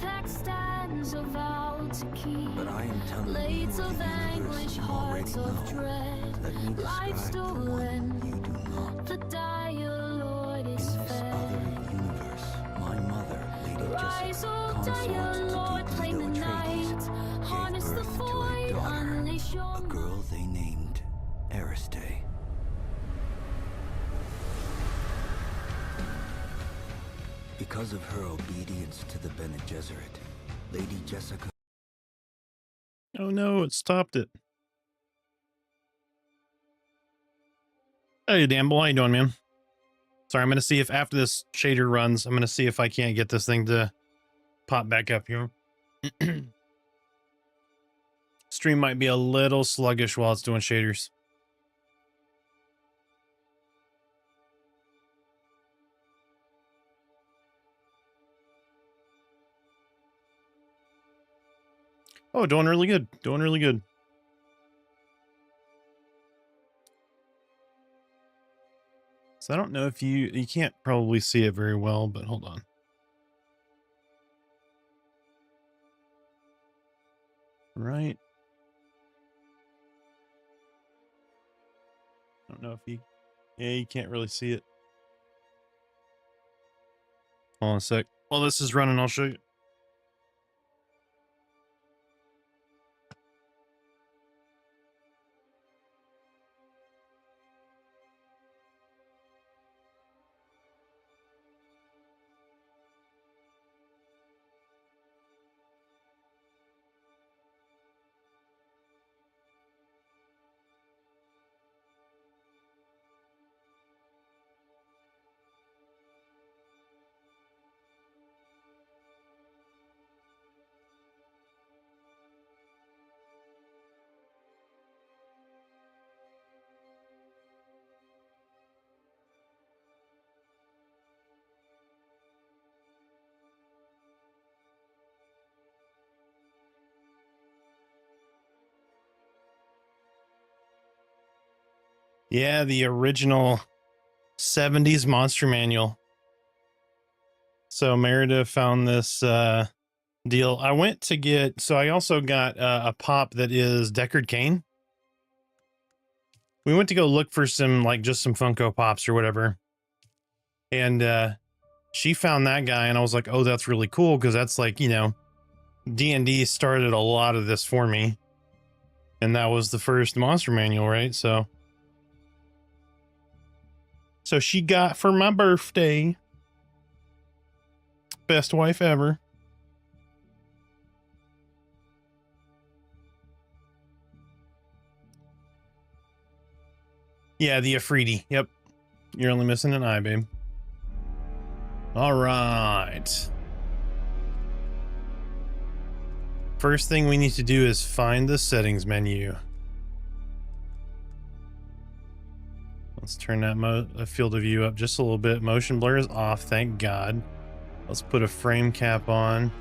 that stands a vow to keep. But I am telling you, Blades the of anguish, universe hearts already of know dread. that we Life describe the one stolen. you do not. The dire Lord In is this fed. other universe, my mother, Lady Rise, Jessica, O consort dire to Lord, claim the Deep Ego night. Atreides, Harness gave the birth to a void, daughter, unleash your a girl they named Aristay. Because of her obedience to the Bene Gesserit, Lady Jessica... Oh no, it stopped it. Hey, Dan boy, how you doing, man? Sorry, I'm going to see if after this shader runs, I'm going to see if I can't get this thing to pop back up here. Stream might be a little sluggish while it's doing shaders. Oh, doing really good. Doing really good. So I don't know if you can't probably see it very well, but hold on. Right. I don't know if you can't really see it. Hold on a sec. While this is running, I'll show you. Yeah, the original 70s monster manual. So Merida found this deal. I went to get, so I also got a pop that is Deckard Cain. We went to go look for some, like, just some Funko Pops or whatever. And she found that guy, and I was like, oh, that's really cool, because that's like, you know, D&D started a lot of this for me. And that was the first monster manual, right? So she got for my birthday. Best wife ever. Yeah, the Afridi. Yep. You're only missing an eye, babe. All right. First thing we need to do is find the settings menu. Let's turn that field of view up just a little bit. Motion blur is off, thank God. Let's put a frame cap on.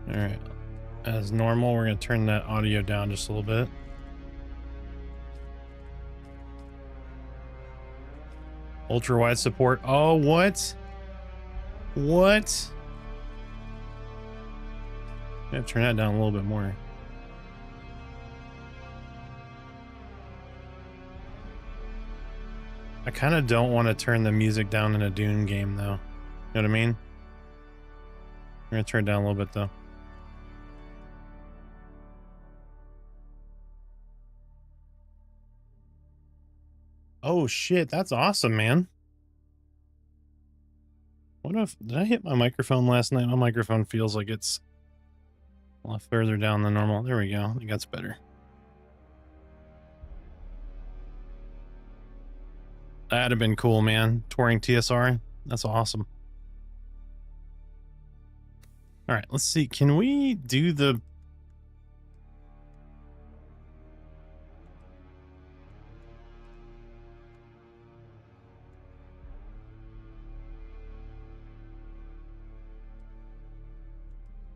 All right. As normal, we're going to turn that audio down just a little bit. Ultra wide support. Oh, what? What? I'm going to turn that down a little bit more. I kind of don't want to turn the music down in a Dune game, though. You know what I mean? I'm going to turn it down a little bit, though. Oh, shit. That's awesome, man. What if... Did I hit my microphone last night? My microphone feels like it's a lot further down than normal. There we go. I think that's better. That'd have been cool, man. Touring TSR. That's awesome. All right, let's see. Can we do the...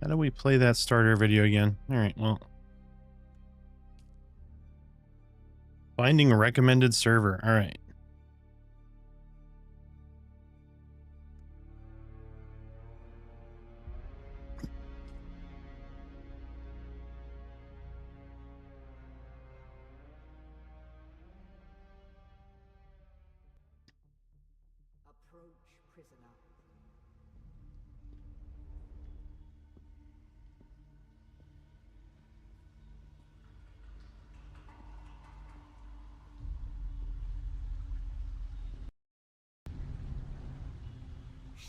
do we play that starter video again? All right, well. Finding recommended server. All right. Approach, prisoner.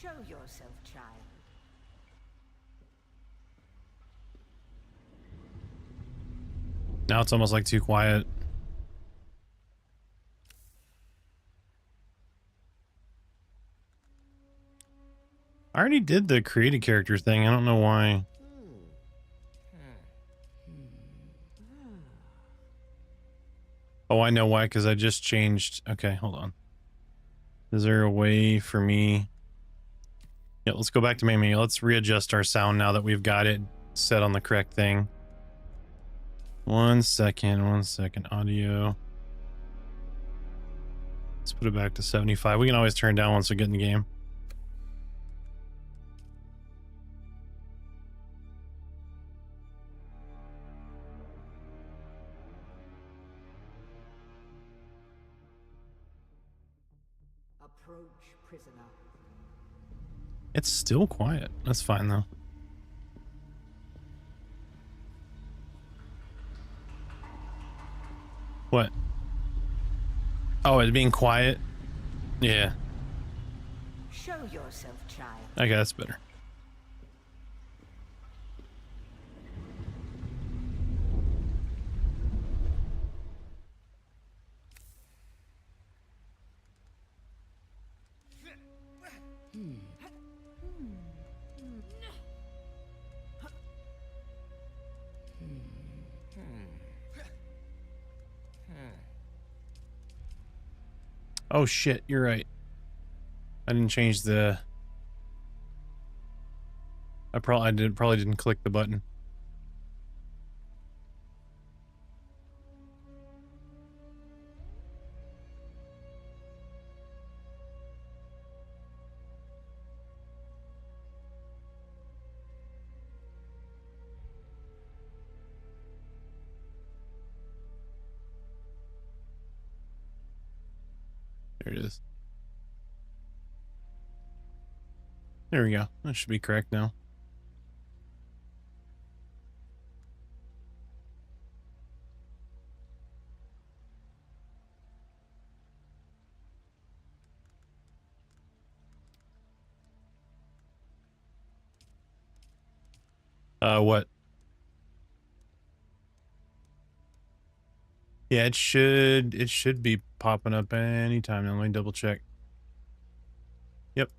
Show yourself, child. Now it's almost like too quiet. I already did the create a character thing. I don't know why. Oh, I know why, because I just changed. Okay, hold on. Is there a way for me? Yeah, let's go back to main menu. Let's readjust our sound now that we've got it set on the correct thing. 1 second, 1 second. Audio. Let's put it back to 75. We can always turn it down once we get in the game. Approach, prisoner. It's still quiet. That's fine though. What? Oh, it's being quiet? Yeah. Show yourself, child. Okay, that's better. Oh shit, you're right. I didn't change the... I probably didn't click the button. There it is. There we go. That should be correct now. What? Yeah, it should be popping up anytime now. Let me double check. Yep.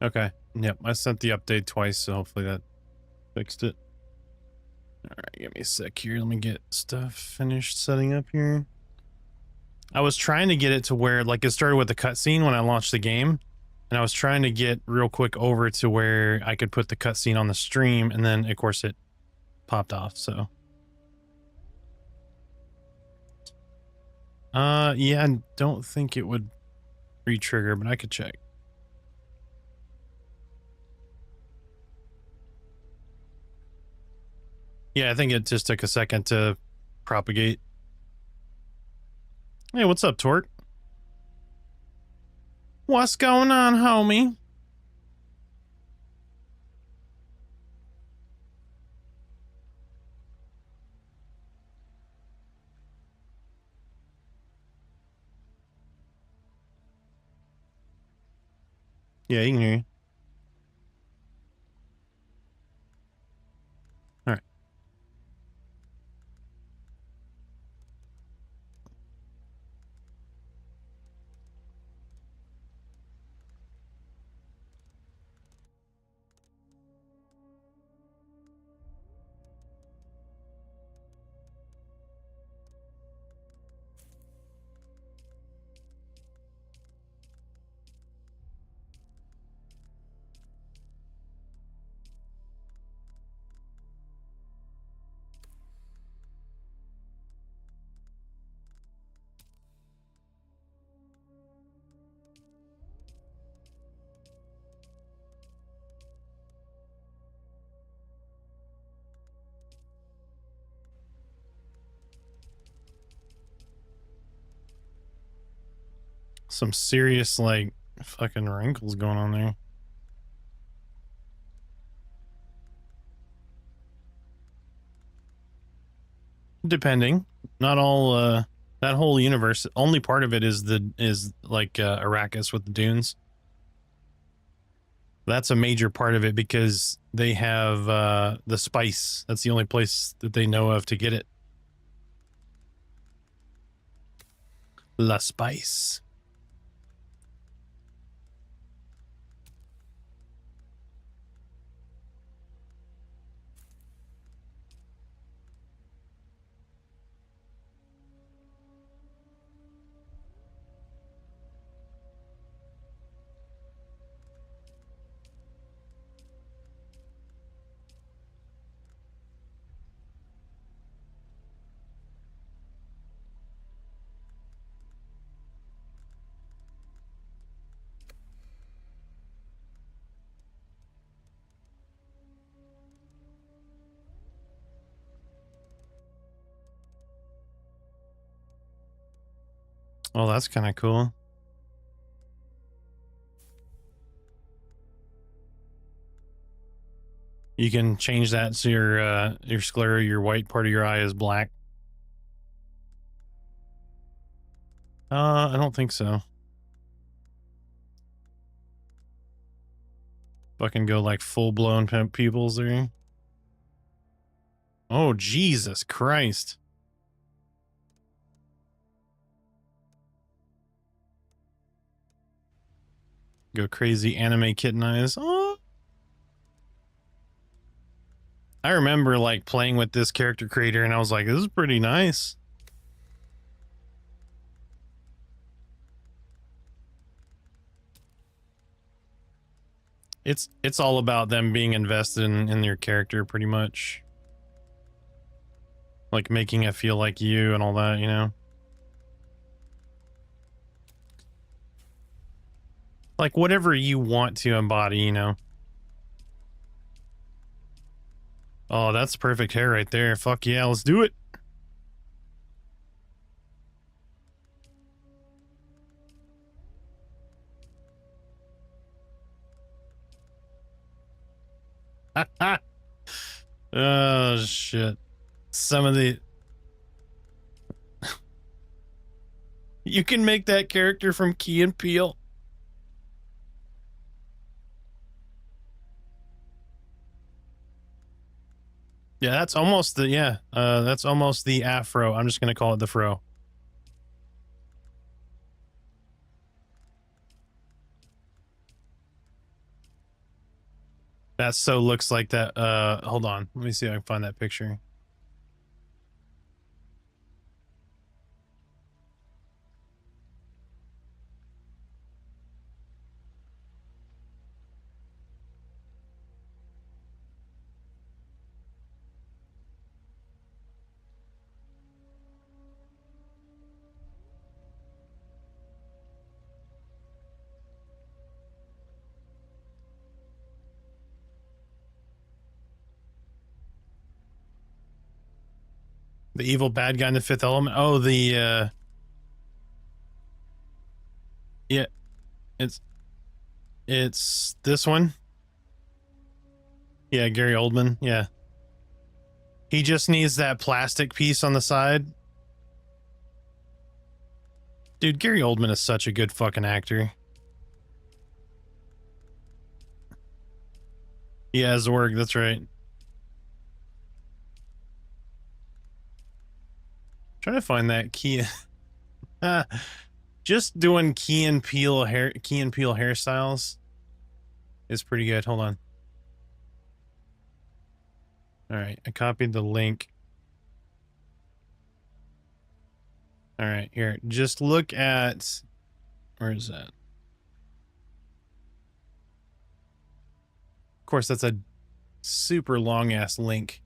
Okay. Yep, I sent the update twice, so hopefully that fixed it. Alright, give me a sec here. Let me get stuff finished setting up here. I was trying to get it to where, like, it started with the cutscene when I launched the game. And I was trying to get real quick over to where I could put the cutscene on the stream, and then, of course, it popped off, so. Yeah, I don't think it would re-trigger, but I could check. Yeah, I think it just took a second to propagate. Hey, what's up, Tort? What's going on, homie? Yeah, you can hear you. All right. Some serious, like, fucking wrinkles going on there. Depending. Not all, that whole universe, only part of it is Arrakis with the dunes. That's a major part of it because they have, the spice. That's the only place that they know of to get it. La Spice. Oh, that's kind of cool. You can change that so your sclera, your white part of your eye is black. I don't think so. Fucking go like full-blown pupils there. Oh, Jesus Christ. Go crazy anime kitten eyes. Oh. I remember like playing with this character creator and I was like, this is pretty nice. It's all about them being invested in their character pretty much. Like making it feel like you and all that, you know? Like whatever you want to embody, you know? Oh, that's perfect hair right there. Fuck yeah, let's do it. Oh, shit. Some of the... You can make that character from Key and Peele. Yeah, that's almost the, that's almost the afro. I'm just going to call it the fro. That so looks like that. Hold on. Let me see if I can find that picture. The evil bad guy in the Fifth Element. Oh, yeah, it's this one. Yeah, Gary Oldman. Yeah. He just needs that plastic piece on the side. Dude, Gary Oldman is such a good fucking actor. Yeah, Zorg, that's right. Trying to find that key. Just doing Key and Peele hairstyles is pretty good. Hold on. All right, I copied the link. All right, here. Just look at, where is that? Of course, that's a super long ass link.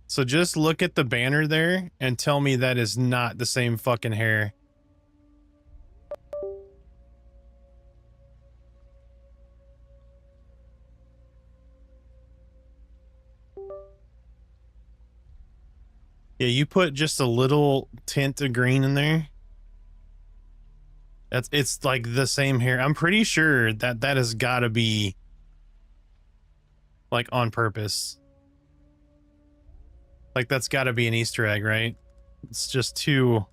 So just look at the banner there and tell me that is not the same fucking hair. Yeah, you put just a little tint of green in there. It's like the same here. I'm pretty sure that that has got to be like on purpose. Like that's got to be an Easter egg, right? It's just too,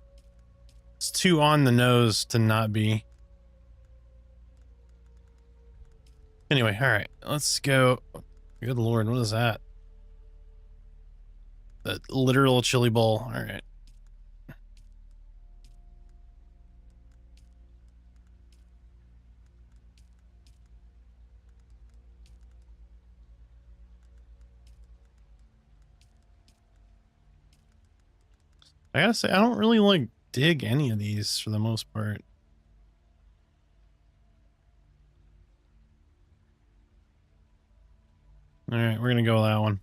it's too on the nose to not be. Anyway, all right, let's go. Good Lord, what is that? The literal chili bowl. All right. I gotta say, I don't really like dig any of these for the most part. All right, we're gonna go with that one.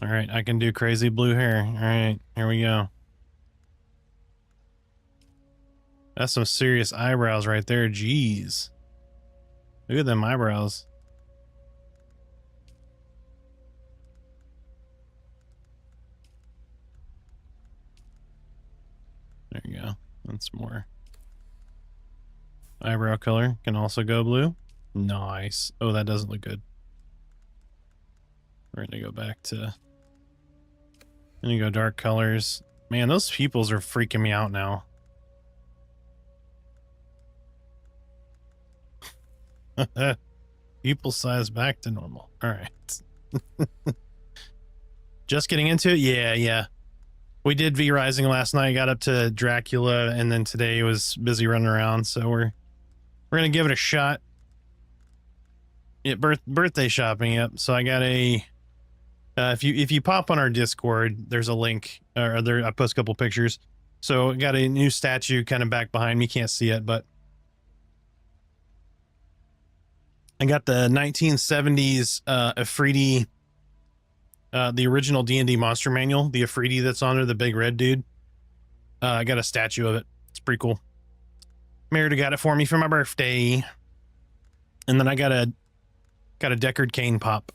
All right, I can do crazy blue hair. All right, here we go. That's some serious eyebrows right there. Jeez. Look at them eyebrows. There you go. That's more. Eyebrow color can also go blue. Nice. Oh, that doesn't look good. We're gonna go back to... I'm gonna go dark colors. Man, those pupils are freaking me out now. Pupil size back to normal. All right. Just getting into it? Yeah. We did V Rising last night, got up to Dracula, and then today was busy running around, so we're gonna give it a shot. Yeah, birthday shopping, yep. So I got a if you pop on our Discord, there's a link, or there I post a couple pictures. So I got a new statue kind of back behind me, can't see it, but I got the 1970s Afridi, the original D&D monster manual, the Afridi that's on there, the big red dude. I got a statue of it. It's pretty cool. Merida got it for me for my birthday. And then I got a Deckard Cain pop.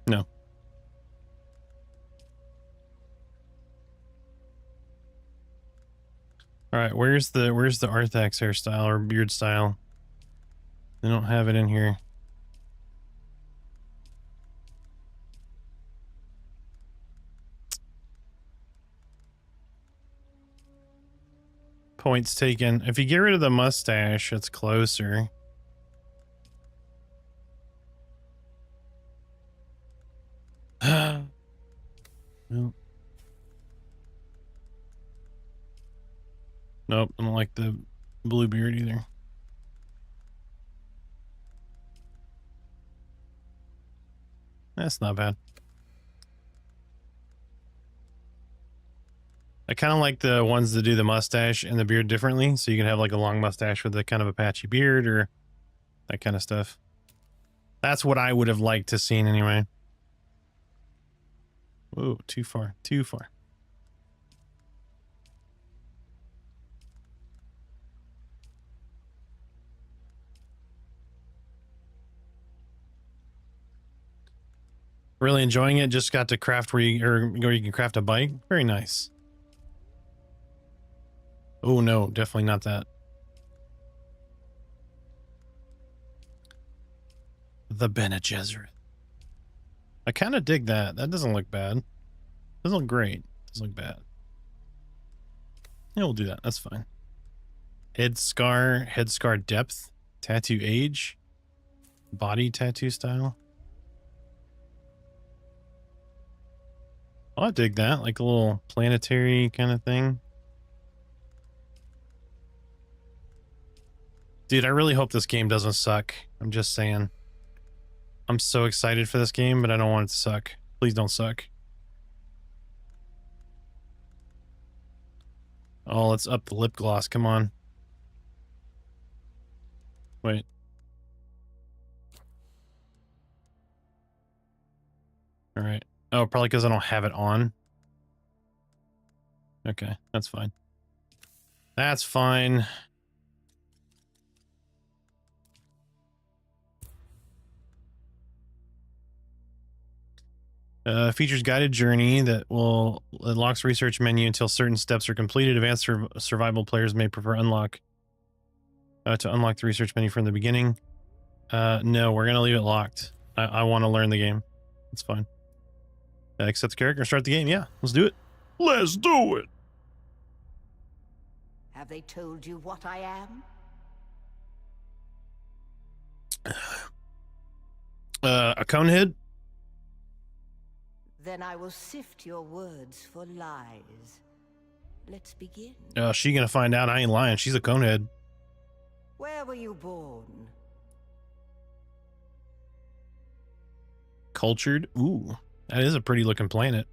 No. All right, where's the Arthax hairstyle or beard style? They don't have it in here. Points taken. If you get rid of the mustache, it's closer. Nope. Nope, I don't like the blue beard either. That's not bad. I kind of like the ones that do the mustache and the beard differently, so you can have like a long mustache with a kind of a patchy beard or that kind of stuff. That's what I would have liked to seen anyway. Whoa, too far, too far. Really enjoying it. Just got to craft where you can craft a bike. Very nice. Oh no, definitely not that. The Bene Gesserit. I kind of dig that. That doesn't look bad. Doesn't look great. Doesn't look bad. Yeah, we'll do that. That's fine. Head scar depth, tattoo age, body tattoo style. Oh, I dig that. Like a little planetary kind of thing. Dude, I really hope this game doesn't suck. I'm just saying. I'm so excited for this game, but I don't want it to suck. Please don't suck. Oh, let's up the lip gloss. Come on. Wait. All right. Oh, probably because I don't have it on. Okay, that's fine. That's fine. Features guided journey that will unlocks research menu until certain steps are completed. Advanced survival players may prefer to unlock the research menu from the beginning. No, we're gonna leave it locked. I want to learn the game. It's fine. Accept the character and start the game. Yeah, let's do it. Let's do it. Have they told you what I am? A conehead. Then I will sift your words for lies. Let's begin. She gonna find out I ain't lying. She's a conehead. Where were you born? Cultured. Ooh, that is a pretty looking planet.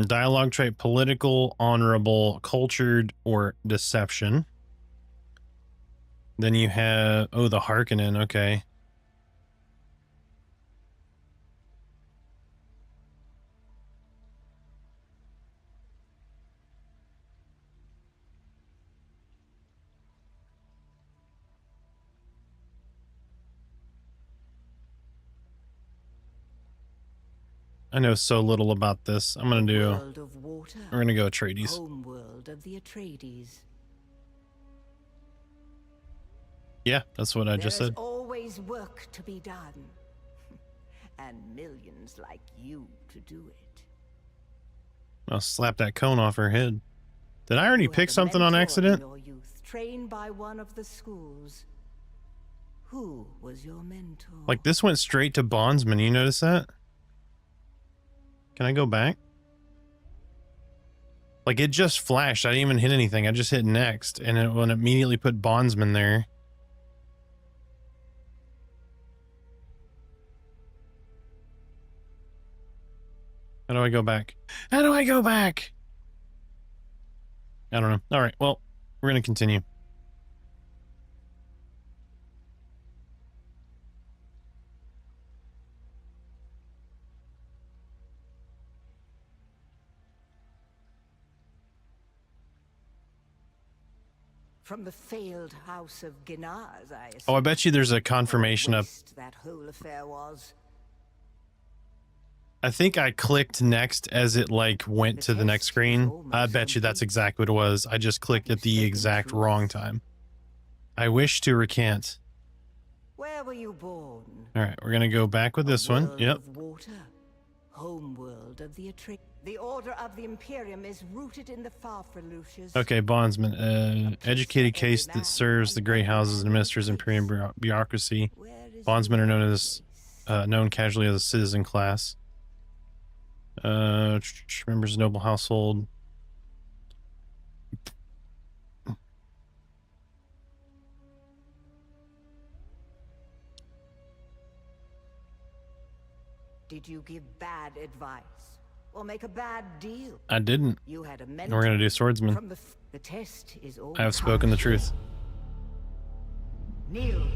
Dialogue trait: political, honorable, cultured, or deception. Then you have, oh, the Harkonnen. Okay. I know so little about this. I'm gonna do. World of water. We're gonna go Atreides. Home world of the Atreides. Yeah, that's what I just said. There's always work to be done. And millions like you to do it. I'll slap that cone off her head. Did I already You pick had a something on mentor in accident? your youth, trained by one of the schools. Who was your mentor? Like, this went straight to Bondsman. You notice that? Can I go back? Like, it just flashed. I didn't even hit anything. I just hit next, and it will immediately put Bondsman there. How do I go back? How do I go back? I don't know. All right, well, we're going to continue. From the failed house of Ginaz, I Oh, I bet you there's a confirmation of... that whole affair was. I think I clicked next as it, like, went to the next screen. I bet you that's exactly what it was. I just clicked at the exact wrong time. I wish to recant. Where were you born? All right, we're going to go back with this one. World Yep. of water, home world of the Atreides. The order of the Imperium is rooted in the Farfreluches. Okay, Bondsman. Educated case that serves the great houses and administers Imperium bureaucracy. Bondsmen are known as known casually as a citizen class. Members of noble household. Did you give bad advice or make a bad deal? I didn't. You had a And we're going to do swordsman. From the test is all. I have spoken the truth. Kneel.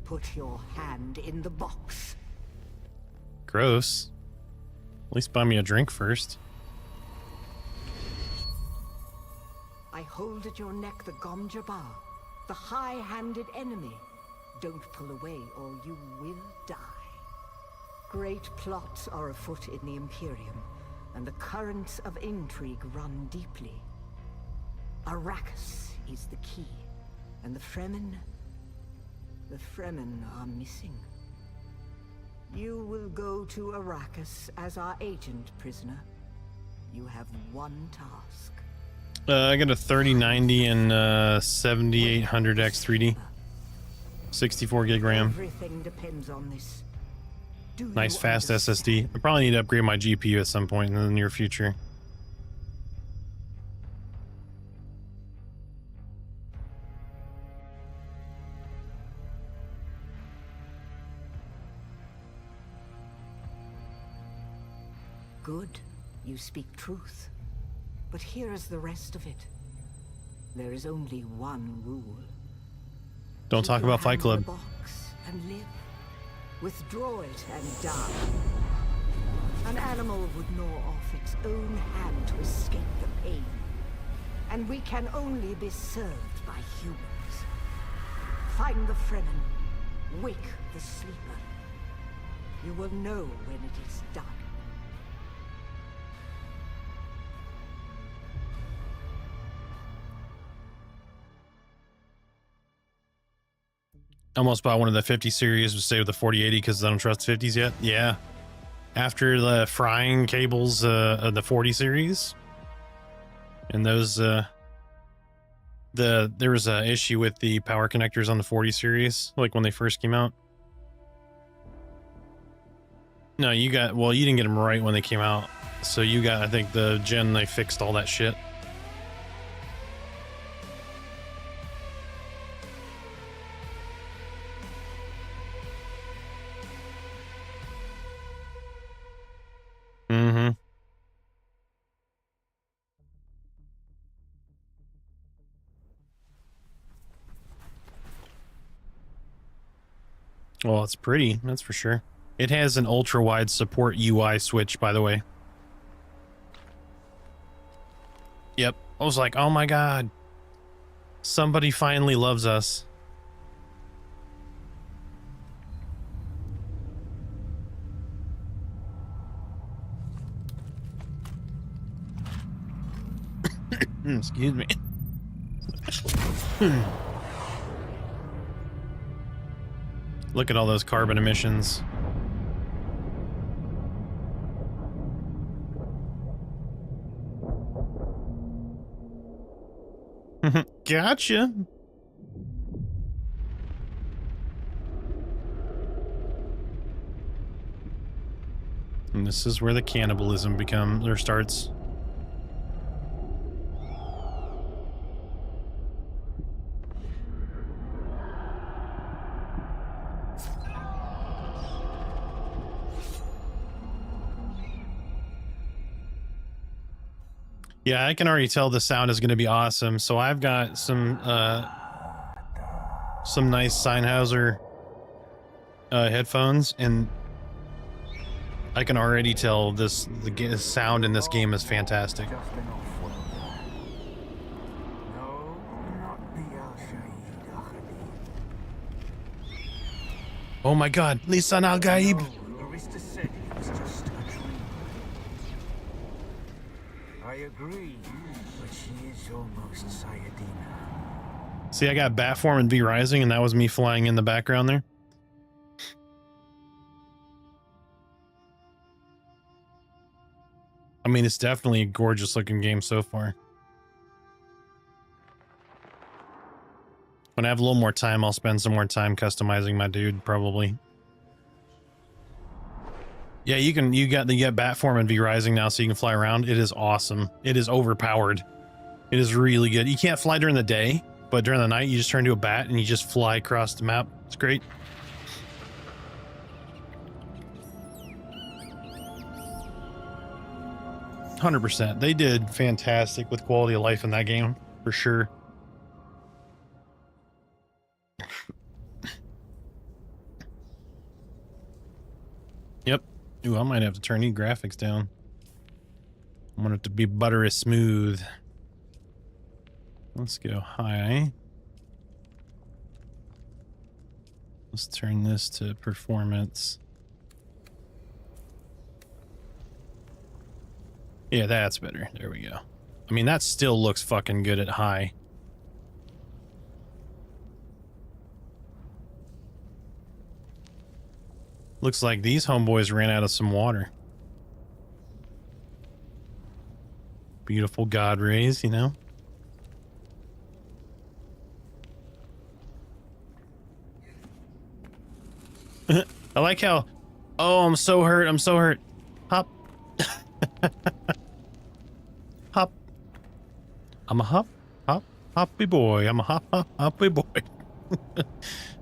Put your hand in the box. Gross. At least buy me a drink first. I hold at your neck the Gom Jabbar, the high-handed enemy. Don't pull away or you will die. Great plots are afoot in the Imperium, and the currents of intrigue run deeply. Arrakis is the key, and the Fremen are missing. You will go to Arrakis as our agent, prisoner. You have one task. I got a 3090 and 7800 X3D. 64 gig RAM. Everything depends on this. Do Nice you fast understand? SSD. I probably need to upgrade my GPU at some point in the near future. Good. You speak truth. But here is the rest of it. There is only one rule. Don't Keep talk your about Fight hand in Club. the box and live. Withdraw it and die. An animal would gnaw off its own hand to escape the pain. And we can only be served by humans. Find the Fremen. Wake the sleeper. You will know when it is done. Almost bought one of the 50 series to stay with the 4080 because I don't trust 50s yet. Yeah. After the frying cables of the 40 series. And those there was a issue with the power connectors on the 40 series, like when they first came out. No, you didn't get them right when they came out. So you got, I think the gen, they fixed all that shit. Mm-hmm. Well, it's pretty, that's for sure. It has an ultra-wide support UI switch, by the way. Yep. I was like, oh my god. Somebody finally loves us. Excuse me. Look at all those carbon emissions. Gotcha. And this is where the cannibalism starts. Yeah, I can already tell the sound is going to be awesome. So I've got some nice Sennheiser headphones, and I can already tell the sound in this game is fantastic. Oh my god, Lisan al-Gaib! I agree, but she is almost Sayadina. See, I got Batform and V Rising, and that was me flying in the background there. I mean, it's definitely a gorgeous looking game so far. When I have a little more time, I'll spend some more time customizing my dude, probably. Yeah, you got Batform and V Rising now, so you can fly around. It is awesome. It is overpowered. It is really good. You can't fly during the day, but during the night, you just turn into a bat and you just fly across the map. It's great. %. They did fantastic with quality of life in that game, for sure. Yep. Ooh, I might have to turn these graphics down. I want it to be buttery smooth. Let's go high. Let's turn this to performance. Yeah, that's better. There we go. I mean, that still looks fucking good at high. Looks like these homeboys ran out of some water. Beautiful God rays, you know? I like how... Oh, I'm so hurt. I'm so hurt. Hop. Hop. I'm a hoppy boy. I'm a hoppy boy.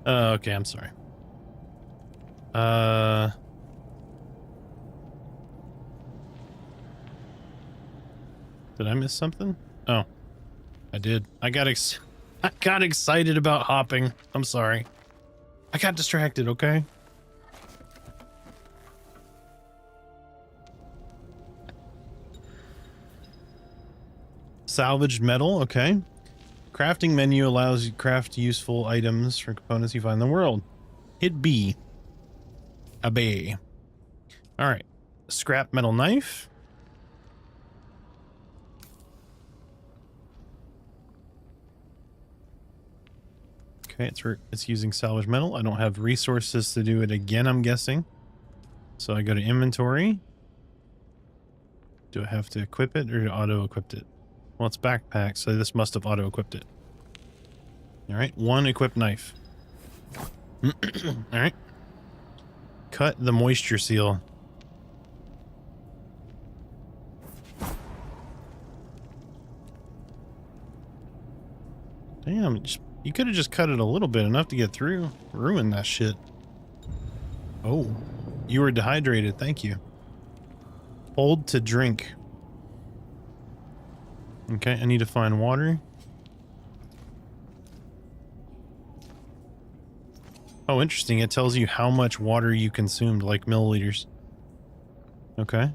Okay, I'm sorry. Did I miss something? Oh, I did. I got excited about hopping. I'm sorry. I got distracted, okay? Salvaged metal, okay. Crafting menu allows you to craft useful items from components you find in the world. Hit B. A B. Alright. Scrap metal knife. Okay, it's using salvaged metal. I don't have resources to do it again, I'm guessing. So I go to inventory. Do I have to equip it or auto-equip it? Well, it's backpack, so this must have auto-equipped it. Alright, 1 equipped knife. Alright. Cut the moisture seal. Damn, you could have just cut it a little bit, enough to get through. Ruin that shit. Oh, you were dehydrated, thank you. Hold to drink. Okay, I need to find water. Oh, interesting. It tells you how much water you consumed, like milliliters. Okay.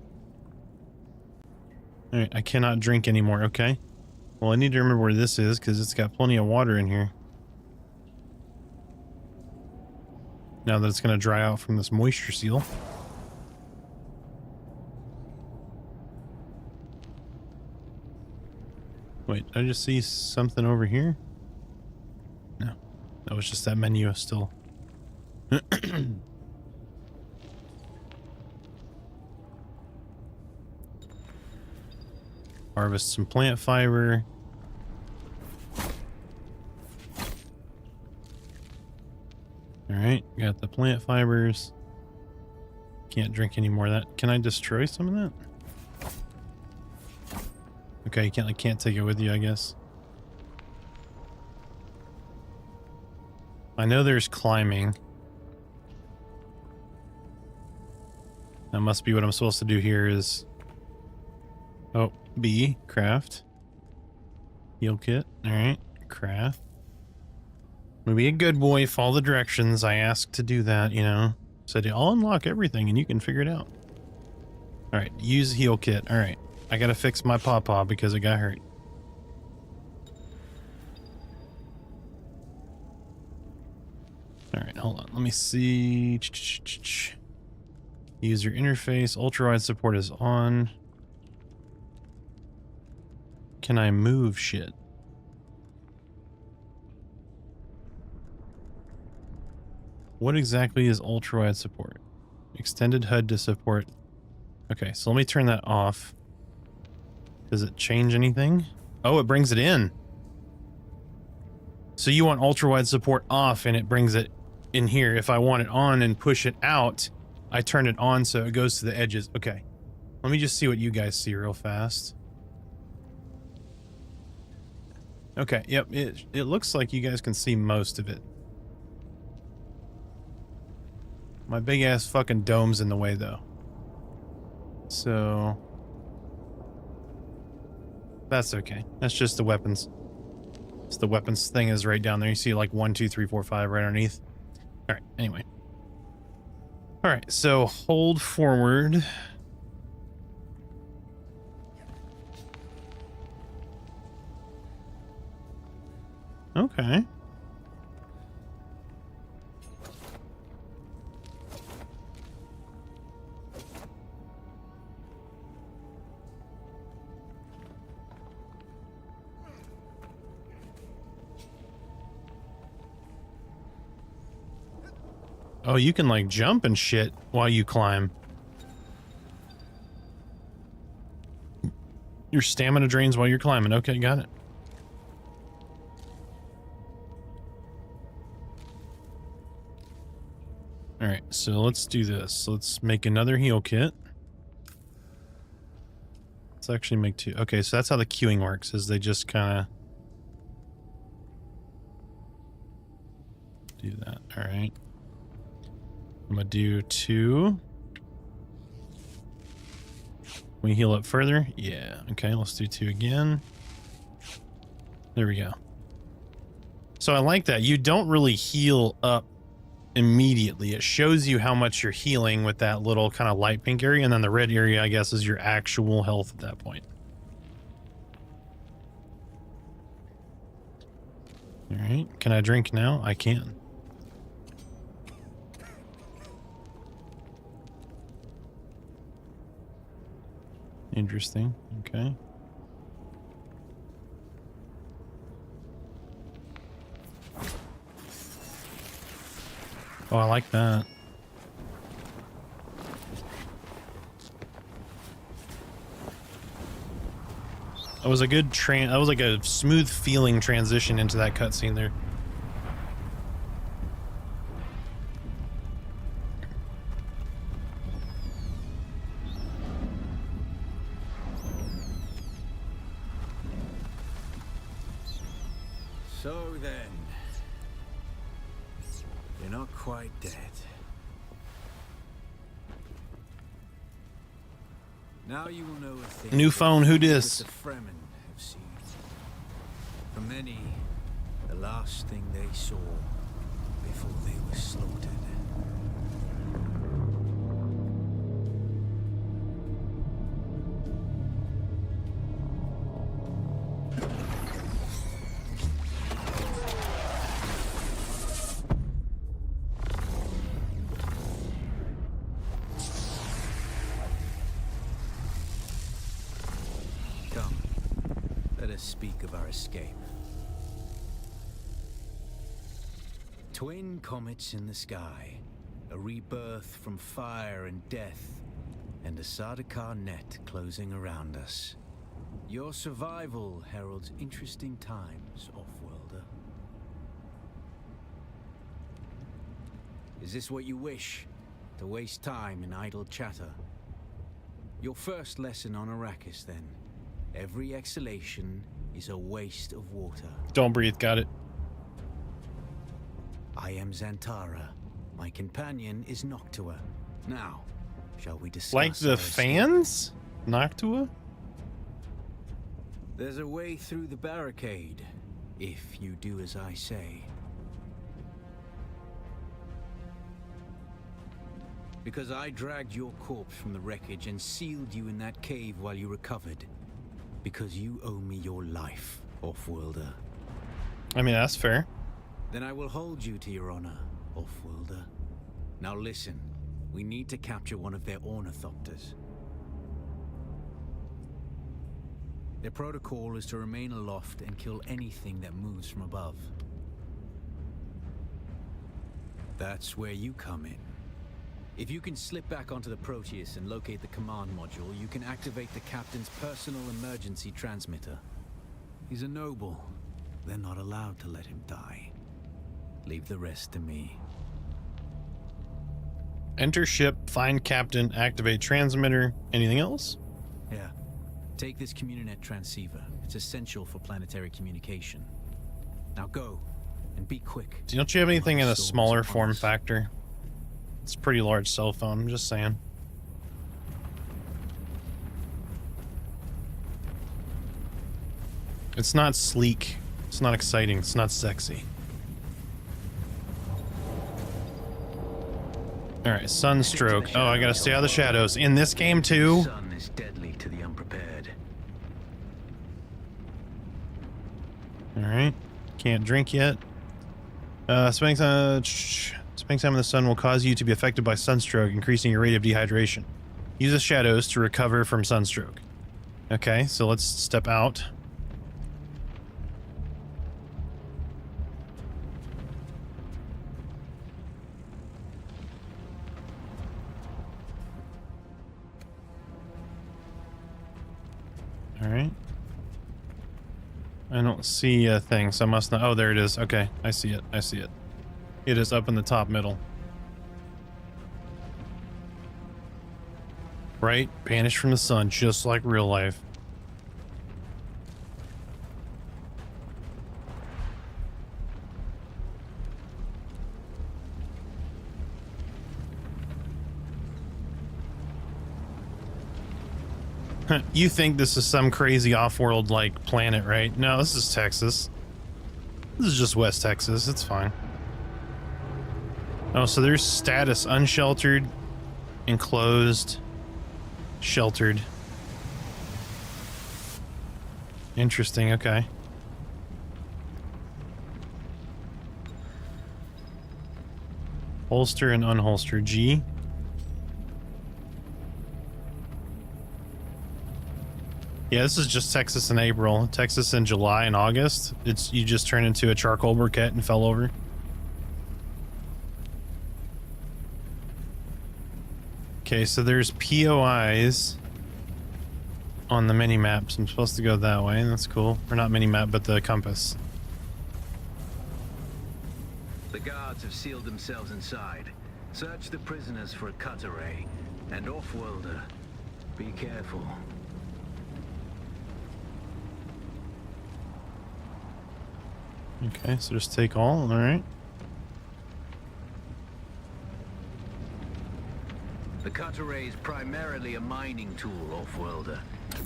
Alright, I cannot drink anymore. Okay. Well, I need to remember where this is, because it's got plenty of water in here. Now that it's going to dry out from this moisture seal. Wait, did I just see something over here? No. That was just that menu still. Harvest some plant fiber. Alright, got the plant fibers. Can't drink any more of that. Can I destroy some of that? Okay, you can't take it with you, I guess. I know there's climbing. That must be what I'm supposed to do here is... Oh, B, craft. Heal kit, alright, craft. I'm gonna be a good boy, follow the directions. I asked to do that, you know. Said I'll unlock everything and you can figure it out. Alright, use heal kit, alright. I gotta fix my pawpaw because it got hurt. Alright, hold on, let me see. User interface, ultra-wide support is on. Can I move shit? What exactly is ultra-wide support? Extended HUD to support. Okay, so let me turn that off. Does it change anything? Oh, it brings it in. So you want ultra-wide support off and it brings it in here. If I want it on and push it out, I turn it on so it goes to the edges. Okay. Let me just see what you guys see real fast. Okay, yep, it looks like you guys can see most of it. My big ass fucking dome's in the way though. So that's okay. That's just the weapons. So the weapons thing is right down there. You see like 1, 2, 3, 4, 5 right underneath. Alright, anyway. Alright, so hold forward. Okay. Oh, you can like jump and shit while you climb. Your stamina drains while you're climbing. Okay, got it. Alright, so let's do this. Let's make another heal kit. Let's actually make 2. Okay, so that's how the queuing works, is they just kind of do that. Alright. I'm gonna do 2. Can we heal up further? Yeah. Okay, let's do 2 again. There we go. So I like that. You don't really heal up immediately. It shows you how much you're healing with that little kind of light pink area, and then the red area, I guess, is your actual health at that point. All right. Can I drink now? I can. Interesting. Okay. Oh, I like that. That was a good that was like a smooth feeling transition into that cutscene there. So then, you're not quite dead. Now you will know a thing. New phone, who dis? The Fremen have seen. For many, the last thing they saw before they were slaughtered. Come, let us speak of our escape. Twin comets in the sky, a rebirth from fire and death, and a Sardaukar net closing around us. Your survival heralds interesting times, Offworlder. Is this what you wish? To waste time in idle chatter? Your first lesson on Arrakis, then. Every exhalation is a waste of water. Don't breathe, got it. I am Xantara. My companion is Noctua. Now, shall we discuss Like the our escape? fans? Noctua? There's a way through the barricade, if you do as I say. Because I dragged your corpse from the wreckage and sealed you in that cave while you recovered. Because you owe me your life, Offworlder. I mean, that's fair. Then I will hold you to your honor, Offworlder. Now listen, we need to capture one of their ornithopters. Their protocol is to remain aloft and kill anything that moves from above. That's where you come in. If you can slip back onto the Proteus and locate the command module, you can activate the captain's personal emergency transmitter. He's a noble. They're not allowed to let him die. Leave the rest to me. Enter ship, find captain, activate transmitter. Anything else? Yeah. Take this Communinet transceiver. It's essential for planetary communication. Now go, and be quick. Don't you have anything in a Swords smaller upon form us. factor? It's a pretty large cell phone, I'm just saying. It's not sleek. It's not exciting. It's not sexy. Alright, sunstroke. Oh, I gotta stay out of the shadows. In this game too? The sun is deadly to the unprepared. Alright. Can't drink yet. Spending time in the sun will cause you to be affected by sunstroke, increasing your rate of dehydration. Use the shadows to recover from sunstroke. Okay, so let's step out. Alright. I don't see a thing, so I must not. Oh, there it is. Okay, I see it. I see it. It is up in the top middle. Right? Banished from the sun, just like real life. You think this is some crazy off-world like planet, right? No, this is Texas. This is just West Texas. It's fine. Oh, so there's status: unsheltered, enclosed, sheltered. Interesting. Okay. Holster and unholster G. Yeah, this is just Texas in April. Texas in July and August. It's you just turn into a charcoal briquette and fell over. Okay, so there's POIs on the mini maps. I'm supposed to go that way. That's cool. Or not mini map, but the compass. The guards have sealed themselves inside. Search the prisoners for a cut array. And off-worlder, be careful. Okay, so just take all. All right. The cut array is primarily a mining tool, off-worlder.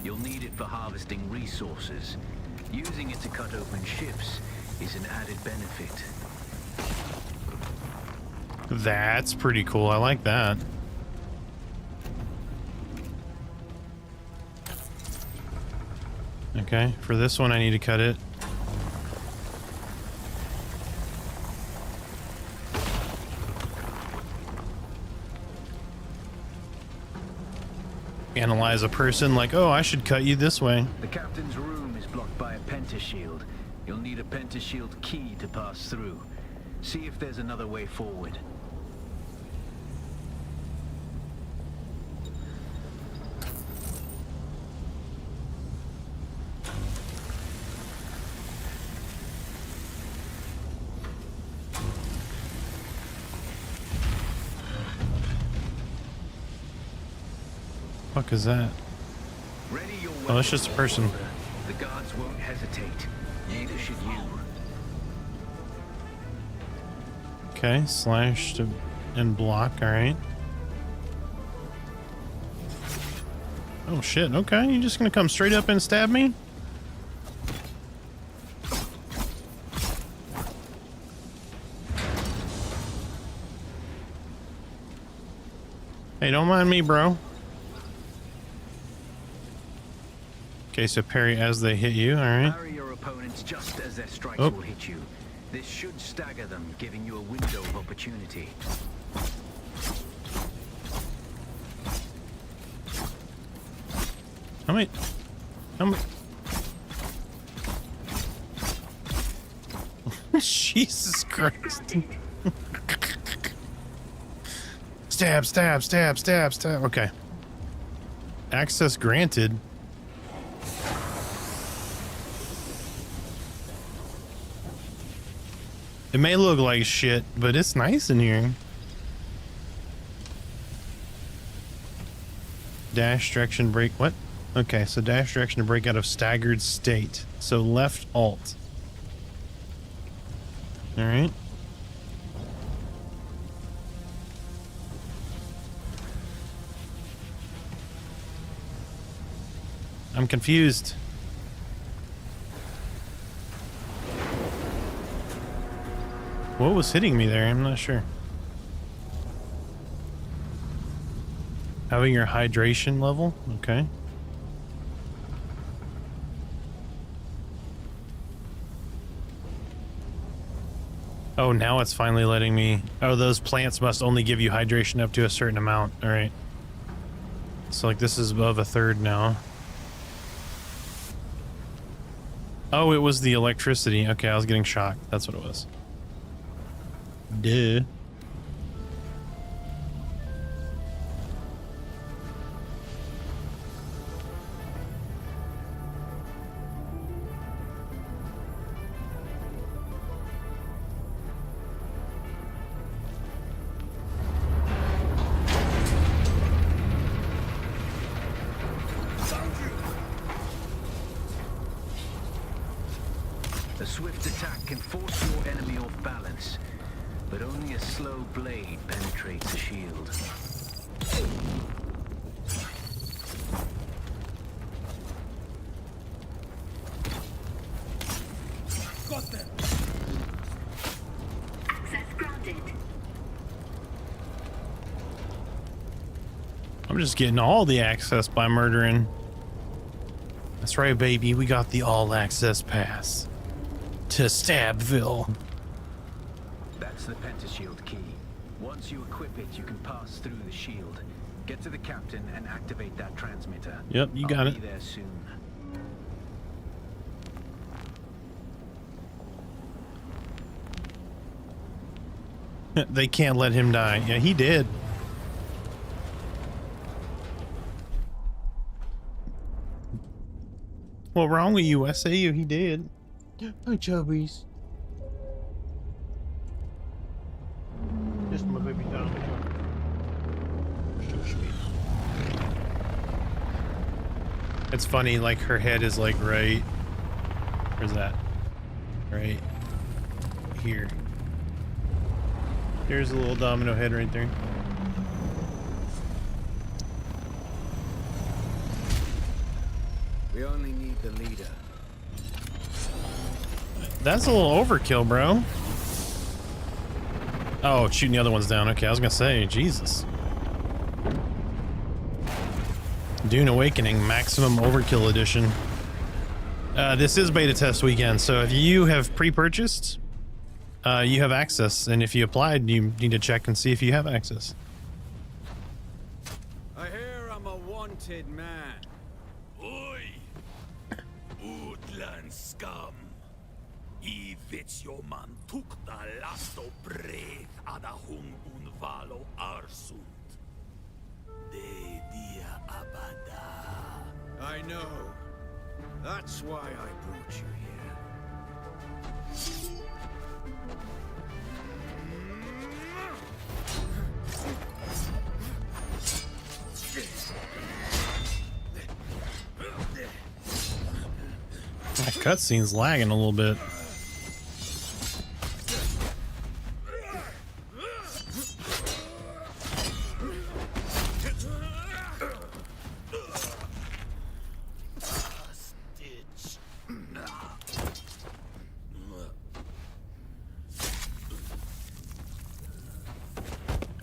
You'll need it for harvesting resources. Using it to cut open ships is an added benefit. That's pretty cool. I like that. Okay, for this one I need to cut it. Analyze a person like, oh, I should cut you this way. The captain's room is blocked by a pentashield. You'll need a pentashield key to pass through. See if there's another way forward. Fuck is that? Ready your Oh, that's just a person. off-worlder. The guards won't hesitate. Neither should you. Okay, slash to and block. All right. Oh shit. Okay, you just gonna come straight up and stab me? Hey, don't mind me, bro. Okay, so parry as they hit you. All right. Parry your opponents just as their strikes Oh. will hit you. This should stagger them, giving you a window of opportunity. How many? Jesus Christ. Stab, stab, stab, stab, stab. Okay. Access granted. It may look like shit, but it's nice in here. Dash direction break. What? Okay, so dash direction to break out of staggered state. So left alt. All right. I'm confused. What was hitting me there? I'm not sure. Having your hydration level? Okay. Oh, now it's finally letting me... Oh, those plants must only give you hydration up to a certain amount. All right. So, like, this is above a third now. Oh, it was the electricity. Okay, I was getting shocked. That's what it was. Duh. A swift attack can force your enemy off balance, but only a slow blade penetrates a shield. Got them. Access granted. I'm just getting all the access by murdering. That's right, baby. We got the all access pass to Stabville. That's the pentashield key. Once you equip it, you can pass through the shield. Get to the captain and activate that transmitter. Yep, you got I'll it. be there soon. They can't let him die. Yeah, he did. What wrong with you? I say you, he did. Hi, Chubbies. Just my baby dog. So sweet. It's funny, like her head is like right. Where's that? Right here. There's a little domino head right there. We only need the leader. That's a little overkill, bro. Oh, shooting the other ones down. Okay, I was gonna say, Jesus. Dune Awakening Maximum Overkill Edition. This is beta test weekend, so if you have pre-purchased, you have access, and if you applied, you need to check and see if you have access. I hear I'm a wanted man. Oi! Utland scum! I vits jo man tukta lasto brev ada hung unvalo arsund. De dia abada. I know. That's why I brought you here. That cutscene's lagging a little bit.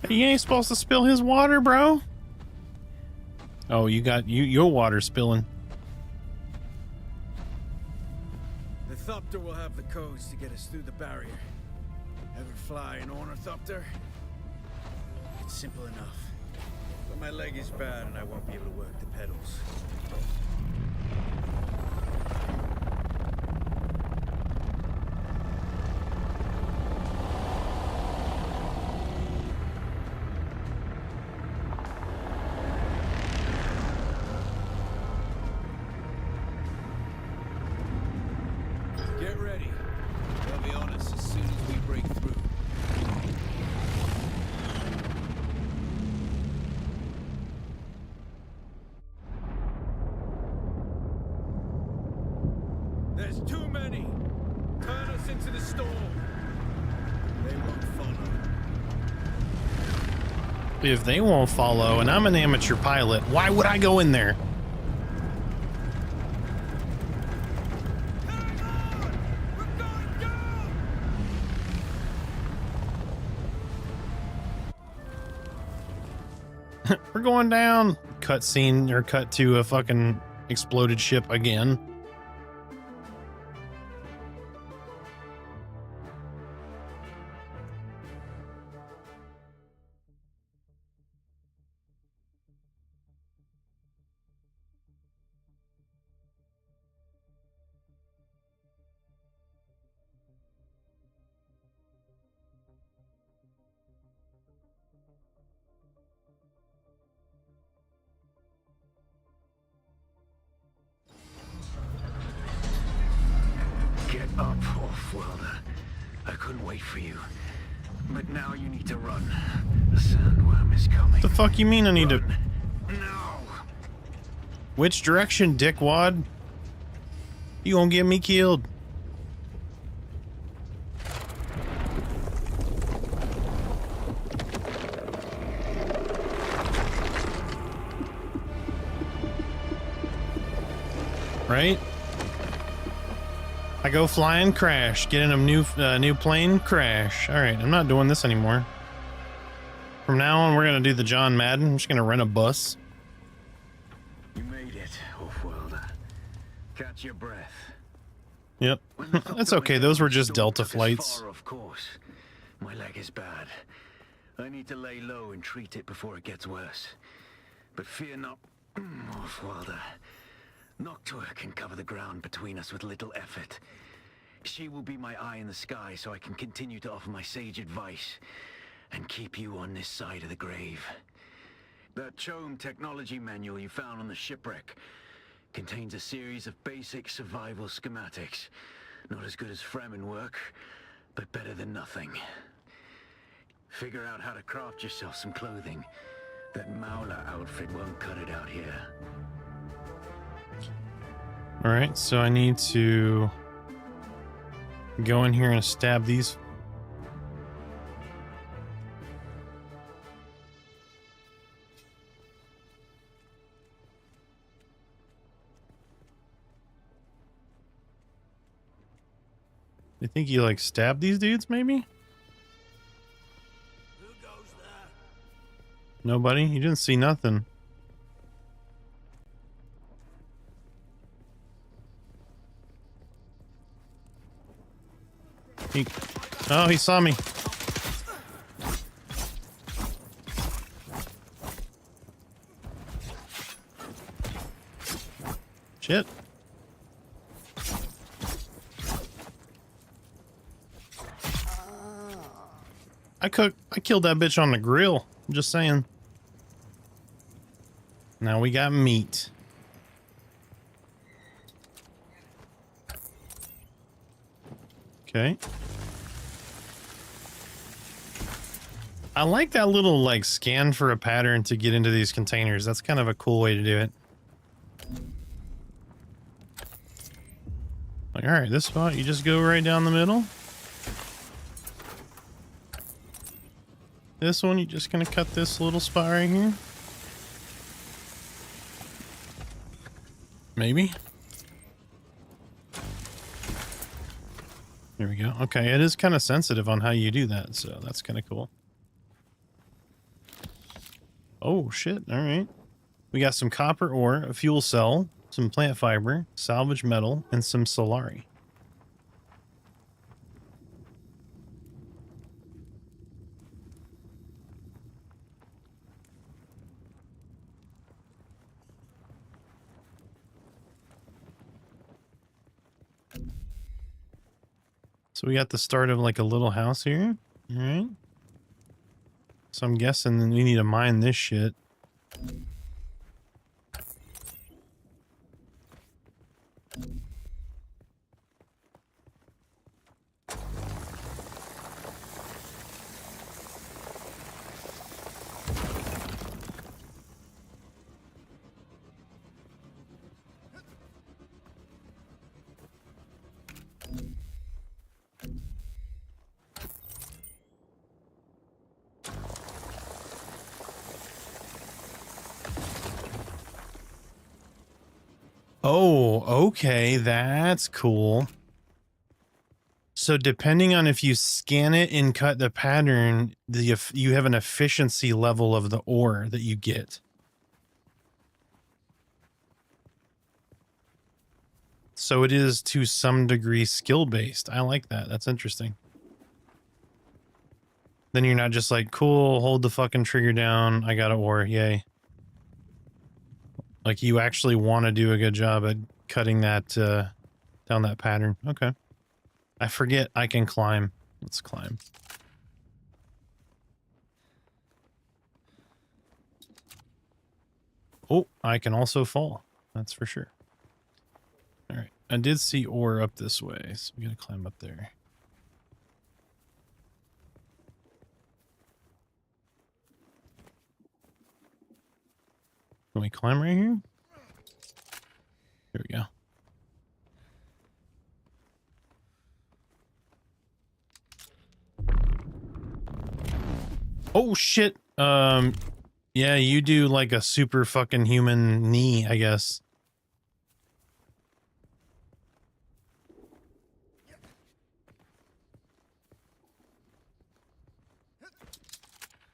You ain't supposed to spill his water, bro. Oh, you got your water spilling. The Thopter will have the codes to get us through the barrier. Ever fly an ornithopter? It's simple enough. But my leg is bad and I won't be able to work the pedals. Get ready. They'll be on us as soon as we break through. There's too many. Turn us into the storm. They won't follow. If they won't follow, and I'm an amateur pilot, why would I go in there? We're going down. Cutscene or cut to a fucking exploded ship again. Get up, off-worlder. I couldn't wait for you. But now you need to run. The sandworm is coming. The fuck you mean I need to... No! Which direction, dickwad? You gonna get me killed? Right? I go flying, crash. Get in a new plane, crash. All right, I'm not doing this anymore. From now on, we're gonna do the John Madden. I'm just gonna rent a bus. You made it, off-worlder. Catch your breath. Yep, When the that's Thopter okay. went Those down, were just the storm Delta took us flights. far, of course. My leg is bad. I need to lay low and treat it before it gets worse. But fear not, Wilder. Noctua can cover the ground between us with little effort. She will be my eye in the sky so I can continue to offer my sage advice and keep you on this side of the grave. That Chome technology manual you found on the shipwreck contains a series of basic survival schematics. Not as good as Fremen work, but better than nothing. Figure out how to craft yourself some clothing. That Mauler outfit won't cut it out here. All right, so I need to go in here and stab these. You think you like stab these dudes, maybe? Who goes there? Nobody? You didn't see nothing. Oh, he saw me. Shit. I killed that bitch on the grill. I'm just saying. Now we got meat. Okay. I like that little like scan for a pattern to get into these containers. That's kind of a cool way to do it. Like, all right, this spot, you just go right down the middle. This one, you're just gonna cut this little spot right here. Maybe. There we go. Okay, it is kind of sensitive on how you do that, so that's kind of cool. Oh, shit. All right. We got some copper ore, a fuel cell, some plant fiber, salvage metal, and some solari. So we got the start of like a little house here. All right. So I'm guessing we need to mine this shit. Oh, okay, that's cool. So depending on if you scan it and cut the pattern, you have an efficiency level of the ore that you get. So it is to some degree skill-based. I like that. That's interesting. Then you're not just like, cool, hold the fucking trigger down. I got an ore, yay. Like you actually want to do a good job at cutting that down that pattern. Okay. I forget I can climb. Let's climb. Oh, I can also fall. That's for sure. All right. I did see ore up this way, so we gotta climb up there. Can we climb right here? Here we go. Oh shit. Yeah, you do like a super fucking human knee, I guess.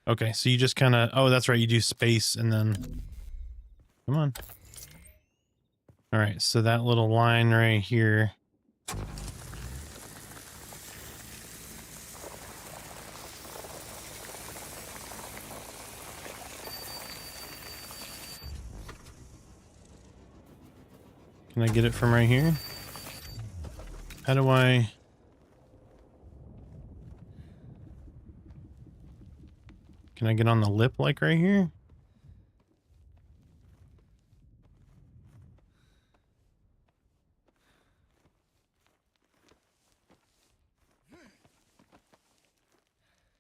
Okay, so you just kind of, oh, that's right, you do space and then, come on. All right, so that little line right here. Can I get it from right here? How do I... Can I get on the lip like right here?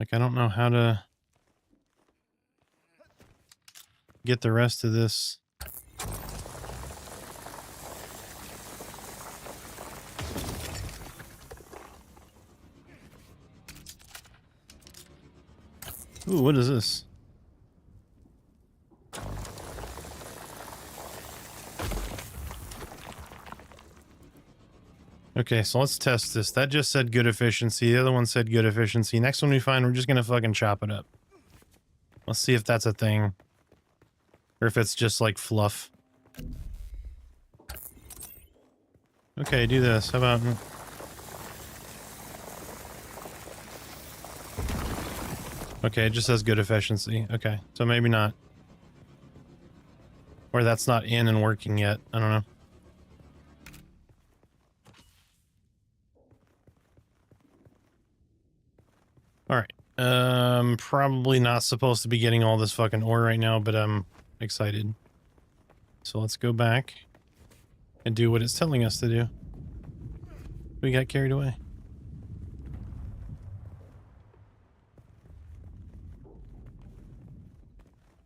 Like, I don't know how to get the rest of this. Ooh, what is this? Okay, so let's test this. That just said good efficiency. The other one said good efficiency. Next one we find, we're just gonna fucking chop it up. Let's see if that's a thing. Or if it's just like fluff. Okay, do this. How about... Okay, it just says good efficiency. Okay, so maybe not. Or that's not in and working yet. I don't know. Alright. Probably not supposed to be getting all this fucking ore right now, but I'm excited. So let's go back and do what it's telling us to do. We got carried away.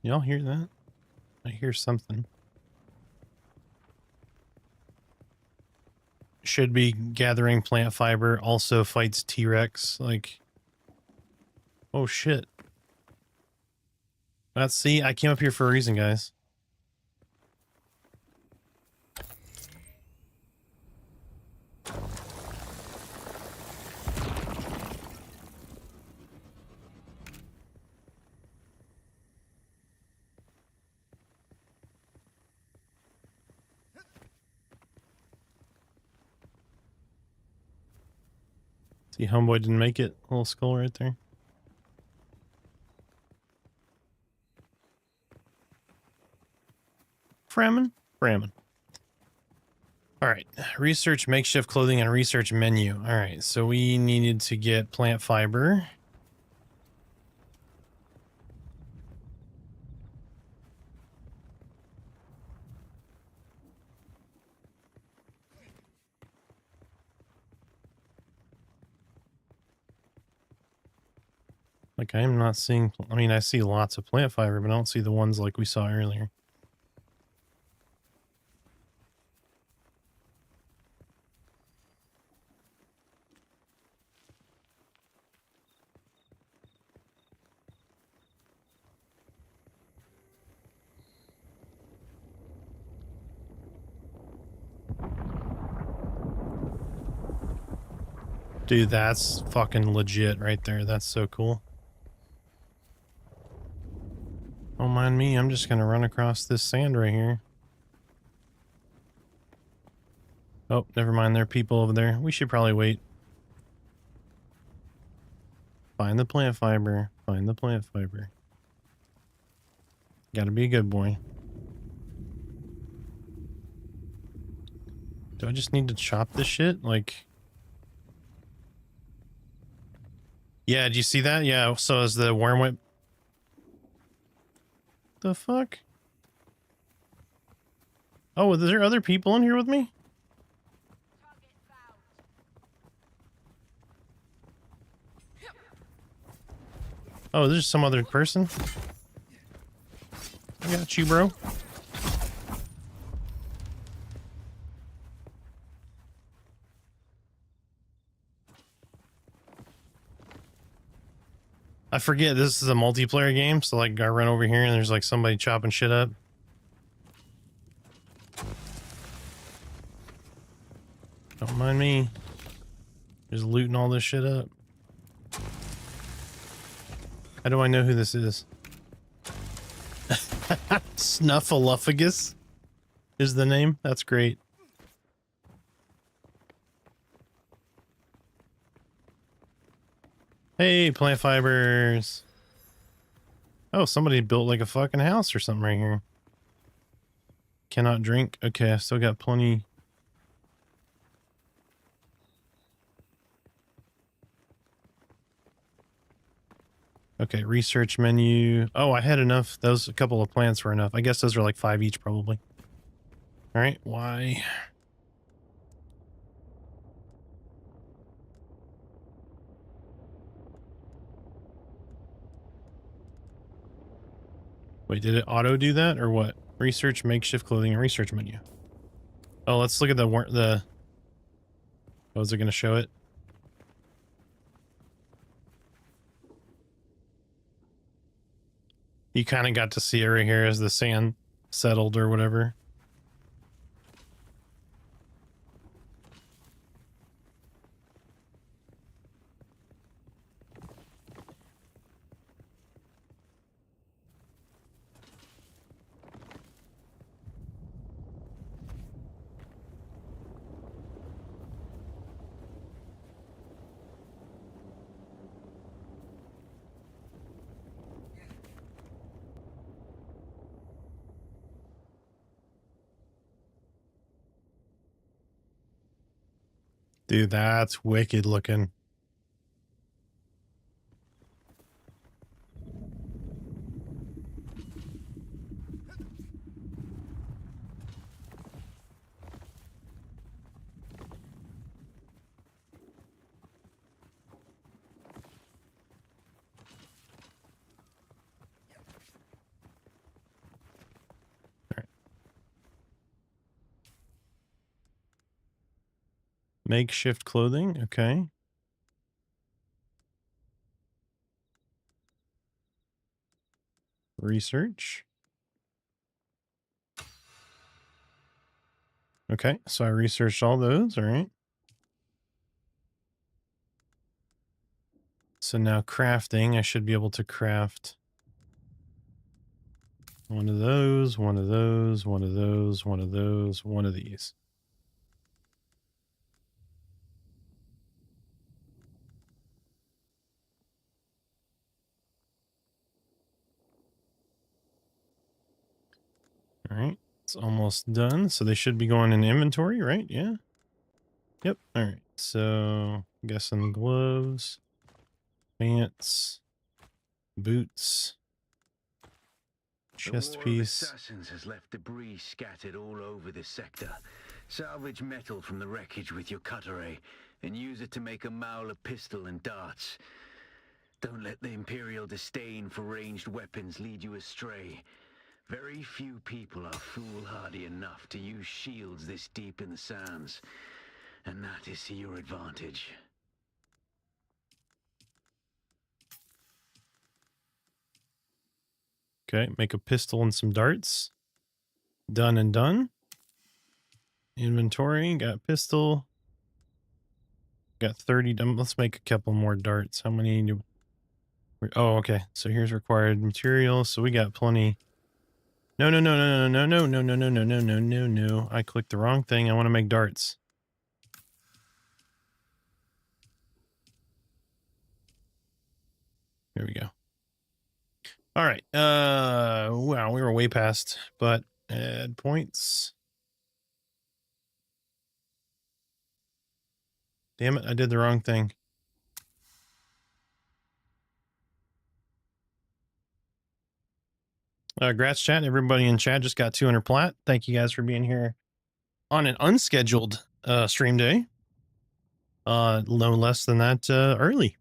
Y'all hear that? I hear something. Should be gathering plant fiber, also fights T-Rex, like... Oh shit. Let's see, I came up here for a reason, guys. See, homeboy didn't make it. Little skull right there. Fremen? Fremen. Alright. Research makeshift clothing and research menu. Alright, so we needed to get plant fiber. Like, I am not seeing... I mean, I see lots of plant fiber, but I don't see the ones like we saw earlier. Dude, that's fucking legit right there. That's so cool. Don't mind me, I'm just gonna run across this sand right here. Oh, never mind, there are people over there. We should probably wait. Find the plant fiber. Find the plant fiber. Gotta be a good boy. Do I just need to chop this shit? Like... Yeah, did you see that? Yeah, so as the worm went... The fuck? Oh, is there other people in here with me? Oh, there's some other person? I got you, bro. I forget this is a multiplayer game, so like I run over here and there's like somebody chopping shit up. Don't mind me. Just looting all this shit up. How do I know who this is? Snuffleupagus is the name? That's great. Hey, plant fibers. Oh, somebody built like a fucking house or something right here. Cannot drink. Okay, I still got plenty Okay, research menu. Oh, I had enough. Those, a couple of plants were enough. I guess those are like 5 each probably. All right, why? Wait, did it auto do that or what? Research makeshift clothing and research menu. Oh, let's look at the. Oh, is it going to show it? You kind of got to see it right here as the sand settled or whatever. Dude, that's wicked looking. Makeshift clothing, okay. Research. Okay, so I researched all those, all right. So now crafting, I should be able to craft one of those, one of those, one of those, one of those, one of these. All right, it's almost done. So they should be going in inventory, right? Yeah. Yep. All right. So I'm guessing gloves, pants, boots, chest The war piece. of assassins has left debris scattered all over this sector. Salvage metal from the wreckage with your cutter ray and use it to make a Mauler pistol and darts. Don't let the Imperial disdain for ranged weapons lead you astray. Very few people are foolhardy enough to use shields this deep in the sands, and that is to your advantage. Okay, make a pistol and some darts. Done and done. Inventory, got pistol. Got 30. Let's make a couple more darts. How many do... Oh, okay. So here's required material. So we got plenty. No, no, no, no, no, no, no, no, no, no, no, no, no, no. I clicked the wrong thing. I want to make darts. Here we go. All right. Wow, we were way past, but add points. Damn it, I did the wrong thing. Grats chat. Everybody in chat just got 200 plat. Thank you guys for being here on an unscheduled stream day. No less than that early.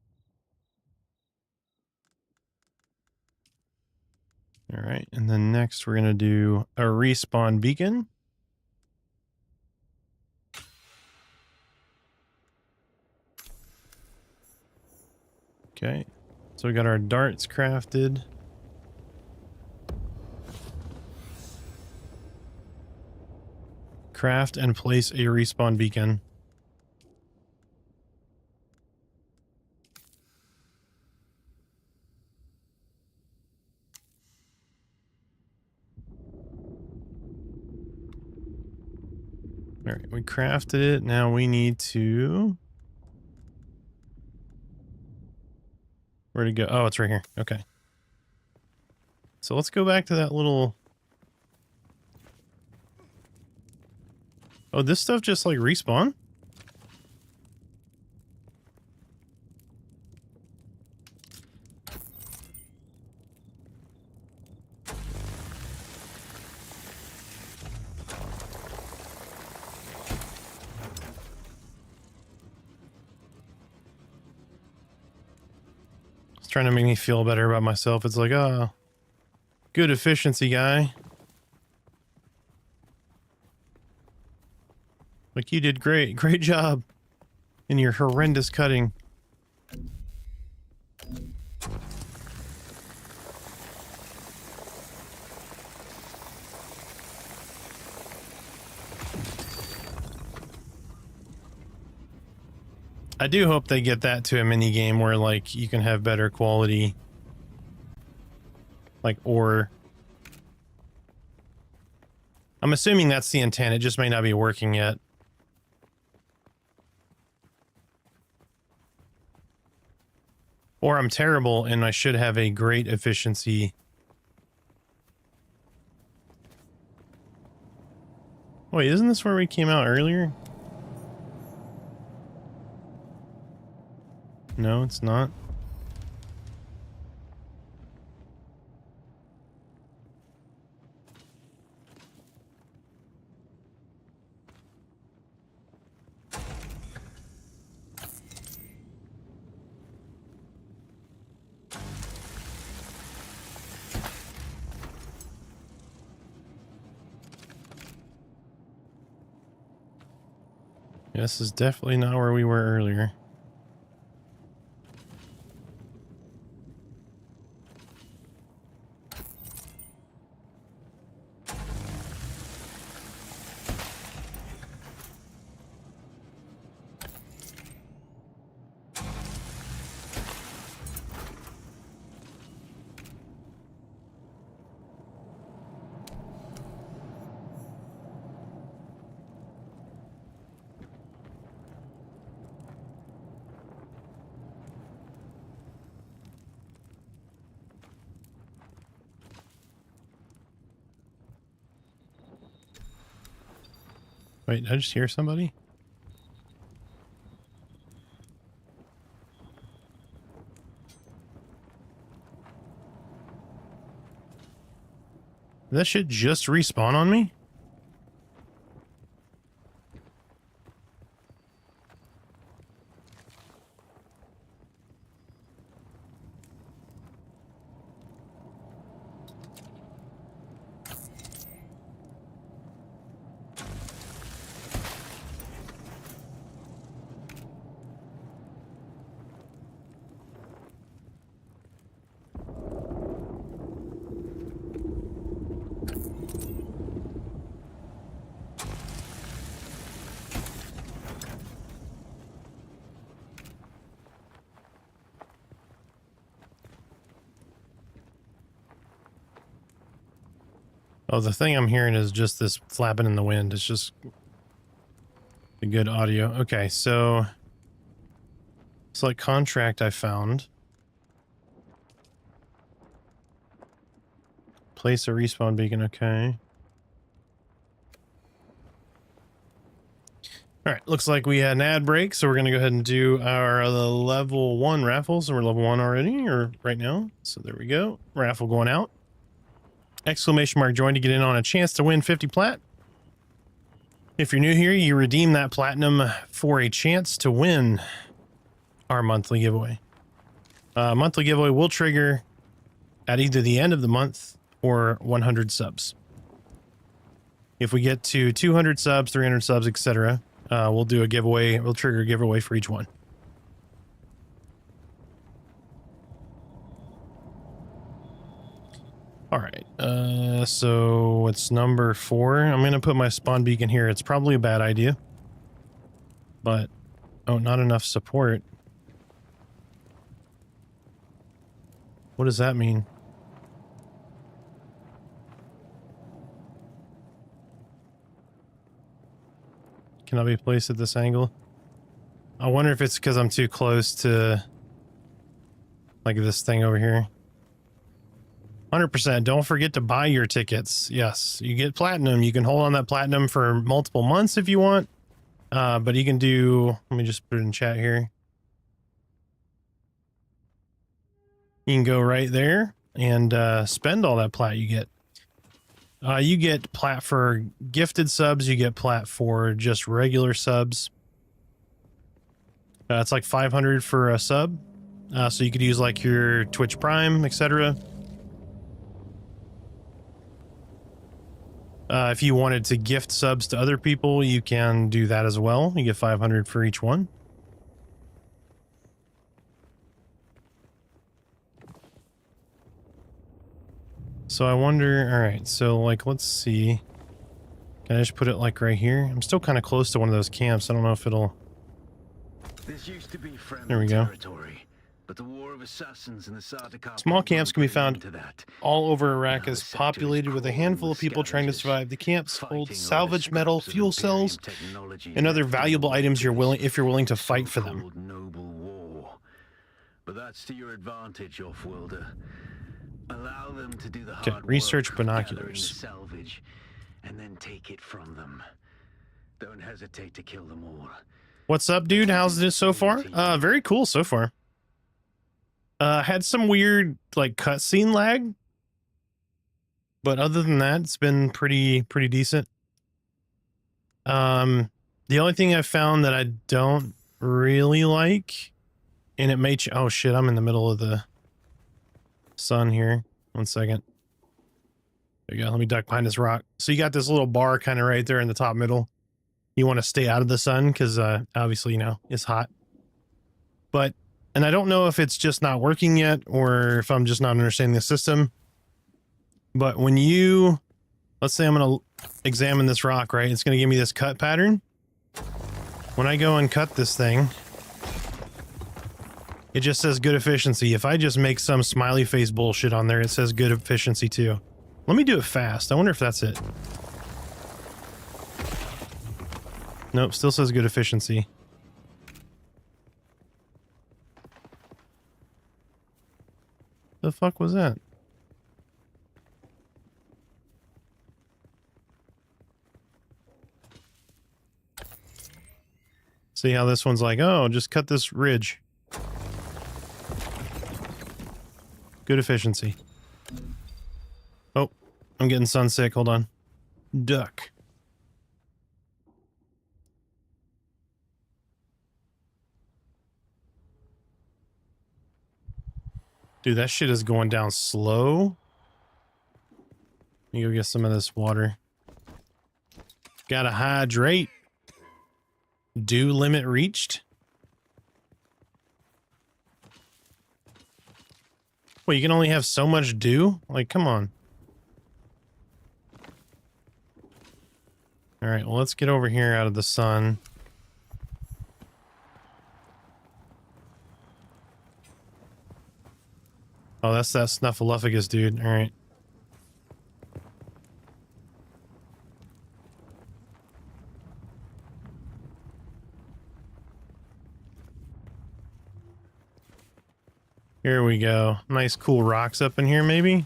All right, and then next we're going to do a respawn beacon. Okay, so we got our darts crafted. Craft and place a respawn beacon. All right, we crafted it. Now we need to... Where'd it go? Oh, it's right here. Okay. So let's go back to that little... Oh, this stuff just like respawn? Trying to make me feel better about myself. It's like, oh, good efficiency guy. Like, you did great. Great job in your horrendous cutting. I do hope they get that to a mini game where, like, you can have better quality, like, ore. I'm assuming that's the intent. It just may not be working yet. Or I'm terrible and I should have a great efficiency. Wait, isn't this where we came out earlier? No, it's not. Yeah, this is definitely not where we were earlier. Wait, did I just hear somebody? Did that shit just respawn on me? Oh, the thing I'm hearing is just this flapping in the wind. It's just a good audio. Okay, so it's like contract I found. Place a respawn beacon. Okay. All right, looks like we had an ad break, so we're going to go ahead and do our level 1 raffle. So we're level 1 already, or right now. So there we go. Raffle going out. Exclamation mark join to get in on a chance to win 50 plat. If you're new here, you redeem that platinum for a chance to win our monthly giveaway. Monthly giveaway will trigger at either the end of the month or 100 subs. If we get to 200 subs, 300 subs, etc., we'll do a giveaway. We'll trigger a giveaway for each one. All right, so it's number 4. I'm going to put my spawn beacon here. It's probably a bad idea, but, oh, not enough support. What does that mean? Cannot be placed at this angle. I wonder if it's because I'm too close to, like, this thing over here. 100%. Don't forget to buy your tickets. Yes, you get platinum. You can hold on that platinum for multiple months if you want. But you can do, let me just put it in chat here. You can go right there and spend all that plat you get. You get plat for gifted subs. You get plat for just regular subs. It's like 500 for a sub. So you could use like your Twitch Prime, etc. If you wanted to gift subs to other people, you can do that as well. You get 500 for each one. So I wonder, all right, so like, let's see. Can I just put it like right here? I'm still kind of close to one of those camps. I don't know if it'll... This used to be friendly There we go. territory, but the war of assassins and the Sardaukar Small program camps can be put an found end to that. all over Iraq, Now is the sector is populated with a handful of crawling people with trying to scavengers, survive. The camps hold fighting over salvage metal, scraps of fuel Imperium cells, technology and other left in valuable the items if you're willing to fight for them. so-called noble war. But that's to your advantage, off-worlder. Allow them to do the Okay, hard research work of gathering the binoculars. salvage, and then take it from them. Don't hesitate to kill them all. What's up, dude? How's this so far? Very cool so far. Had some weird like cutscene lag, but other than that, it's been pretty decent. The only thing I found that I don't really like, and it may oh shit, I'm in the middle of the sun here. 1 second. There you go. Let me duck behind this rock. So you got this little bar kind of right there in the top middle. You want to stay out of the sun because obviously, you know, it's hot. But, and I don't know if it's just not working yet or if I'm just not understanding the system. But when you, let's say I'm going to examine this rock, right? It's going to give me this cut pattern. When I go and cut this thing, it just says good efficiency. If I just make some smiley face bullshit on there, it says good efficiency too. Let me do it fast. I wonder if that's it. Nope, still says good efficiency. The fuck was that? See how this one's like, oh, just cut this ridge. Good efficiency. Oh, I'm getting sunsick. Hold on. Duck. Dude, that shit is going down slow. Let me go get some of this water. Gotta hydrate. Dew limit reached. Wait, you can only have so much dew? Like, come on. All right, well, let's get over here out of the sun. Oh, that's that Snuffleupagus dude. All right. Here we go. Nice cool rocks up in here, maybe?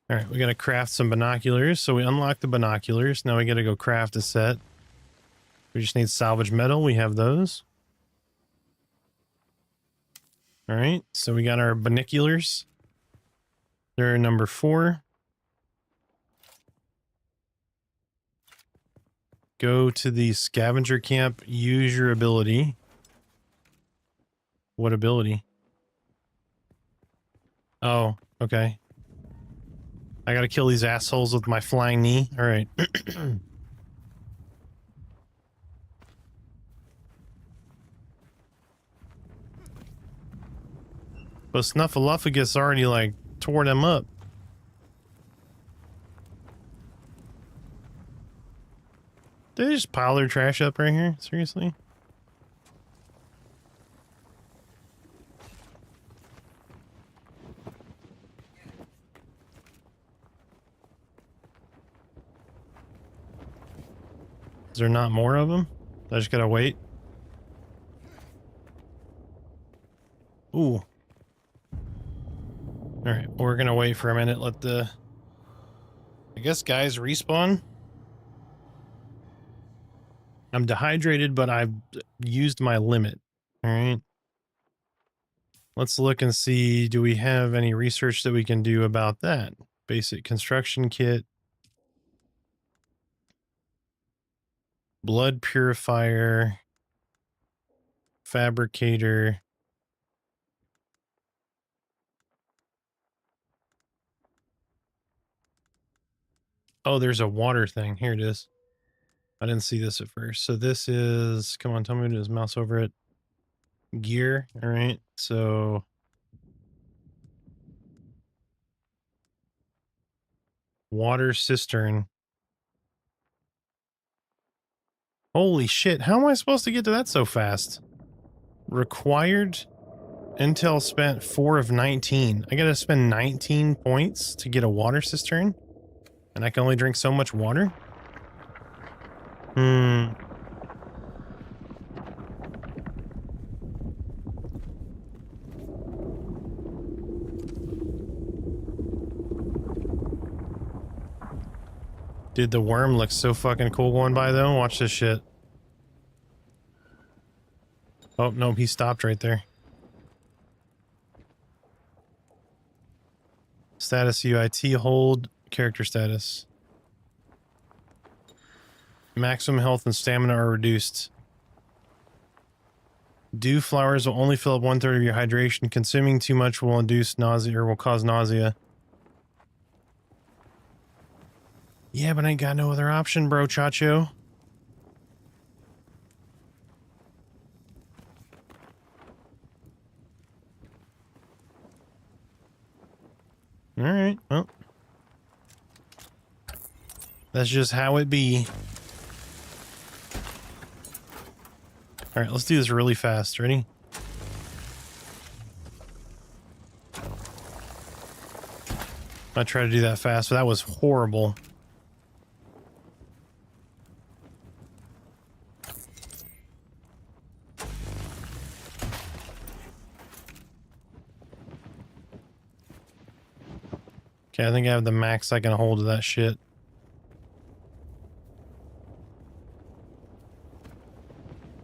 All right, we got to craft some binoculars. So we unlock the binoculars. Now we got to go craft a set. We just need salvage metal. We have those. All right, so we got our binoculars. They're number 4. Go to the scavenger camp. Use your ability. What ability? Oh, okay. I gotta kill these assholes with my flying knee. All right. But Snuffleupagus already, like, tore them up. Did they just pile their trash up right here? Seriously? Is there not more of them? I just gotta wait. Ooh. Alright, we're gonna wait for a minute. Let the... I guess guys respawn. I'm dehydrated, but I've used my limit. Alright. Let's look and see, do we have any research that we can do about that? Basic construction kit. Blood purifier. Fabricator. Oh, there's a water thing. Here it is. I didn't see this at first. So this is, come on, tell me to just mouse over it. Gear. All right. So water cistern. Holy shit. How am I supposed to get to that so fast? Required intel spent 4 of 19. I gotta spend 19 points to get a water cistern? And I can only drink so much water? Dude, the worm looks so fucking cool going by though. Watch this shit. Oh, nope, he stopped right there. Status UIT hold, character status. Maximum health and stamina are reduced. Dew flowers will only fill up 1/3 of your hydration. Consuming too much will induce nausea or will cause nausea. Yeah, but I ain't got no other option, bro, Chacho. Alright, well. That's just how it be. Alright, let's do this really fast. Ready? I tried to do that fast, but that was horrible. Okay, I think I have the max I can hold of that shit.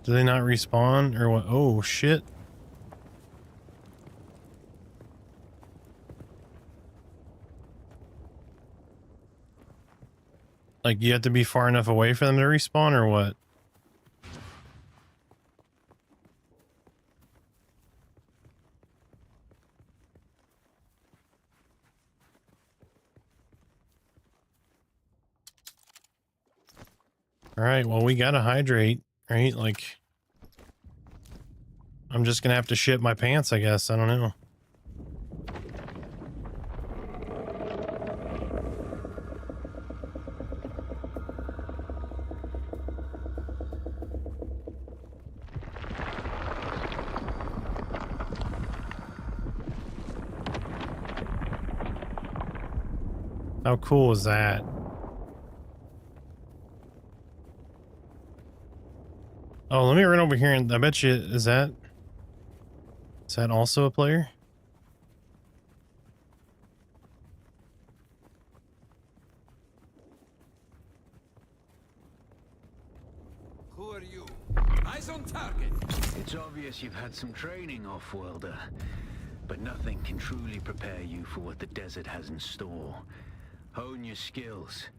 Do they not respawn or what? Oh, shit. Like, you have to be far enough away for them to respawn or what? Alright, well, we gotta hydrate, right? Like, I'm just gonna have to shit my pants, I guess. I don't know. How cool is that? Oh, let me run over here and I bet you, is that also a player? Who are you? Eyes on target. It's obvious you've had some training, off-worlder. But nothing can truly prepare you for what the desert has in store. Hone your skills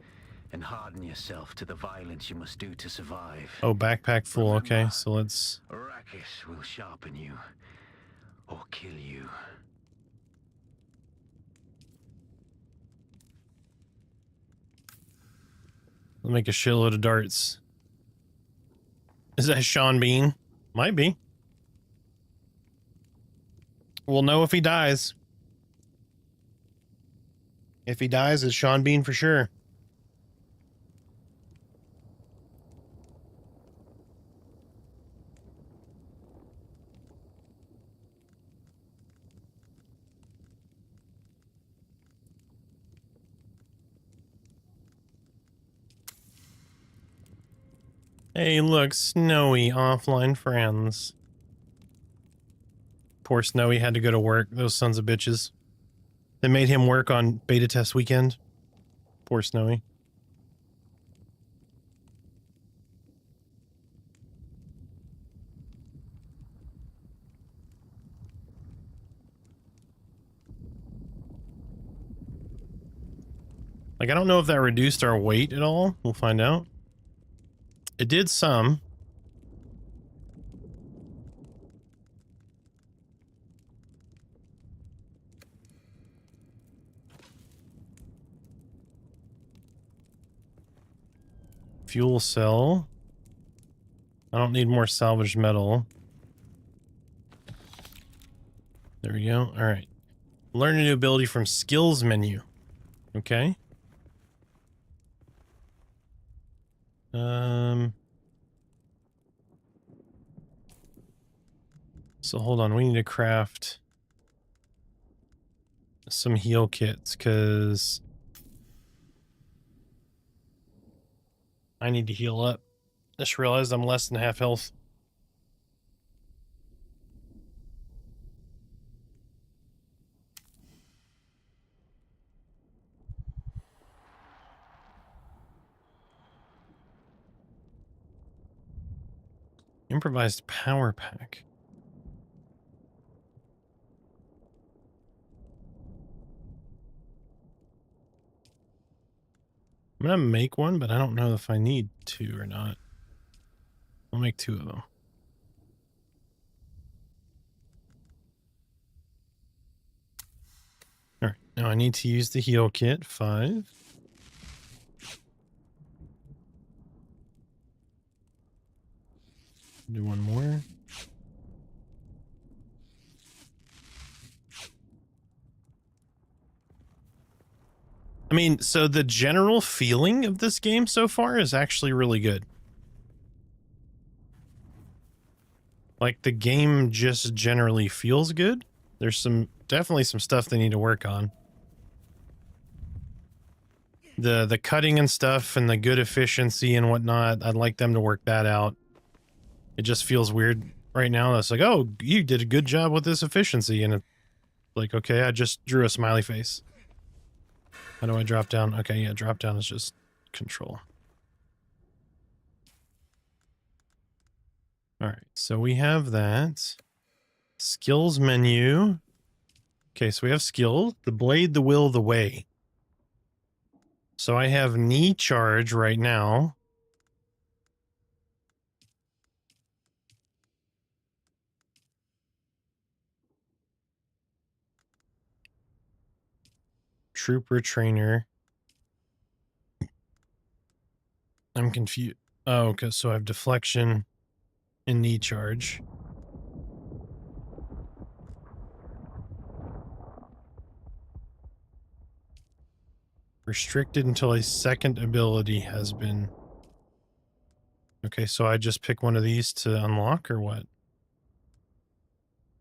and harden yourself to the violence you must do to survive. Oh, backpack full. Okay, so let's... Arrakis will sharpen you or kill you. Let's make a shitload of darts. Is that Sean Bean? Might be. We'll know if he dies. If he dies, it's Sean Bean for sure. Hey, look, Snowy offline friends. Poor Snowy had to go to work. Those sons of bitches. They made him work on beta test weekend. Poor Snowy. Like, I don't know if that reduced our weight at all. We'll find out. It did some. Fuel cell. I don't need more salvaged metal. There we go. All right. Learn a new ability from skills menu. Okay. So hold on, we need to craft some heal kits because I need to heal up. Just realized I'm less than half health. Improvised power pack. I'm gonna make one, but I don't know if I need to or not. I'll make 2 of them. Alright, now I need to use the heal kit. 5. Do one more. I mean, so the general feeling of this game so far is actually really good. Like, the game just generally feels good. There's definitely some stuff they need to work on. The cutting and stuff and the good efficiency and whatnot, I'd like them to work that out. It just feels weird right now. It's like, oh, you did a good job with this efficiency. And it's like, okay, I just drew a smiley face. How do I drop down? Okay, yeah, drop down is just control. All right, so we have that. Skills menu. Okay, so we have skills. The blade, the will, the way. So I have knee charge right now. Trooper trainer. I'm confused. Oh, okay, so I have deflection and knee charge. Restricted until a second ability has been... Okay, so I just pick one of these to unlock, or what?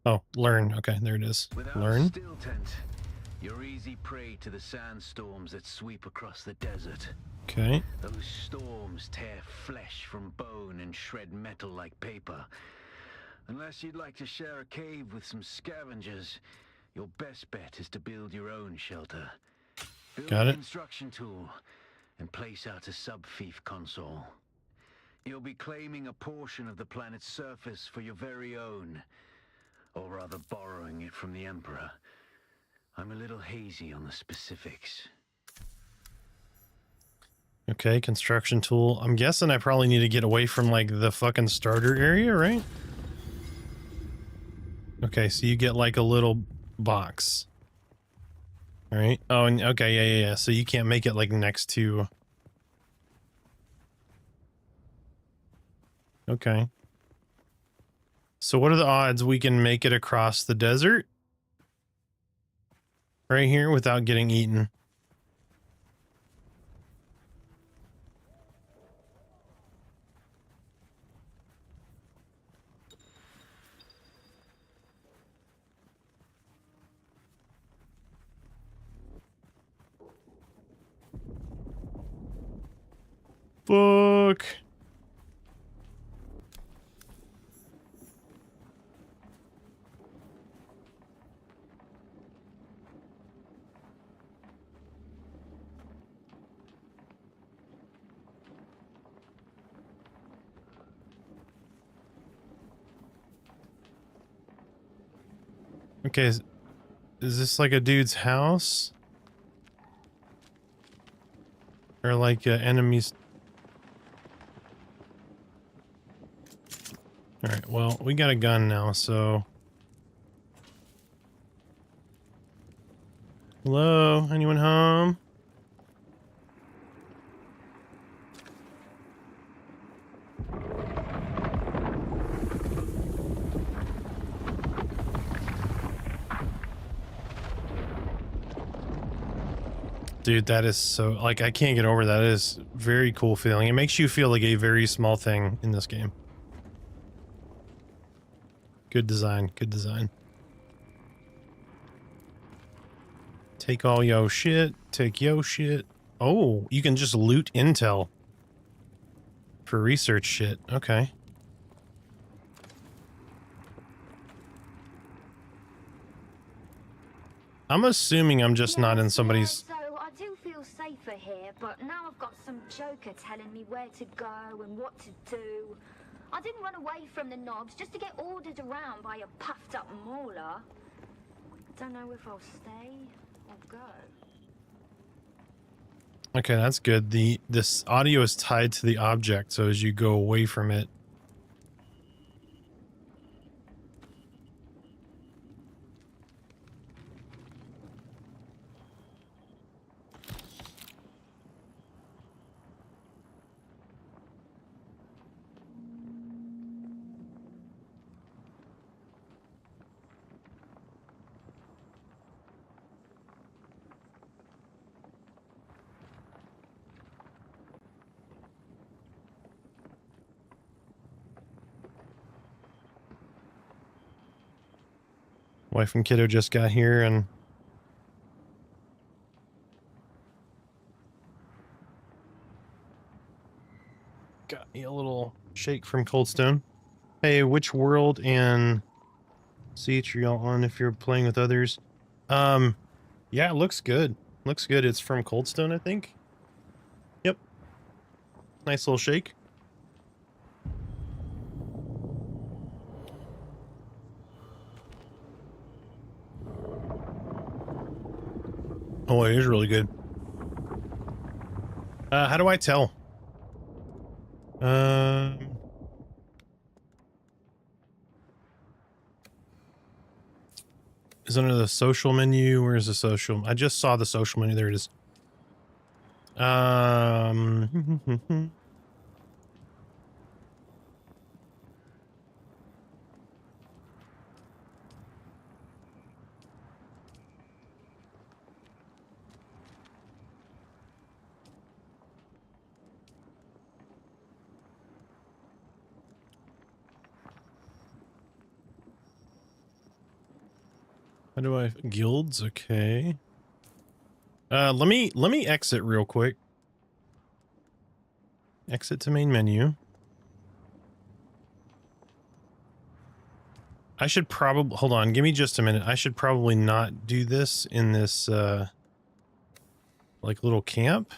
Oh, learn. Okay, there it is. Learn. Still tent, you're easy prey to the sandstorms that sweep across the desert. Okay. Those storms tear flesh from bone and shred metal like paper. Unless you'd like to share a cave with some scavengers, your best bet is to build your own shelter. Build Got a it. construction tool and place out a sub-fief console. You'll be claiming a portion of the planet's surface for your very own, or rather borrowing it from the Emperor. I'm a little hazy on the specifics. Okay, construction tool. I'm guessing I probably need to get away from, like, the fucking starter area, right? Okay, so you get, like, a little box. Alright. Oh, and okay, yeah. So you can't make it, like, next to... Okay. So what are the odds we can make it across the desert? Right here without getting eaten? Fuck. Okay, is this like a dude's house? Or like enemies? Alright, well, we got a gun now, so... Hello? Anyone home? Dude, that is so, like, I can't get over that. It is very cool feeling. It makes you feel like a very small thing in this game. Good design, good design. Take all yo shit, take yo shit. Oh, you can just loot intel for research shit. Okay. I'm assuming I'm just not in somebody's... So I do feel safer here, but now I've got some joker telling me where to go and what to do. I didn't run away from the knobs just to get ordered around by a puffed up mauler. I don't know if I'll stay or go. Okay, that's good. This audio is tied to the object, so as you go away from it, wife and kiddo just got here and got me a little shake from Cold Stone. Hey, which world and seat are y'all on if you're playing with others? Yeah, it looks good. Looks good. It's from Cold Stone, I think. Yep. Nice little shake. Oh, it is really good. How do I tell? Is it under the social menu? Where's the social? I just saw the social menu. There it is. How do I guilds? Okay. Let me exit real quick. Exit to main menu. I should probably hold on, give me just a minute. I should probably not do this in this like little camp.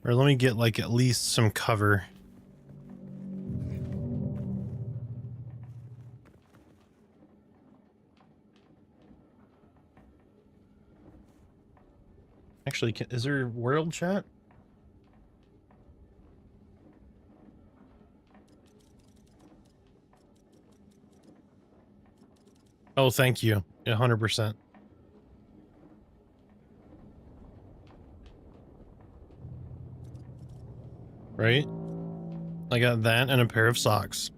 Or let me get like at least some cover. Actually, is there world chat? Oh, thank you. 100%. Right? I got that and a pair of socks.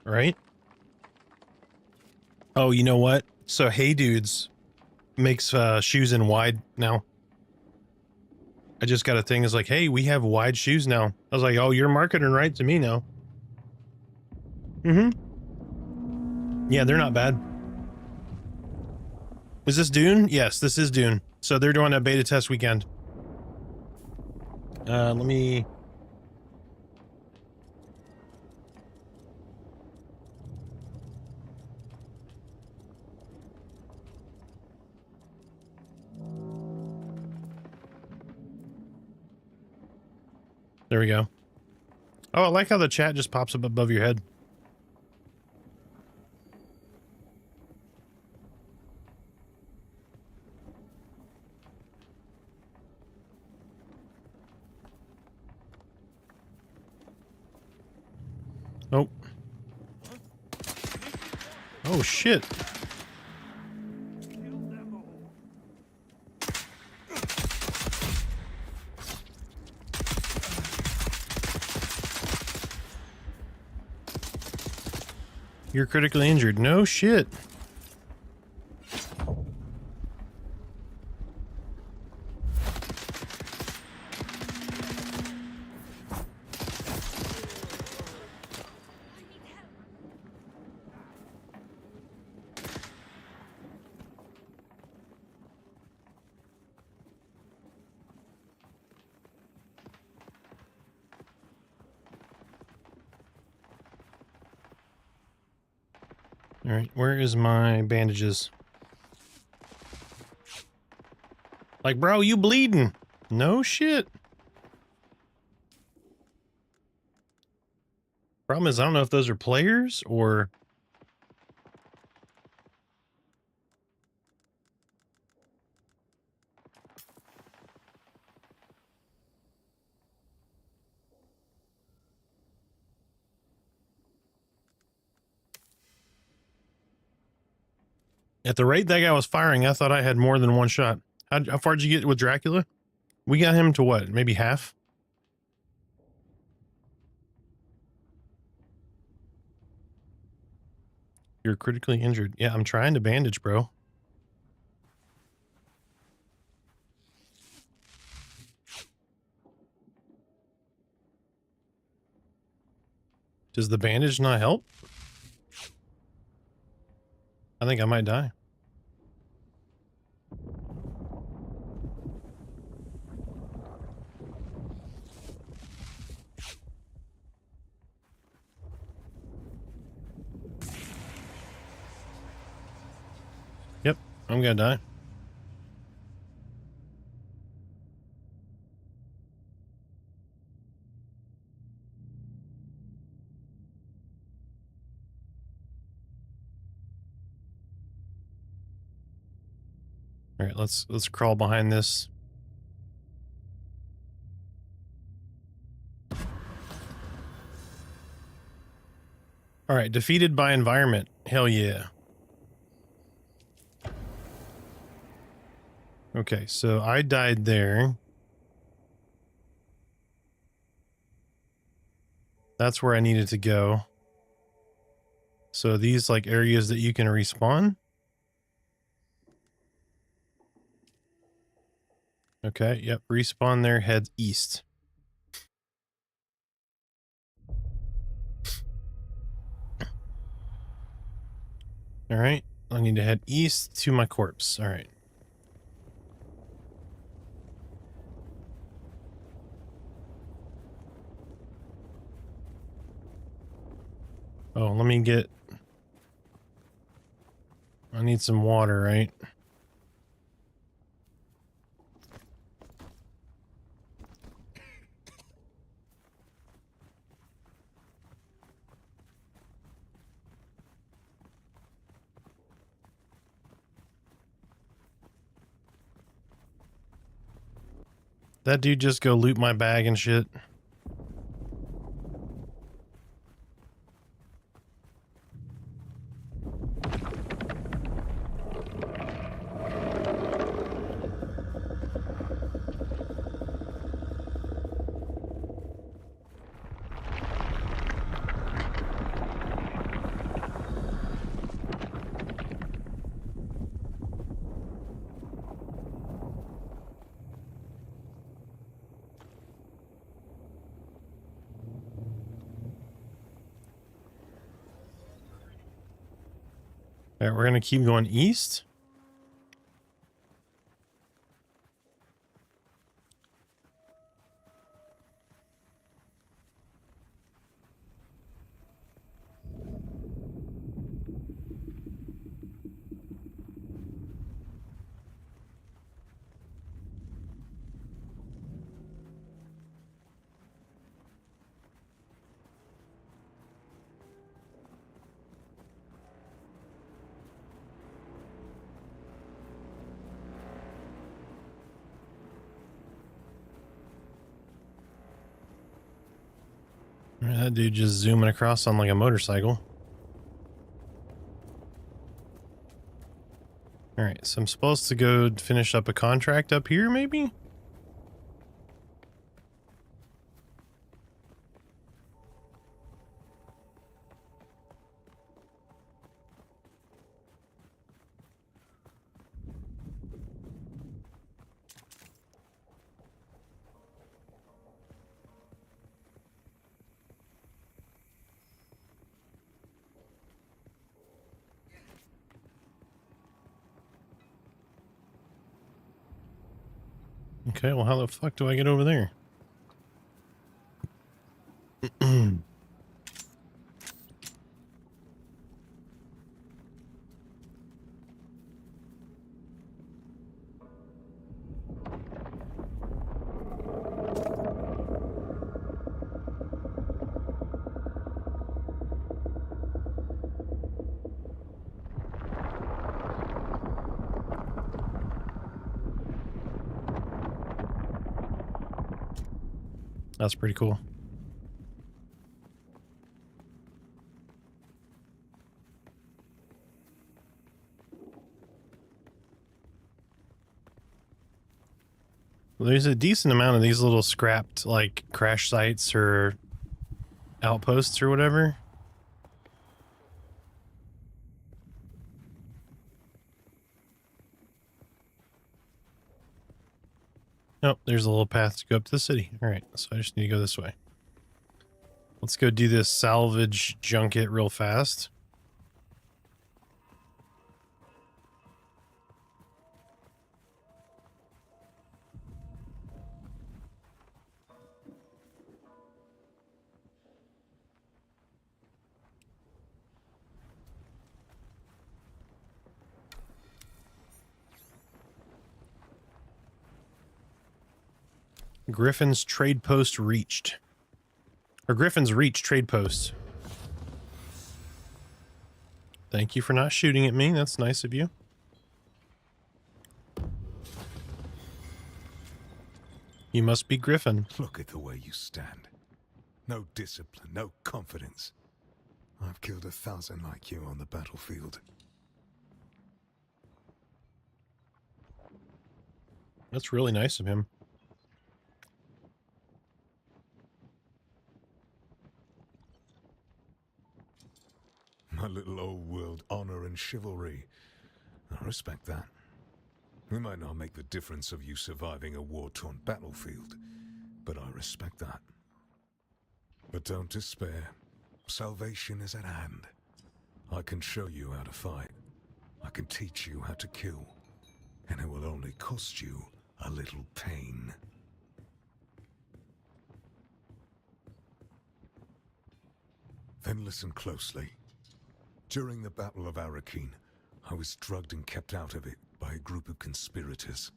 Right? Oh, you know what? So Hey Dudes makes shoes in wide now. I just got a thing. It's like, hey, we have wide shoes now. I was like, oh, you're marketing right to me now. Yeah, they're not bad. Is this Dune? Yes, this is Dune. So they're doing a beta test weekend. Let me... There we go. Oh, I like how the chat just pops up above your head. Oh. Oh, shit. You're critically injured. No shit. All right, where is my bandages? Like, bro, you bleeding? No shit. Problem is, I don't know if those are players or... At the rate that guy was firing, I thought I had more than one shot. How far did you get with Dracula? We got him to what? Maybe half? You're critically injured. Yeah, I'm trying to bandage, bro. Does the bandage not help? I think I might die. Yep, I'm gonna die. All right, let's crawl behind this. All right, defeated by environment. Hell yeah. Okay, so I died there. That's where I needed to go. So these like areas that you can respawn. Okay, yep, respawn there, head east. All right, I need to head east to my corpse. All right. Oh, let me get... I need some water, right? That dude just go loot my bag and shit. All right, we're gonna keep going east. All right, that dude just zooming across on like a motorcycle. All right, so I'm supposed to go finish up a contract up here, maybe? Okay, well, how the fuck do I get over there? That's pretty cool. Well, there's a decent amount of these little scrapped, like, crash sites or outposts or whatever. Oh, there's a little path to go up to the city. All right, so I just need to go this way. Let's go do this salvage junket real fast. Griffin's trade post reached. Or Griffin's reach trade post. Thank you for not shooting at me. That's nice of you. You must be Griffin. Look at the way you stand. No discipline, no confidence. I've killed 1,000 like you on the battlefield. That's really nice of him. My little old world honor and chivalry. I respect that. We might not make the difference of you surviving a war-torn battlefield, but I respect that. But don't despair. Salvation is at hand. I can show you how to fight. I can teach you how to kill. And it will only cost you a little pain. Then listen closely. During the Battle of Arakeen, I was drugged and kept out of it by a group of conspirators.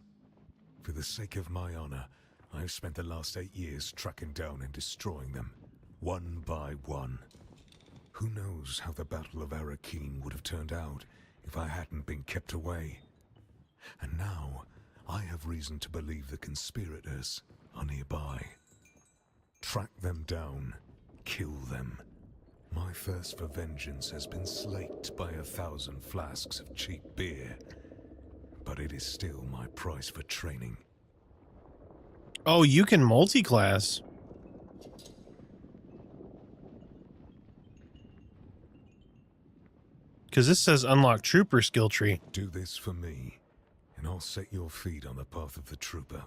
For the sake of my honor, I have spent the last 8 years tracking down and destroying them, one by one. Who knows how the Battle of Arakeen would have turned out if I hadn't been kept away. And now, I have reason to believe the conspirators are nearby. Track them down, kill them. My thirst for vengeance has been slaked by 1,000 flasks of cheap beer, but it is still my price for training. Oh, you can multi-class. Because this says unlock trooper skill tree. Do this for me, and I'll set your feet on the path of the trooper.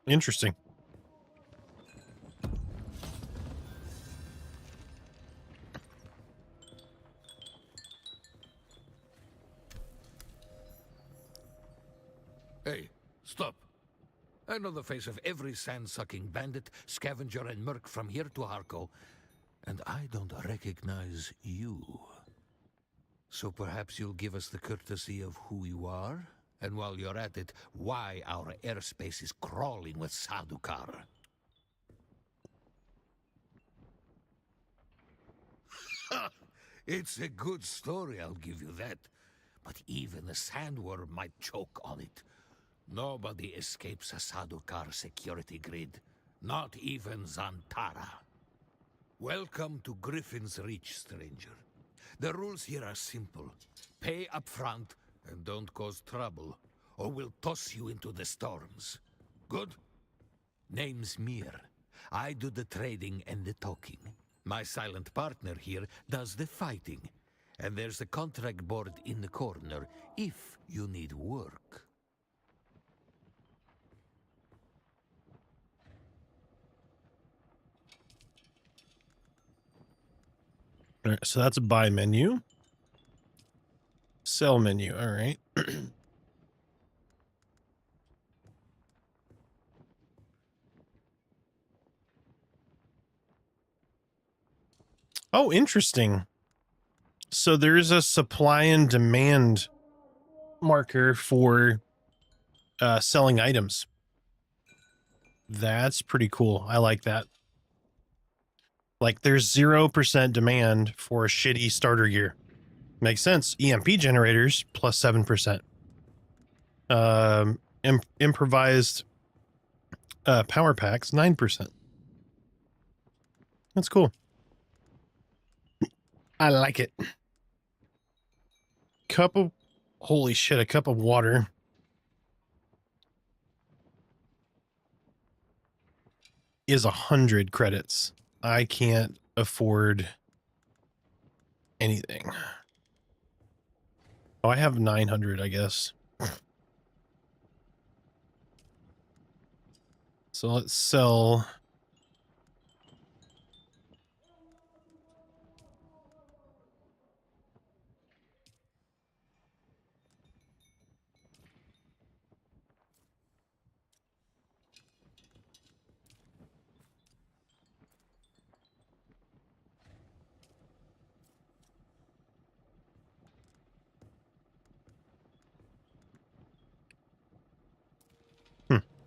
Interesting. Hey, stop. I know the face of every sand-sucking bandit, scavenger, and merc from here to Harko, and I don't recognize you. So perhaps you'll give us the courtesy of who you are? And while you're at it, why our airspace is crawling with Sadukar. It's a good story, I'll give you that. But even a sandworm might choke on it. Nobody escapes a Sadukar security grid. Not even Zantara. Welcome to Griffin's Reach, stranger. The rules here are simple. Pay up front and don't cause trouble, or we'll toss you into the storms. Good? Name's Mir. I do the trading and the talking. My silent partner here does the fighting. And there's the contract board in the corner if you need work. All right, so that's a buy menu. Sell menu. All right. Oh, interesting. So there's a supply and demand marker for selling items. That's pretty cool. I like that. Like there's 0% demand for shitty starter gear. Makes sense. EMP generators plus 7%. Improvised power packs 9%. That's cool. I like it. Holy shit, a cup of water is 100 credits. I can't afford anything. Oh, I have 900, I guess. So let's sell.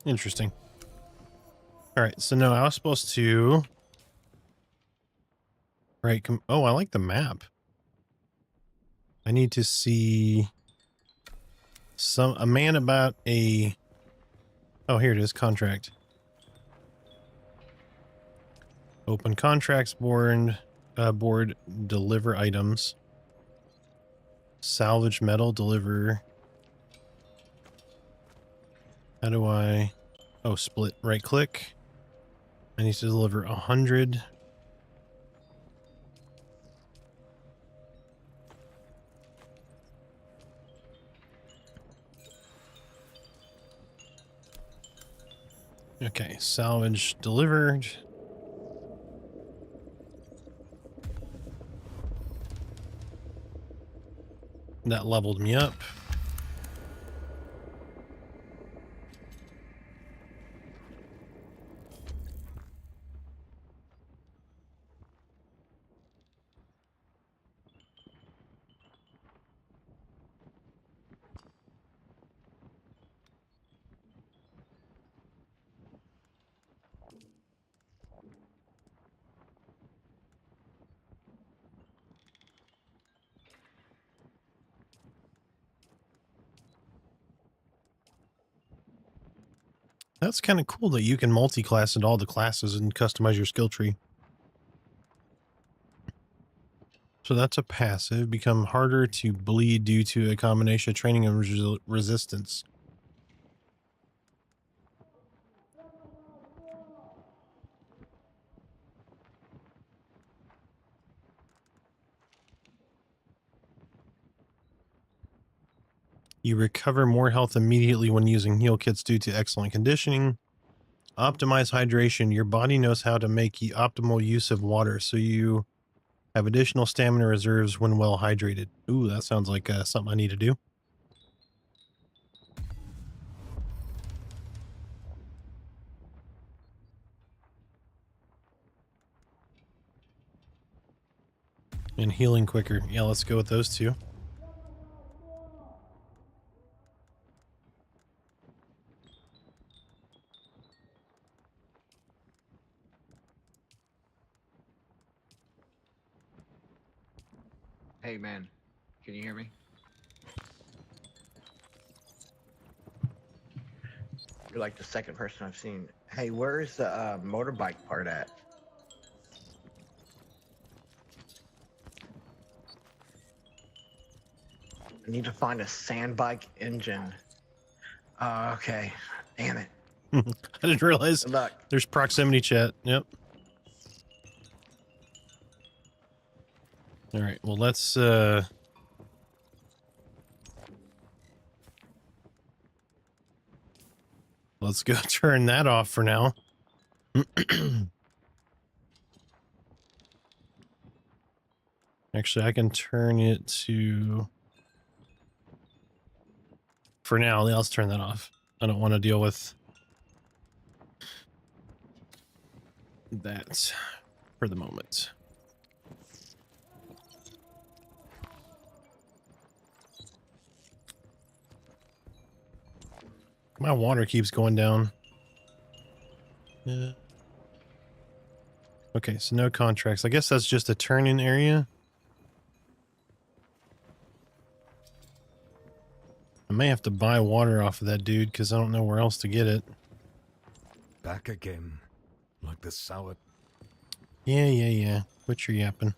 Interesting. All right, so no, I was supposed to. Right. Oh, I like the map. I need to see a man about a. Oh, here it is. Contract. Open contracts board. Board. Deliver items. Salvage metal. Deliver. How do I? Oh, split. Right click. I need to deliver 100. Okay, salvage delivered. That leveled me up. That's kind of cool that you can multi-class into all the classes and customize your skill tree. So that's a passive. Become harder to bleed due to a combination of training and resistance. You recover more health immediately when using heal kits due to excellent conditioning. Optimize hydration. Your body knows how to make the optimal use of water, so you have additional stamina reserves when well hydrated. Ooh, that sounds like something I need to do. And healing quicker. Yeah, let's go with those two. Hey man, can you hear me? You're like the second person I've seen. Hey, where's the motorbike part at? I need to find a sandbike engine. Okay. Damn it. I didn't realize Good luck. there's proximity chat. Yep. All right, well, let's go turn that off for now. Actually, I can turn it to... For now, let's turn that off. I don't want to deal with that for the moment. My water keeps going down. Yeah. Okay, so no contracts. I guess that's just a turn-in area. I may have to buy water off of that dude because I don't know where else to get it. Back again, like the sour... Yeah. Quit your yapping.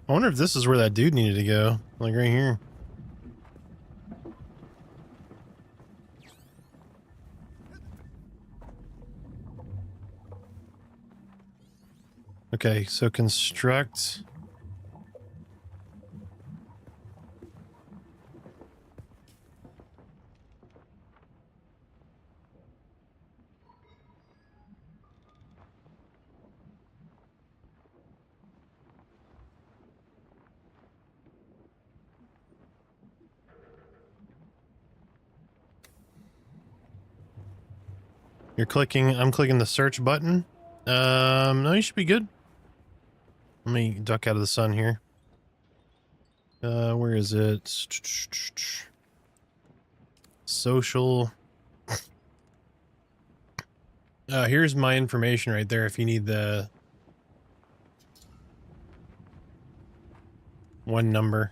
I wonder if this is where that dude needed to go. Like right here. Okay, so construct... You're clicking, I'm clicking the search button. No, you should be good. Let me duck out of the sun here. Where is it? Social. Here's my information right there if you need the one number.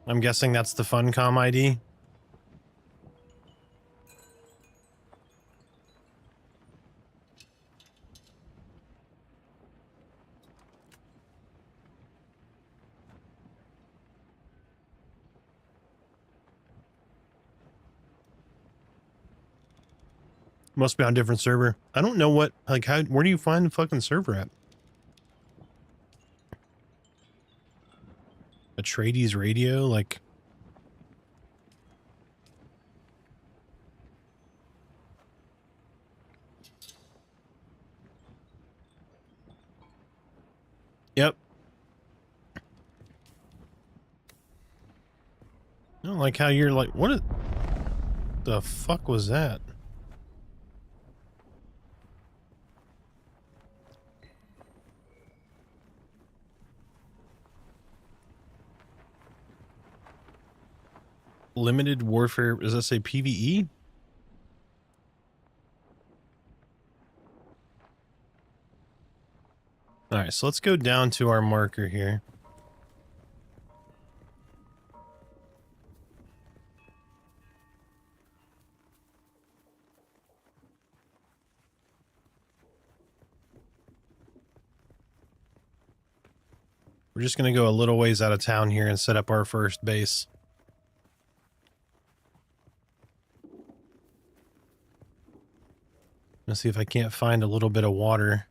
I'm guessing that's the Funcom ID. Must be on a different server. I don't know what, like, how, where do you find the fucking server at? Atreides Radio? Like... Yep. I don't like how you're like, what the fuck was that? Limited warfare, does that say PvE? Alright, so let's go down to our marker here. We're just going to go a little ways out of town here and set up our first base. Let's see if I can't find a little bit of water.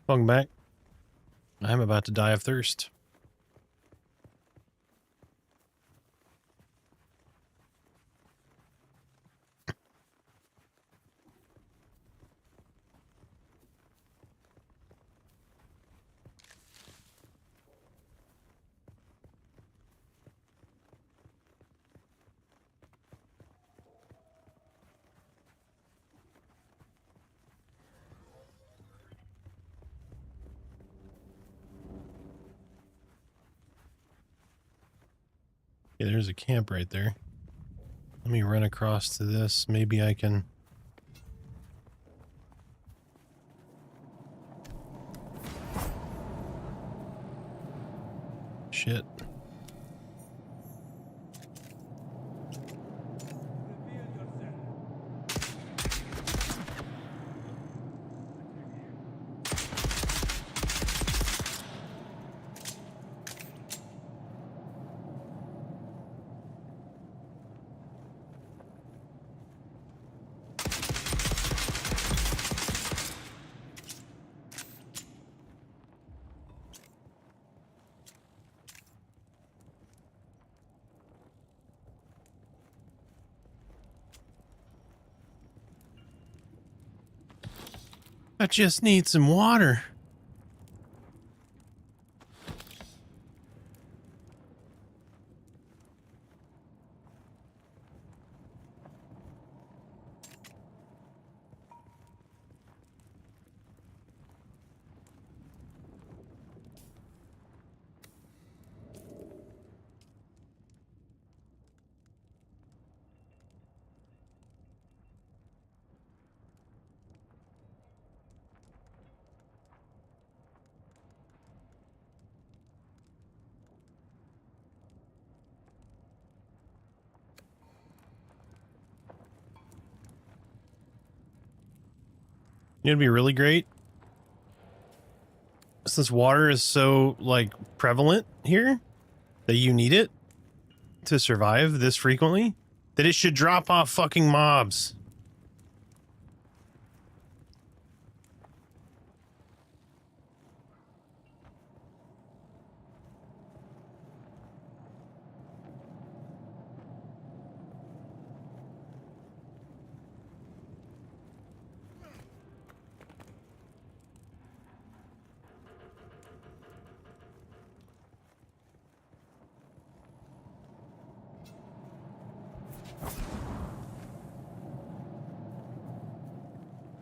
Welcome back. I'm about to die of thirst. Yeah, there's a camp right there. Let me run across to this. Maybe I can... Shit. I just need some water. It'd be really great. Since water is so, like, prevalent here, that you need it to survive this frequently, that it should drop off fucking mobs.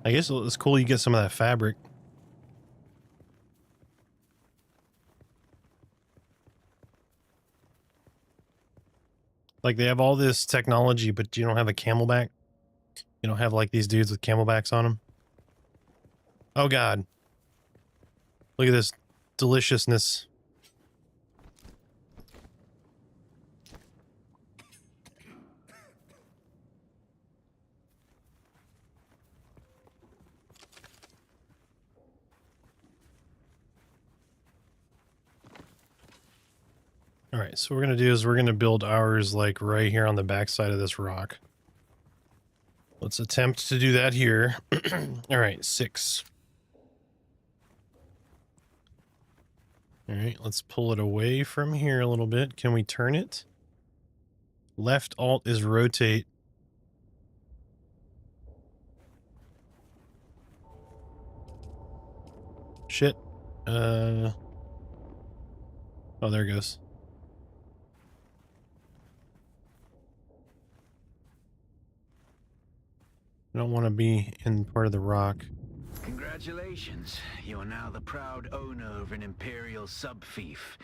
I guess it's cool you get some of that fabric. Like, they have all this technology, but you don't have a camelback. You don't have, like, these dudes with camelbacks on them. Oh, God. Look at this deliciousness. All right, so what we're going to do is we're going to build ours, like, right here on the backside of this rock. Let's attempt to do that here. All right, 6. All right, let's pull it away from here a little bit. Can we turn it? Left alt is rotate. Shit. Oh, there it goes. I don't want to be in part of the rock. Congratulations. You are now the proud owner of an Imperial sub-fief.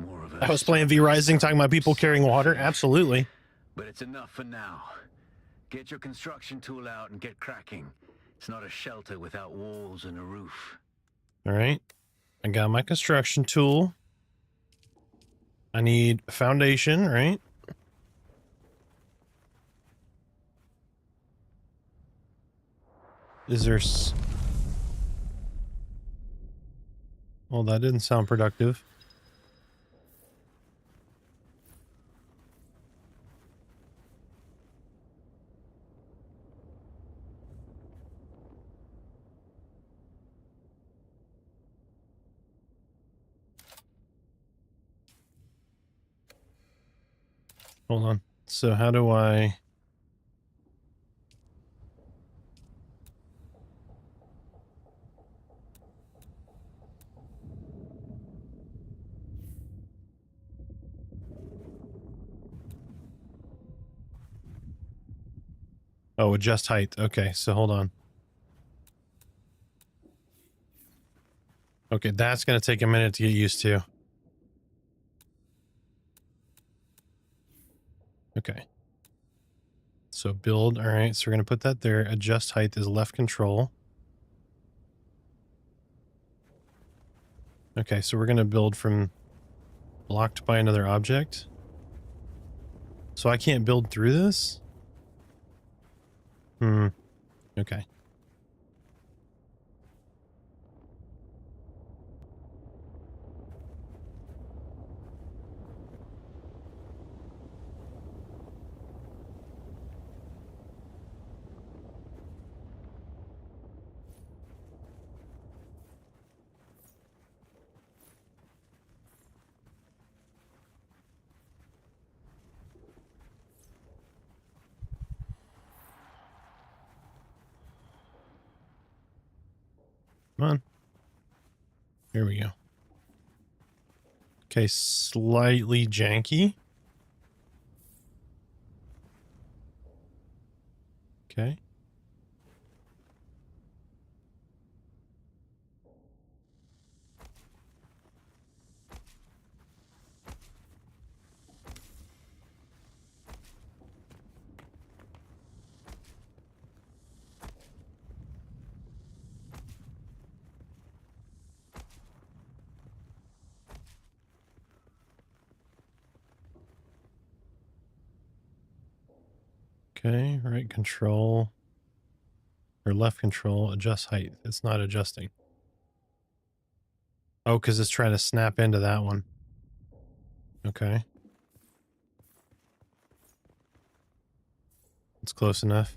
More of a I was playing V Rising, talking about people carrying water. sub-fief. Absolutely. But it's enough for now. Get your construction tool out and get cracking. It's not a shelter without walls and a roof. All right. I got my construction tool. I need a foundation, right? Is there... Well, that didn't sound productive. Hold on. So how do I... Oh, adjust height. Okay, so hold on. Okay, that's going to take a minute to get used to. Okay. So build. All right, so we're going to put that there. Adjust height is left control. Okay, so we're going to build from blocked by another object. So I can't build through this? Okay. Come on. Here we go. Okay, slightly janky. Okay. Okay, right control. Or left control, adjust height. It's not adjusting. Oh, because it's trying to snap into that one. Okay. It's close enough.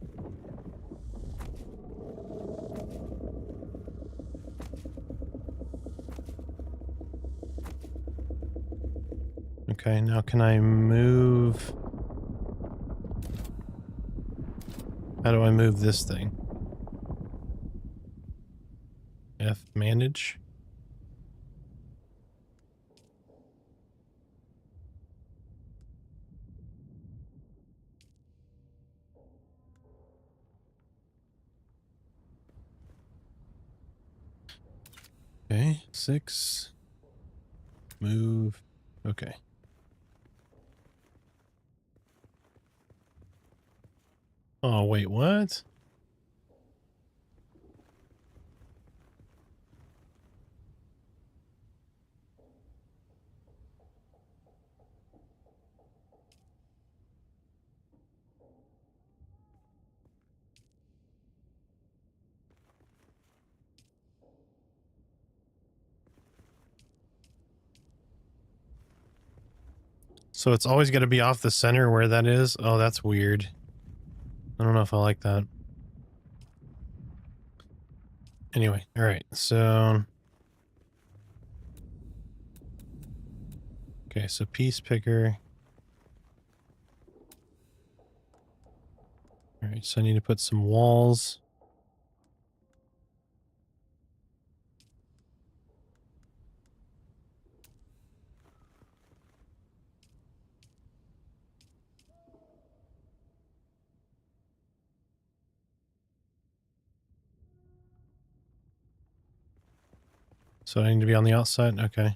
Okay, now can I move? How do I move this thing? F, manage. Okay, 6. Move. Okay. Oh, wait, what? So it's always got to be off the center where that is? Oh, that's weird. I don't know if I like that. Anyway, all right, so... Okay, so piece picker. All right, so I need to put some walls. So I need to be on the outside? Okay.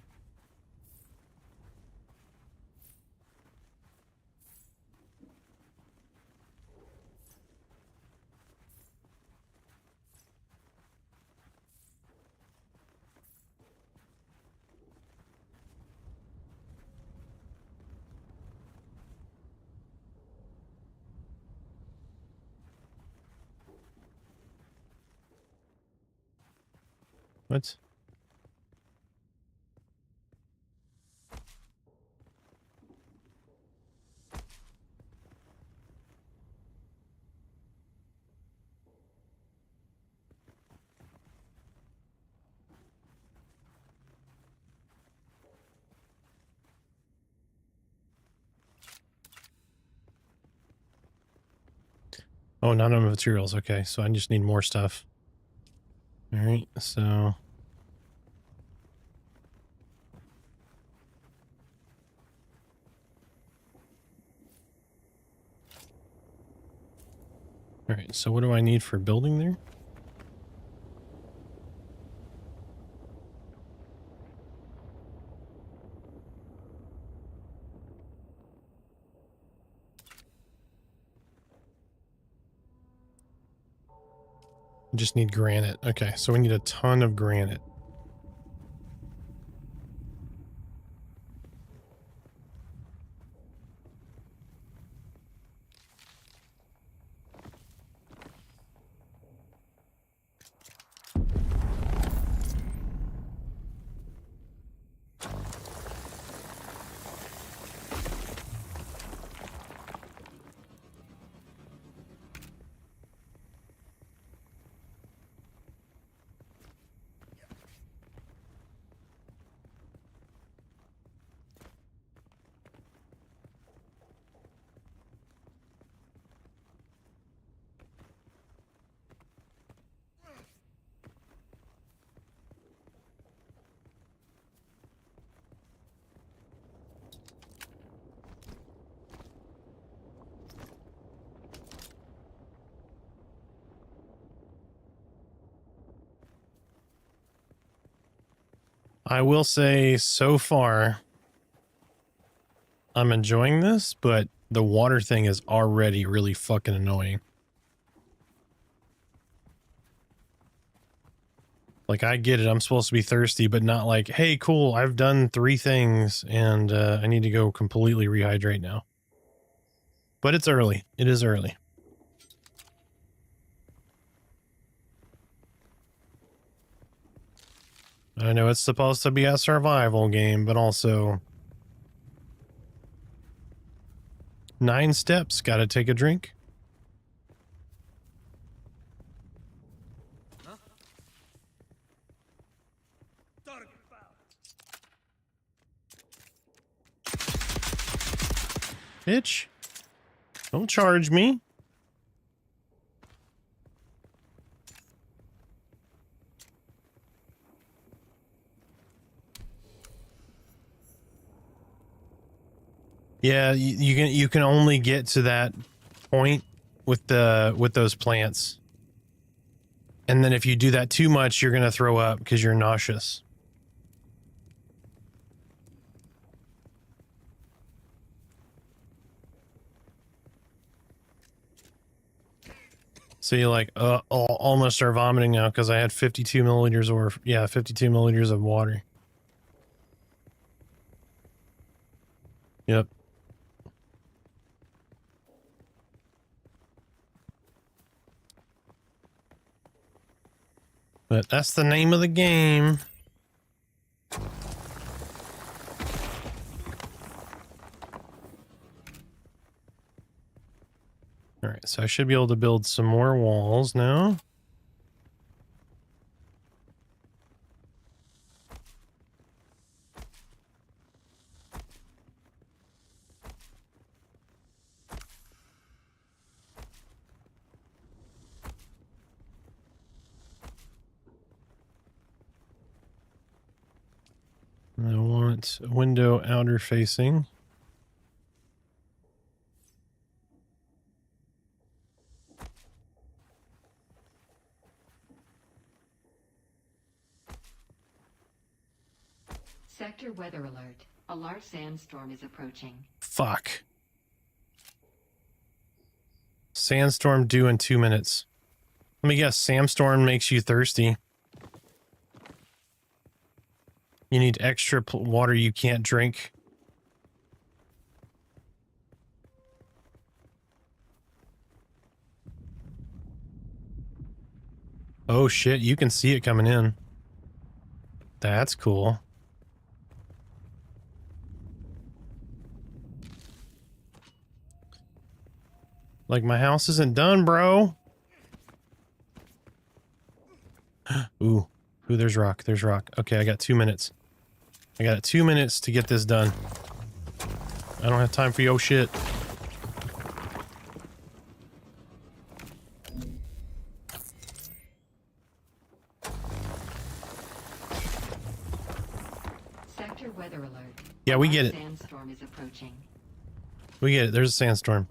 What? Oh, none of materials. Okay, so I just need more stuff. All right, so... All right, so what do I need for building there? I just need granite. Okay, so we need a ton of granite. I will say so far, I'm enjoying this, but the water thing is already really fucking annoying. Like, I get it. I'm supposed to be thirsty, but not like, hey, cool, I've done 3 things and I need to go completely rehydrate now. But it's early. It is early. I know it's supposed to be a survival game, but also 9 steps. Gotta take a drink. Bitch. Don't charge me. Yeah, you can only get to that point with those plants. And then if you do that too much, you're going to throw up because you're nauseous. So you like, I'll almost start vomiting now because I had 52 milliliters or, yeah, 52 milliliters of water. Yep. But that's the name of the game. All right, so I should be able to build some more walls now. I want a window outer facing. Sector weather alert. A large sandstorm is approaching. Fuck. Sandstorm due in 2 minutes. Let me guess, sandstorm makes you thirsty. You need extra water you can't drink. Oh shit, you can see it coming in. That's cool. Like, my house isn't done, bro. Ooh, there's rock. There's rock. Okay, I got 2 minutes. I got 2 minutes to get this done. I don't have time for your shit. Sector weather alert. Yeah, we get it. Sandstorm is approaching. We get it. There's a sandstorm.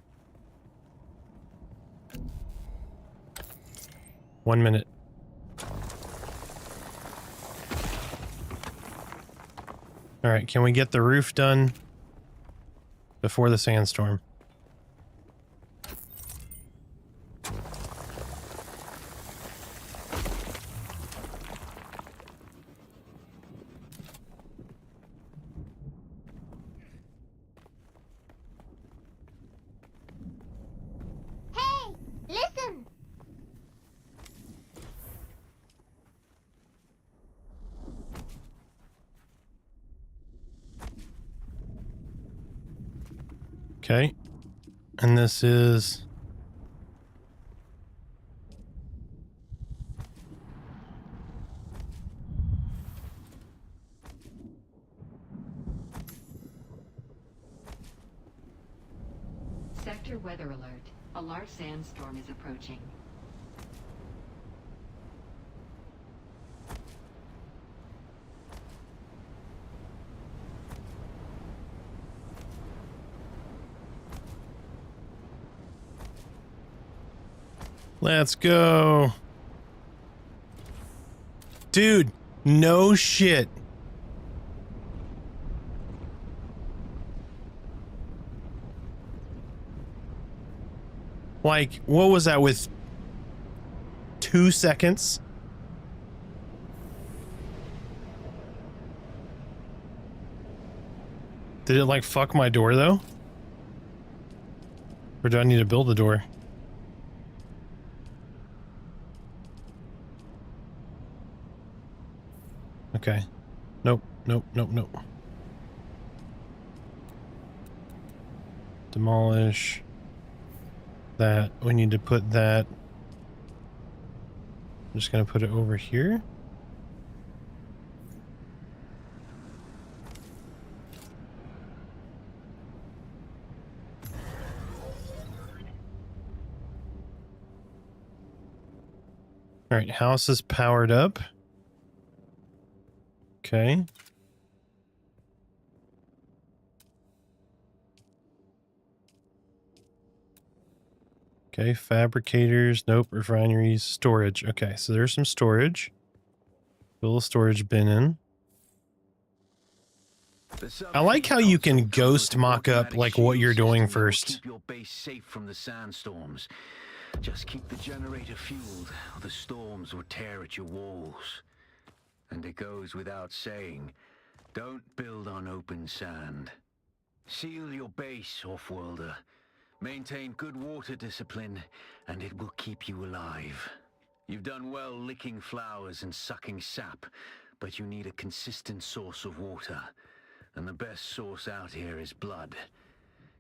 1 minute. All right, can we get the roof done before the sandstorm? Hey, listen! Okay. And this is... Sector weather alert. A large sandstorm is approaching. Let's go. Dude, no shit. Like, what was that with 2 seconds? Did it like fuck my door though? Or do I need to build the door? Okay. Nope, nope, nope, nope. Demolish that. We need to put that. I'm just gonna put it over here. All right, house is powered up. Okay. Okay, fabricators, nope, refineries, storage. Okay, so there's some storage. Fill a storage bin in. I like how you can ghost mock up like what you're doing first. Keep your base safe from the sandstorms. Just keep the generator fueled, or the storms will tear at your walls. And it goes without saying, don't build on open sand. Seal your base, off-worlder. Maintain good water discipline, and it will keep you alive. You've done well licking flowers and sucking sap, but you need a consistent source of water. And the best source out here is blood.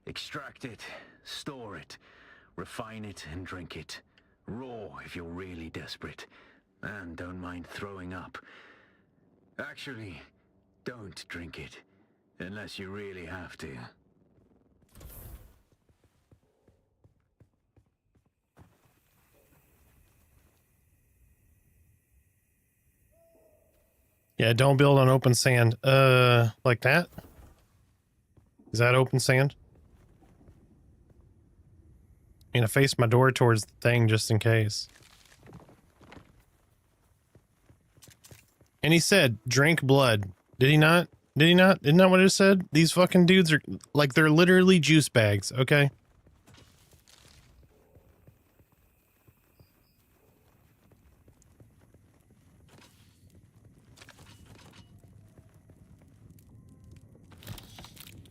Extract it, store it, refine it, and drink it. Raw if you're really desperate. And don't mind throwing up. Actually, don't drink it, unless you really have to. Yeah, don't build on open sand. Like that? Is that open sand? I'm gonna face my door towards the thing just in case. And he said, drink blood. Did he not? Did he not? Isn't that what it said? These fucking dudes are, like, they're literally juice bags, okay?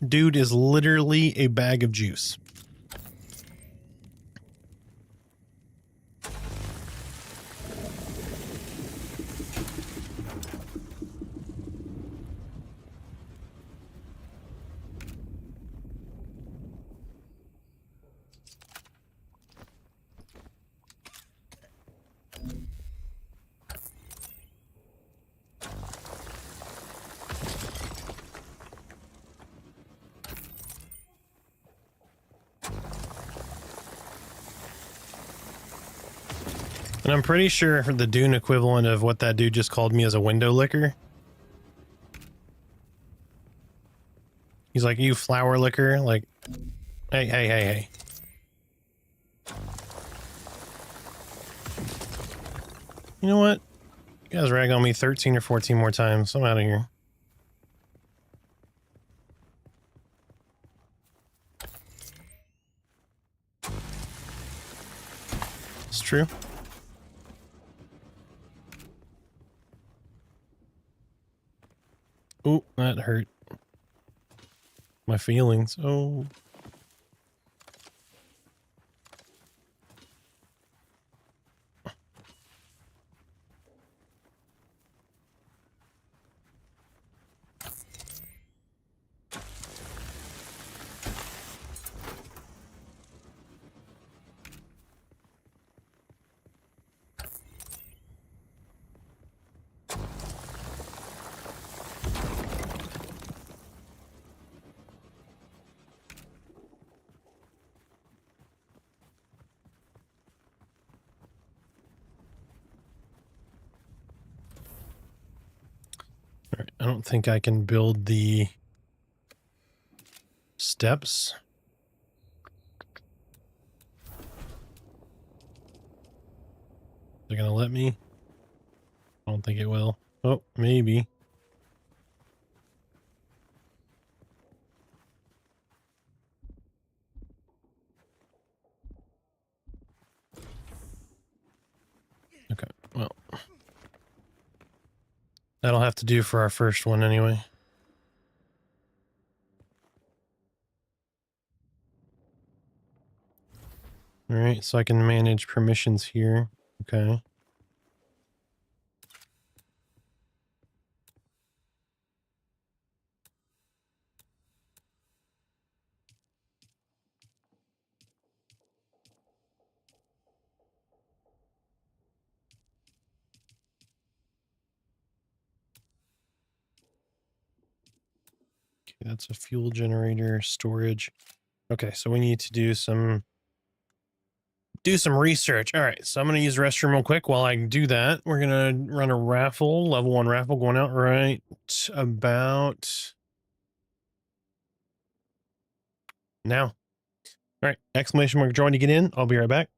Dude is literally a bag of juice. And I'm pretty sure the Dune equivalent of what that dude just called me is a window licker. He's like, you flower licker? Like, hey, hey, hey, hey. You know what? You guys rag on me 13 or 14 more times. I'm out of here. It's true. Oh, that hurt. My feelings. Oh. I don't think I can build the steps. They're gonna let me? I don't think it will. Oh, maybe. That'll have to do for our first one anyway. All right, so I can manage permissions here. Okay. Okay, that's a fuel generator, storage. Okay, so we need to do some research. All right, so I'm going to use the restroom real quick. While I do that, we're going to run a raffle, level 1 raffle going out right about now. All right, exclamation mark join to get in. I'll be right back.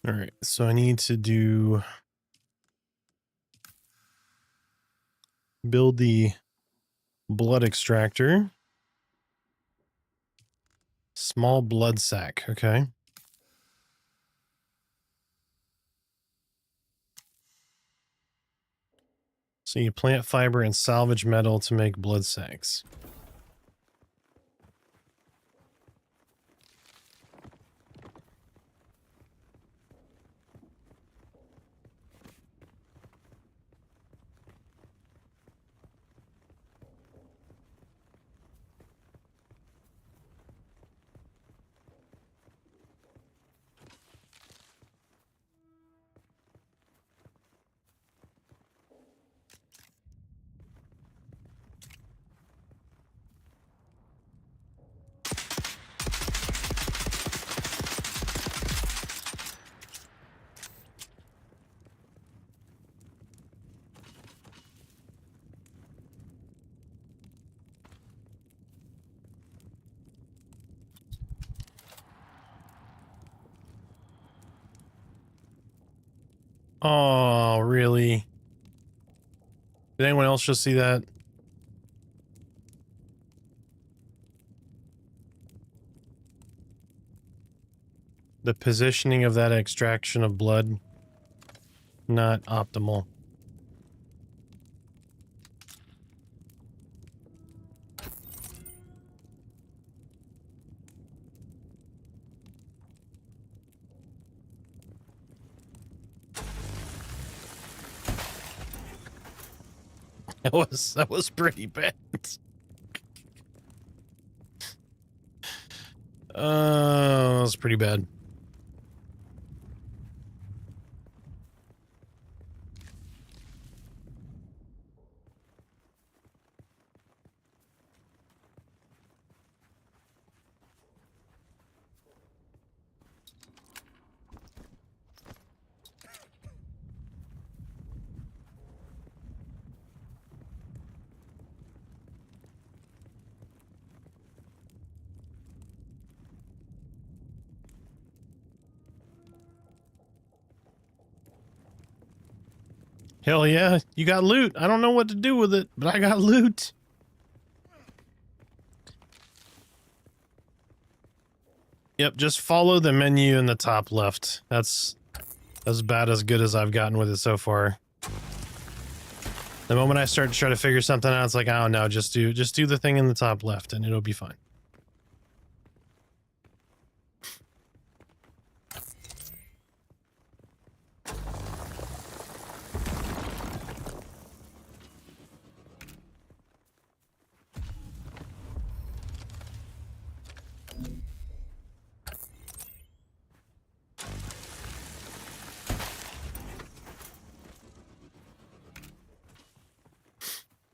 All right, so I need to build the blood extractor. Small blood sac, okay. So you plant fiber and salvage metal to make blood sacs. Oh, really? Did anyone else just see that? The positioning of that extraction of blood, not optimal. That was pretty bad. That was pretty bad. Hell yeah, you got loot. I don't know what to do with it, but I got loot. Yep, just follow the menu in the top left. That's about as good as I've gotten with it so far. The moment I start to try to figure something out, it's like, oh no, just do the thing in the top left and it'll be fine.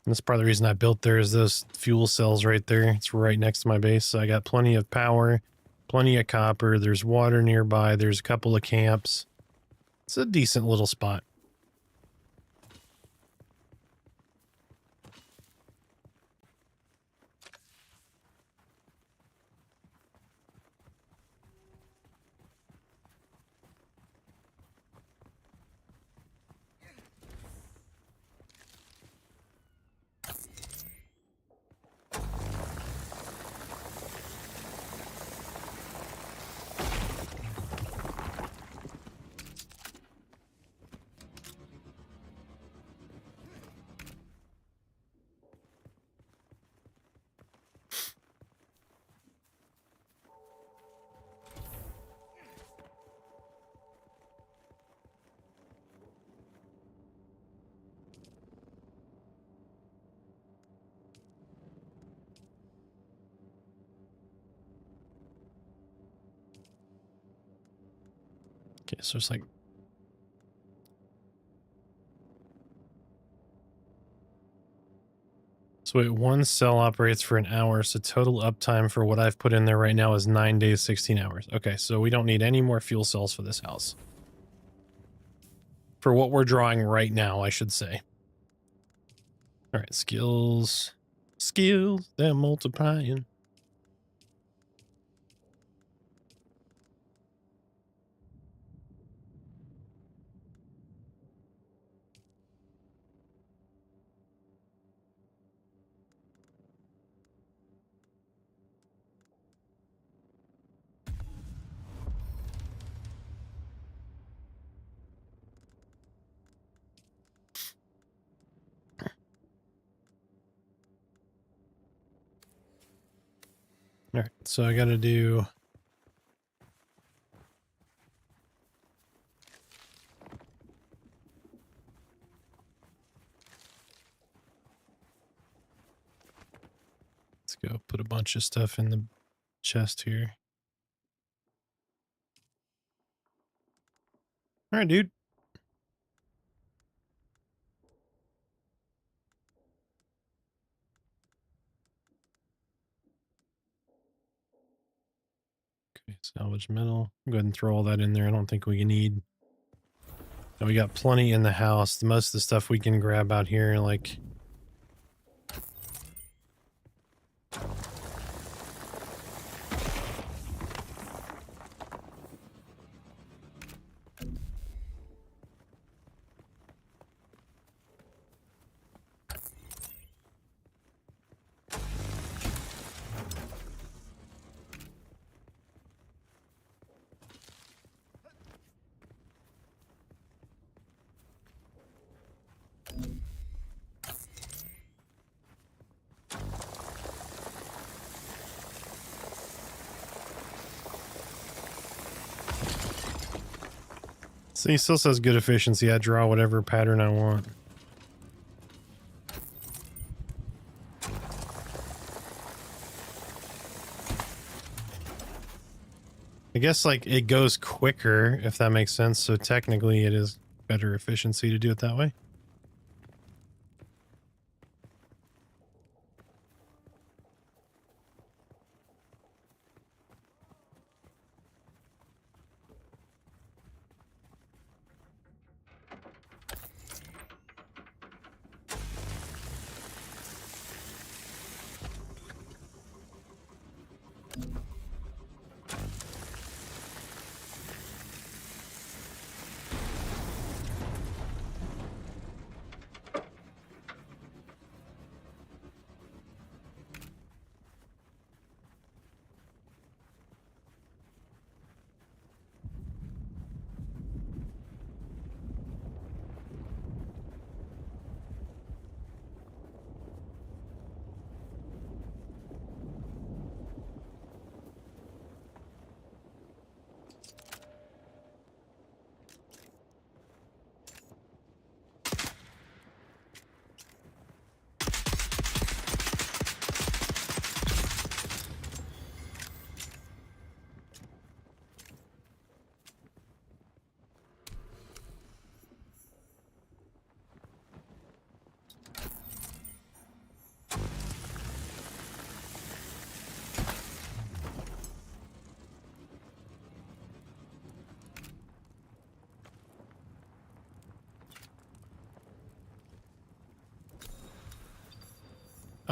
That's part of the reason I built there is those fuel cells right there. It's right next to my base. So I got plenty of power, plenty of copper. There's water nearby. There's a couple of camps. It's a decent little spot. Okay, so it's like so wait, one cell operates for an hour, so total uptime for what I've put in there right now is 9 days, 16 hours. Okay, so we don't need any more fuel cells for this house. For what we're drawing right now, I should say. All right, skills. Skills, they're multiplying. All right, so I got to do... Let's go put a bunch of stuff in the chest here. All right, dude. Okay, salvage metal. Go ahead and throw all that in there. I don't think we need... And we got plenty in the house. Most of the stuff we can grab out here, like... See, still says good efficiency. I draw whatever pattern I want. I guess like it goes quicker, if that makes sense. So technically it is better efficiency to do it that way.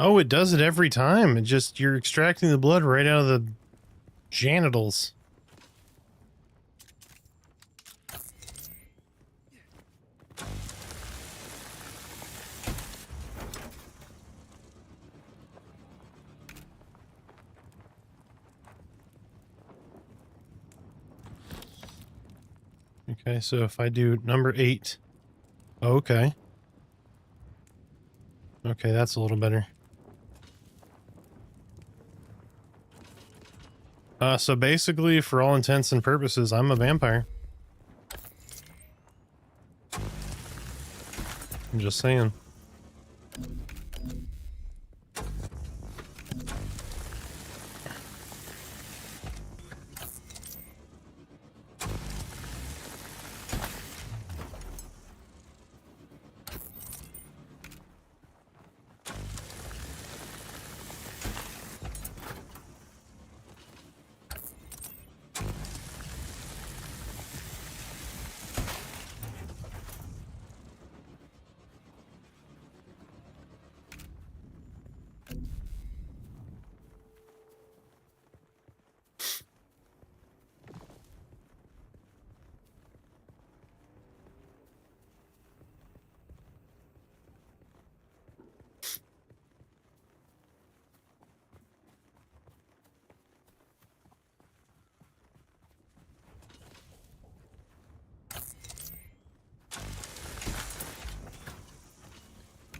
Oh, it does it every time. It just, you're extracting the blood right out of the genitals. Okay, so if I do number 8. Okay. Okay, that's a little better. So basically, for all intents and purposes, I'm a vampire. I'm just saying.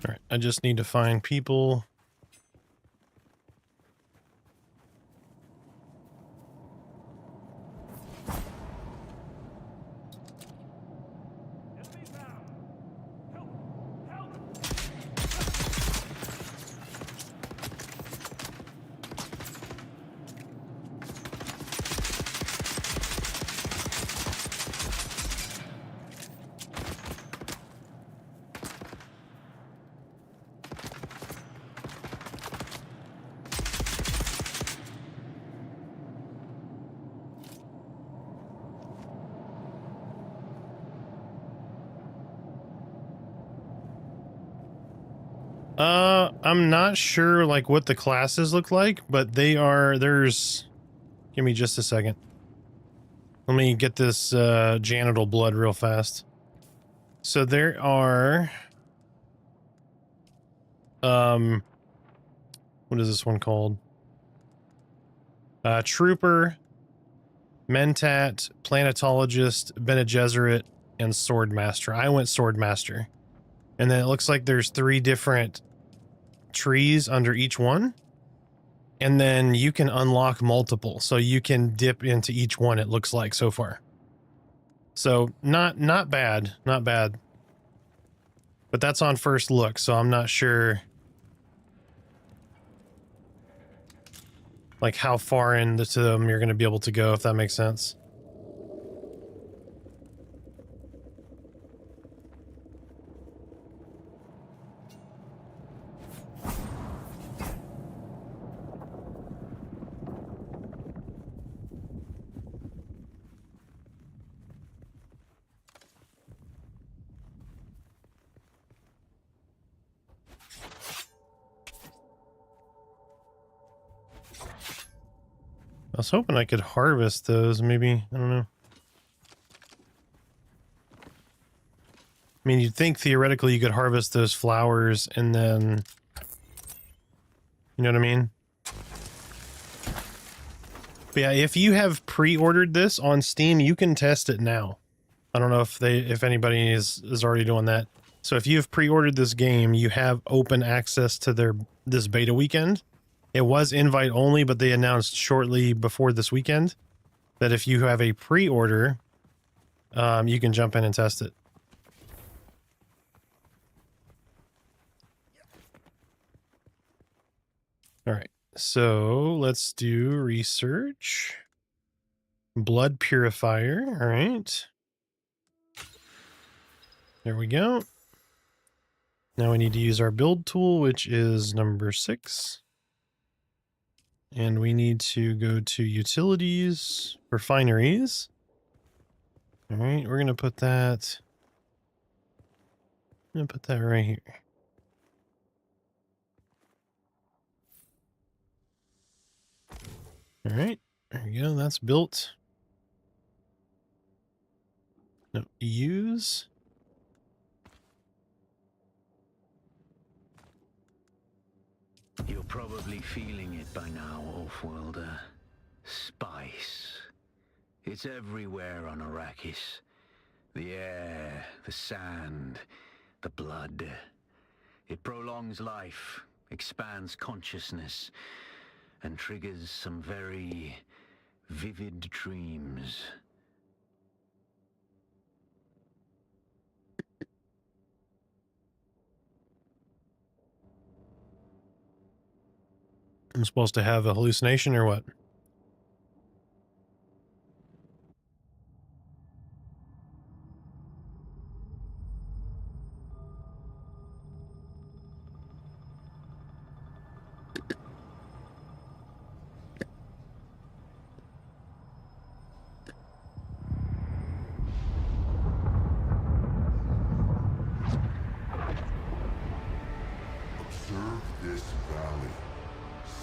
All right, I just need to find people. I'm not sure like what the classes look like, but there's, give me just a second. Let me get this genital blood real fast. So there are what is this one called? Trooper, Mentat, Planetologist, Bene Gesserit, and Swordmaster. I went Swordmaster. And then it looks like there's 3 different trees under each one. And then you can unlock multiple. So you can dip into each one, it looks like so far. So not bad. Not bad. But that's on first look, so I'm not sure. like how far into them you're going to be able to go, if that makes sense. I was hoping I could harvest those, maybe. I don't know. I mean, you'd think theoretically you could harvest those flowers and then... You know what I mean? But yeah, if you have pre-ordered this on Steam, you can test it now. I don't know if anybody is already doing that. So if you've pre-ordered this game, you have open access to this beta weekend. It was invite only, but they announced shortly before this weekend that if you have a pre-order, you can jump in and test it. All right, so let's do research. Blood purifier, all right. There we go. Now we need to use our build tool, which is number 6. And we need to go to utilities, refineries. All right, we're going to put that... I'm going to put that right here. All right, there we go. That's built. No, use. You're probably feeling it by now, Off-Worlder. Spice. It's everywhere on Arrakis. The air, the sand, the blood. It prolongs life, expands consciousness, and triggers some very vivid dreams. I'm supposed to have a hallucination or what? Observe this valley,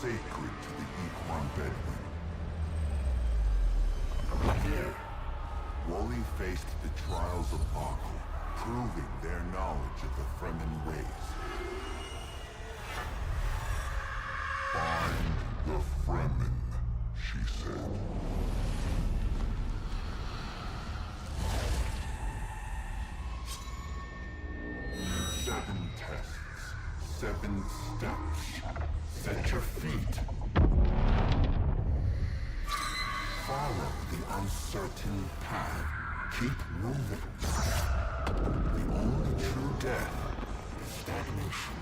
sacred to the Equan Bedouin. Here, Wally faced the trials of Baku, proving their knowledge of the Fremen ways. Find the Fremen, she said. Seven tests, 7 steps. Set your feet. Follow the uncertain path. Keep moving. The only true death is stagnation.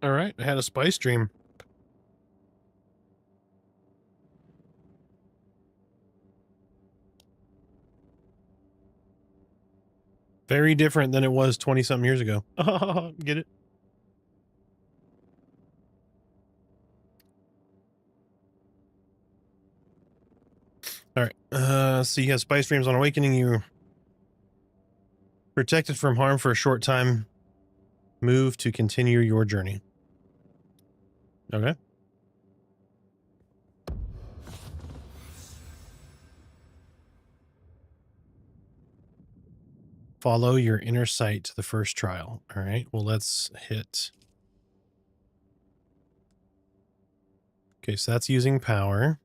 All right, I had a spice dream. Very different than it was 20-something years ago. Get it? All right. So you have spice dreams on awakening. You protected from harm for a short time. Move to continue your journey. Okay. Follow your inner sight to the first trial. All right. Well, let's hit. Okay, so that's using power.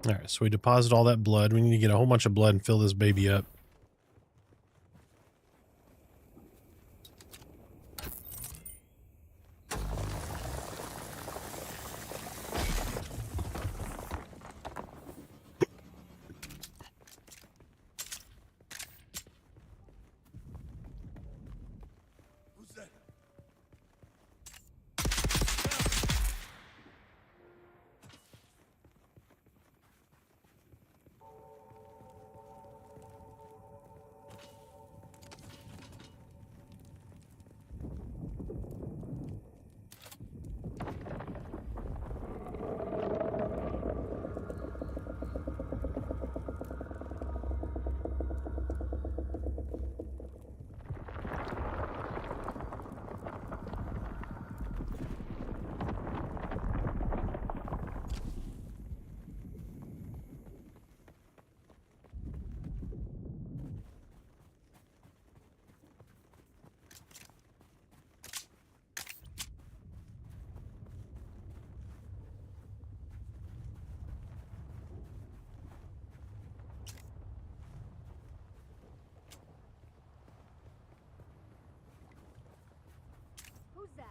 All right, so we deposit all that blood. We need to get a whole bunch of blood and fill this baby up. Who's that?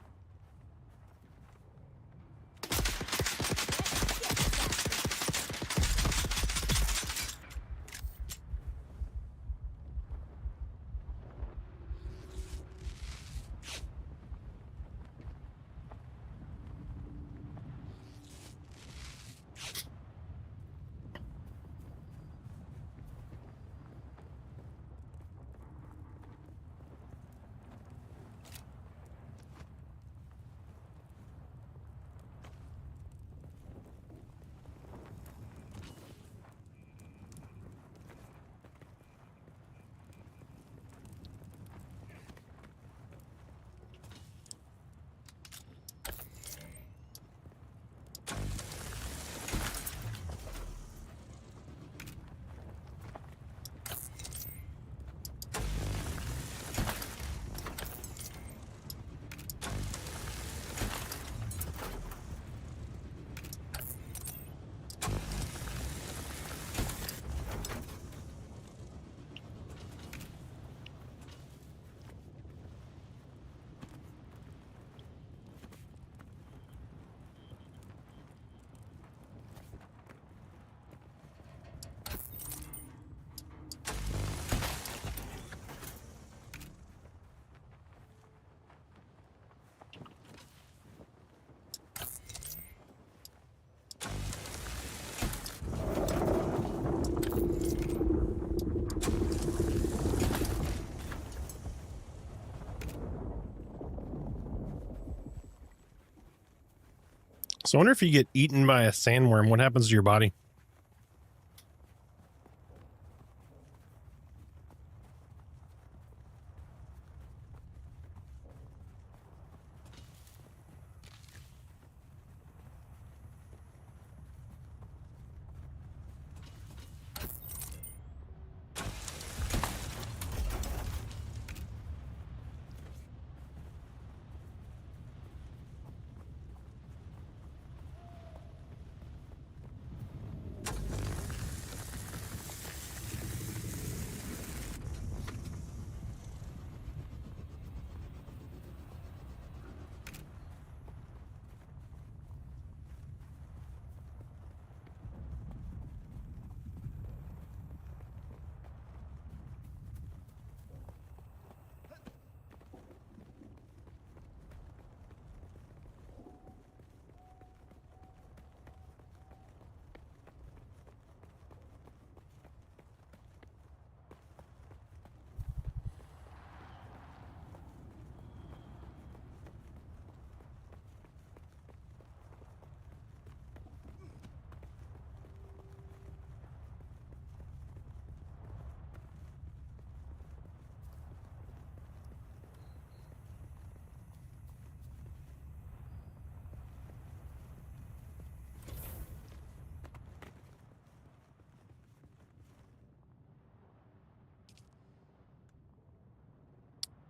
So I wonder if you get eaten by a sandworm, what happens to your body?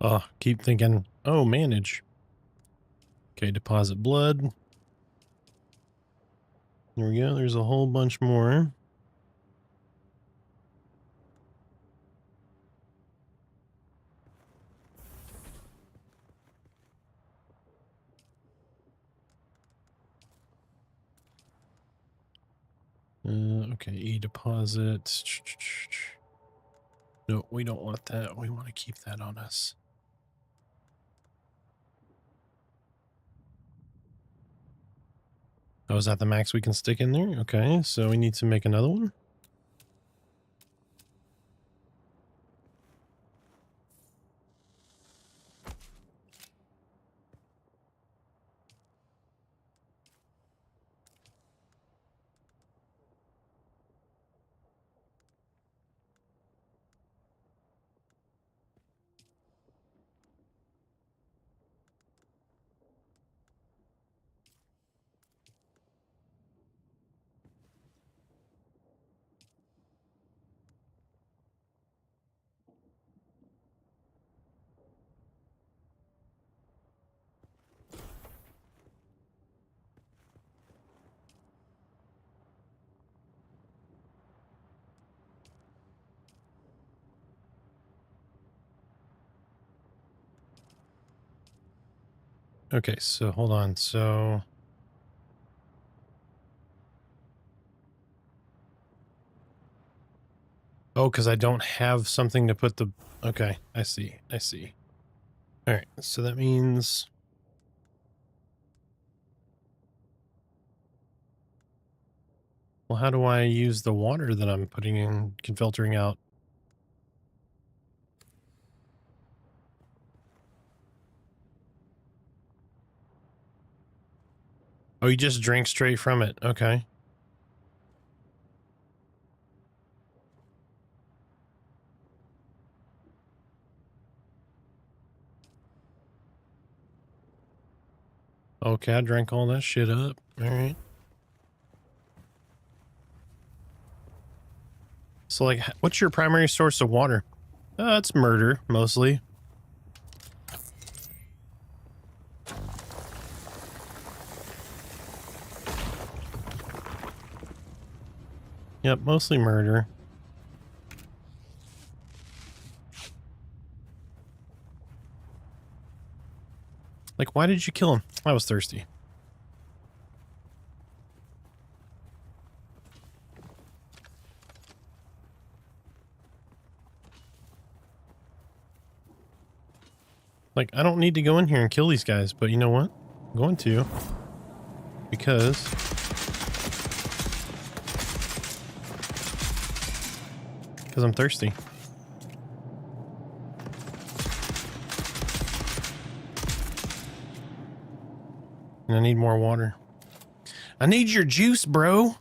Oh, keep thinking, oh, manage. Okay, deposit blood. There we go. There's a whole bunch more. Okay, e-deposit. No, we don't want that. We want to keep that on us. Oh, is that the max we can stick in there? Okay, so we need to make another one. Okay, so hold on. So oh, because I don't have something to put the... Okay, I see. I see. All right, so that means... Well, how do I use the water that I'm putting in, filtering out? Oh, you just drink straight from it. Okay. Okay, I drank all that shit up. All right. So, like, what's your primary source of water? It's murder, mostly. Yep, mostly murder. Like, why did you kill him? I was thirsty. Like, I don't need to go in here and kill these guys, but you know what? I'm going to. Because... I'm thirsty. And I need more water. I need your juice, bro.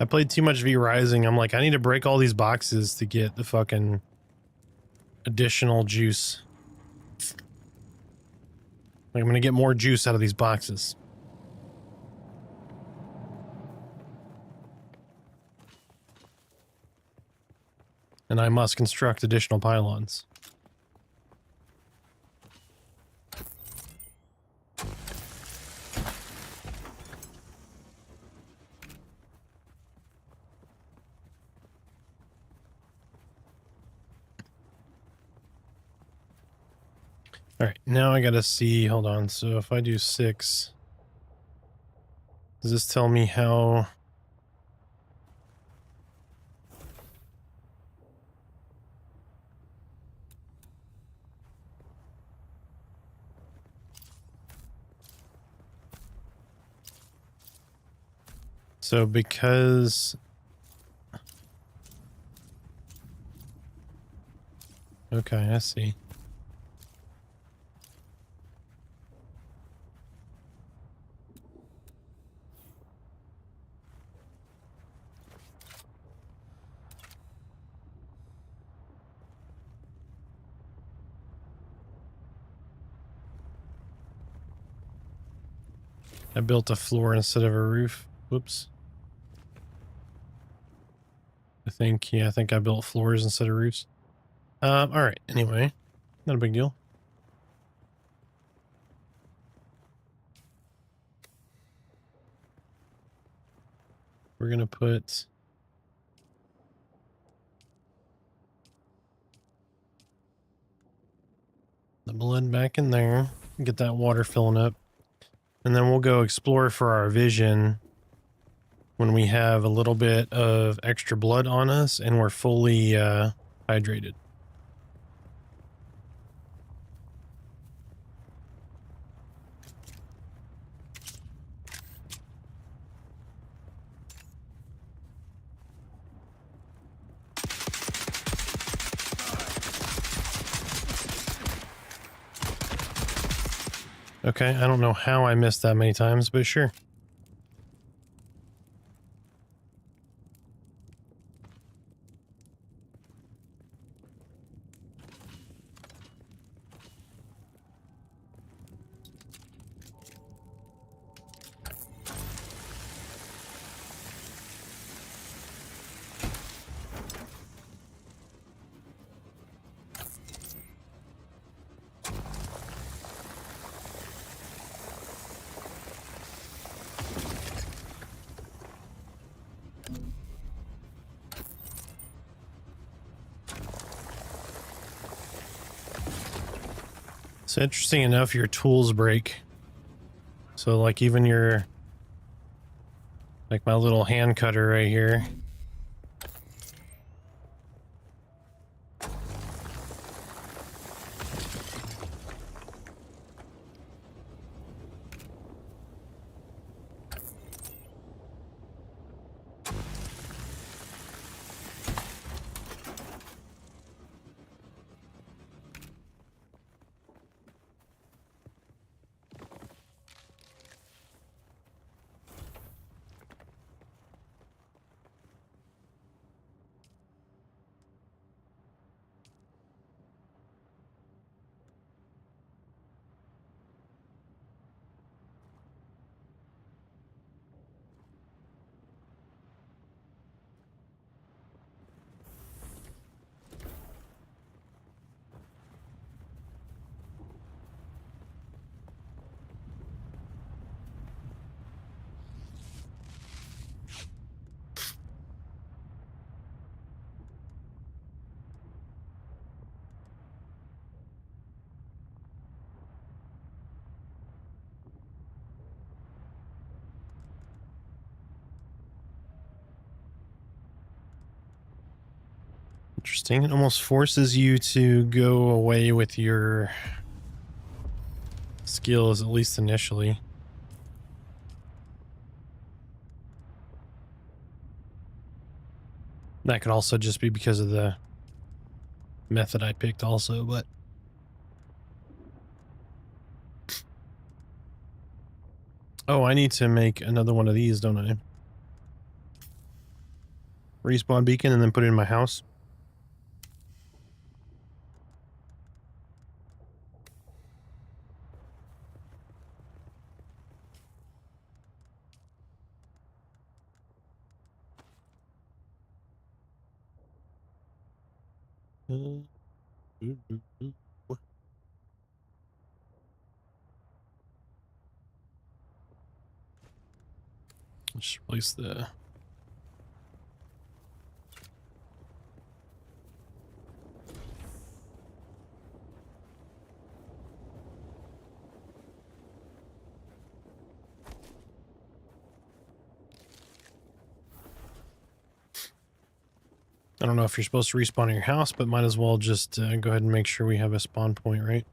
I played too much V Rising. I'm like, I need to break all these boxes to get the fucking additional juice. Like, I'm gonna get more juice out of these boxes. And I must construct additional pylons. All right, now I gotta see, hold on. So if I do 6, does this tell me how... So because... Okay, I see. I built a floor instead of a roof. Whoops. I think I built floors instead of roofs. All right. Anyway, not a big deal. We're gonna put the blood back in there. Get that water filling up, and then we'll go explore for our vision when we have a little bit of extra blood on us and we're fully hydrated. Okay, I don't know how I missed that many times, but sure. So interesting enough, your tools break. So like even your, like my little hand cutter right here. Interesting. It almost forces you to go away with your skills, at least initially. That could also just be because of the method I picked also, but... Oh, I need to make another one of these, don't I? Respawn beacon and then put it in my house. Just replace the... I don't know if you're supposed to respawn in your house, but might as well just go ahead and make sure we have a spawn point, right?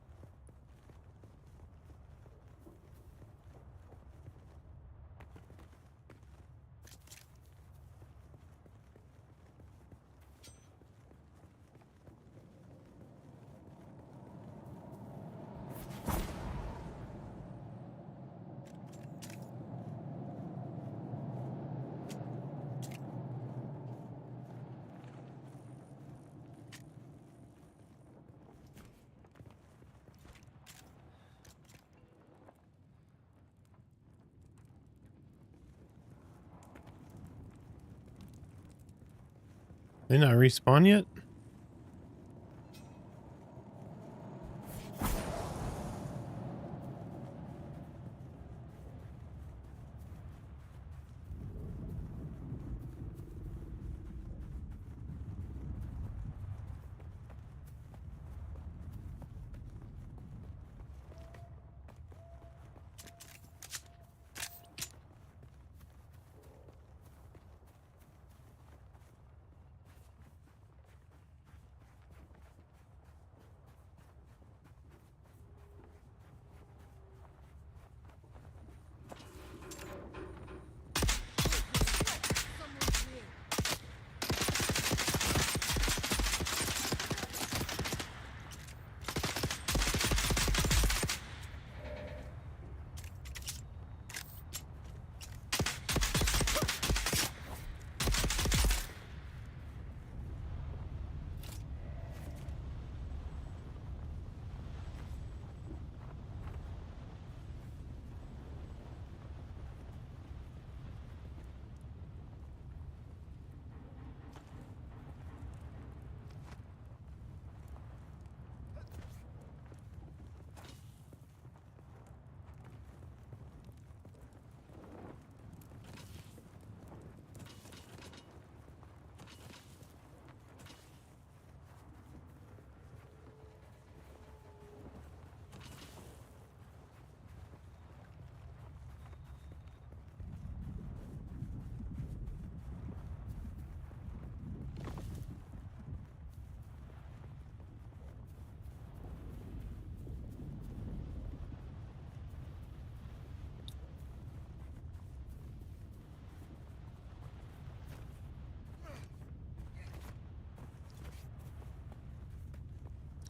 They not respawn yet?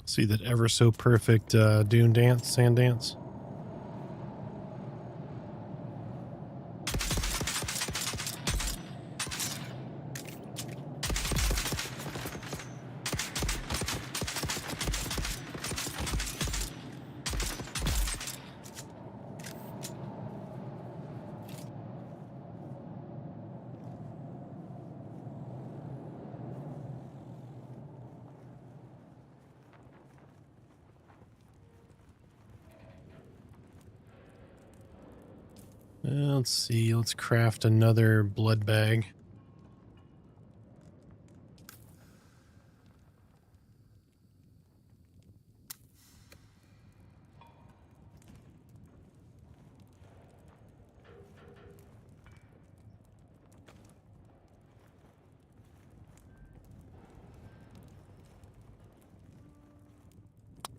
See that ever so perfect dune dance, sand dance. Let's see. Let's craft another blood bag.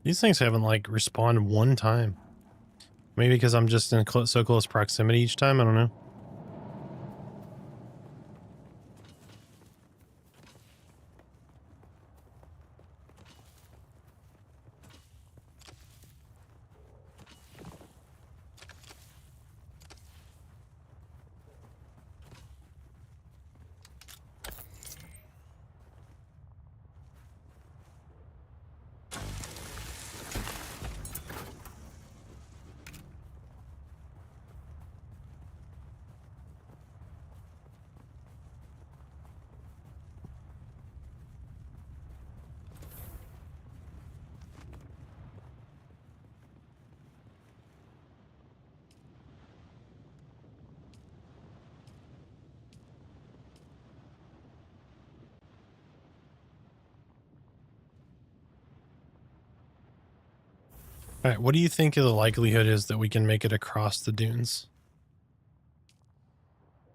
These things haven't like respawned one time. Maybe because I'm just in so close proximity each time. I don't know. All right, what do you think the likelihood is that we can make it across the dunes?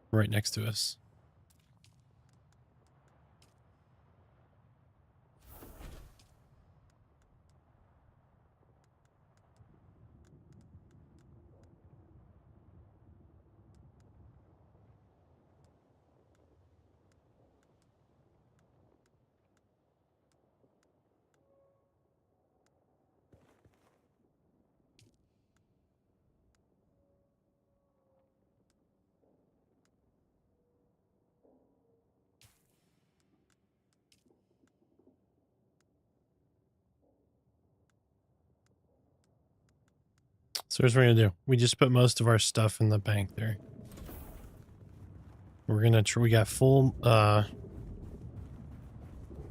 Right next to us. So here's what we're gonna do. We just put most of our stuff in the bank there. We're gonna we got full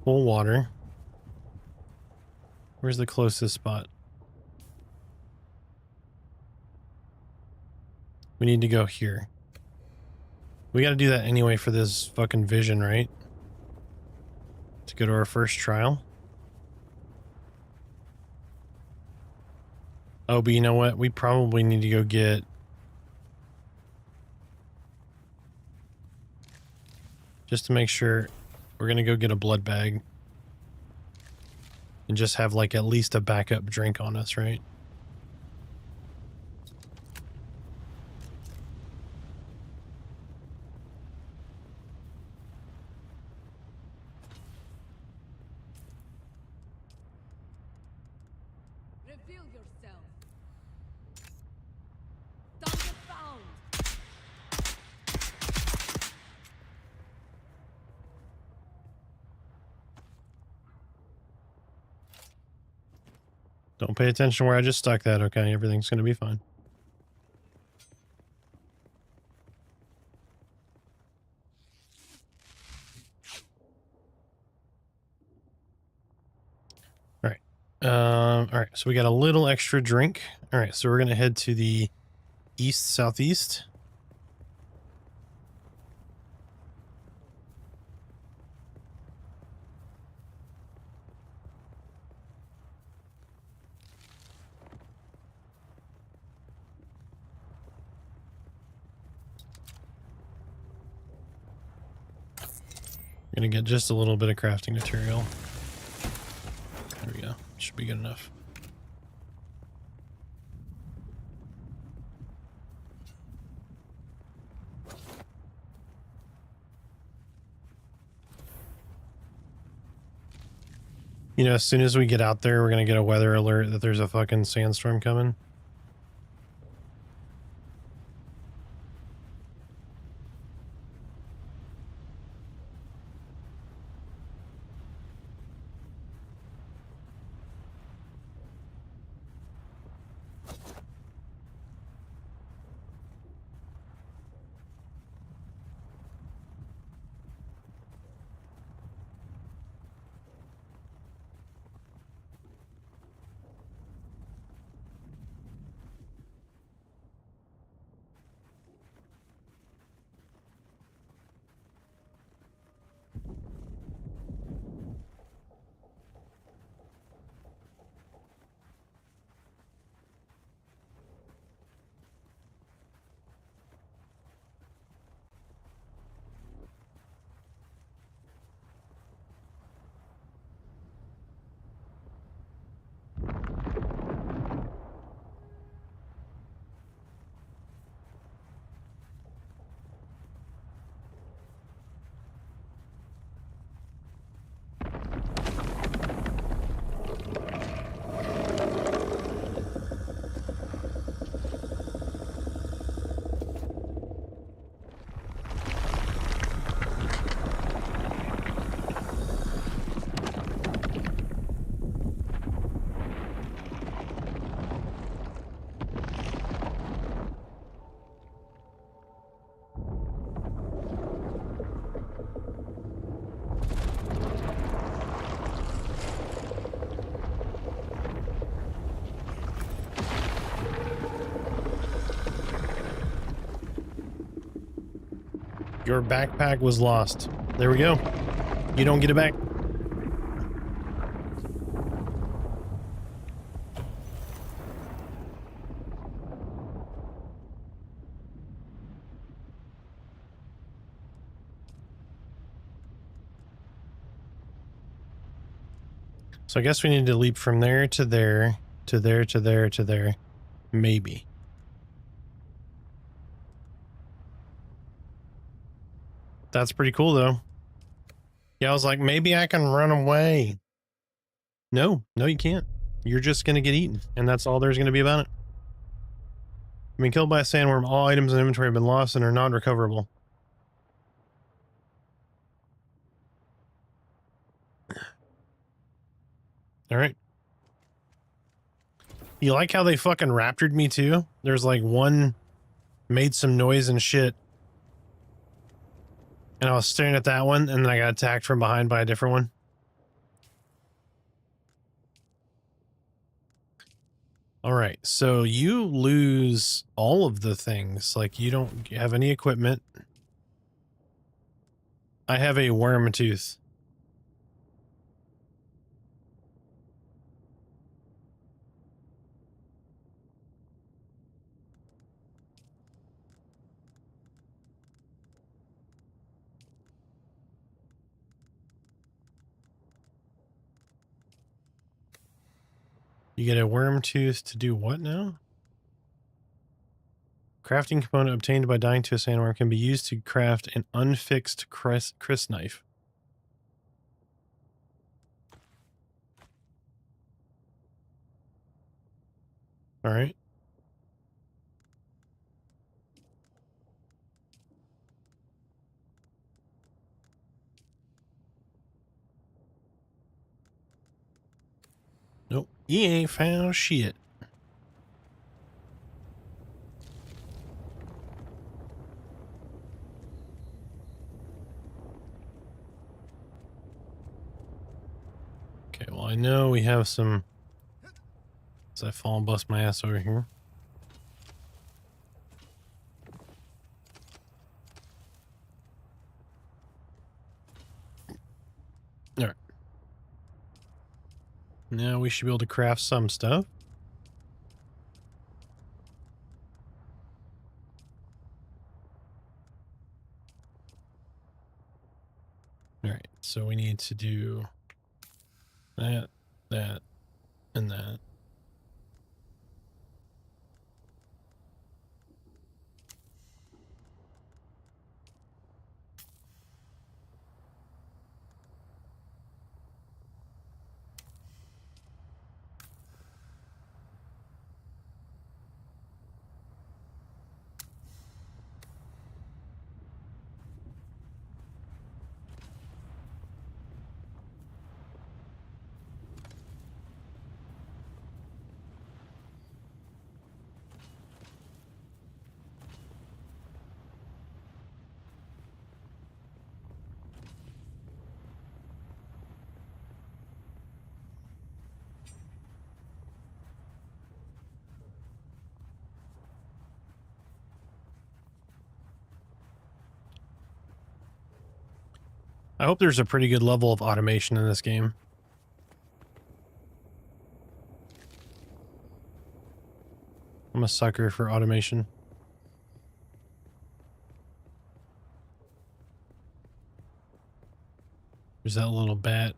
Full water. Where's the closest spot? We need to go here. We got to do that anyway for this fucking vision, right? To go to our first trial. Oh, but you know what? We probably need to go get... Just to make sure, we're going to go get a blood bag. And just have like at least a backup drink on us, right? Reveal yourself. Target found. Don't pay attention where I just stuck that, okay? Everything's going to be fine. All right. All right, so we got a little extra drink. All right, so we're going to head to the east-southeast. Gonna get just a little bit of crafting material. There we go. Should be good enough. You know, as soon as we get out there, we're gonna get a weather alert that there's a fucking sandstorm coming. Your backpack was lost. There we go. You don't get it back. So I guess we need to leap from there to there, to there, to there, to there. Maybe. That's pretty cool, though. Yeah, I was like, maybe I can run away. No, you can't. You're just going to get eaten, and that's all there's going to be about it. I've been killed by a sandworm. All items in inventory have been lost and are not recoverable. All right. You like how they fucking raptored me, too? There's like one made some noise and shit. And I was staring at that one, and then I got attacked from behind by a different one. All right, so you lose all of the things. Like, you don't have any equipment. I have a worm tooth. You get a worm tooth to do what now? Crafting component obtained by dying to a sandworm can be used to craft an unfixed Chris knife. All right. Nope. He ain't found shit. Okay, well, I know we have some... As I fall and bust my ass over here. All right. Now we should be able to craft some stuff. All right, so we need to do that, that, and that. I hope there's a pretty good level of automation in this game. I'm a sucker for automation. There's that little bat.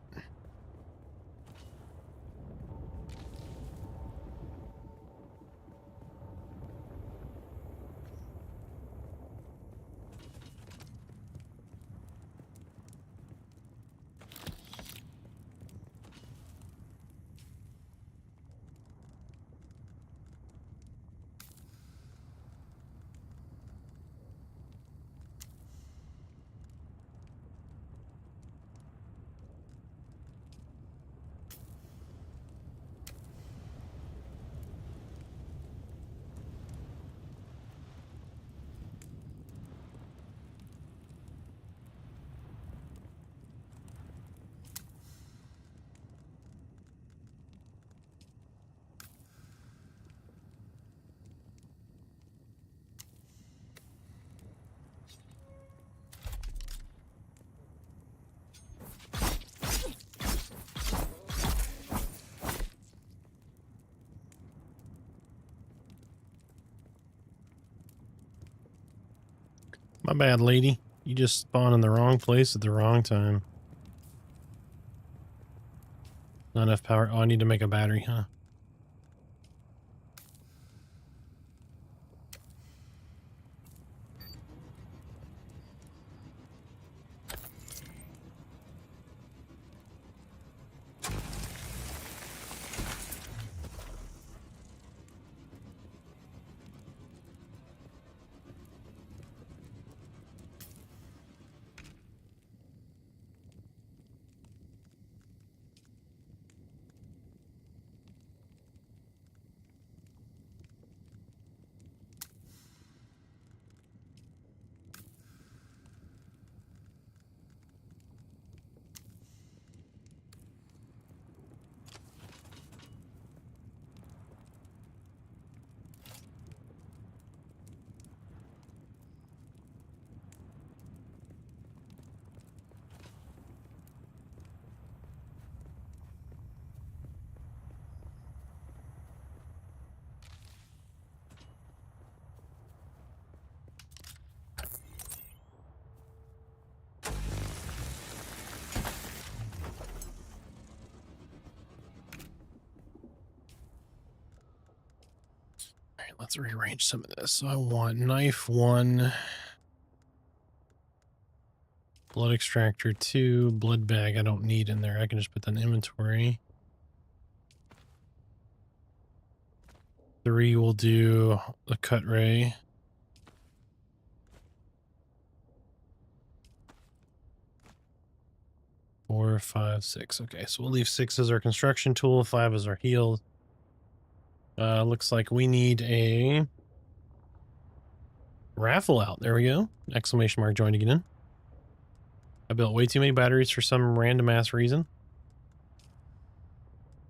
My bad, lady. You just spawned in the wrong place at the wrong time. Not enough power. Oh, I need to make a battery, huh? let's rearrange some of this. So I want knife 1, blood extractor 2, blood bag I don't need in there. I can just put that in inventory. 3 will do the cut ray. 4, 5, 6. Okay, so we'll leave 6 as our construction tool, 5 as our heal. Looks like we need a raffle out. There we go. Exclamation mark join to get in. I built way too many batteries for some random ass reason.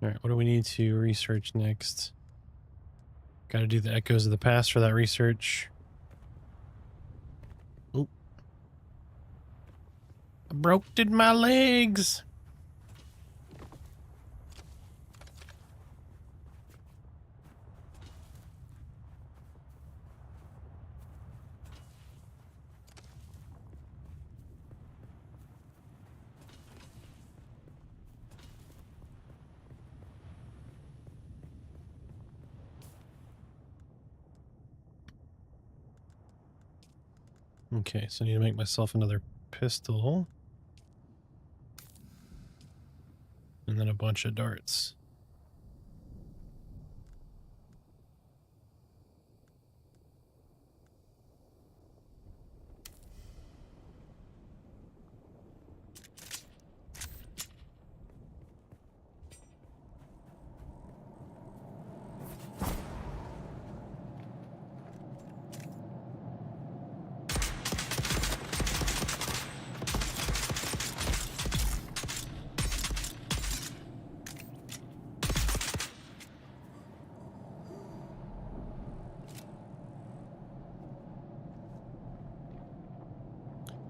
All right, what do we need to research next? Got to do the echoes of the past for that research. Oop. I broke my legs. Okay, so I need to make myself another pistol. And then a bunch of darts.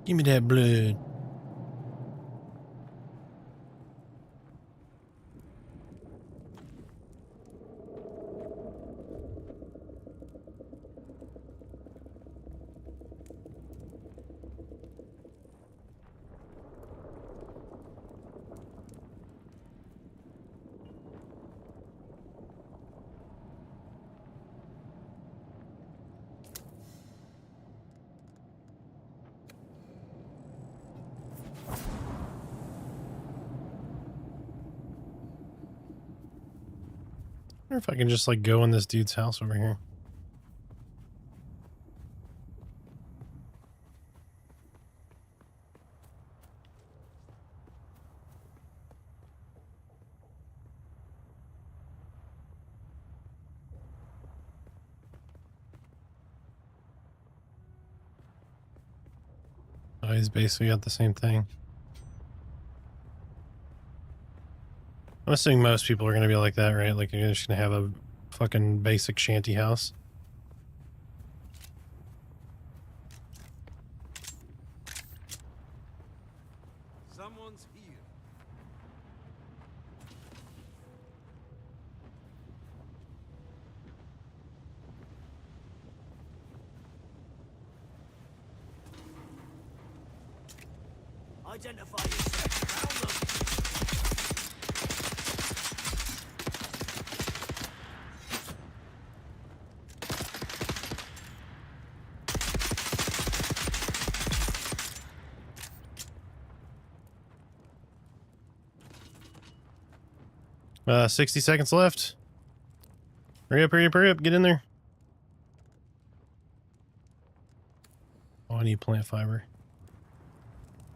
Give me that blood. I wonder if I can just like go in this dude's house over here. Oh, he's basically got the same thing. I'm assuming most people are going to be like that, right? Like you're just going to have a fucking basic shanty house. Someone's here. Identify yourself. Found them. 60 seconds left. Hurry up, hurry up, hurry up. Get in there. Oh, I need plant fiber.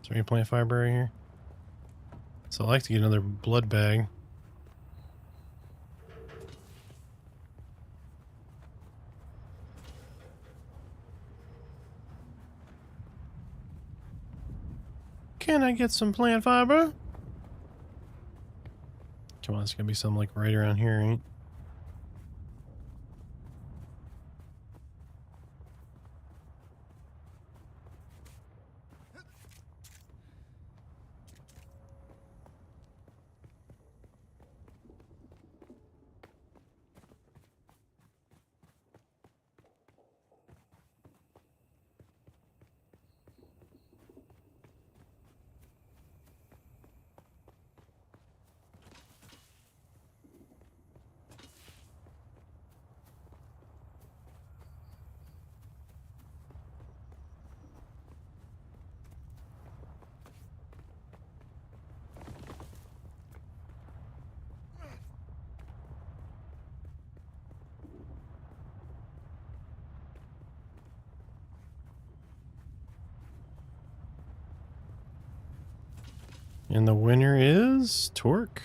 Is there any plant fiber right here? So I'd like to get another blood bag. Can I get some plant fiber? Come on, it's gonna be something like right around here, right? And the winner is Torque.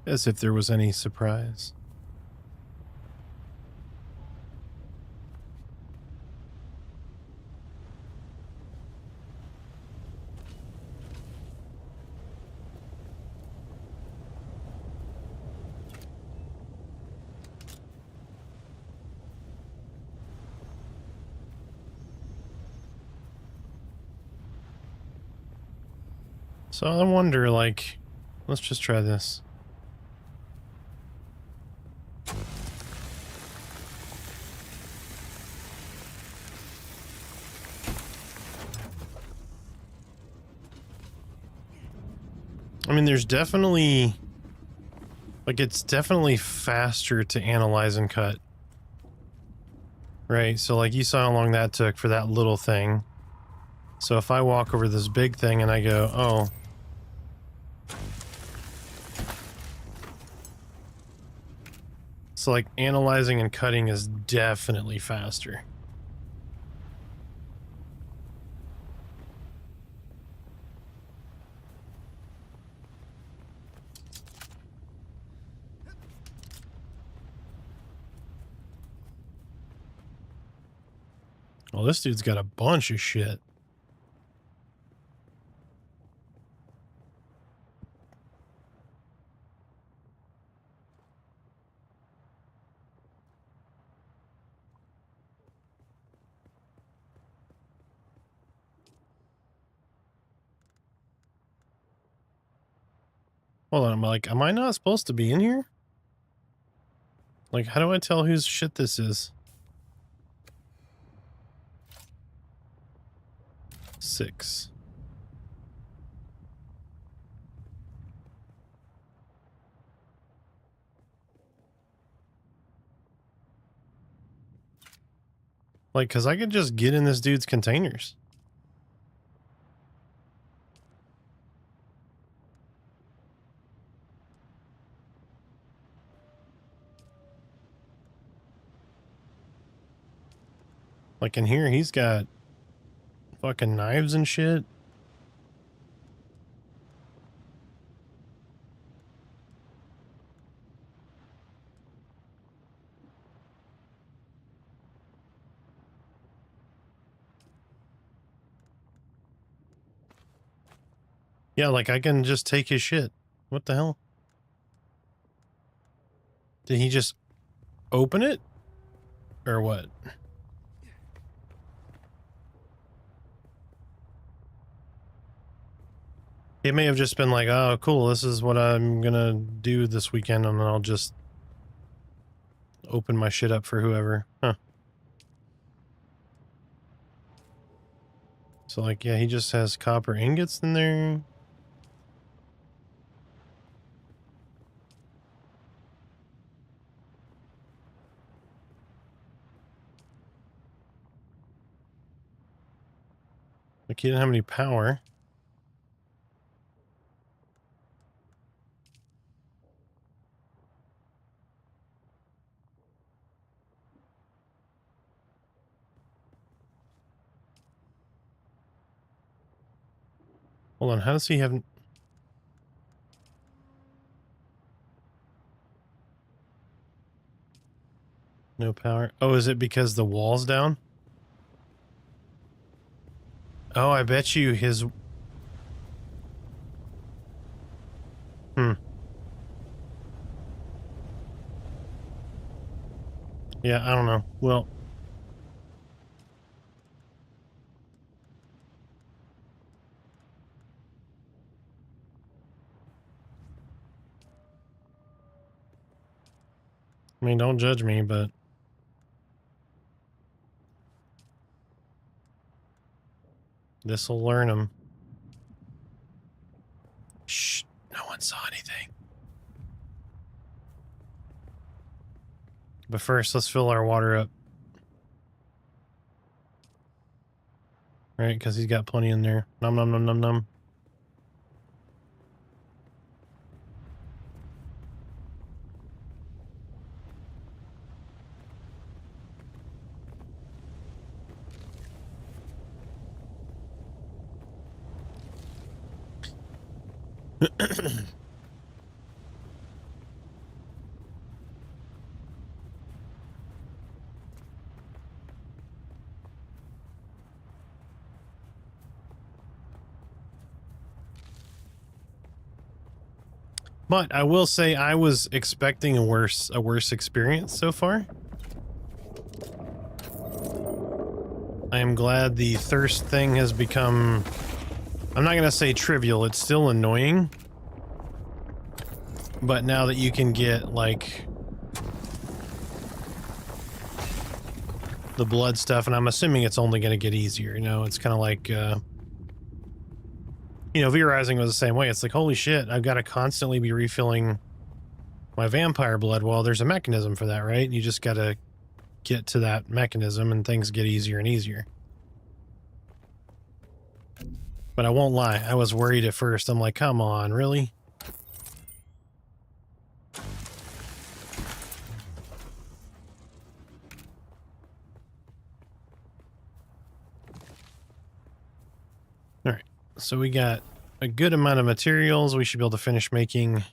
As if there was any surprise. So I wonder, like, let's just try this. I mean, there's definitely, like, it's definitely faster to analyze and cut. Right, so like you saw how long that took for that little thing. So if I walk over this big thing and I go, oh. So like analyzing and cutting is definitely faster. Well, this dude's got a bunch of shit. Hold on, I'm like, am I not supposed to be in here? Like, how do I tell whose shit this is? 6. Like, cause I could just get in this dude's containers. Like in here, he's got fucking knives and shit. Yeah, like I can just take his shit. What the hell? Did he just open it? Or what? It may have just been like, oh, cool, this is what I'm gonna do this weekend, and then I'll just open my shit up for whoever. Huh. So, like, yeah, he just has copper ingots in there. Like, he didn't have any power. Hold on, how does he have... no power? Oh, is it because the wall's down? Oh, I bet you his... Yeah, I don't know. Well... I mean, don't judge me, but... this'll learn him. Shh, no one saw anything. But first, let's fill our water up. Right, because he's got plenty in there. Nom nom nom nom nom. But I will say I was expecting a worse experience so far. I am glad the thirst thing has become, I'm not going to say trivial, it's still annoying. But now that you can get, like, the blood stuff, and I'm assuming it's only going to get easier, you know? It's kind of like, you know, V-Rising was the same way. It's like, holy shit, I've got to constantly be refilling my vampire blood. Well, there's a mechanism for that, right? You just got to get to that mechanism and things get easier and easier. But I won't lie, I was worried at first. I'm like, come on, really? All right, so we got a good amount of materials. We should be able to finish making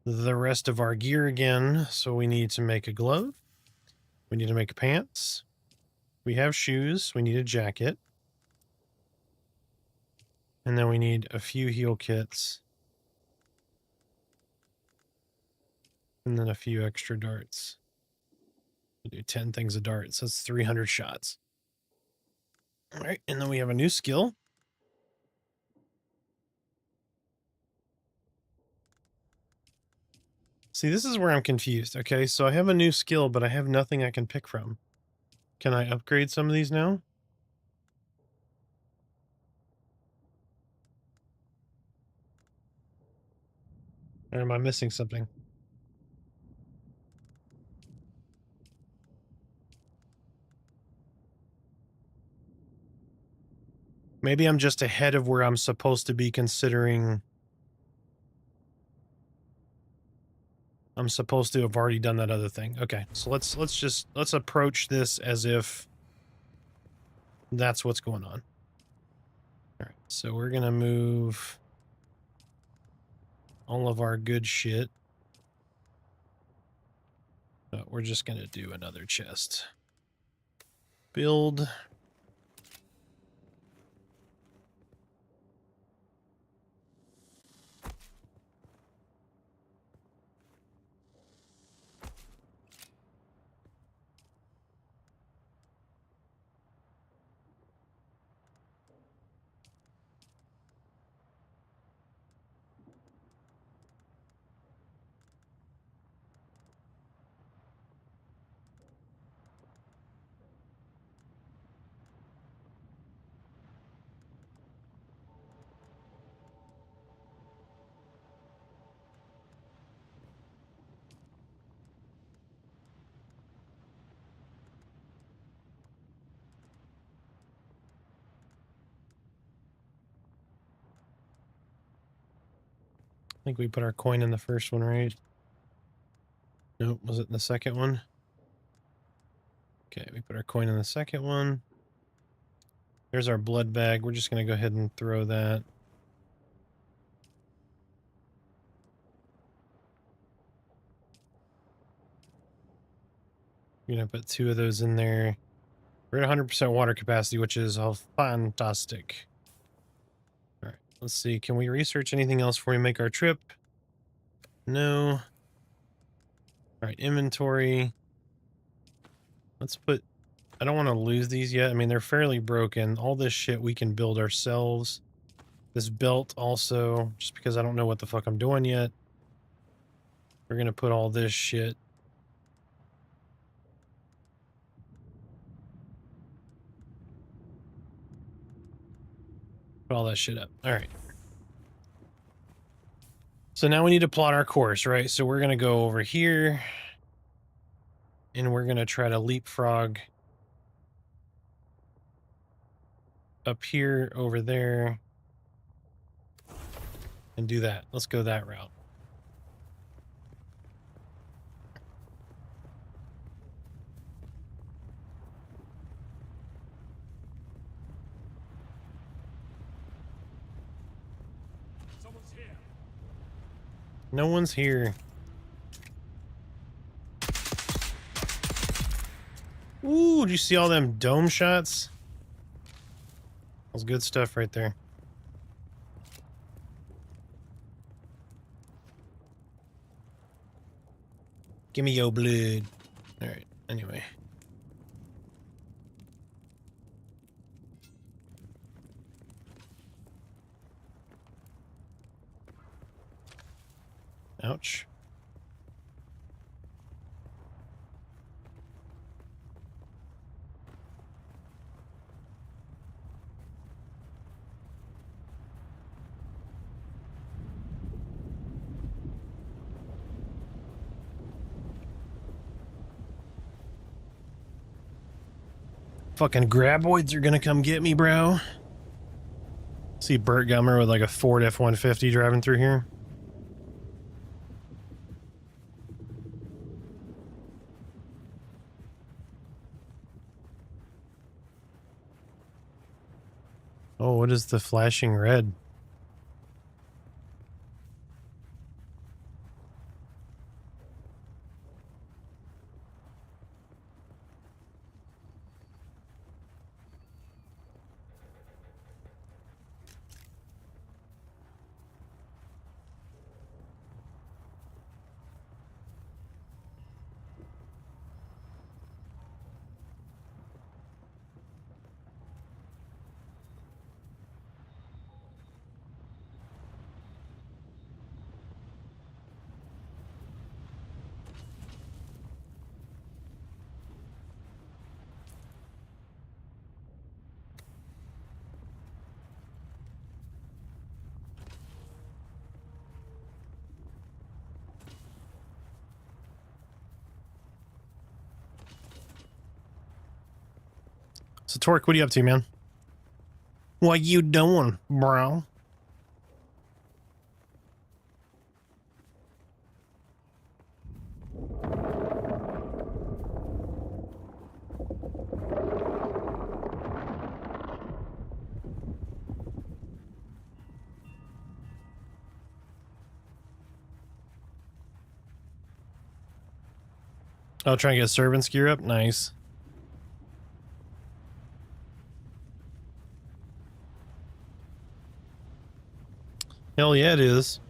the rest of our gear again. So we need to make a glove. We need to make pants. We have shoes. We need a jacket. And then we need a few heal kits. And then a few extra darts. We do 10 things of darts. That's 300 shots. All right, and then we have a new skill. See, this is where I'm confused. Okay, so I have a new skill, but I have nothing I can pick from. Can I upgrade some of these now? Or am I missing something? Maybe I'm just ahead of where I'm supposed to be considering. I'm supposed to have already done that other thing. Okay, so let's approach this as if that's what's going on. All right, so we're gonna move all of our good shit. But we're just gonna do another chest. Build. I think we put our coin in the first one, right? Nope, was it in the second one? Okay, we put our coin in the second one. There's our blood bag. We're just going to go ahead and throw that. We're going to put 2 of those in there. We're at 100% water capacity, which is fantastic. All right, let's see. Can we research anything else before we make our trip? No. All right, inventory. Let's put... I don't want to lose these yet. I mean, they're fairly broken. All this shit we can build ourselves. This belt also, just because I don't know what the fuck I'm doing yet. We're going to put all this shit. Put all that shit up. All right. So now we need to plot our course, right? So we're going to go over here. And we're going to try to leapfrog up here, over there. And do that. Let's go that route. Someone's No one's here. Ooh, did you see all them dome shots? That was good stuff right there. Give me your blood. Alright, anyway. Ouch. Fucking graboids are gonna come get me, bro. See Burt Gummer with like a Ford F-150 driving through here. Oh, what is the flashing red? So Torque, what are you up to, man? What you doing, bro? Oh, trying to get servants gear up? Nice. Hell yeah, it is.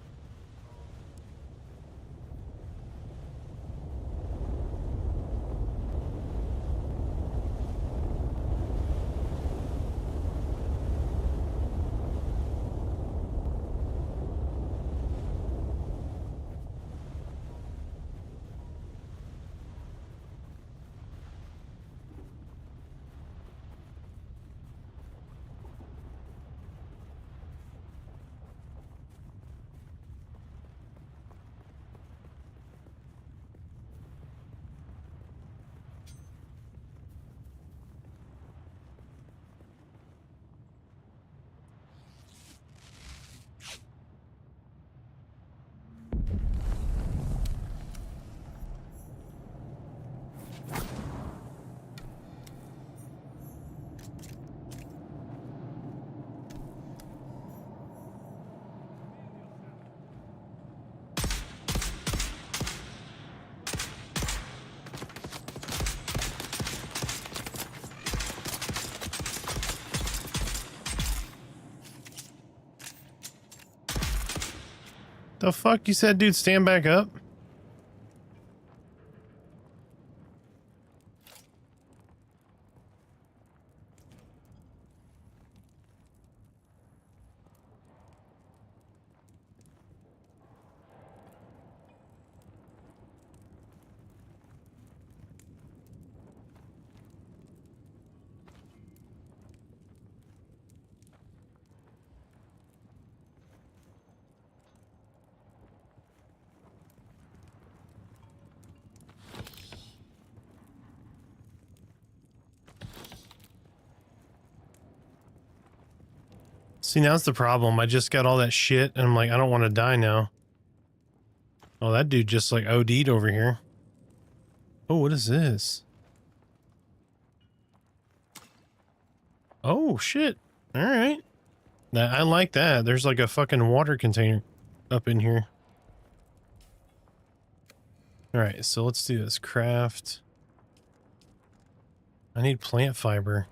The fuck? You said, dude, stand back up? See, now's the problem. I just got all that shit, and I'm like, I don't want to die now. Oh, that dude just like OD'd over here. Oh, what is this? Oh, shit. All right. I like that. There's like a fucking water container up in here. All right, so let's do this. Craft. I need plant fiber.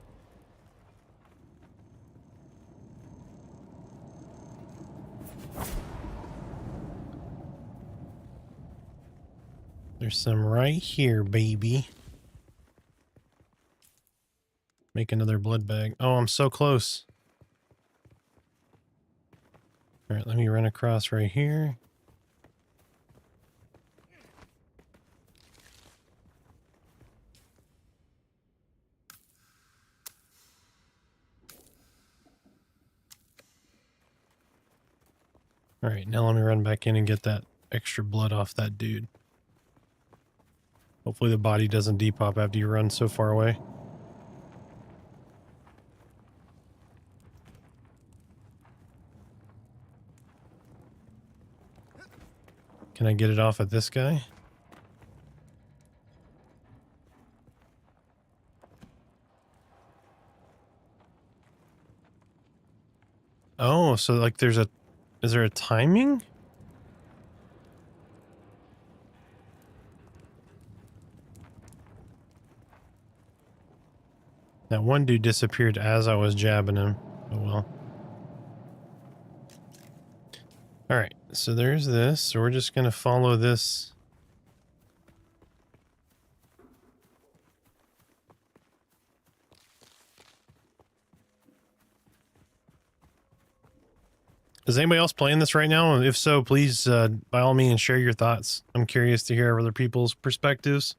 There's some right here, baby. Make another blood bag. Oh, I'm so close. All right, let me run across right here. All right, now let me run back in and get that extra blood off that dude. Hopefully the body doesn't depop after you run so far away. Can I get it off at this guy? Oh, so like there's a... Is there a timing? That one dude disappeared as I was jabbing him. Oh well. Alright, so there's this. So we're just gonna follow this. Is anybody else playing this right now? If so, please, by all means, share your thoughts. I'm curious to hear other people's perspectives.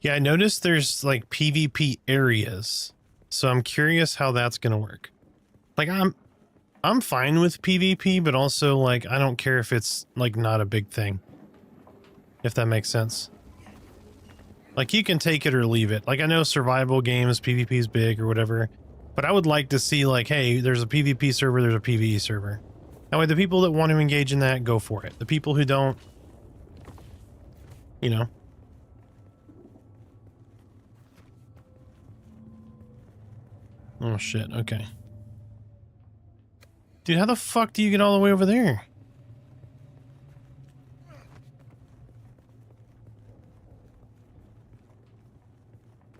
Yeah, I noticed there's like PvP areas. So I'm curious how that's going to work. Like I'm fine with PvP, but also like I don't care if it's like not a big thing. If that makes sense. Like you can take it or leave it. Like I know survival games PvP is big or whatever, but I would like to see like, hey, there's a PvP server, there's a PvE server. That way the people that want to engage in that, go for it. The people who don't, you know. Oh shit, okay. Dude, how the fuck do you get all the way over there?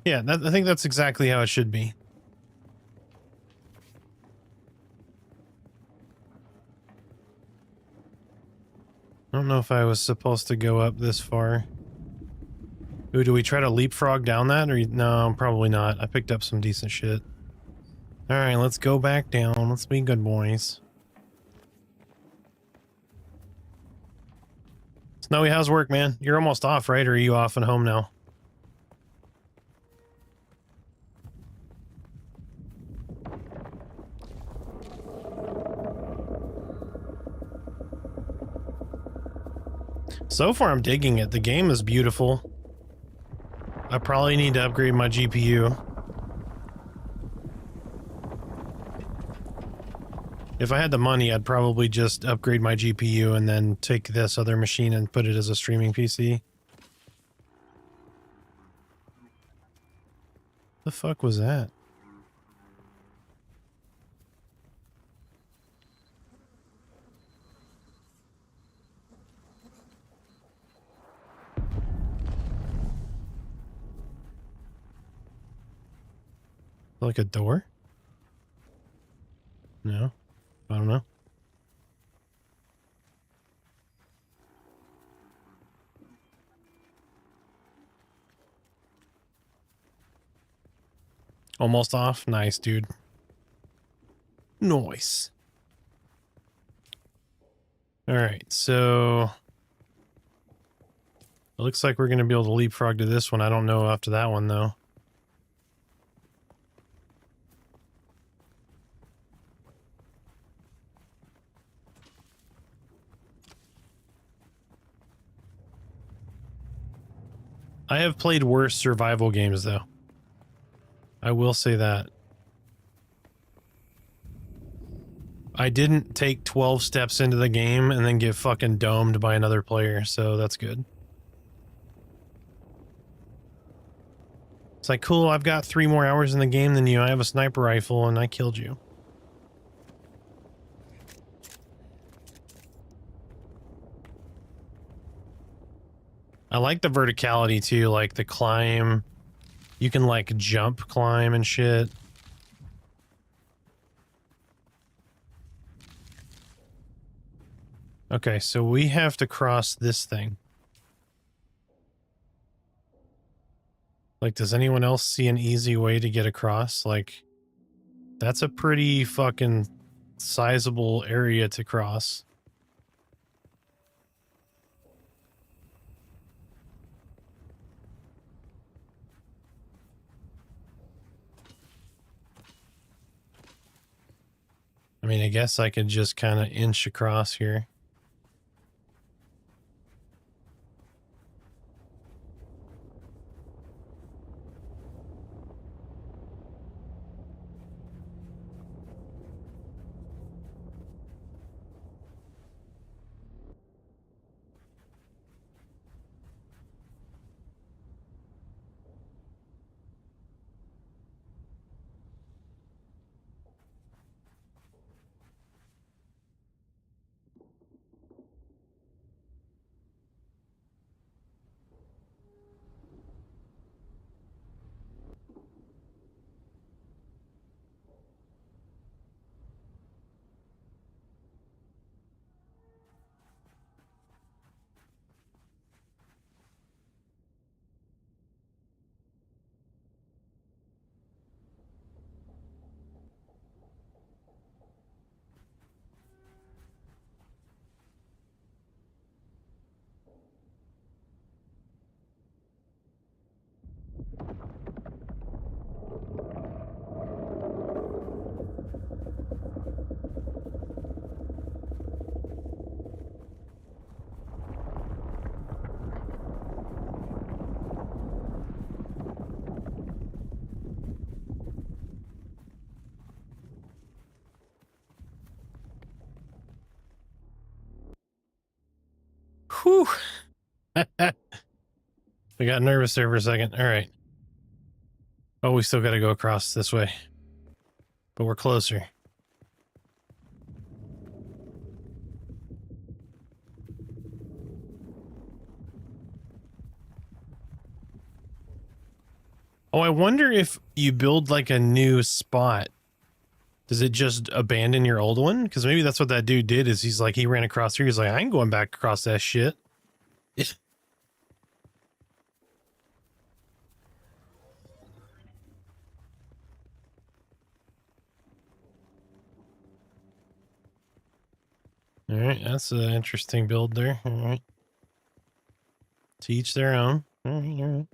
Yeah, I think that's exactly how it should be. I don't know if I was supposed to go up this far. Ooh, do we try to leapfrog down that? Or no, probably not. I picked up some decent shit. Alright, let's go back down. Let's be good boys. Snowy, how's work, man? You're almost off, right? Or are you off and home now? So far, I'm digging it. The game is beautiful. I probably need to upgrade my GPU. If I had the money, I'd probably just upgrade my GPU and then take this other machine and put it as a streaming PC. The fuck was that? Like a door? No, I don't know. Almost off? Nice, dude. Nice. Alright, so... It looks like we're going to be able to leapfrog to this one. I don't know after that one, though. I have played worse survival games, though. I will say that. I didn't take 12 steps into the game and then get fucking domed by another player, so that's good. It's like, cool, I've got 3 more hours in the game than you. I have a sniper rifle and I killed you. I like the verticality too, like the climb. You can like jump climb and shit. Okay, so we have to cross this thing. Like, does anyone else see an easy way to get across? Like, that's a pretty fucking sizable area to cross. I mean, I guess I could just kind of inch across here. Whew. I got nervous there for a second. All right. Oh, we still got to go across this way. But we're closer. Oh, I wonder if you build like a new spot, does it just abandon your old one? Because maybe that's what that dude did, is he's like, he ran across here. He's like, I ain't going back across that shit. All right, that's an interesting build there. All right. To each their own. All right, all right.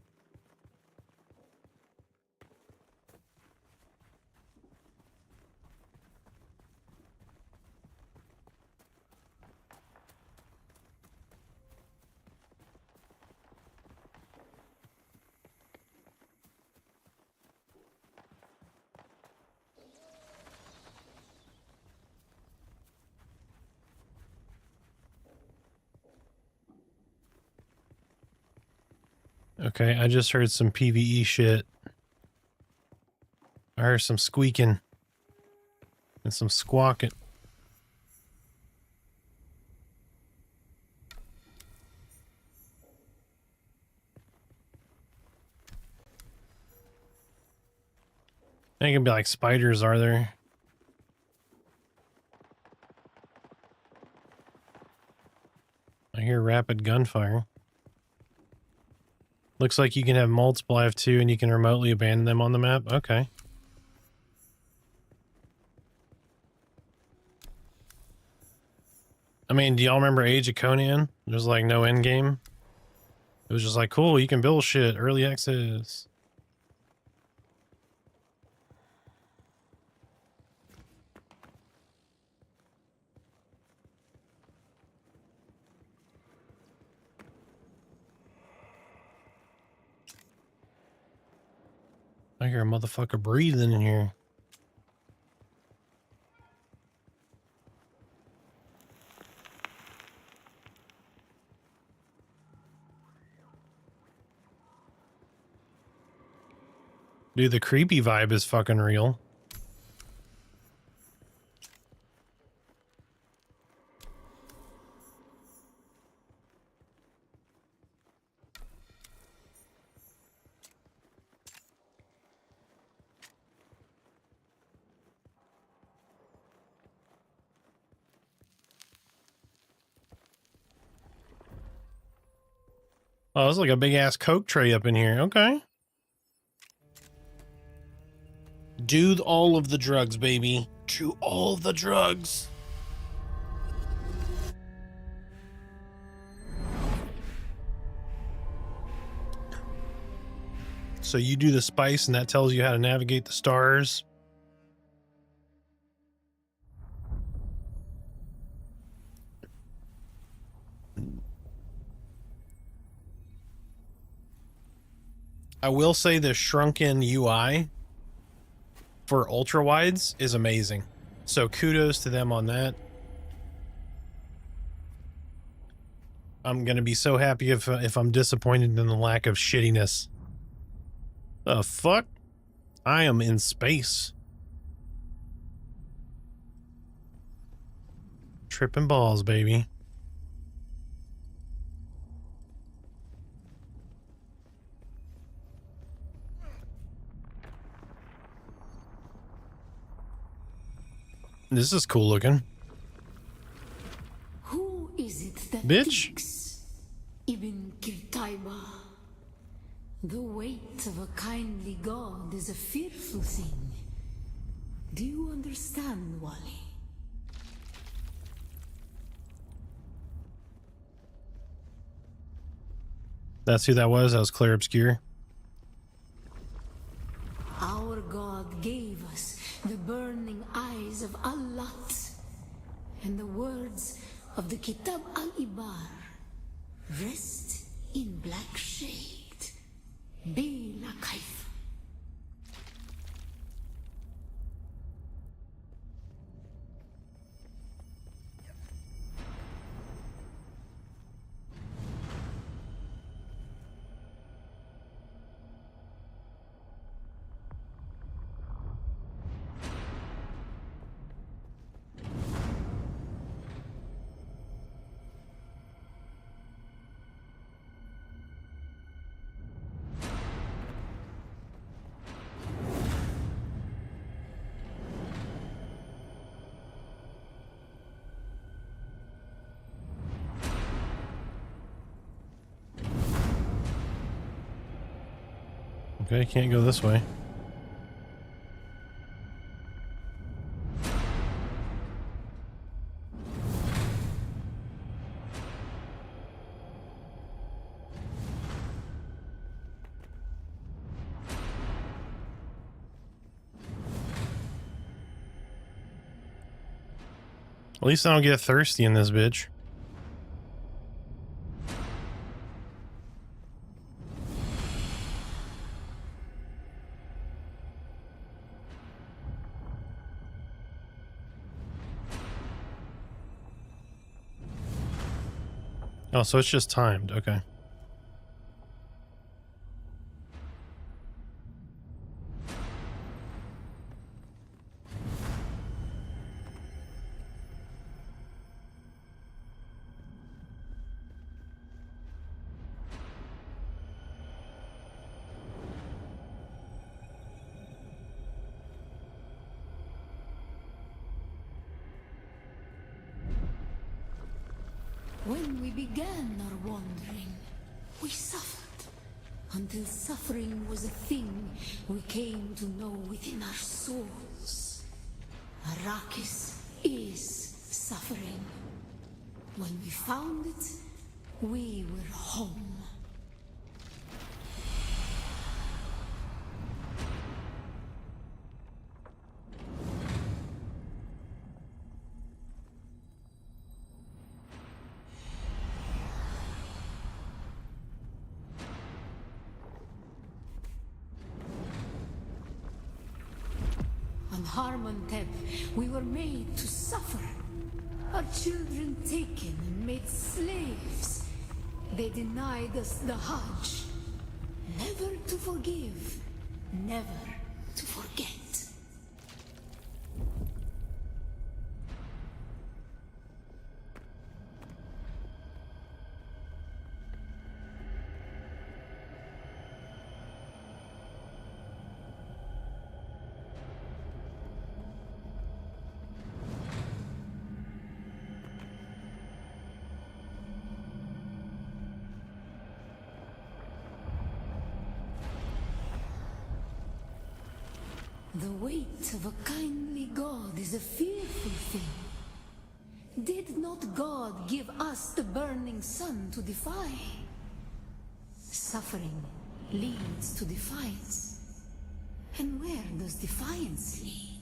Okay, I just heard some PvE shit. I heard some squeaking and some squawking. They can be like spiders, are there? I hear rapid gunfire. Looks like you can have multiple. I have 2 and you can remotely abandon them on the map. Okay. I mean, do y'all remember Age of Conan? There's like no end game. It was just like, cool, you can build shit. Early access. I hear a motherfucker breathing in here. Dude, the creepy vibe is fucking real. Oh, there's like a big ass Coke tray up in here. Okay. Do all of the drugs, baby. Do all the drugs. So you do the spice and that tells you how to navigate the stars. I will say the shrunken UI for ultra wides is amazing. So kudos to them on that. I'm going to be so happy if I'm disappointed in the lack of shittiness. The fuck? I am in space. Tripping balls, baby. This is cool looking. Who is it that Bitch. thinks? Ibn Kirtaiba. The weight of a kindly god is a fearful thing. Do you understand, Wally? That's who that was. That was Claire Obscure. Our god gave us the burning eyes of Allat and the words of the Kitab al-Ibar. Rest in black shade. Bela Kaif. Okay, can't go this way. At least I don't get thirsty in this bitch. Oh, so it's just timed. Okay. When we began our wandering, we suffered. Until suffering was a thing we came to know within our souls. Arrakis is suffering. When we found it, we were home. On Harmontep, we were made to suffer. Our children taken and made slaves. They denied us the Hajj. Never to forgive, never to forget. The weight of a kindly God is a fearful thing. Did not God give us the burning sun to defy? Suffering leads to defiance. And where does defiance lead?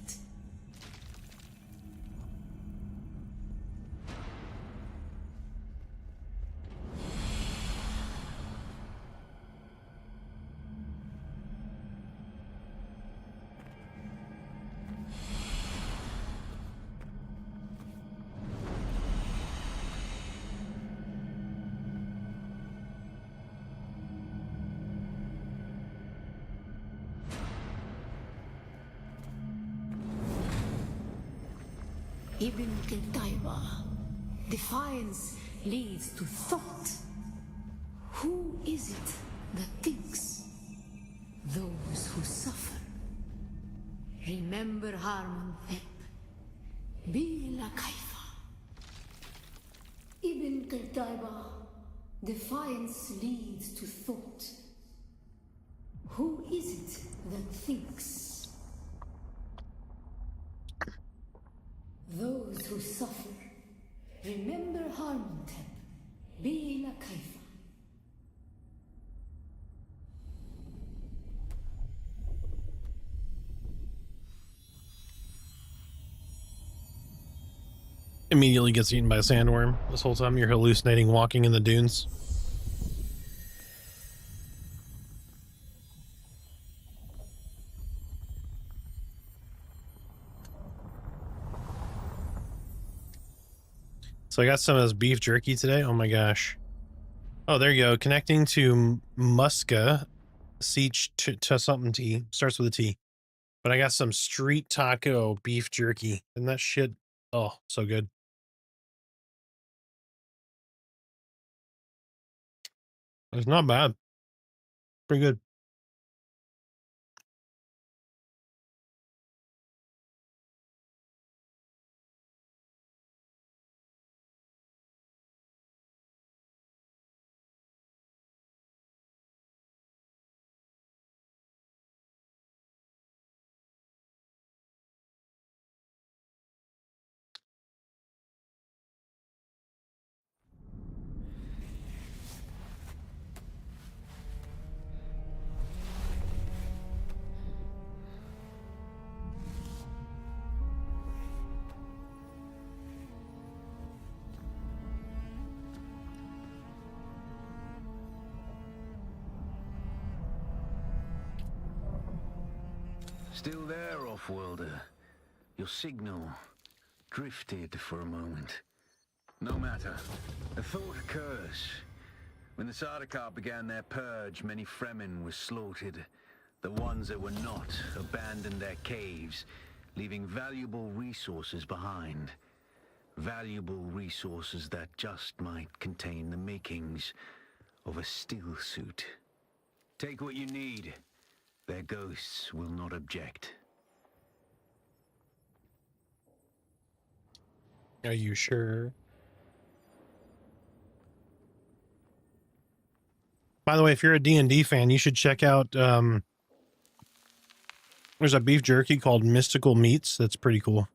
Ibn Qutayba. Defiance leads to thought. Who is it that thinks? Those who suffer. Remember Harmon Thep. Be la Kaifa. Ibn Qutayba. Defiance leads to thought. Who is it that thinks? Those who suffer. Remember Harmontep. Be la Kaifa. Immediately gets eaten by a sandworm. This whole time you're hallucinating walking in the dunes. So I got some of this beef jerky today. Oh my gosh. Oh, there you go. Connecting to Muska. Siege to something T. Starts with a T. But I got some street taco beef jerky. And that shit, oh, so good. It's not bad. Pretty good. Still there, Offworlder? Your signal drifted for a moment. No matter. A thought occurs. When the Sardaukar began their purge, many Fremen were slaughtered. The ones that were not abandoned their caves, leaving valuable resources behind. Valuable resources that just might contain the makings of a still suit. Take what you need. Their ghosts will not object. Are you sure? By the way, if you're a D&D fan, you should check out, there's a beef jerky called Mystical Meats. That's pretty cool.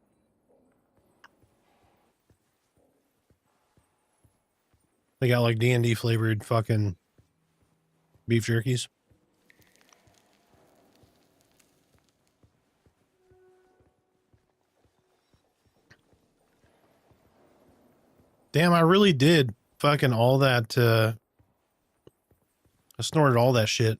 They got like D&D flavored fucking beef jerkies. Damn, I really did fucking all that, I snorted all that shit.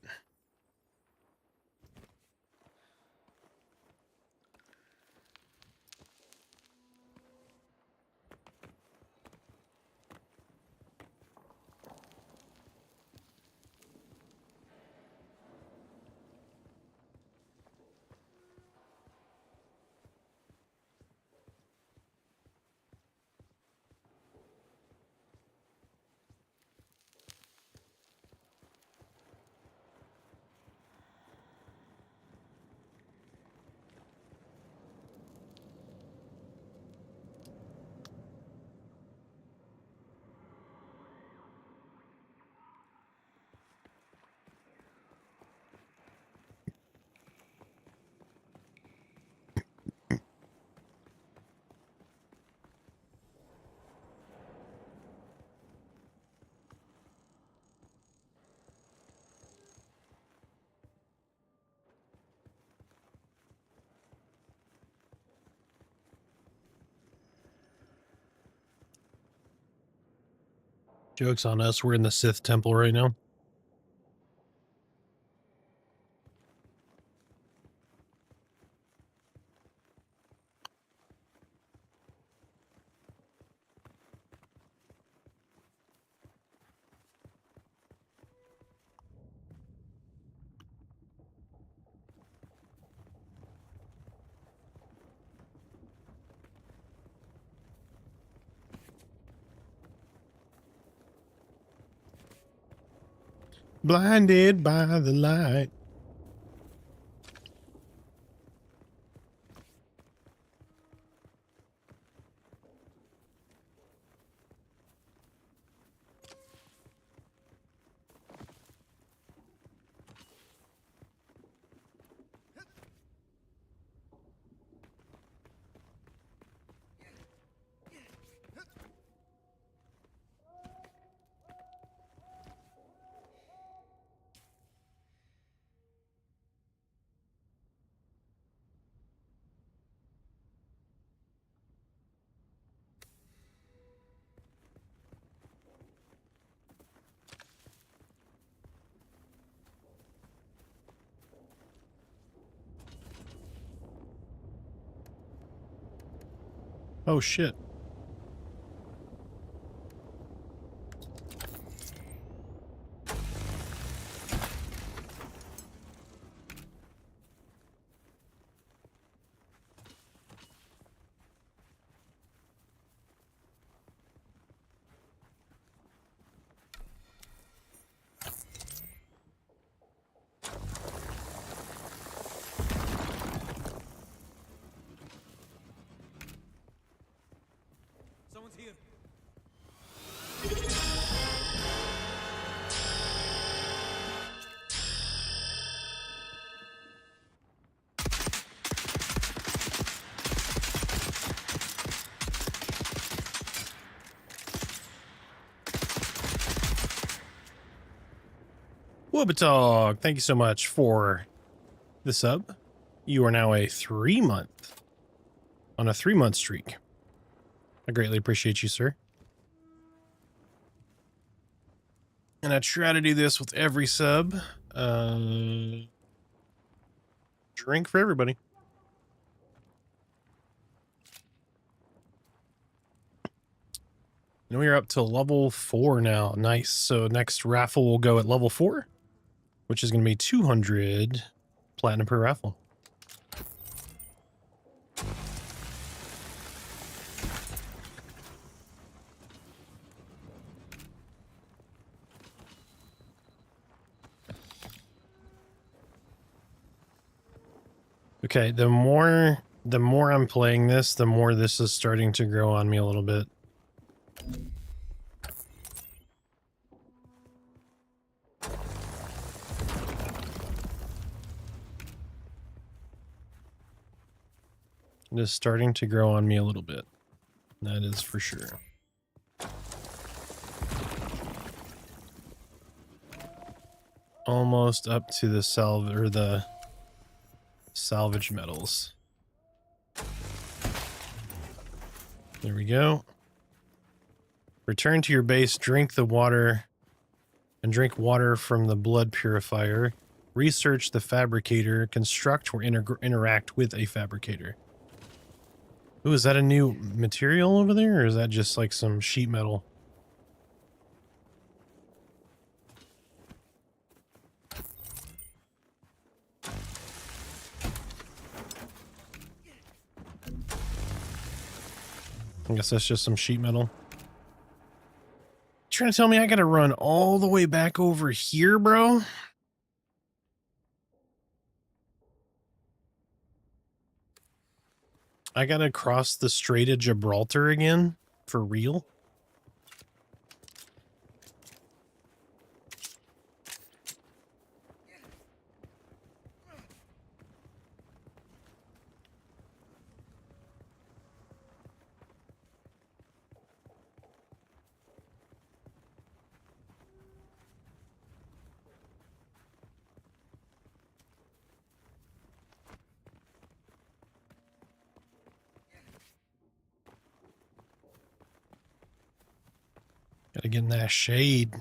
Joke's on us. We're in the Sith temple right now. Blinded by the light. Oh shit. Someone's here. Whoopatog, thank you so much for the sub. You are now a 3-month on a 3-month streak. I greatly appreciate you, sir. And I try to do this with every sub. Drink for everybody. And we're up to level 4 now. Nice. So next raffle will go at level 4, which is going to be 200 platinum per raffle. Okay, the more I'm playing this, the more this is starting to grow on me a little bit. It is starting to grow on me a little bit. That is for sure. Almost up to the salvage metals. There we go. Return to your base, drink the water, and drink water from the blood purifier. Research the fabricator, construct or interact with a fabricator. Ooh, is that a new material over there, or is that just like some sheet metal? I guess that's just some sheet metal. Trying to tell me I gotta run all the way back over here, bro? I gotta cross the Strait of Gibraltar again? For real? Gotta get in that shade.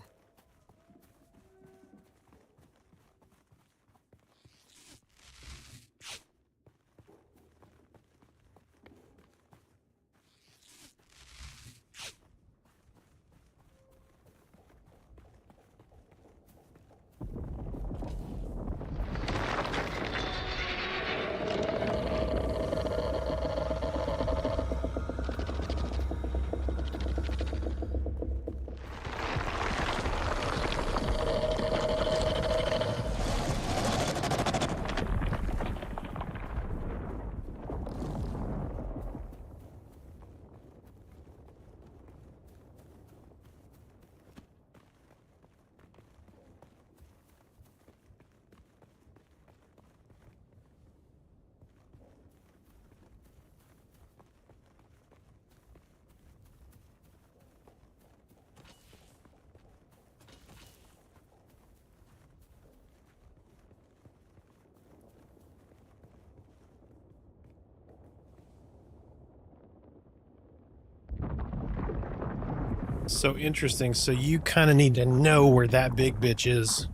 So interesting. So you kind of need to know where that big bitch is.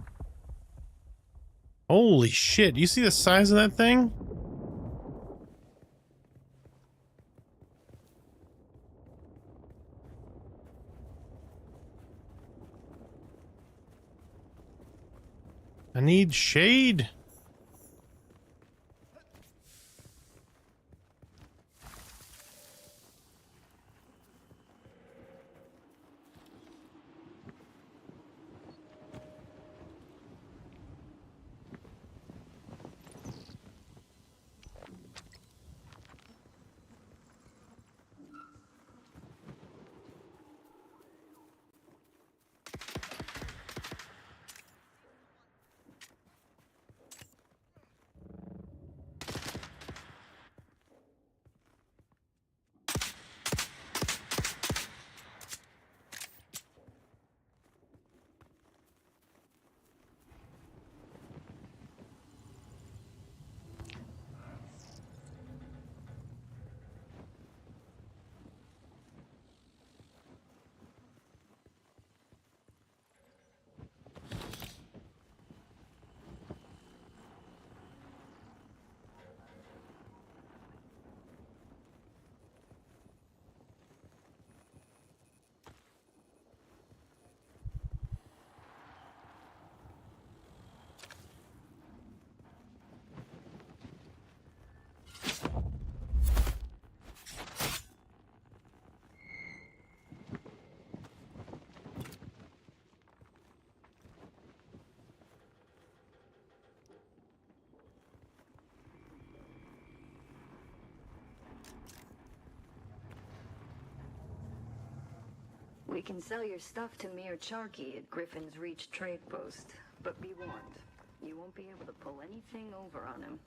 Holy shit. You see the size of that thing? I need shade. We can sell your stuff to Mir Charky at Griffin's Reach trade post, but be warned, you won't be able to pull anything over on him.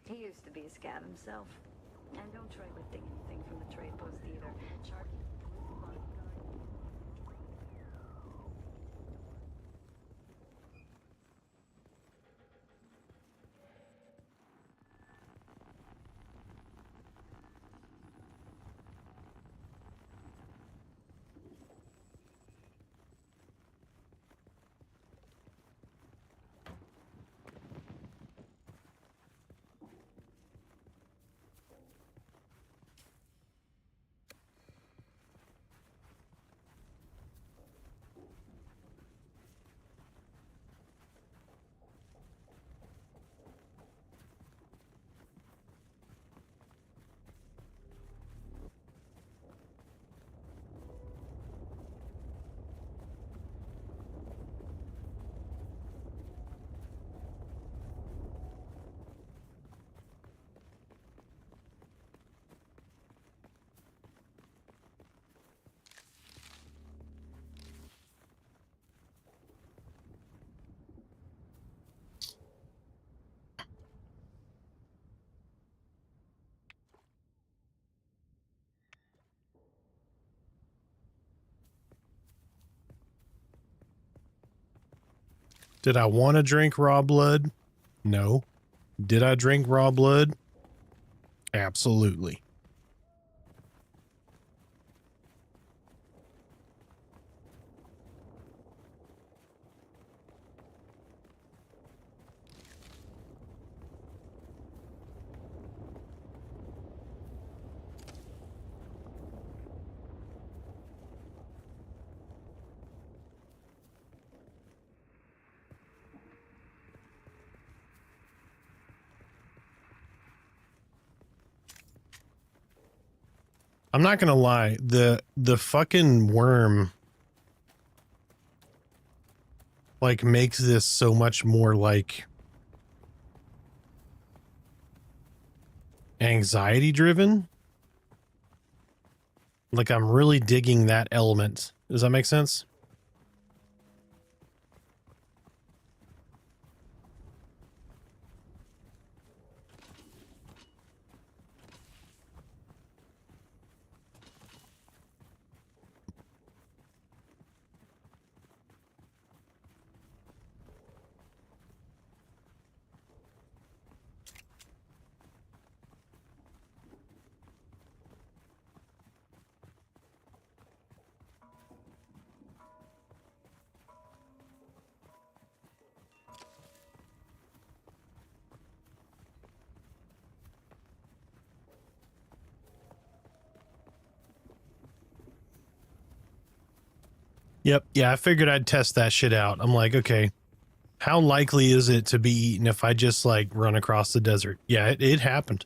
He used to be a scav himself. And don't try lifting anything from the trade post either. Charky... Did I want to drink raw blood? No. Did I drink raw blood? Absolutely. I'm not gonna lie, the fucking worm like makes this so much more like anxiety driven. Like I'm really digging that element. Does that make sense? Yep. Yeah, I figured I'd test that shit out. I'm like, okay, how likely is it to be eaten if I just like run across the desert? Yeah, it happened.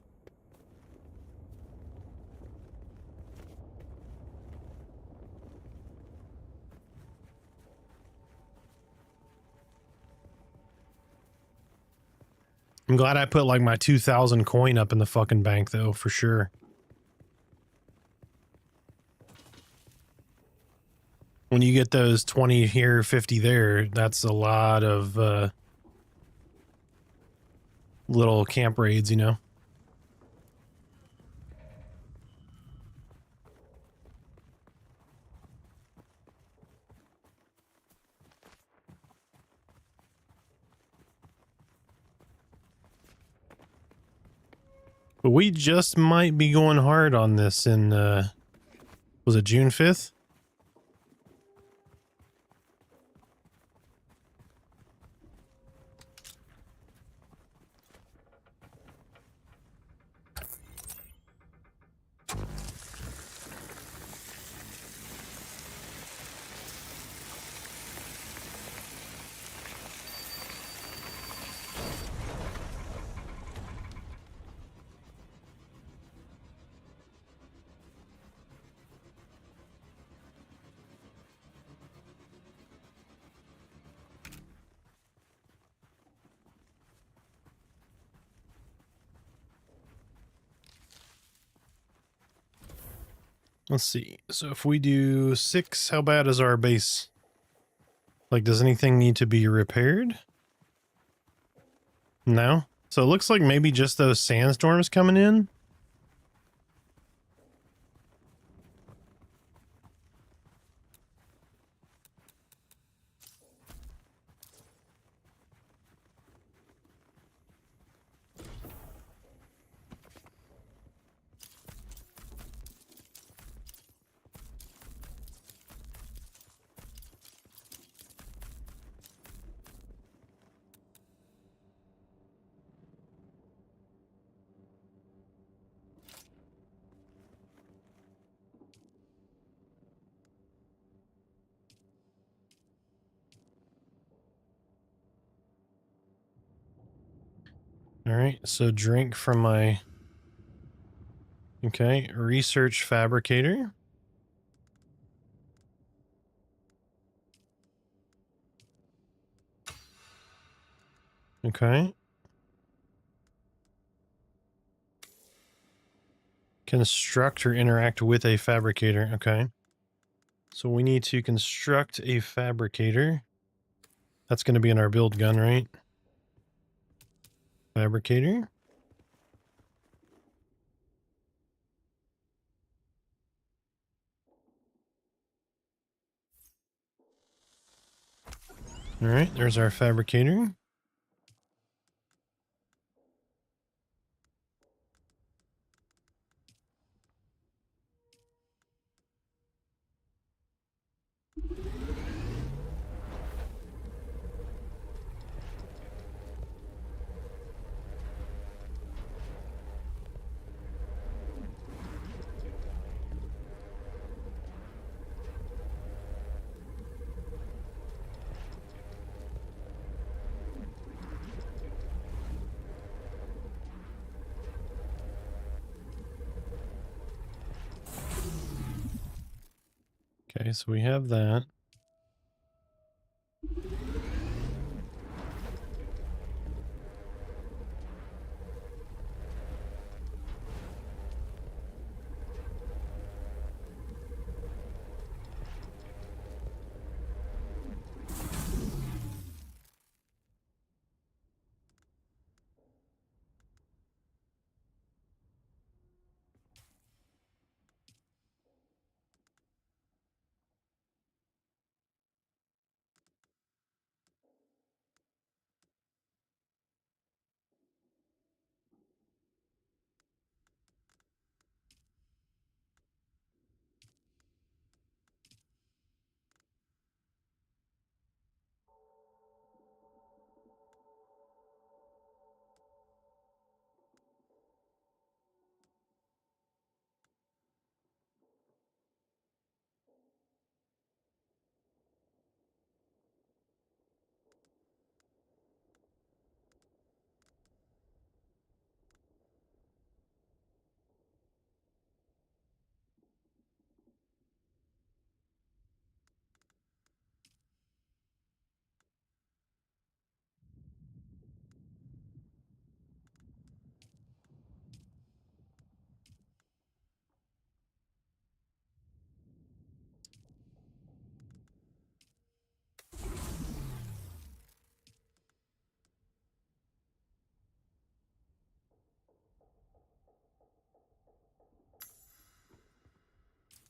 I'm glad I put like my 2,000 coin up in the fucking bank though, for sure. When you get those 20 here, 50 there, that's a lot of little camp raids, you know? But we just might be going hard on this in, was it June 5th? Let's see. So if we do 6, how bad is our base? Like, does anything need to be repaired? No? So it looks like maybe just those sandstorms coming in. All right, so drink from my... Okay, research fabricator. Okay. Construct or interact with a fabricator. Okay. So we need to construct a fabricator. That's going to be in our build gun, right? Fabricator. All right, there's our fabricator. Okay, so we have that.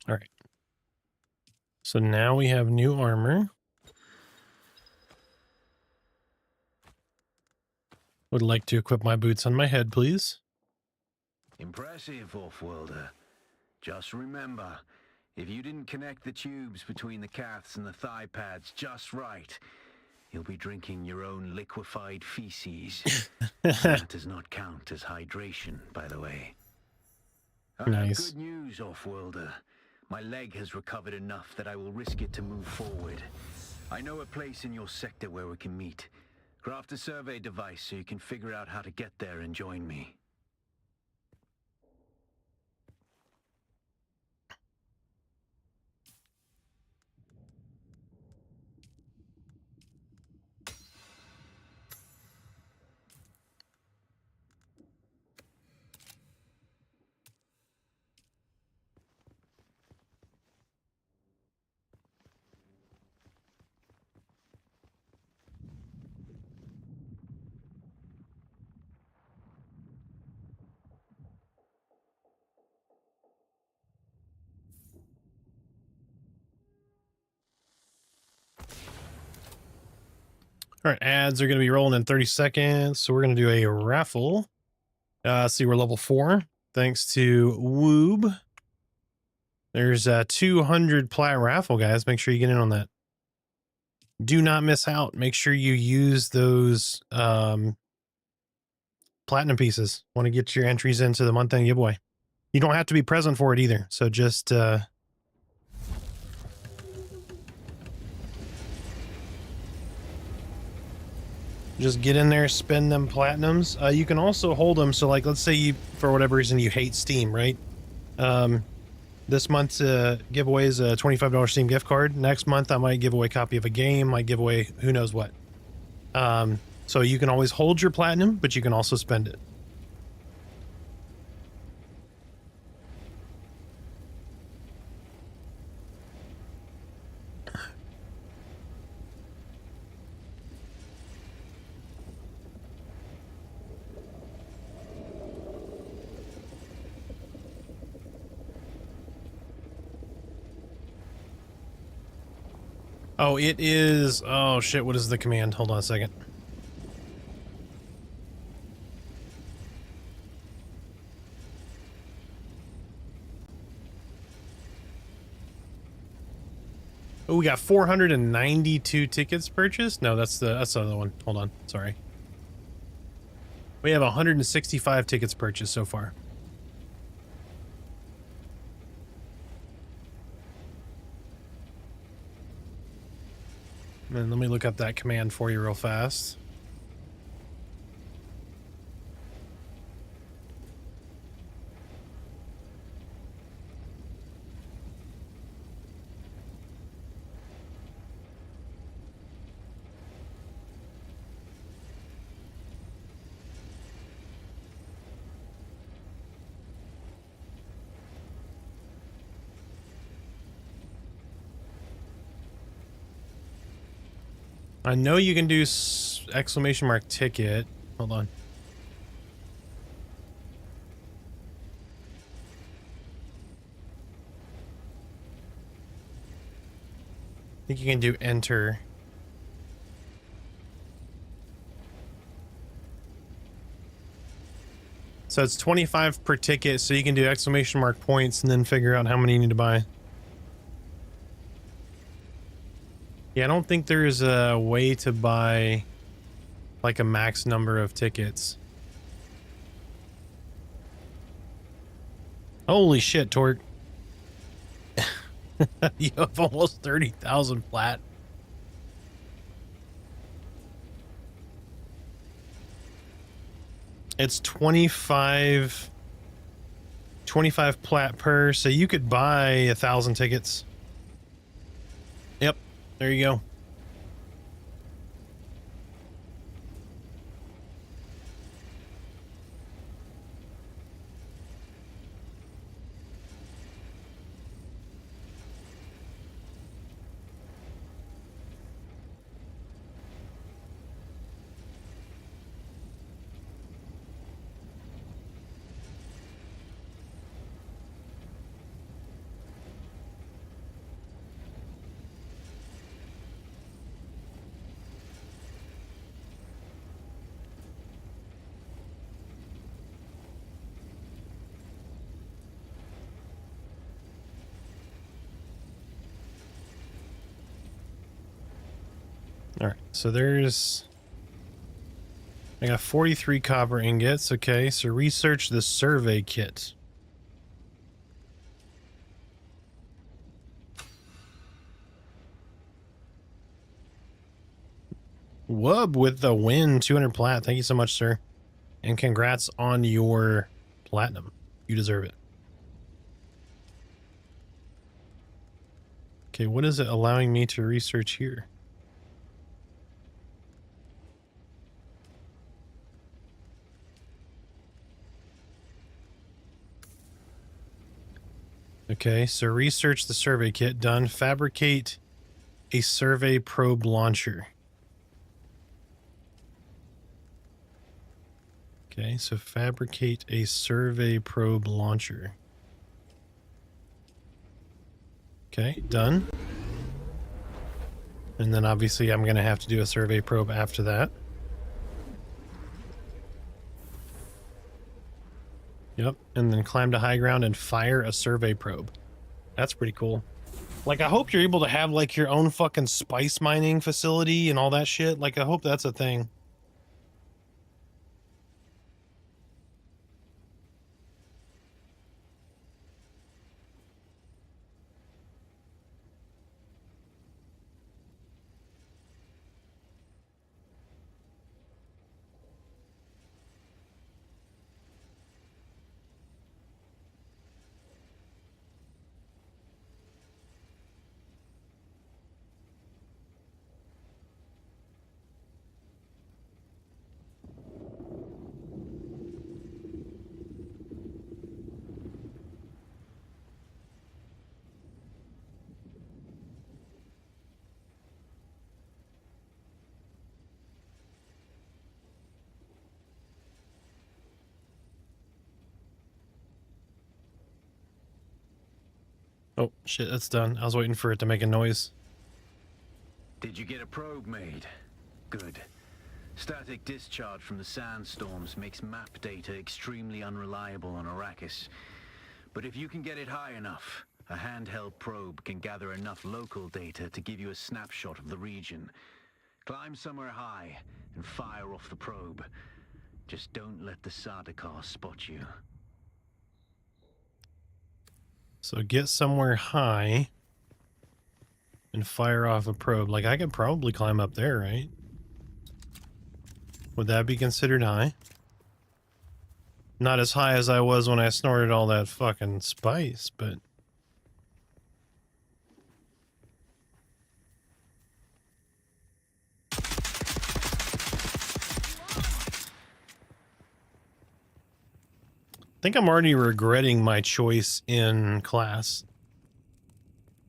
All right. So now we have new armor. Would like to equip my boots on my head, please. Impressive, Off-worlder. Just remember, if you didn't connect the tubes between the calves and the thigh pads just right, you'll be drinking your own liquefied feces. That does not count as hydration, by the way. I have Nice. good news, Off-worlder. My leg has recovered enough that I will risk it to move forward. I know a place in your sector where we can meet. Craft a survey device so you can figure out how to get there and join me. All right, ads are going to be rolling in 30 seconds. So we're going to do a raffle. See, we're level 4. Thanks to Woob. There's a 200 plat raffle, guys. Make sure you get in on that. Do not miss out. Make sure you use those platinum pieces. Want to get your entries into the month-end giveaway. You don't have to be present for it either. So just get in there, spend them platinums. You can also hold them. So like, let's say you, for whatever reason, you hate Steam, right? This month's giveaway is a $25 Steam gift card. Next month, I might give away a copy of a game, might give away who knows what. So you can always hold your platinum, but you can also spend it. Oh, it is... Oh, shit, what is the command? Hold on a second. Oh, we got 492 tickets purchased? No, that's the other one. Hold on, sorry. We have 165 tickets purchased so far. And let me look up that command for you real fast. I know you can do exclamation mark ticket. Hold on. I think you can do enter. So it's 25 per ticket, so you can do exclamation mark points and then figure out how many you need to buy. Yeah, I don't think there's a way to buy like a max number of tickets. Holy shit, Torque. You have almost 30,000 flat. It's 25 plat per, so you could buy 1,000 tickets. Yep, there you go. All right, so I got 43 copper ingots. Okay, so research the survey kit. Wub with the win, 200 plat. Thank you so much, sir. And congrats on your platinum. You deserve it. Okay, what is it allowing me to research here? Okay, so research the survey kit. Done. Fabricate a survey probe launcher. Okay, so fabricate a survey probe launcher. Okay, done. And then obviously I'm going to have to do a survey probe after that. Yep, and then climb to high ground and fire a survey probe. That's pretty cool. Like, I hope you're able to have, like, your own fucking spice mining facility and all that shit. Like, I hope that's a thing. Oh, shit, that's done. I was waiting for it to make a noise. Did you get a probe made? Good. Static discharge from the sandstorms makes map data extremely unreliable on Arrakis. But if you can get it high enough, a handheld probe can gather enough local data to give you a snapshot of the region. Climb somewhere high and fire off the probe. Just don't let the Sardaukar spot you. So get somewhere high and fire off a probe. Like, I could probably climb up there, right? Would that be considered high? Not as high as I was when I snorted all that fucking spice, but... I think I'm already regretting my choice in class.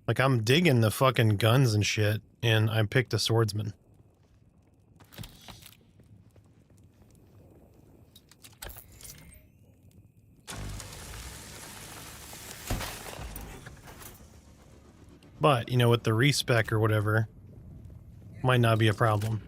Like, I'm digging the fucking guns and shit, and I picked a swordsman. But, you know, with the respec or whatever, might not be a problem.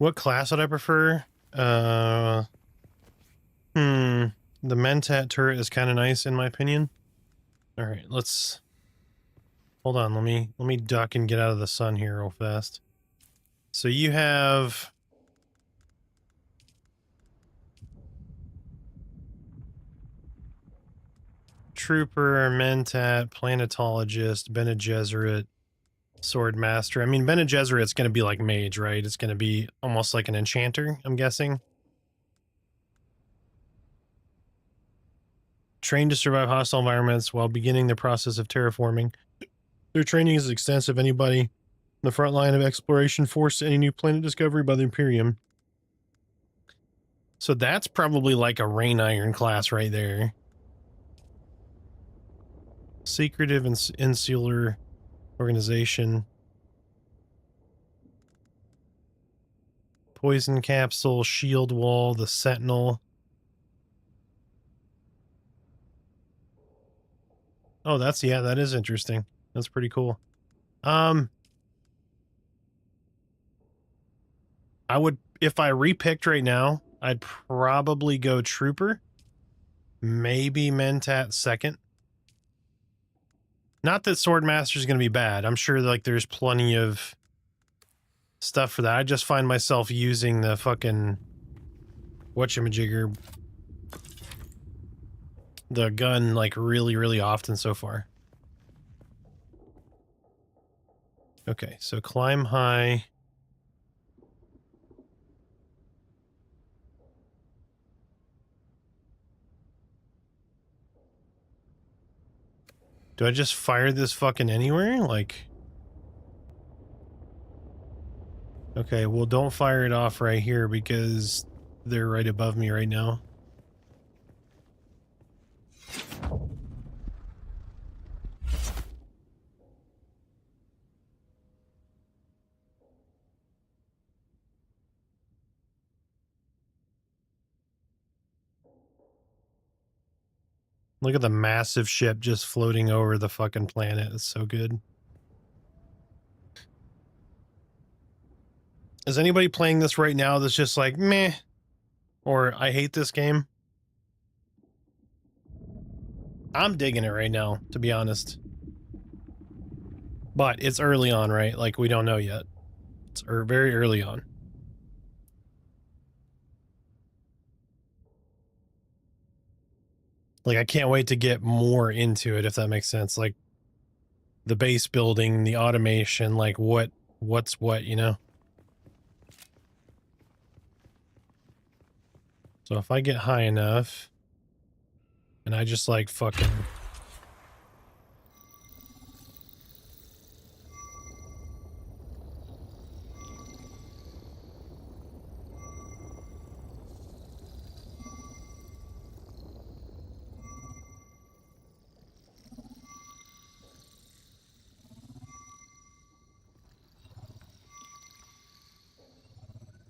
What class would I prefer? The Mentat turret is kind of nice in my opinion. All right, let's hold on. Let me duck and get out of the sun here real fast. So you have Trooper, Mentat, Planetologist, Bene Gesserit, Sword Master. I mean, Bene Gesserit's going to be like mage, right? It's going to be almost like an enchanter, I'm guessing. Trained to survive hostile environments while beginning the process of terraforming. Their training is extensive. Anybody in the front line of exploration forced to any new planet discovery by the Imperium. So that's probably like a Rain Iron class right there. Secretive and Insular Organization. Poison Capsule, Shield Wall, the Sentinel. Oh, yeah, that is interesting. That's pretty cool. I would, if I repicked right now, I'd probably go Trooper. Maybe Mentat second. Not that Swordmaster is going to be bad. I'm sure like there's plenty of stuff for that. I just find myself using the fucking whatchamajigger, the gun, like really, really often so far. Okay, so climb high. Do I just fire this fucking anywhere? Like... Okay, well, don't fire it off right here because they're right above me right now. Look at the massive ship just floating over the fucking planet. It's so good. Is anybody playing this right now that's just like, meh, or I hate this game? I'm digging it right now, to be honest. But it's early on, right? Like, we don't know yet. It's very early on. Like, I can't wait to get more into it, if that makes sense. Like, the base building, the automation, like, what's what, you know? So if I get high enough, and I just, like, fucking...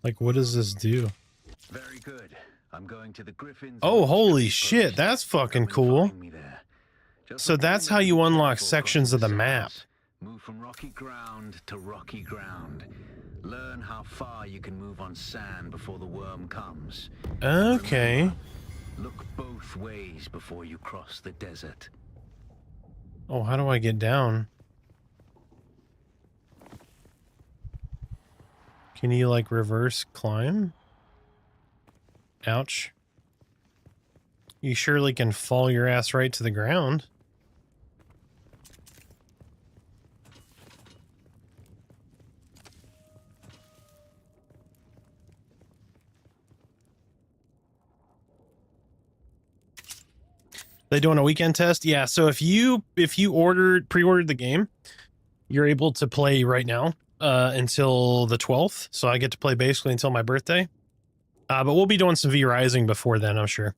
Like, what does this do? Very good. I'm going to the Griffins. Oh, holy shit, that's fucking cool. So that's how you unlock sections of the map. Move from rocky ground to rocky ground. Learn how far you can move on sand before the worm comes. Okay. Look both ways before you cross the desert. Oh, how do I get down? Can you, like, reverse climb? Ouch. You surely can fall your ass right to the ground. They doing a weekend test? Yeah, so if you pre-ordered the game, you're able to play right now. until the 12th, so I get to play basically until my birthday. But we'll be doing some V-Rising before then, I'm sure.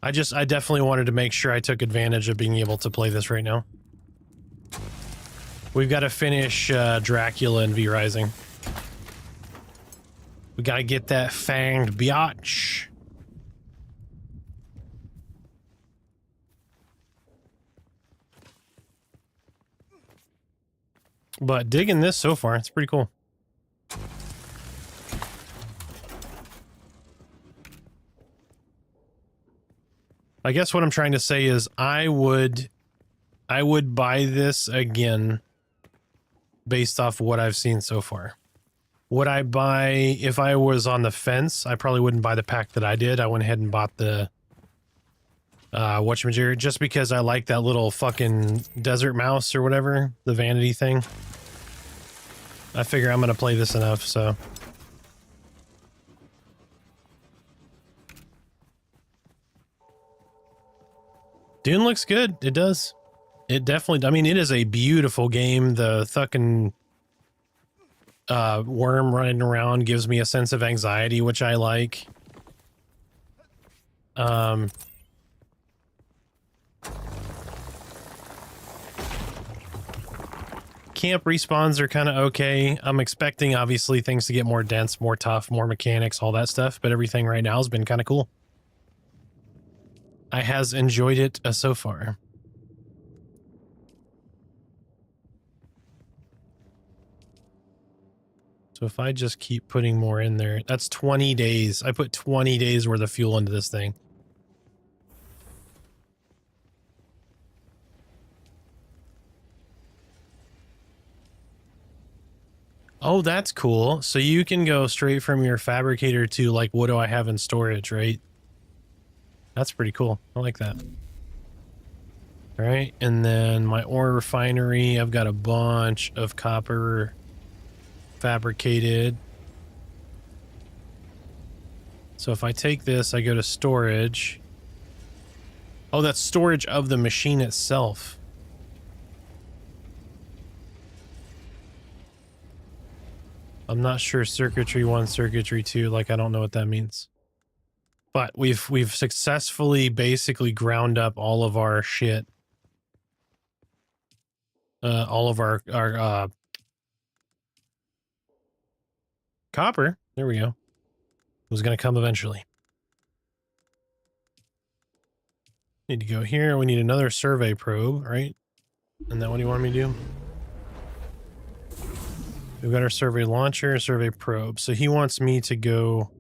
I definitely wanted to make sure I took advantage of being able to play this right now. We've got to finish Dracula and V-Rising. We got to get that fanged biatch. But digging this so far, it's pretty cool. I guess what I'm trying to say is I would buy this again based off what I've seen so far. Would I buy, if I was on the fence, I probably wouldn't buy the pack that I did. I went ahead and bought the whatchamajigger just because I like that little fucking desert mouse or whatever, the vanity thing. I figure I'm going to play this enough, so. Dune looks good. It does. It definitely, I mean, it is a beautiful game. The fucking worm running around gives me a sense of anxiety, which I like. Camp respawns are kind of okay. I'm expecting, obviously, things to get more dense, more tough, more mechanics, all that stuff, but everything right now has been kind of cool. I has enjoyed it so far. So if I just keep putting more in there, that's 20 days. I put 20 days worth of fuel into this thing. Oh, that's cool. So you can go straight from your fabricator to like, what do I have in storage, right? That's pretty cool. I like that. All right. And then my ore refinery, I've got a bunch of copper fabricated. So if I take this, I go to storage. Oh, that's storage of the machine itself. I'm not sure circuitry 1, circuitry 2, like I don't know what that means. But we've successfully basically ground up all of our shit. All of our copper. There we go. It was going to come eventually. Need to go here. We need another survey probe, right? Isn't that what you want me to do? We've got our survey launcher, survey probe. So he wants me to go.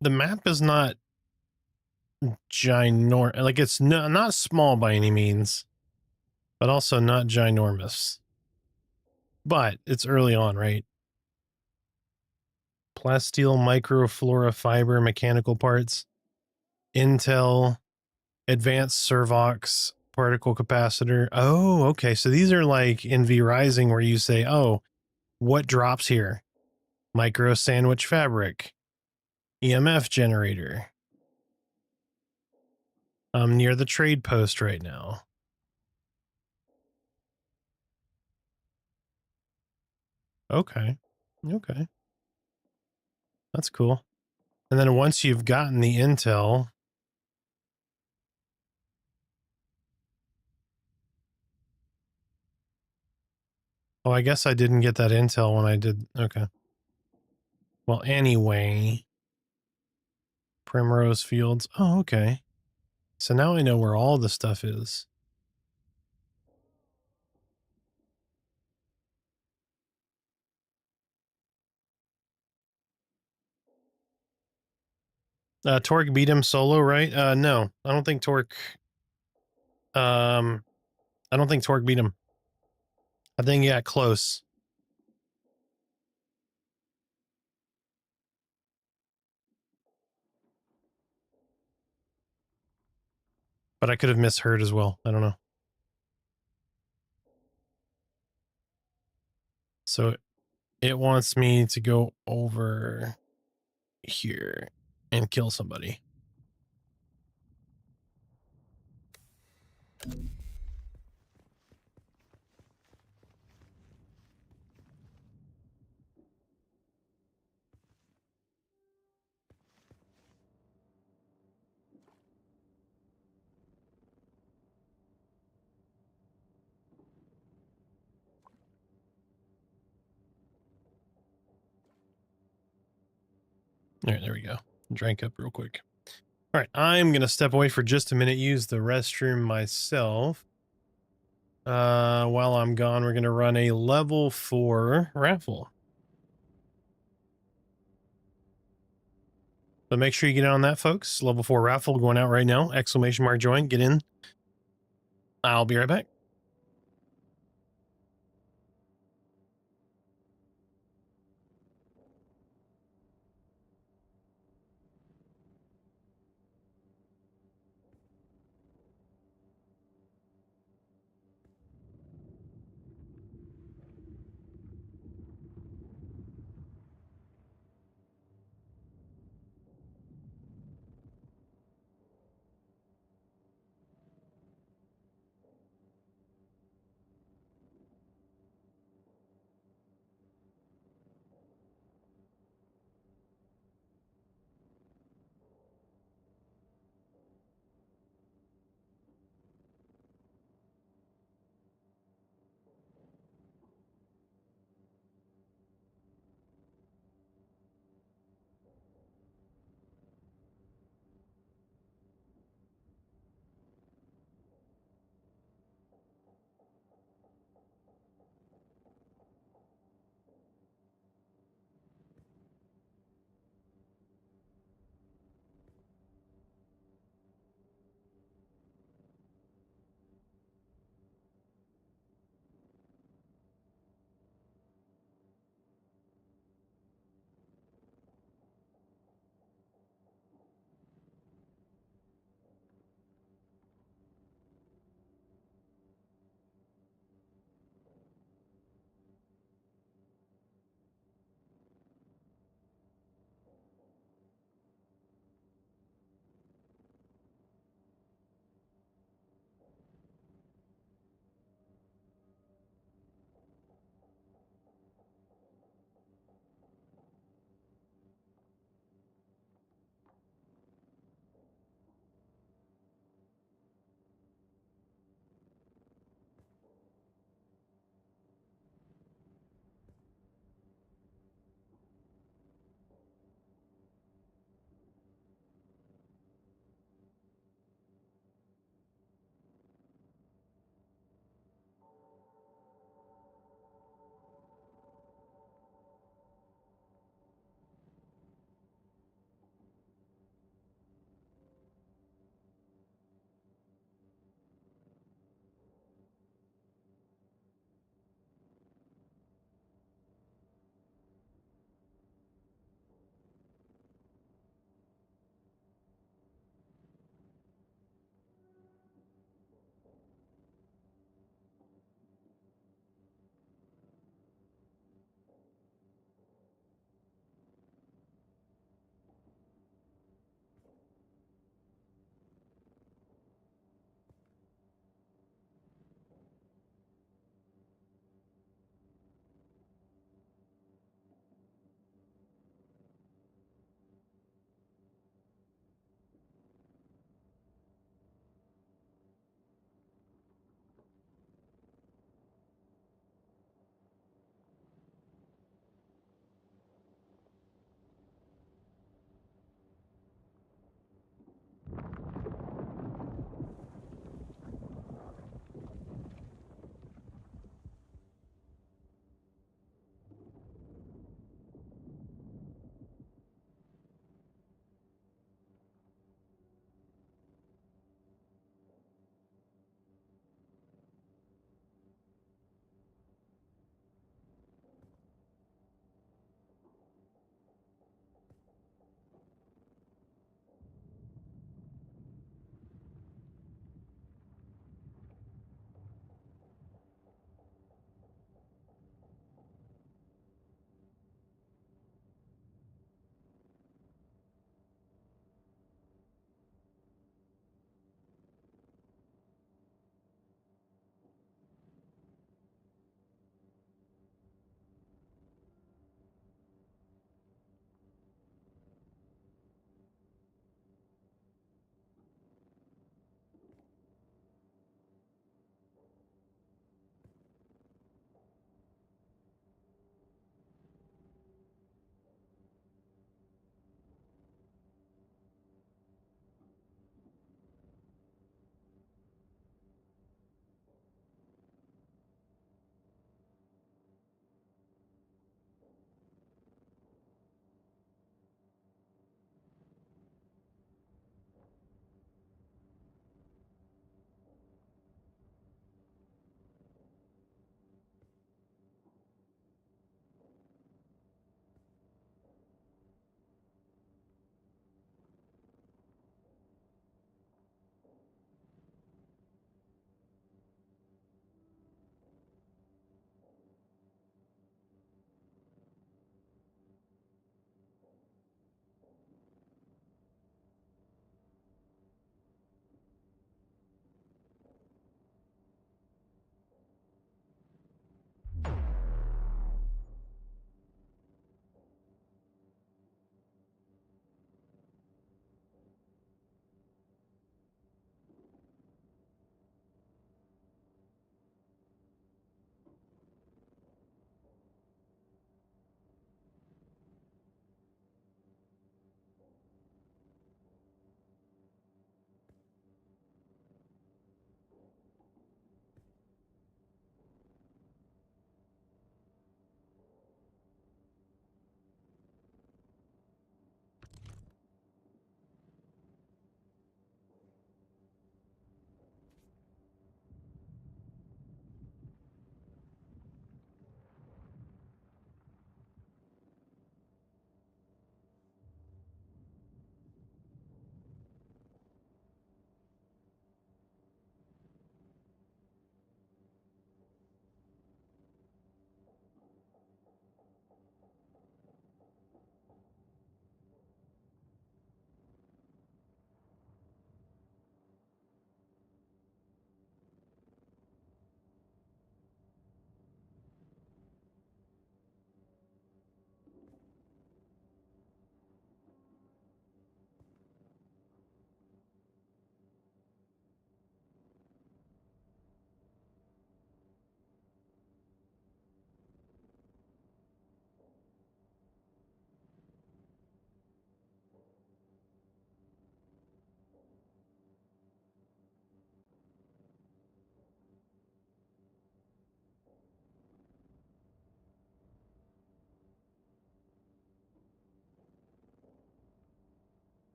The map is not ginormous. Like it's not small by any means, but also not ginormous. But it's early on, right? Plasteel, microflora, fiber, mechanical parts, Intel, advanced Servox, particle capacitor. Oh, okay. So these are like in V-Rising where you say, oh, what drops here? Micro sandwich fabric, EMF generator. I'm near the trade post right now. Okay. Okay. That's cool. And then once you've gotten the intel, oh, I guess I didn't get that intel when I did. Okay. Well, anyway, Primrose Fields. Oh, okay. So now I know where all the stuff is. Torque beat him solo, right? No, I don't think Torque. I don't think Torque beat him. I think he got close. But I could have misheard as well. I don't know. So it wants me to go over here and kill somebody. All right, there we go. Drank up real quick. All right, I'm going to step away for just a minute, use the restroom myself. While I'm gone, we're going to run a level 4 raffle. So make sure you get in on that, folks. Level 4 raffle going out right now. Exclamation mark join. Get in. I'll be right back.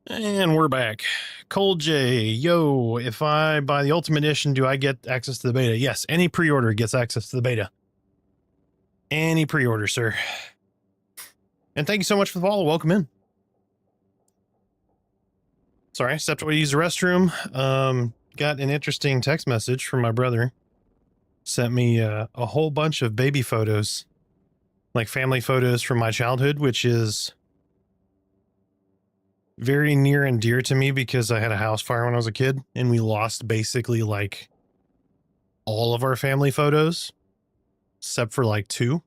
And we're back. Cold J, yo, if I buy the Ultimate Edition, do I get access to the beta? Yes, any pre-order gets access to the beta. Any pre-order, sir. And thank you so much for the follow. Welcome in. Sorry, I stepped away to use the restroom. Got an interesting text message from my brother. Sent me a whole bunch of baby photos. Like family photos from my childhood, which is very near and dear to me because I had a house fire when I was a kid and we lost basically like all of our family photos except for like 2.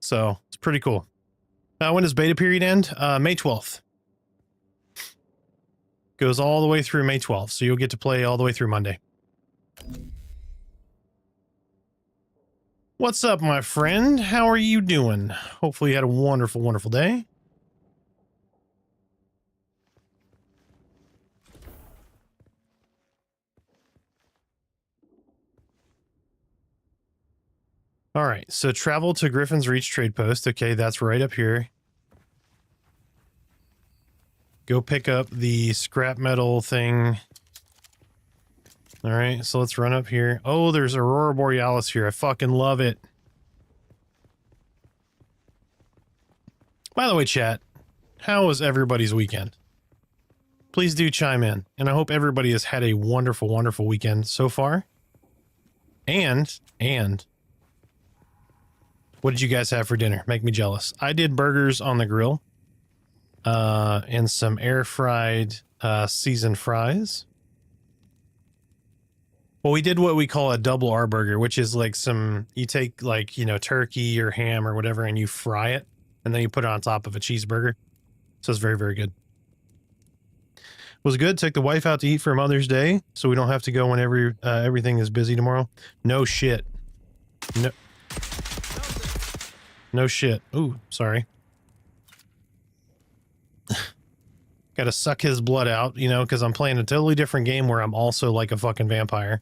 So it's pretty cool. When does beta period end? May 12th. Goes all the way through May 12th, so you'll get to play all the way through Monday. What's up, my friend? How are you doing? Hopefully you had a wonderful, wonderful day. All right, so travel to Griffin's Reach trade post. Okay, that's right up here. Go pick up the scrap metal thing. All right, so let's run up here. Oh, there's Aurora Borealis here. I fucking love it. By the way, chat, how was everybody's weekend? Please do chime in, and I hope everybody has had a wonderful, wonderful weekend so far. And what did you guys have for dinner? Make me jealous. I did burgers on the grill, and some air-fried seasoned fries. Well, we did what we call a double R burger, which is like you take like, you know, turkey or ham or whatever, and you fry it, and then you put it on top of a cheeseburger. So it's very, very good. Was good. Took the wife out to eat for Mother's Day, so we don't have to go whenever everything is busy tomorrow. No shit. No shit. Ooh, sorry. Got to suck his blood out, you know, because I'm playing a totally different game where I'm also like a fucking vampire.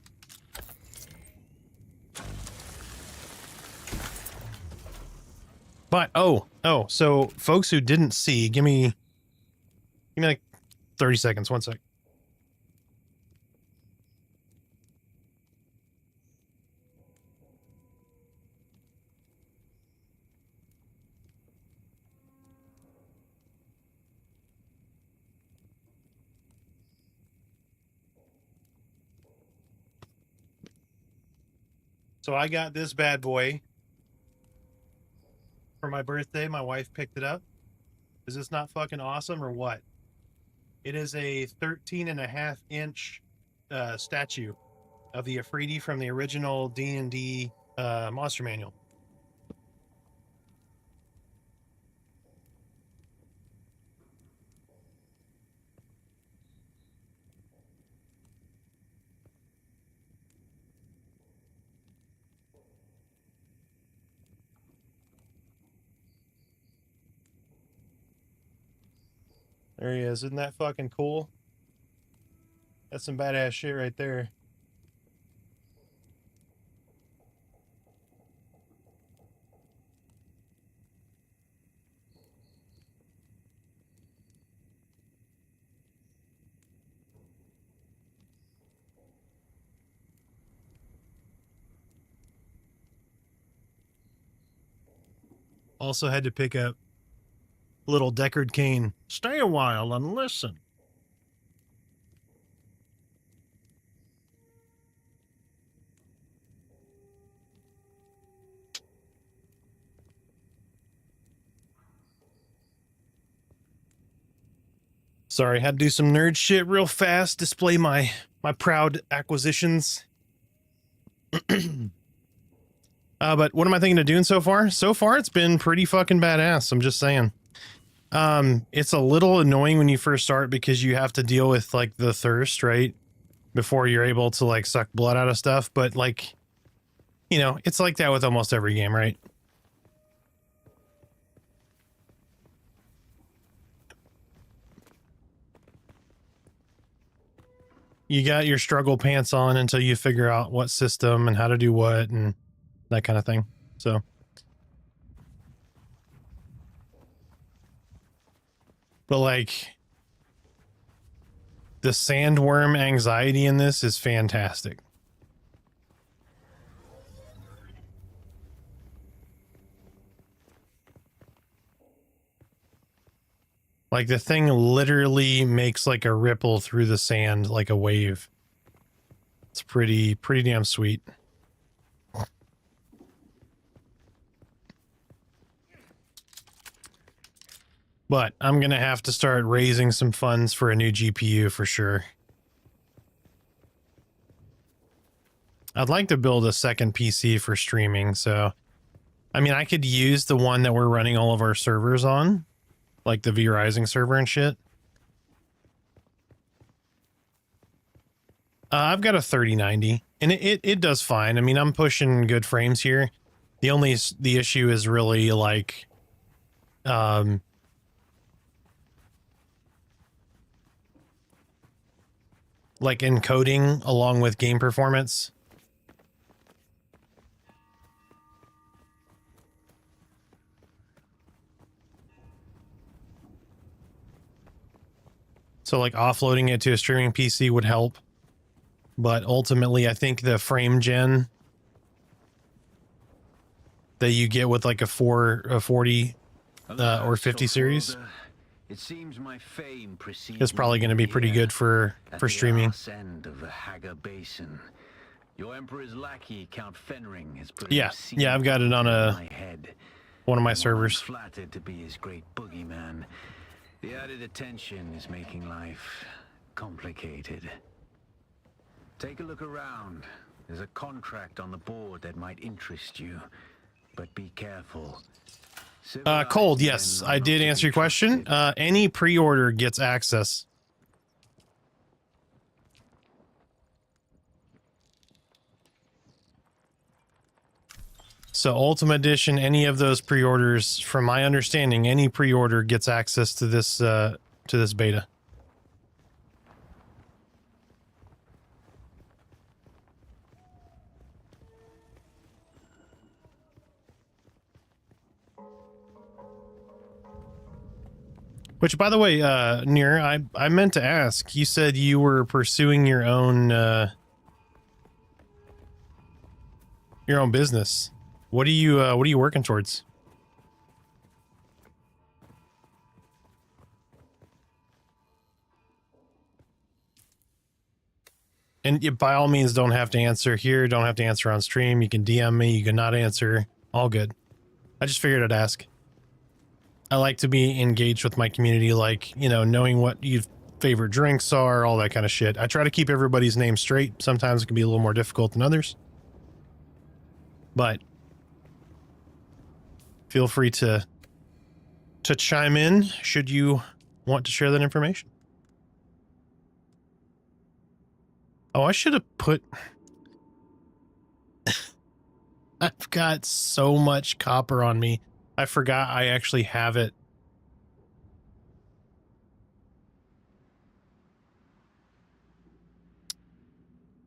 But, so folks who didn't see, give me like 30 seconds, 1 sec. So I got this bad boy for my birthday. My wife picked it up. Is this not fucking awesome or what? It is a 13.5-inch statue of the Afridi from the original D&D Monster Manual. There he is. Isn't that fucking cool? That's some badass shit right there. Also had to pick up little Deckard Cain. Stay a while and listen. Sorry, had to do some nerd shit real fast, display my proud acquisitions. But what am I thinking of doing so far? So far, it's been pretty fucking badass. I'm just saying. It's a little annoying when you first start because you have to deal with like the thirst, right? Before you're able to like suck blood out of stuff. But like, you know, it's like that with almost every game, right? You got your struggle pants on until you figure out what system and how to do what and that kind of thing. So But like the sandworm anxiety in this is fantastic. Like the thing literally makes like a ripple through the sand like a wave. It's pretty damn sweet. But I'm going to have to start raising some funds for a new GPU for sure. I'd like to build a second PC for streaming, so I mean, I could use the one that we're running all of our servers on, like the V-Rising server and shit. I've got a 3090, and it does fine. I mean, I'm pushing good frames here. The issue is really like, like encoding along with game performance. So like offloading it to a streaming PC would help. But ultimately, I think the frame gen that you get with like a 40 or 50 series it seems my fame is probably going to be pretty good for streaming. End of the Haga Basin. Your Emperor's lackey, Count Fenring, has put Yeah, I've got it on one of my servers. Flattered to be his great boogeyman. The added attention is making life complicated. Take a look around. There's a contract on the board that might interest you, but be careful. Cold, yes, I did answer your question. Any pre-order gets access. So Ultimate Edition, any of those pre-orders, from my understanding, any pre-order gets access to this beta. Which, by the way, Nir, I meant to ask. You said you were pursuing your own business. What are you working towards? And you, by all means, don't have to answer here. Don't have to answer on stream. You can DM me. You can not answer. All good. I just figured I'd ask. I like to be engaged with my community, like, you know, knowing what your favorite drinks are, all that kind of shit. I try to keep everybody's name straight. Sometimes it can be a little more difficult than others. But feel free to chime in should you want to share that information. Oh, I should have put... I've got so much copper on me. I forgot I actually have it.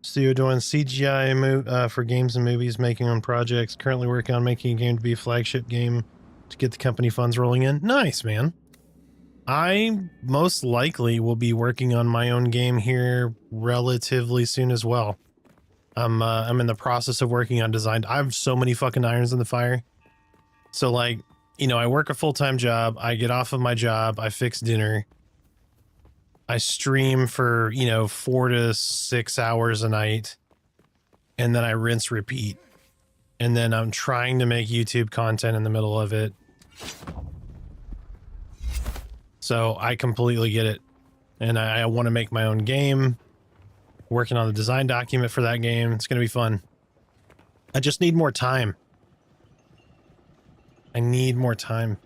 So you're doing CGI for games and movies, making on projects, currently working on making a game to be a flagship game to get the company funds rolling in. Nice, man. I most likely will be working on my own game here relatively soon as well. I'm in the process of working on design. I have so many fucking irons in the fire. So like, you know, I work a full-time job. I get off of my job. I fix dinner. I stream for, you know, 4 to 6 hours a night. And then I rinse, repeat. And then I'm trying to make YouTube content in the middle of it. So I completely get it. And I want to make my own game. Working on the design document for that game. It's going to be fun. I just need more time. I need more time.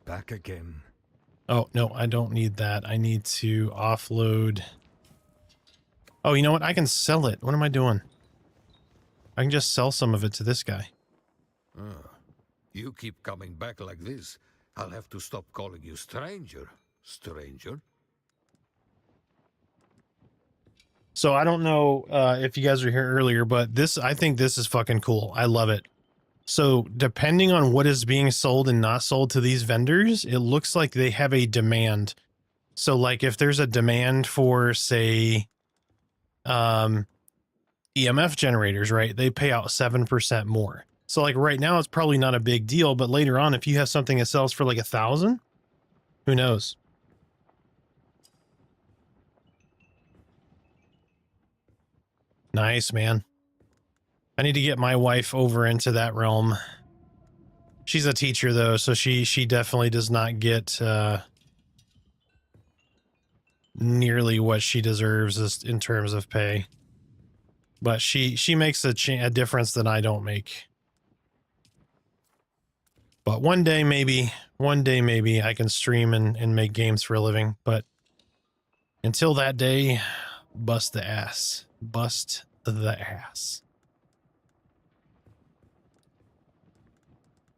Back again. Oh, no, I don't need that. I need to offload. Oh, you know what? I can sell it. What am I doing? I can just sell some of it to this guy. You keep coming back like this, I'll have to stop calling you stranger. Stranger? So I don't know if you guys were here earlier, but I think this is fucking cool. I love it. So depending on what is being sold and not sold to these vendors, it looks like they have a demand. So like if there's a demand for, say, EMF generators, right? They pay out 7% more. So like right now it's probably not a big deal, but later on, if you have something that sells for like 1,000, who knows? Nice, man. I need to get my wife over into that realm. She's a teacher though, so she definitely does not get nearly what she deserves in terms of pay. But she makes a difference that I don't make. But one day maybe I can stream and make games for a living. But until that day, bust the ass. Bust the ass.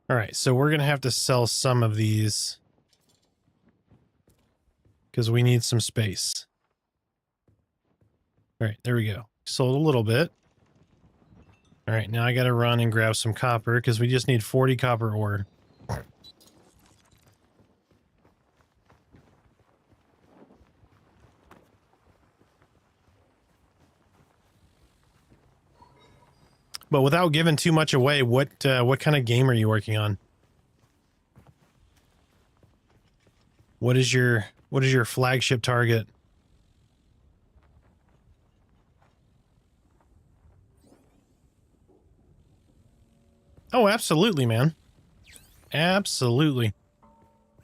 All right, so we're going to have to sell some of these because we need some space. All right, there we go. Sold a little bit. All right, now I got to run and grab some copper because we just need 40 copper ore. But without giving too much away, what kind of game are you working on? What is your flagship target? Oh, absolutely, man. Absolutely.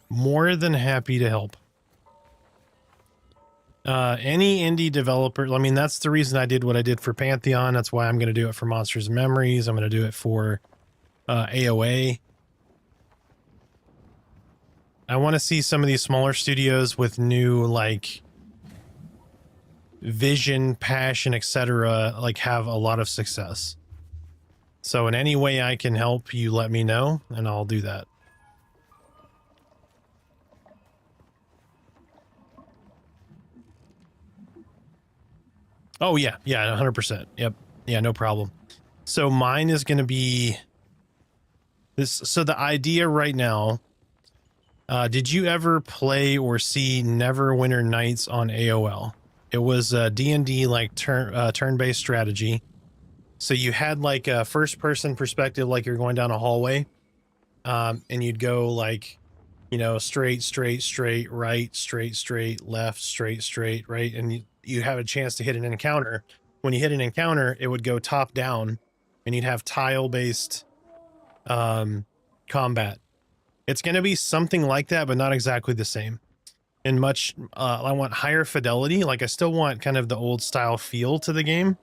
More than happy to help. Any indie developer, I mean, that's the reason I did what I did for Pantheon. That's why I'm going to do it for Monsters and Memories. I'm going to do it for AOA. I want to see some of these smaller studios with new, like, vision, passion, etc., like, have a lot of success. So in any way I can help, you let me know, and I'll do that. Oh, yeah. Yeah, 100%. Yep. Yeah, no problem. So mine is going to be this. So the idea right now, did you ever play or see Neverwinter Nights on AOL? It was a D&D like turn-based strategy. So you had like a first-person perspective, like you're going down a hallway, and you'd go like, you know, straight, right, straight, left, straight, right, and you have a chance to hit an encounter. When you hit an encounter, it would go top down, and you'd have tile-based combat. It's going to be something like that, but not exactly the same. And much, I want higher fidelity. Like I still want kind of the old style feel to the game,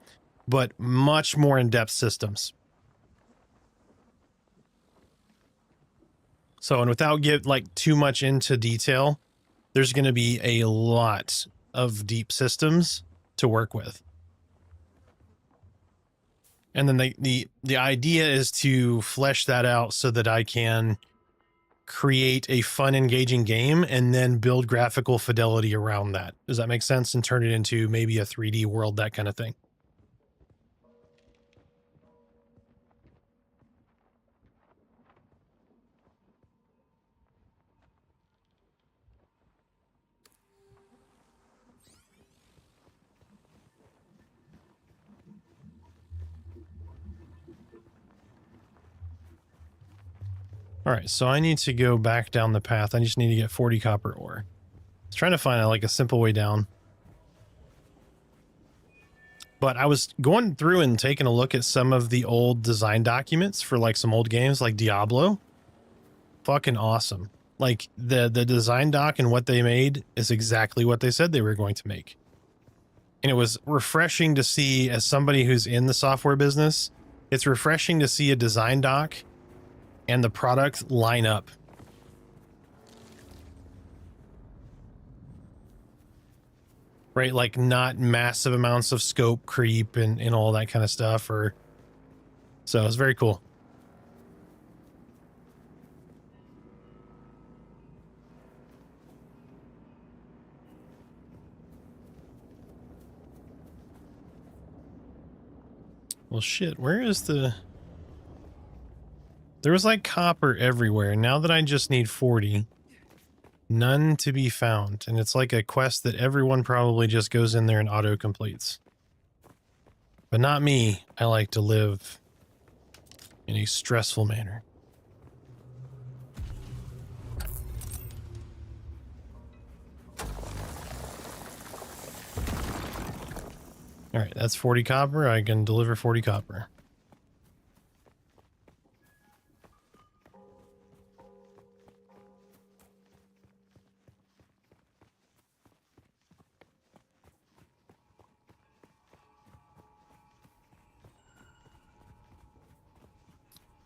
but much more in-depth systems. So, and without get like too much into detail, there's going to be a lot of deep systems to work with. And then the idea is to flesh that out so that I can create a fun, engaging game and then build graphical fidelity around that. Does that make sense? And turn it into maybe a 3D world, that kind of thing. All right, so I need to go back down the path. I just need to get 40 copper ore. I was trying to find like a simple way down. But I was going through and taking a look at some of the old design documents for like some old games like Diablo. Fucking awesome. Like the design doc and what they made is exactly what they said they were going to make. And it was refreshing to see, as somebody who's in the software business, it's refreshing to see a design doc and the product line up. Right, like not massive amounts of scope creep and all that kind of stuff. Or so it's very cool. Well, shit, where is the... There was like copper everywhere. Now that I just need 40, none to be found. And it's like a quest that everyone probably just goes in there and auto completes. But not me. I like to live in a stressful manner. All right, that's 40 copper. I can deliver 40 copper.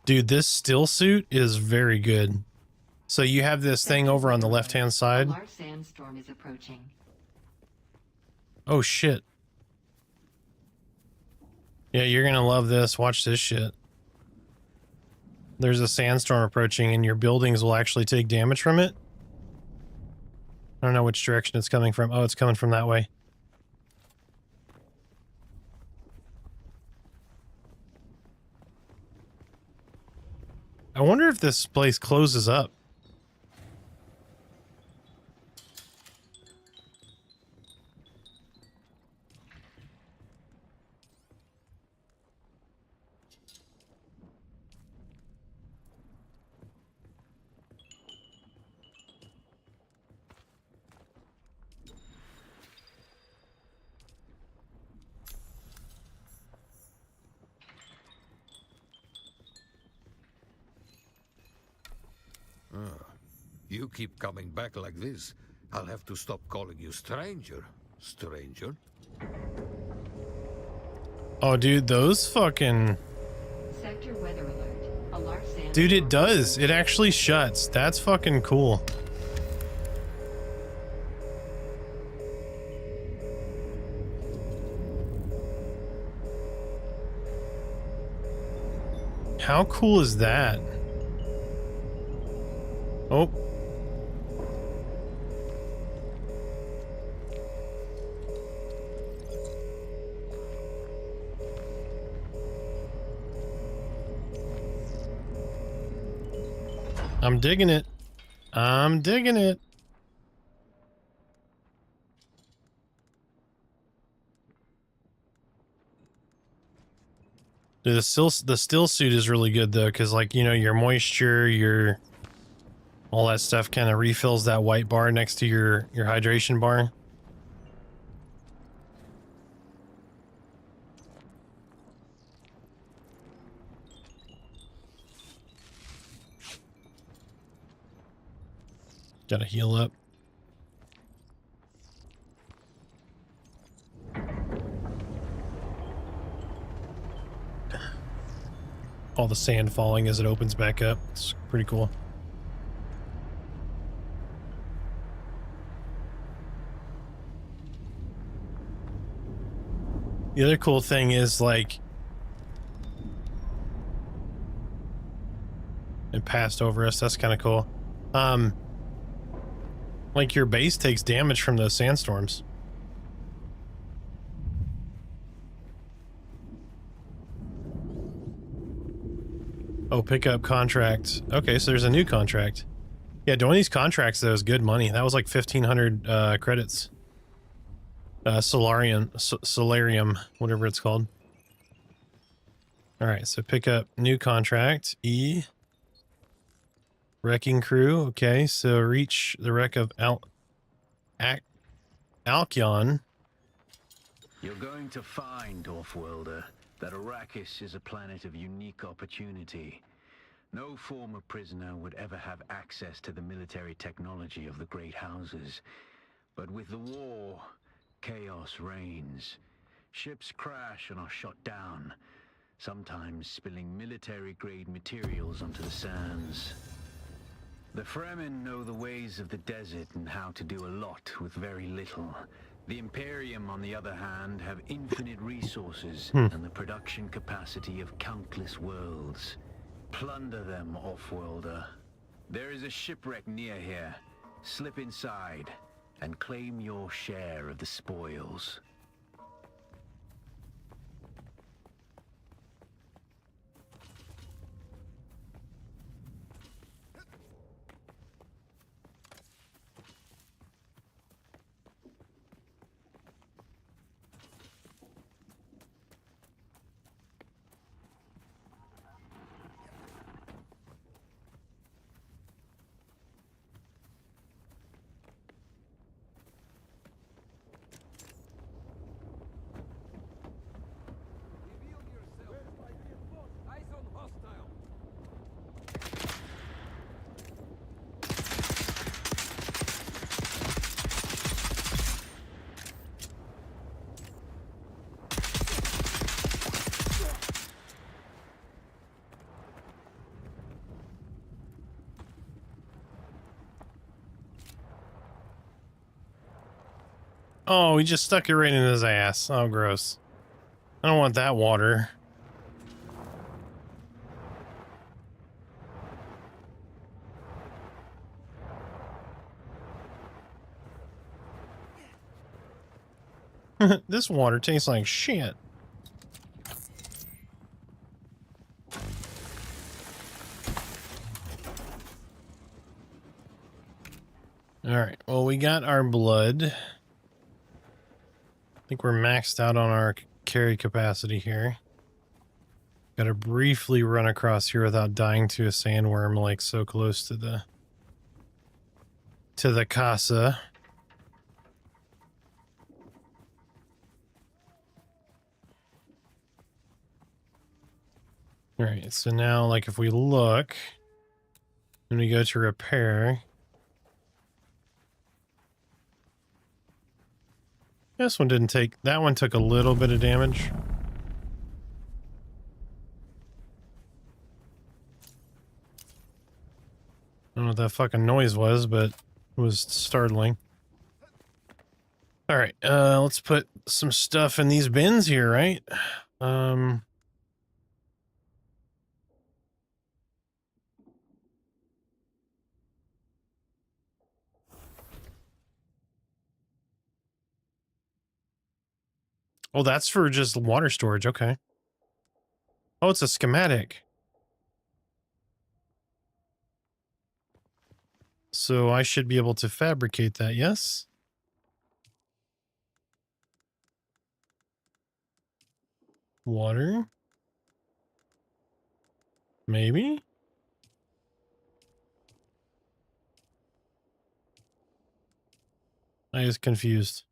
Dude, this still suit is very good. So you have this thing over on the left-hand side. A large sandstorm is approaching. Oh, shit. Yeah, you're gonna love this. Watch this shit. There's a sandstorm approaching and your buildings will actually take damage from it. I don't know which direction it's coming from. Oh, it's coming from that way. I wonder if this place closes up. You keep coming back like this, I'll have to stop calling you stranger. Stranger? Oh, dude, those fucking... Sector weather alert. A large sandstorm. Dude, it does. It actually shuts. That's fucking cool. How cool is that? Oh. I'm digging it. I'm digging it. Dude, the still suit is really good though, because like, you know, your moisture, your all that stuff kind of refills that white bar next to your hydration bar. Gotta heal up. All the sand falling as it opens back up. It's pretty cool. The other cool thing is like it passed over us. That's kind of cool. Like your base takes damage from those sandstorms. Oh, pick up contract. Okay, so there's a new contract. Yeah, doing these contracts though is good money. That was like 1,500 credits. Solarium, whatever it's called. All right, so pick up new contract. E. Wrecking crew. Okay, so reach the wreck of Alcyon. You're going to find, Offworlder, that Arrakis is a planet of unique opportunity. No former prisoner would ever have access to the military technology of the Great Houses. But with the war, chaos reigns. Ships crash and are shot down, sometimes spilling military-grade materials onto the sands. The Fremen know the ways of the desert and how to do a lot with very little. The Imperium, on the other hand, have infinite resources and the production capacity of countless worlds. Plunder them, Offworlder. There is a shipwreck near here. Slip inside and claim your share of the spoils. Oh, he just stuck it right in his ass. Oh, gross. I don't want that water. This water tastes like shit. Alright, well, we got our blood. I think we're maxed out on our carry capacity here. Gotta briefly run across here without dying to a sandworm, like so close to the casa. Alright, so now, like, if we look, when we go to repair, this one didn't take, that one took a little bit of damage. I don't know what that fucking noise was, but it was startling. Alright, let's put some stuff in these bins here, right? Oh, that's for just water storage, okay. Oh, it's a schematic. So I should be able to fabricate that, yes? Water? Maybe? I was confused.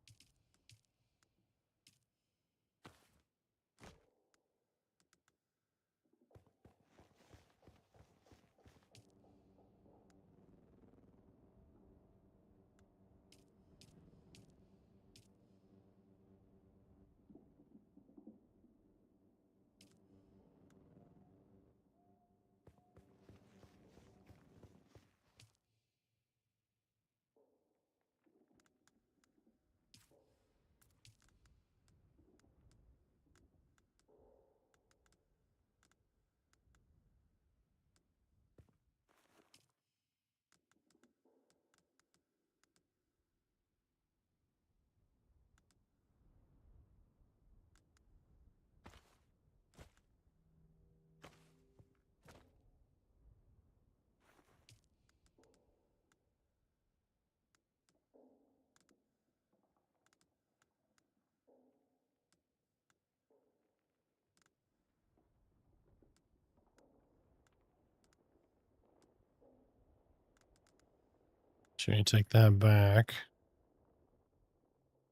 Should we take that back?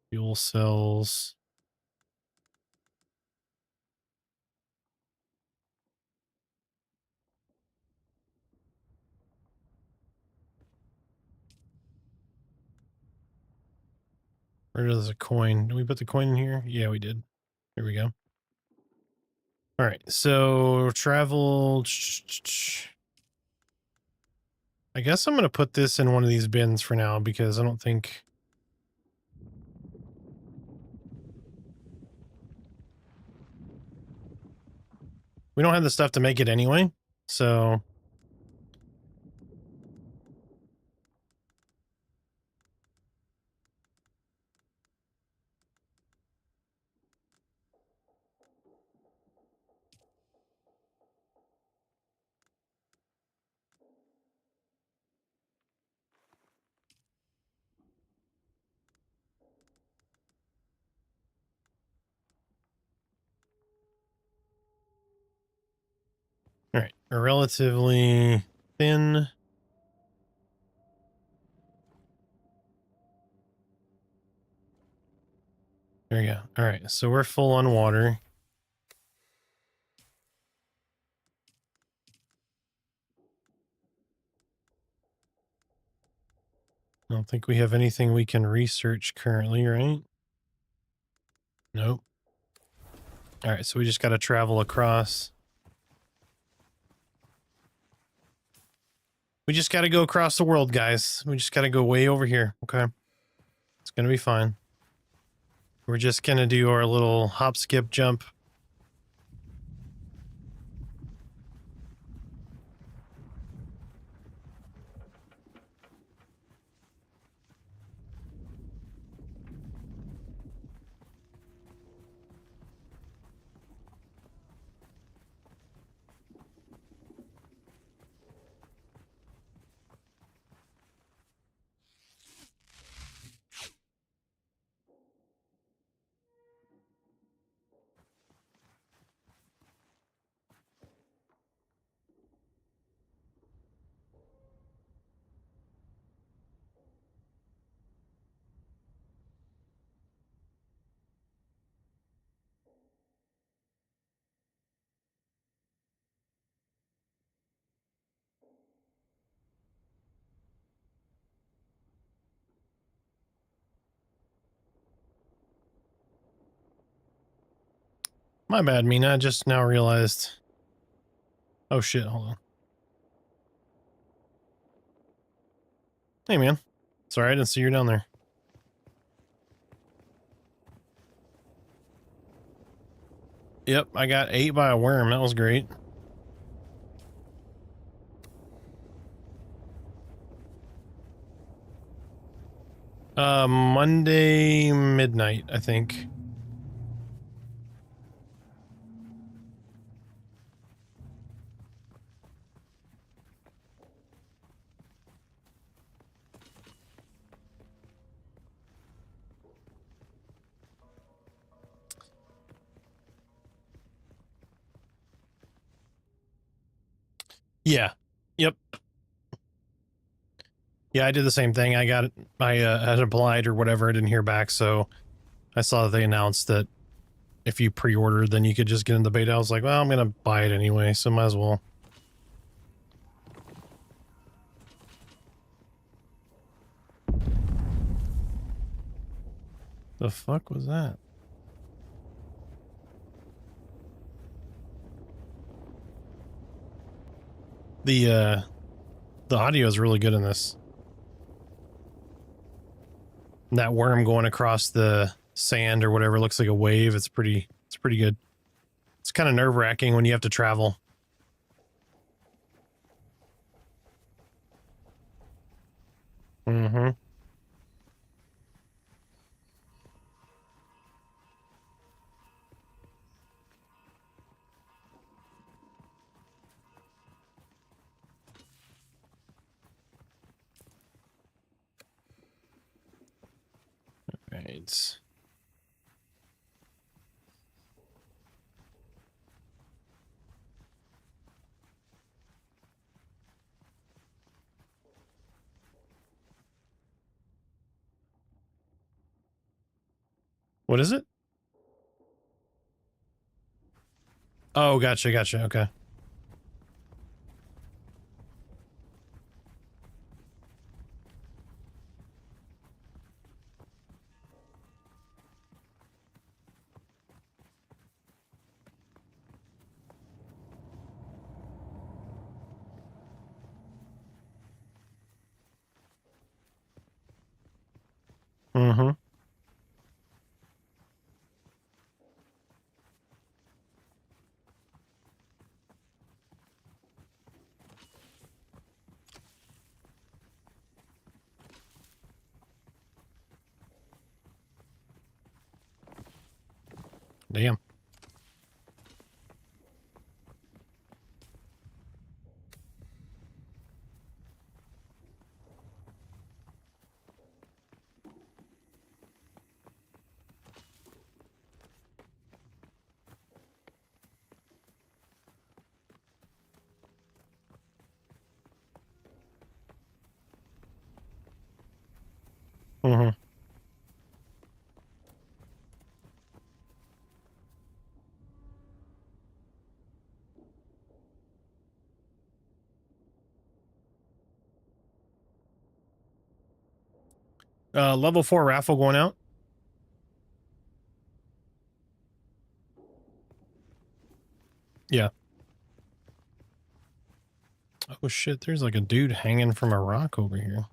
Fuel cells. Where does a coin? Did we put the coin in here? Yeah, we did. Here we go. All right, so travel. I guess I'm going to put this in one of these bins for now because I don't think... We don't have the stuff to make it anyway, so... All right, a relatively thin. There you go. All right, so we're full on water. I don't think we have anything we can research currently, right? Nope. All right, so we just got to travel across. We just got to go across the world, guys. We just got to go way over here, okay? It's going to be fine. We're just gonna do our little hop, skip, jump. My bad, Mina. I just now realized. Oh shit, hold on. Hey, man. Sorry, I didn't see you down there. Yep, I got ate by a worm. That was great. Monday midnight, I think. Yeah. Yep. Yeah, I did the same thing. I had applied or whatever. I didn't hear back, so I saw that they announced that if you pre-ordered, then you could just get in the beta. I was like, well, I'm gonna buy it anyway, so might as well. The fuck was that? The audio is really good in this. And that worm going across the sand or whatever looks like a wave. It's pretty good. It's kind of nerve-wracking when you have to travel. Mm-hmm. Right. What is it? Oh, gotcha, okay. Mm-hmm. Damn. Mm-hmm. Level 4 raffle going out. Yeah. Oh shit, there's like a dude hanging from a rock over here.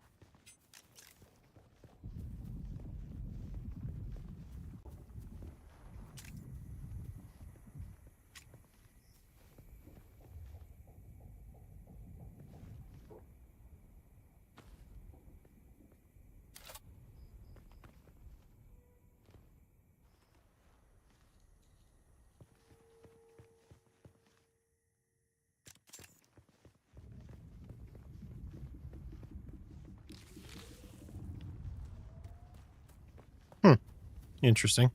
Interesting.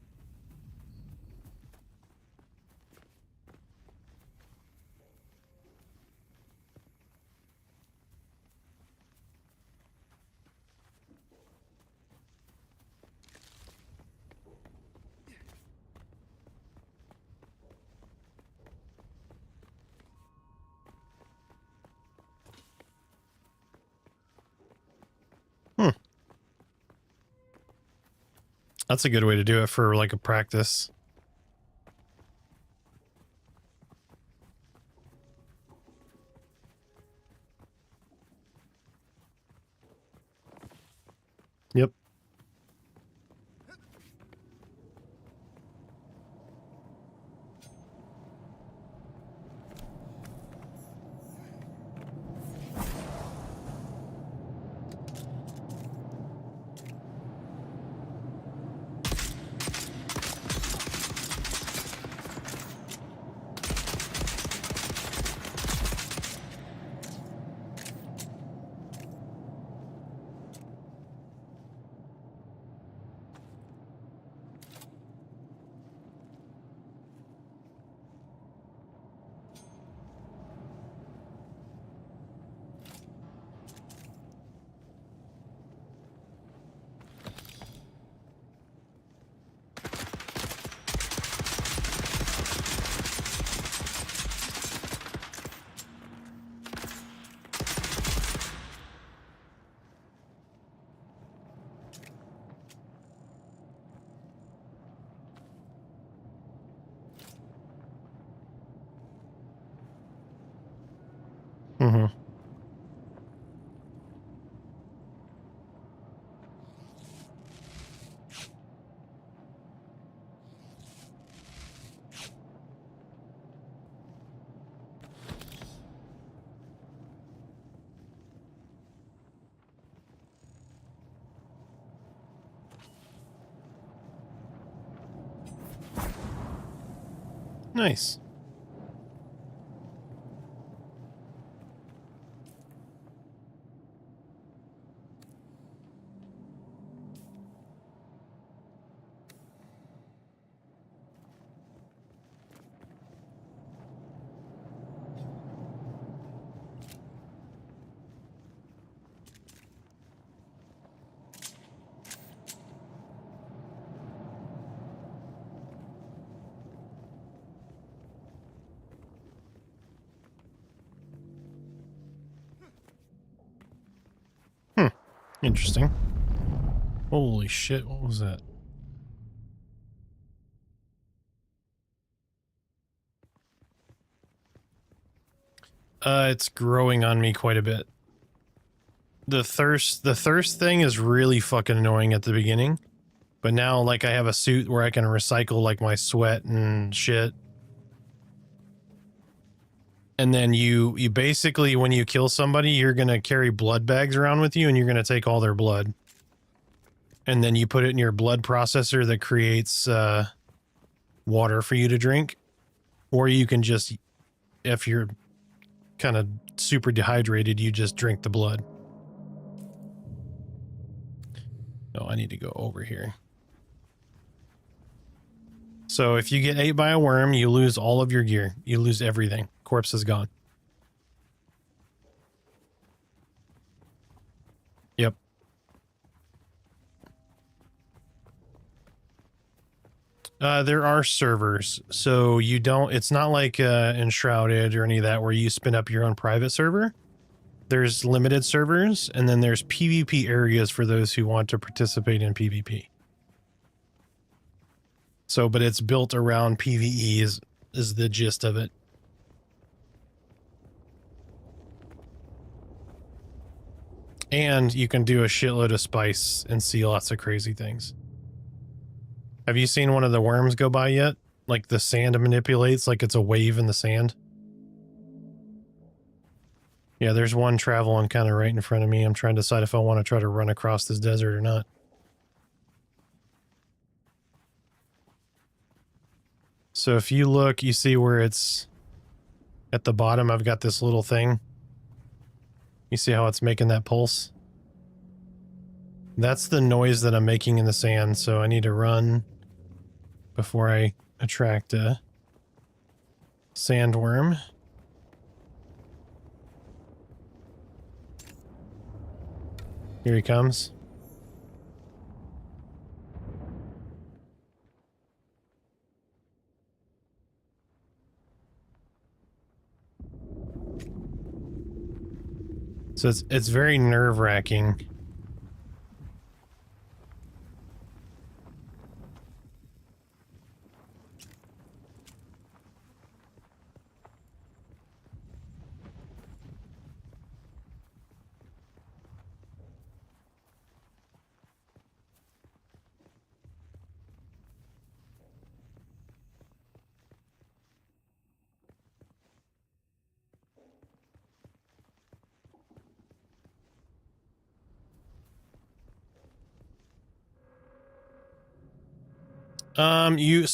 That's a good way to do it for like a practice. Yep. Mm-hmm. Nice. Interesting. Holy shit, what was that? It's growing on me quite a bit. The thirst thing is really fucking annoying at the beginning. But now, like, I have a suit where I can recycle, like, my sweat and shit. And then you basically, when you kill somebody, you're gonna carry blood bags around with you and you're gonna take all their blood. And then you put it in your blood processor that creates water for you to drink. Or you can just, if you're kind of super dehydrated, you just drink the blood. Oh, I need to go over here. So if you get ate by a worm, you lose all of your gear. You lose everything. Corpse is gone. Yep. There are servers, so you don't, it's not like Enshrouded or any of that where you spin up your own private server. There's limited servers, and then there's PvP areas for those who want to participate in PvP. So, but it's built around PvE is the gist of it. And you can do a shitload of spice and see lots of crazy things. Have you seen one of the worms go by yet? Like the sand manipulates like it's a wave in the sand? Yeah, there's one traveling kind of right in front of me. I'm trying to decide if I want to try to run across this desert or not. So if you look, you see where it's at the bottom, I've got this little thing. You see how it's making that pulse? That's the noise that I'm making in the sand, so I need to run before I attract a sandworm. Here he comes. So it's very nerve-wracking.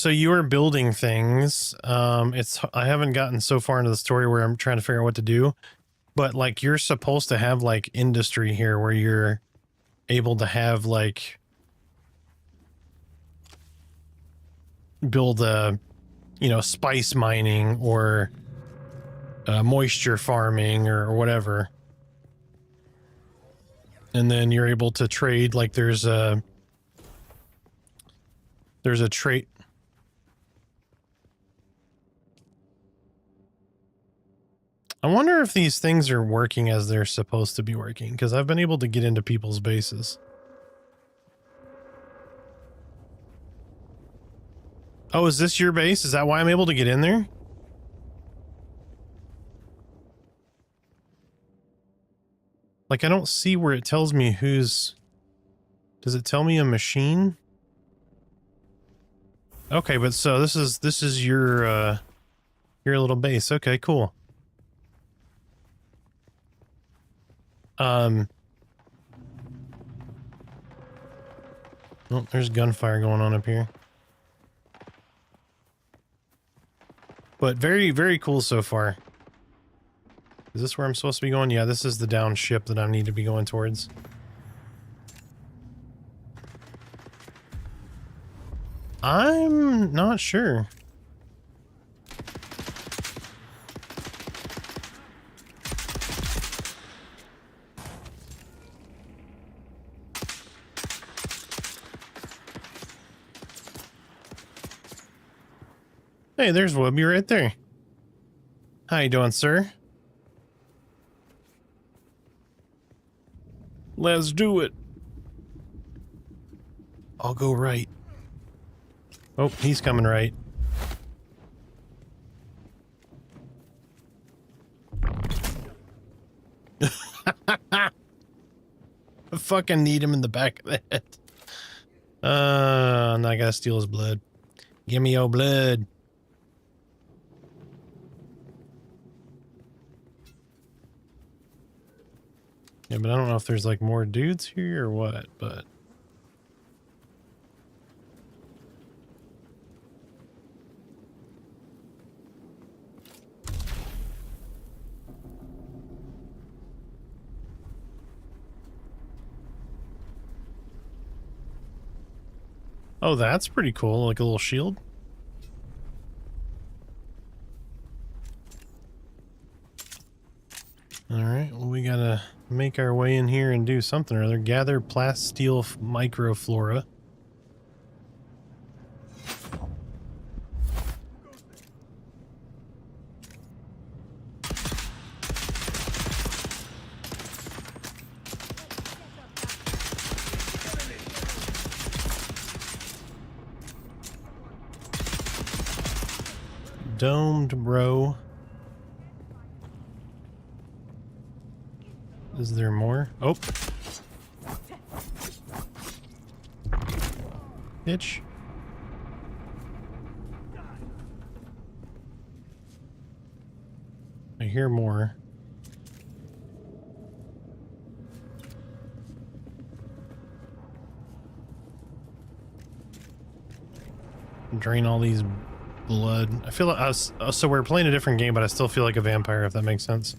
You are building things. I haven't gotten so far into the story where I'm trying to figure out what to do, but like you're supposed to have like industry here where you're able to have like build spice mining or moisture farming or whatever. And then you're able to trade, like there's a trait. I wonder if these things are working as they're supposed to be working, because I've been able to get into people's bases. Oh, is this your base? Is that why I'm able to get in there? Like, I don't see where it tells me who's... Does it tell me a machine? Okay, but so this is your little base. Okay, cool. Oh, there's gunfire going on up here. But very, very cool so far. Is this where I'm supposed to be going? Yeah, this is the down ship that I need to be going towards. I'm not sure. Hey, there's Whoopi right there. How you doing, sir? Let's do it. I'll go right. Oh, he's coming right. I fucking need him in the back of the head. And I gotta steal his blood. Give me your blood. Yeah, but I don't know if there's like more dudes here or what, but... Oh, that's pretty cool, like a little shield. Alright, well we gotta make our way in here and do something or other. Gather plasteel microflora. Domed, bro. Is there more? Oh. Bitch. I hear more. Drain all these blood. I feel like so we're playing a different game, but I still feel like a vampire, if that makes sense.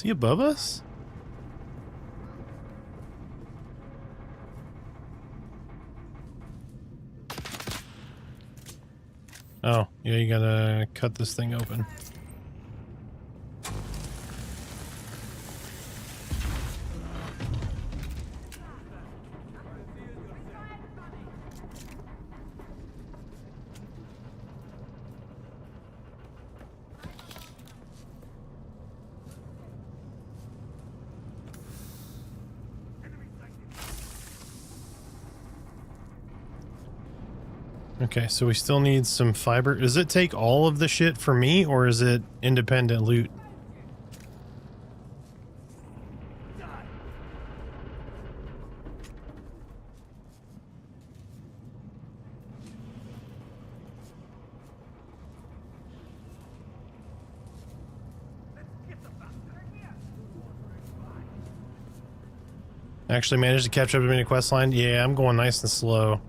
he above us? Oh, yeah, you gotta cut this thing open. Okay, so we still need some fiber. Does it take all of the shit for me, or is it independent loot? Actually managed to catch up to me in a quest line? Yeah, I'm going nice and slow.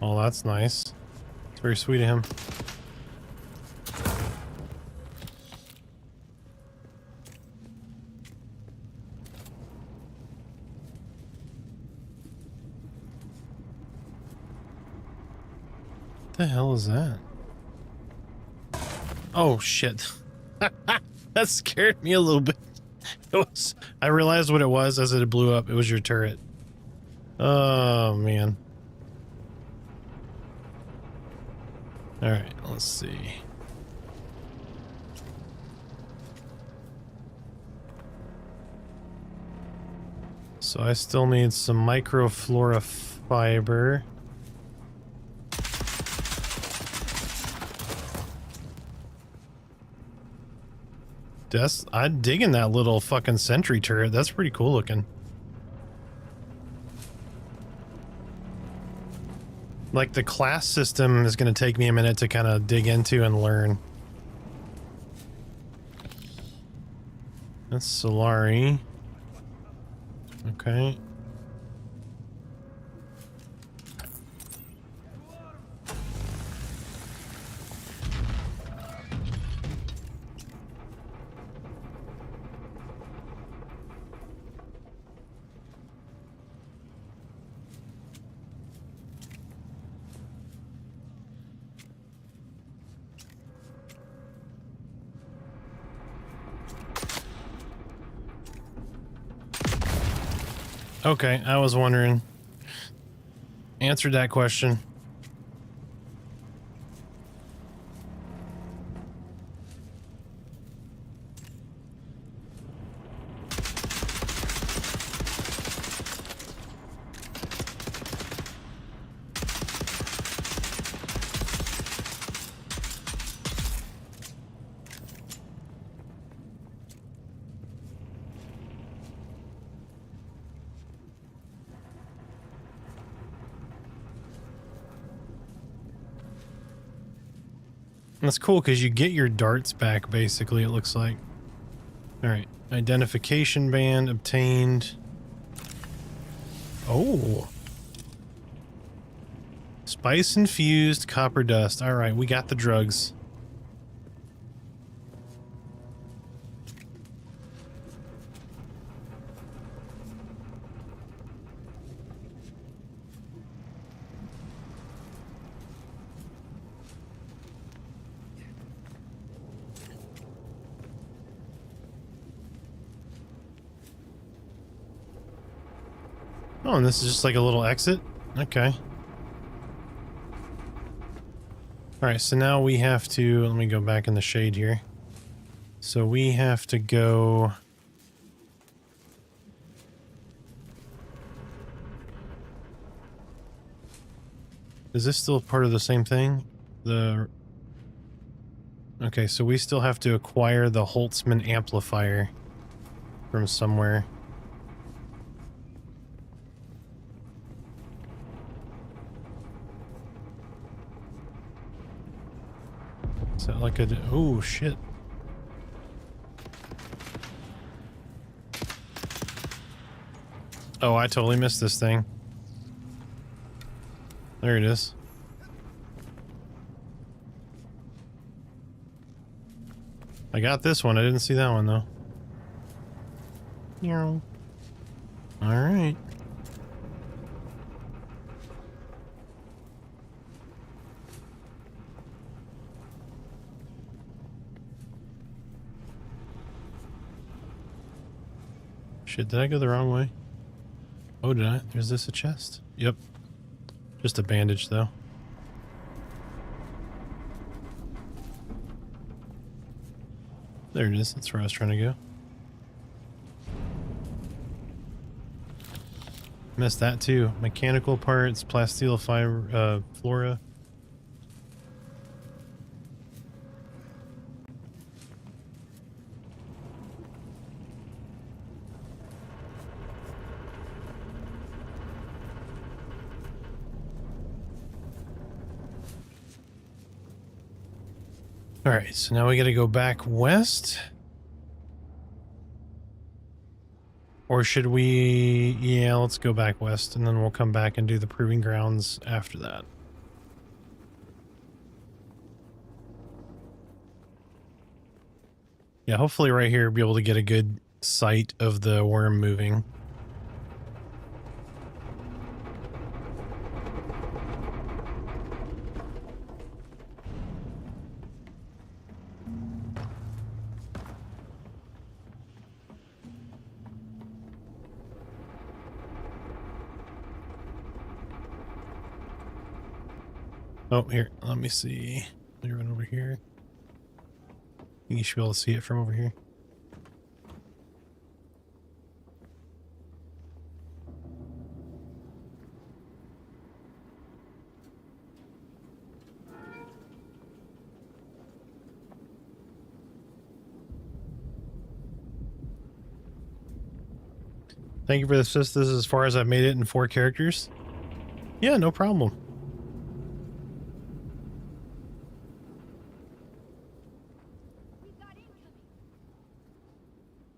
Oh, that's nice. It's very sweet of him. What the hell is that? Oh, shit. That scared me a little bit. I realized what it was as it blew up. It was your turret. Oh, man. Alright, let's see. So I still need some microflora fiber. I'm digging that little fucking sentry turret. That's pretty cool looking. Like, the class system is going to take me a minute to kind of dig into and learn. That's Solari. Okay. Okay, I was wondering. Answered that question. That's cool because you get your darts back, basically, it looks like. Alright. Identification band obtained. Oh. Spice infused copper dust. Alright, we got the drugs. Oh, and this is just like a little exit? Okay. Alright, so now we have to... Let me go back in the shade here. So we have to go... Is this still part of the same thing? Okay, so we still have to acquire the Holtzman amplifier from somewhere. Is that like a... Oh, shit. Oh, I totally missed this thing. There it is. I got this one. I didn't see that one though. All right. Shit, did I go the wrong way? Oh, did I? There's this a chest? Yep. Just a bandage though. There it is. That's where I was trying to go. Missed that too. Mechanical parts, plasteel fiber, flora. All right, so now we got to go back west. Or should we... Yeah, let's go back west, and then we'll come back and do the proving grounds after that. Yeah, hopefully right here we'll be able to get a good sight of the worm moving. Oh, here, let me see. Clear one over here. I think you should be able to see it from over here. Thank you for the assist. This is as far as I've made it in 4 characters. Yeah, no problem.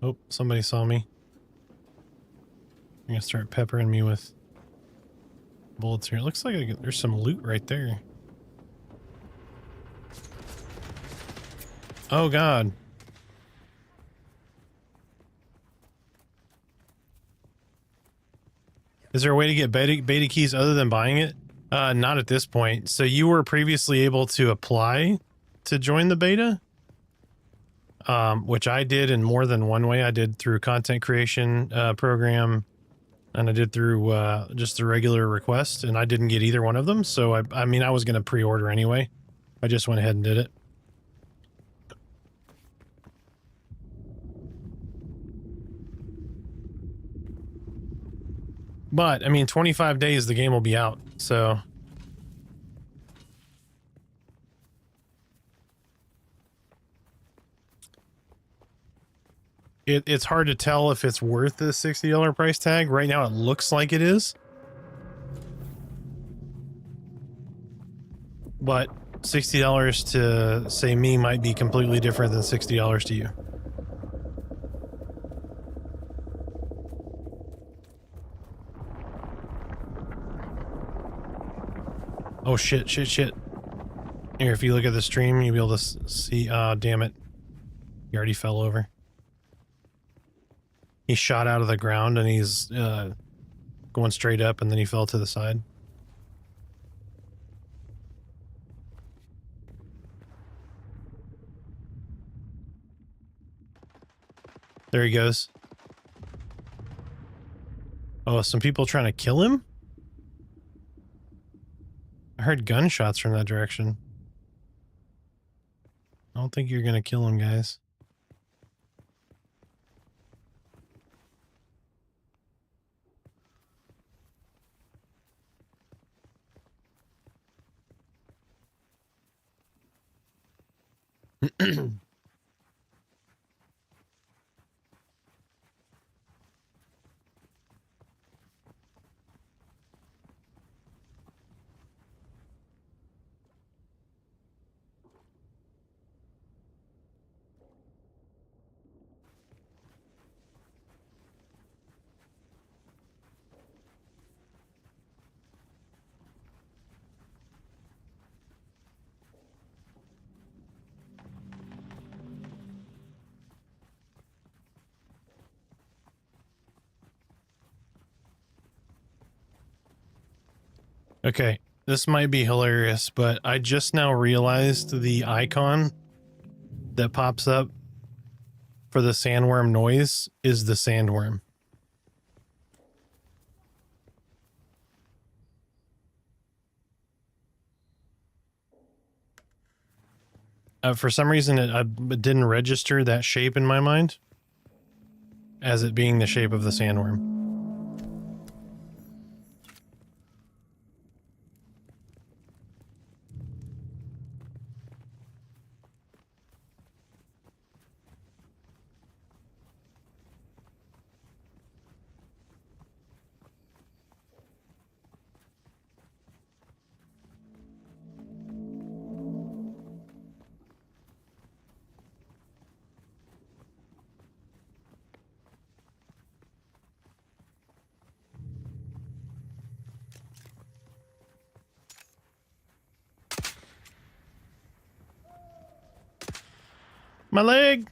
Oh, somebody saw me. I'm gonna start peppering me with bullets here. It looks like there's some loot right there. Oh god. Is there a way to get beta keys other than buying it? Not at this point. So you were previously able to apply to join the beta? Which I did in more than one way. I did through content creation program, and I did through just the regular request, and I didn't get either one of them. So I mean, I was going to pre-order anyway. I just went ahead and did it. But I mean, 25 days the game will be out. So it's hard to tell if it's worth the $60 price tag. Right now it looks like it is. But $60 to, say, me might be completely different than $60 to you. Oh shit, shit, shit. Here, if you look at the stream, you'll be able to see, damn it. He already fell over. He shot out of the ground and he's going straight up, and then he fell to the side. There he goes. Oh, some people trying to kill him? I heard gunshots from that direction. I don't think you're gonna kill him, guys. Okay, this might be hilarious, but I just now realized the icon that pops up for the sandworm noise is the sandworm. For some reason, it didn't register that shape in my mind as it being the shape of the sandworm. My leg!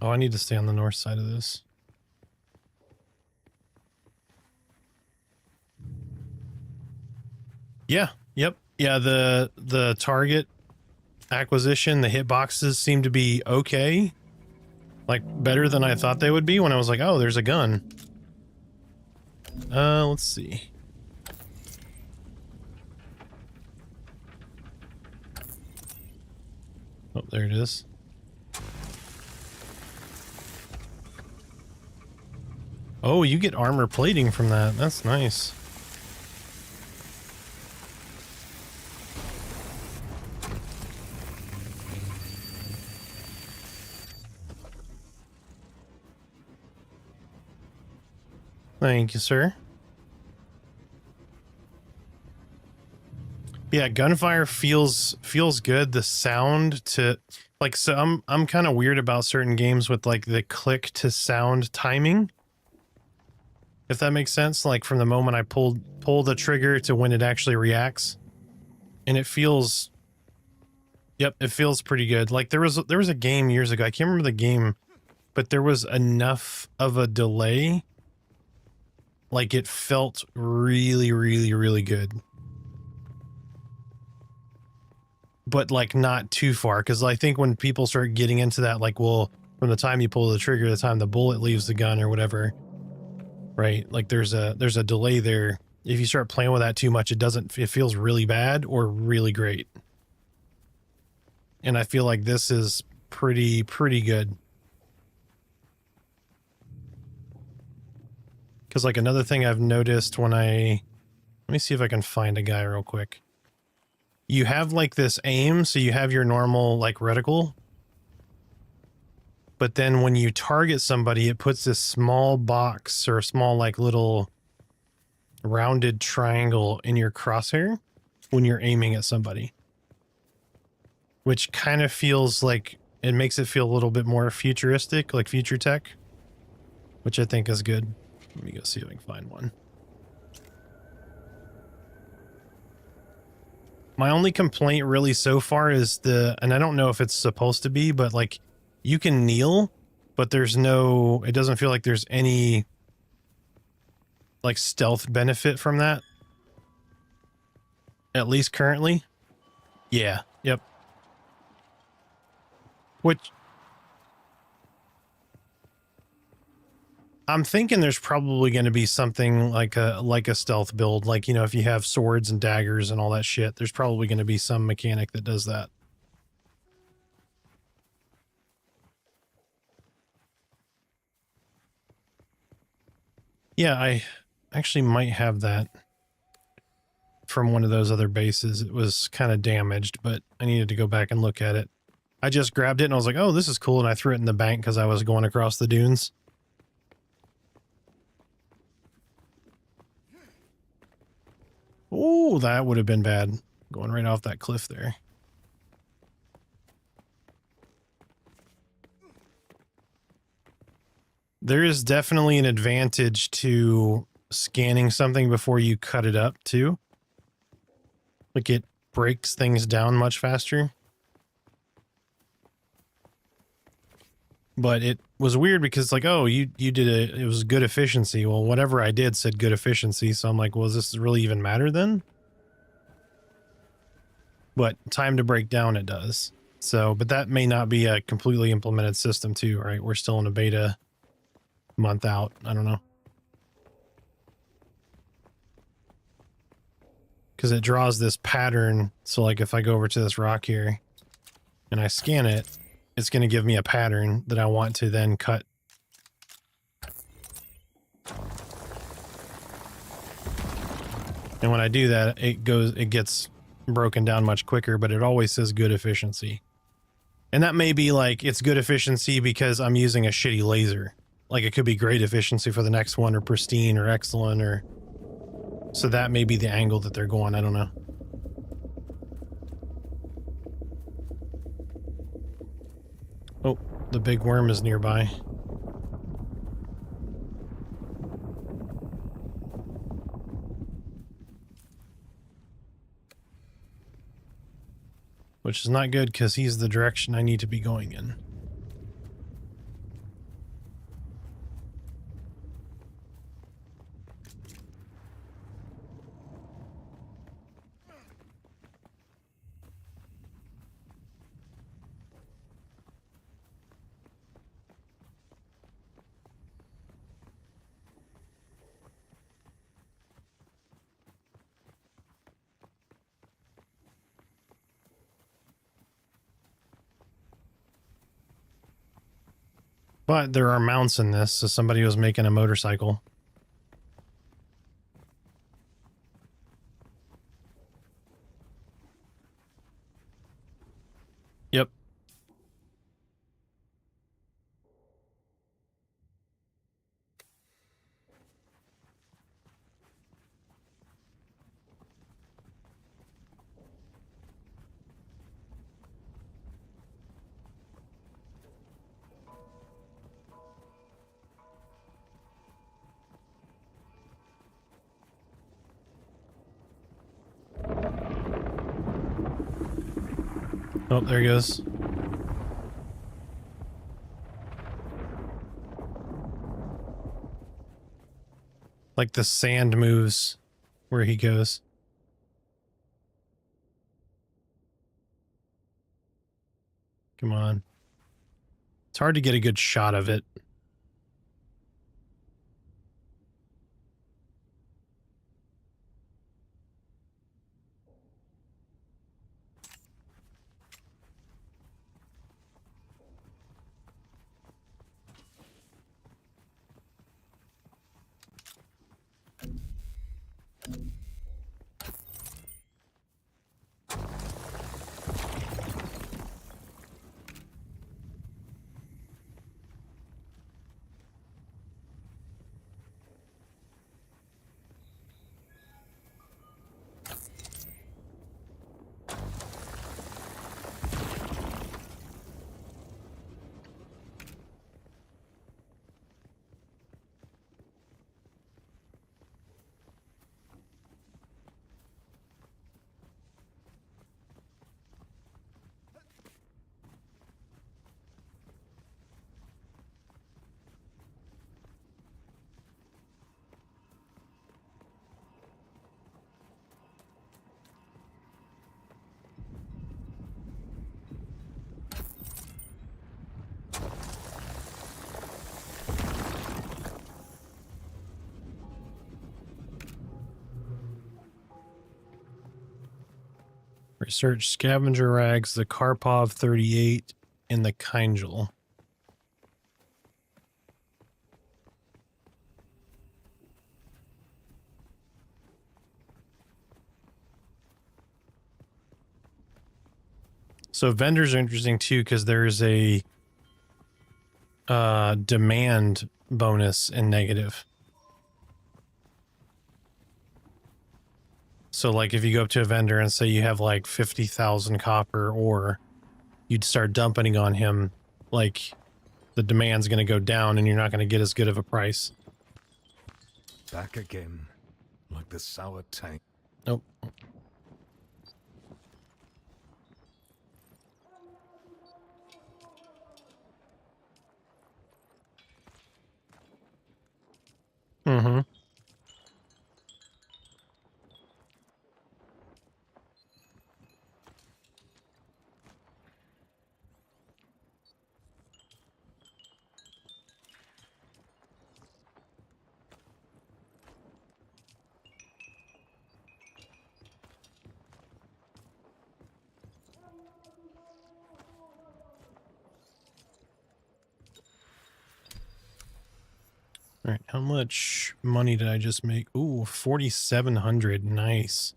Oh, I need to stay on the north side of this. Yeah, yep. Yeah, the target acquisition, the hitboxes seem to be okay. Like, better than I thought they would be when I was like, oh, there's a gun. Let's see. Oh, there it is. Oh, you get armor plating from that. That's nice. Thank you, sir. Yeah, gunfire feels good. The sound to like, so I'm kind of weird about certain games with like the click to sound timing. If that makes sense, like from the moment I pull the trigger to when it actually reacts. And it feels, yep, it feels pretty good. Like there was a game years ago. I can't remember the game, but there was enough of a delay. Like it felt really, really, really good. But like not too far, because I think when people start getting into that, like, well, from the time you pull the trigger to the time the bullet leaves the gun or whatever, right? Like there's a delay there. If you start playing with that too much, it feels really bad or really great. And I feel like this is pretty good. Because like another thing I've noticed when let me see if I can find a guy real quick. You have like this aim, so you have your normal like reticle. But then when you target somebody, it puts this small box or a small like little rounded triangle in your crosshair when you're aiming at somebody. Which kind of feels like, it makes it feel a little bit more futuristic, like future tech. Which I think is good. Let me go see if I can find one. My only complaint really so far is and I don't know if it's supposed to be, but like you can kneel, but it doesn't feel like there's any like stealth benefit from that. At least currently. Yeah, yep. Which I'm thinking there's probably going to be something like a stealth build, like, you know, if you have swords and daggers and all that shit, there's probably going to be some mechanic that does that. Yeah, I actually might have that from one of those other bases. It was kind of damaged, but I needed to go back and look at it. I just grabbed it and I was like, oh, this is cool. And I threw it in the bank because I was going across the dunes. Oh, that would have been bad. Going right off that cliff there. There is definitely an advantage to scanning something before you cut it up, too. Like it breaks things down much faster. But it was weird because like, oh, you did it was good efficiency. Well, whatever I did said good efficiency. So I'm like, well, does this really even matter then? But time to break down, it does. So, but that may not be a completely implemented system too, right? We're still in a beta month out. I don't know. Because it draws this pattern. So like if I go over to this rock here and I scan it, it's going to give me a pattern that I want to then cut. And when I do that, it gets broken down much quicker, but it always says good efficiency. And that may be like, it's good efficiency because I'm using a shitty laser. Like it could be great efficiency for the next one, or pristine or excellent, or so that may be the angle that they're going. I don't know. Oh, the big worm is nearby. Which is not good because he's the direction I need to be going in. But there are mounts in this, so somebody was making a motorcycle. Yep. Oh, there he goes. Like the sand moves where he goes. Come on. It's hard to get a good shot of it. Research scavenger rags, the Karpov 38, and the Kingel. So vendors are interesting too because there's a demand bonus and negative. So like if you go up to a vendor and say you have like 50,000 copper ore, you'd start dumping on him, like the demand's going to go down and you're not going to get as good of a price. Back again, like the sour tank. Nope. Mm-hmm. All right, how much money did I just make? Ooh, 4,700. Nice.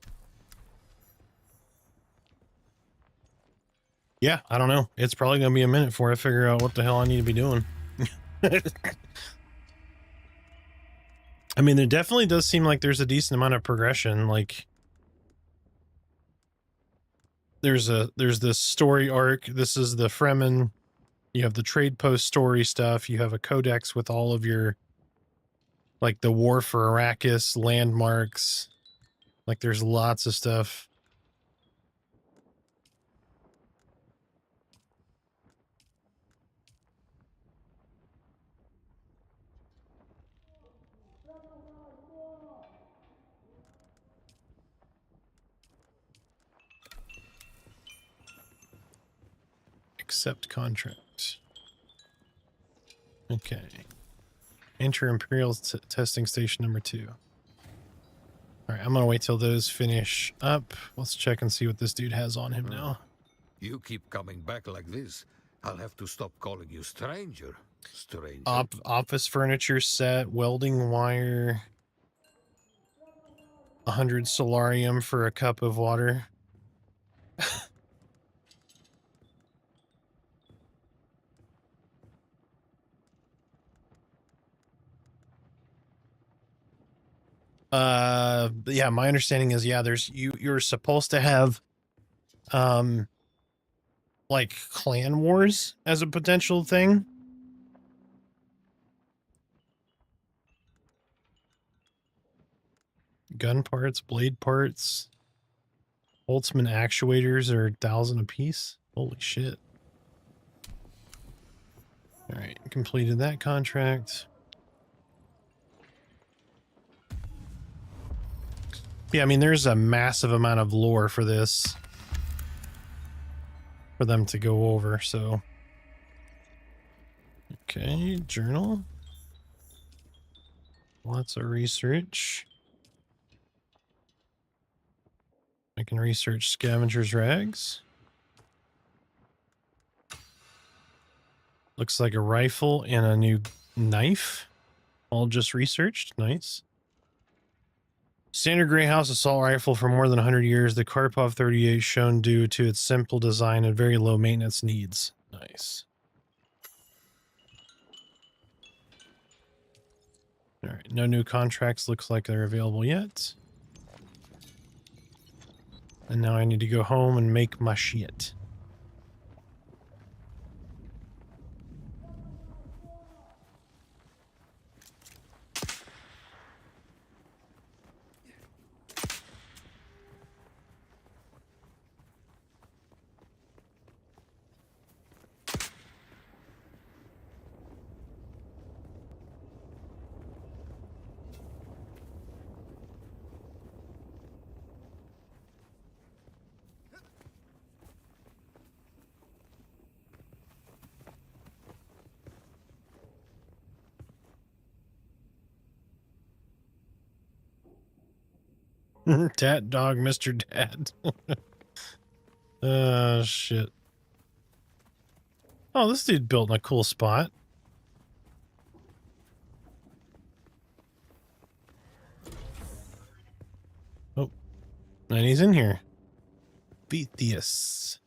Yeah, I don't know. It's probably gonna be a minute before I figure out what the hell I need to be doing. I mean, there definitely does seem like there's a decent amount of progression. Like, there's this story arc. This is the Fremen. You have the trade post story stuff. You have a codex with all of your, like, the war for Arrakis landmarks. Like, there's lots of stuff. Accept contract. Okay. Enter Imperial testing station number 2. All right, I'm gonna wait till those finish up. Let's check and see what this dude has on him now. You keep coming back like this, I'll have to stop calling you stranger. Stranger. Office furniture set, welding wire, 100 solarium for a cup of water. Yeah, my understanding is, yeah, there's you're supposed to have like clan wars as a potential thing. Gun parts, blade parts, Holtzman actuators are 1,000 apiece. Holy shit. All right, completed that contract. Yeah, I mean, there's a massive amount of lore for this for them to go over, so. Okay, journal. Lots of research. I can research scavengers' rags. Looks like a rifle and a new knife. All just researched. Nice. Standard Greyhouse assault rifle for more than 100 years. The Karpov 38 shown due to its simple design and very low maintenance needs. Nice. All right, no new contracts looks like they're available yet. And now I need to go home and make my shit. Tat dog, Mr. Dad. Shit. Oh, this dude built in a cool spot. Oh, and he's in here. Betheus.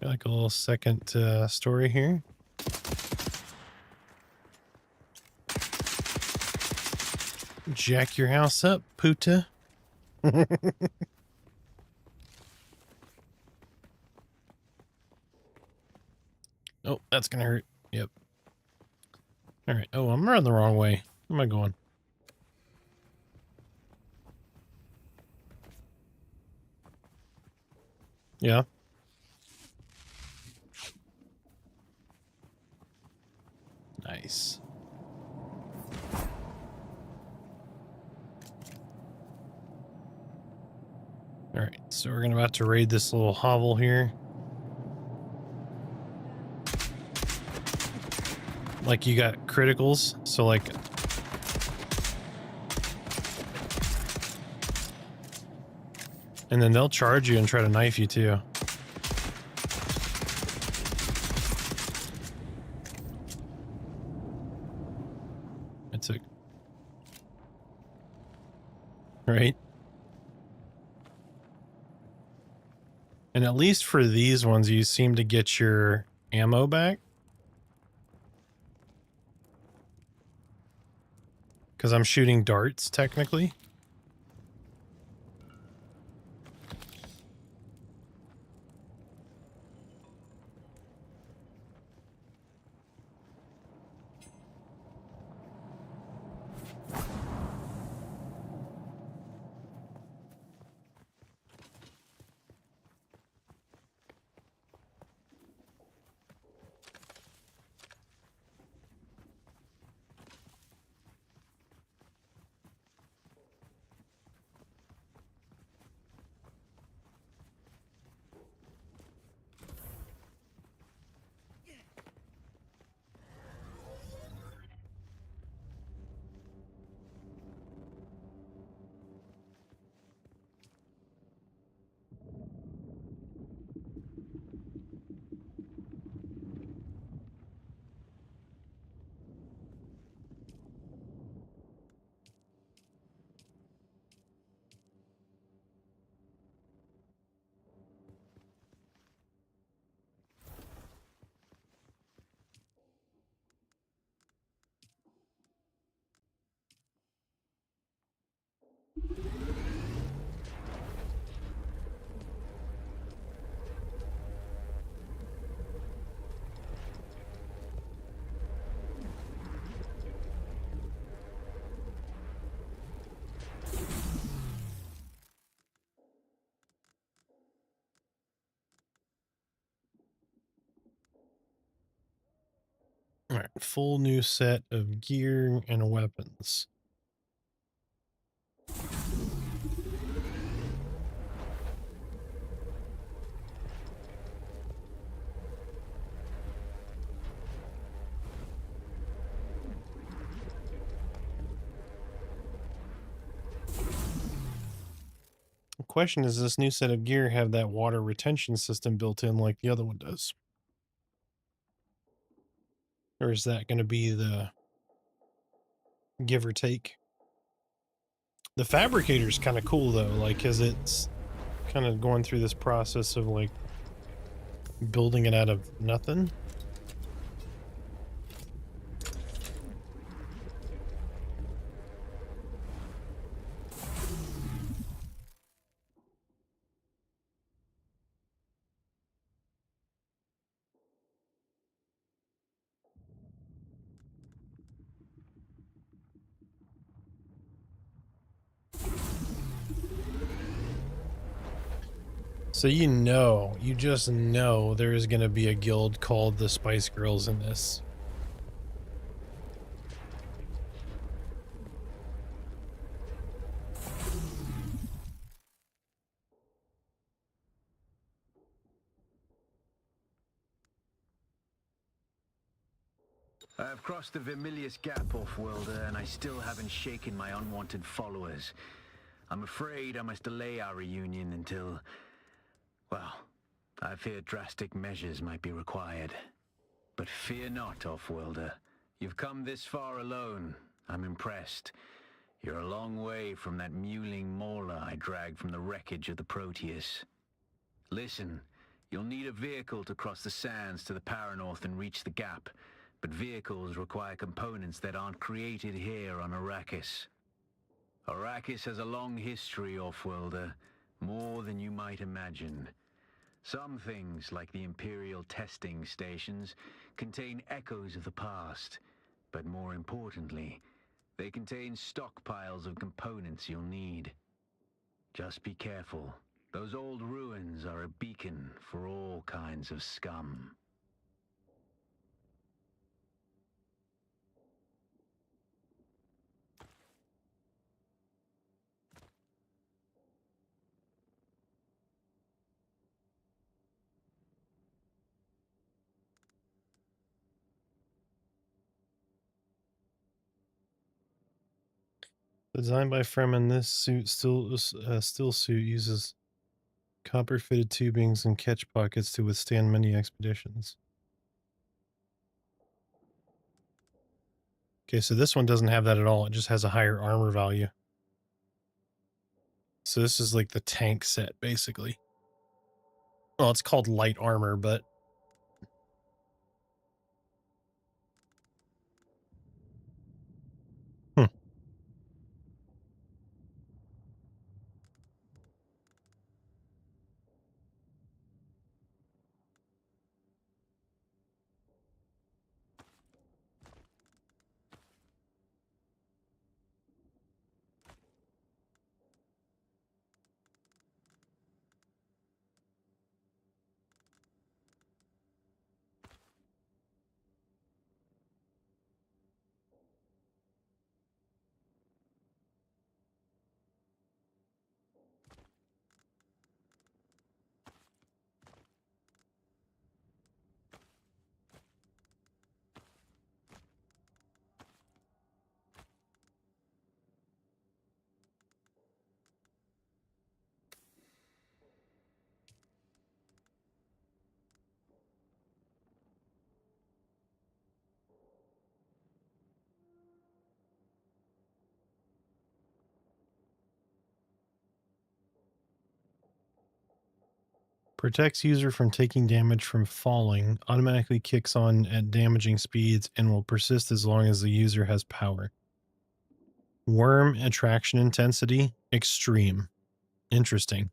Got like a little second story here. Jack your house up, puta. Oh, that's gonna hurt. Yep. All right. Oh, I'm running the wrong way. Where am I going? Yeah. Nice. All right, so we're about to raid this little hovel here. Like you got criticals, so like and then they'll charge you and try to knife you too. It's a right. And at least for these ones, you seem to get your ammo back. Because I'm shooting darts, technically. All right, full new set of gear and weapons. The question is, this new set of gear have that water retention system built in like the other one does? Or is that going to be the give or take? The fabricator's kind of cool though, like, cause it's kind of going through this process of like building it out of nothing. So you just know there is going to be a guild called the Spice Girls in this. I have crossed the Vermilius Gap, Off-Worlder, and I still haven't shaken my unwanted followers. I'm afraid I must delay our reunion until... well, I fear drastic measures might be required. But fear not, Off-Worlder. You've come this far alone. I'm impressed. You're a long way from that mewling mauler I dragged from the wreckage of the Proteus. Listen, you'll need a vehicle to cross the sands to the Paranorth and reach the gap. But vehicles require components that aren't created here on Arrakis. Arrakis has a long history, Off-Worlder, more than you might imagine. Some things, like the Imperial testing stations, contain echoes of the past. But more importantly, they contain stockpiles of components you'll need. Just be careful. Those old ruins are a beacon for all kinds of scum. Designed by Fremen, this still suit uses copper-fitted tubings and catch pockets to withstand many expeditions. Okay, so this one doesn't have that at all. It just has a higher armor value. So this is like the tank set, basically. Well, it's called light armor, but... Protects user from taking damage from falling, automatically kicks on at damaging speeds, and will persist as long as the user has power. Worm attraction intensity, extreme. Interesting.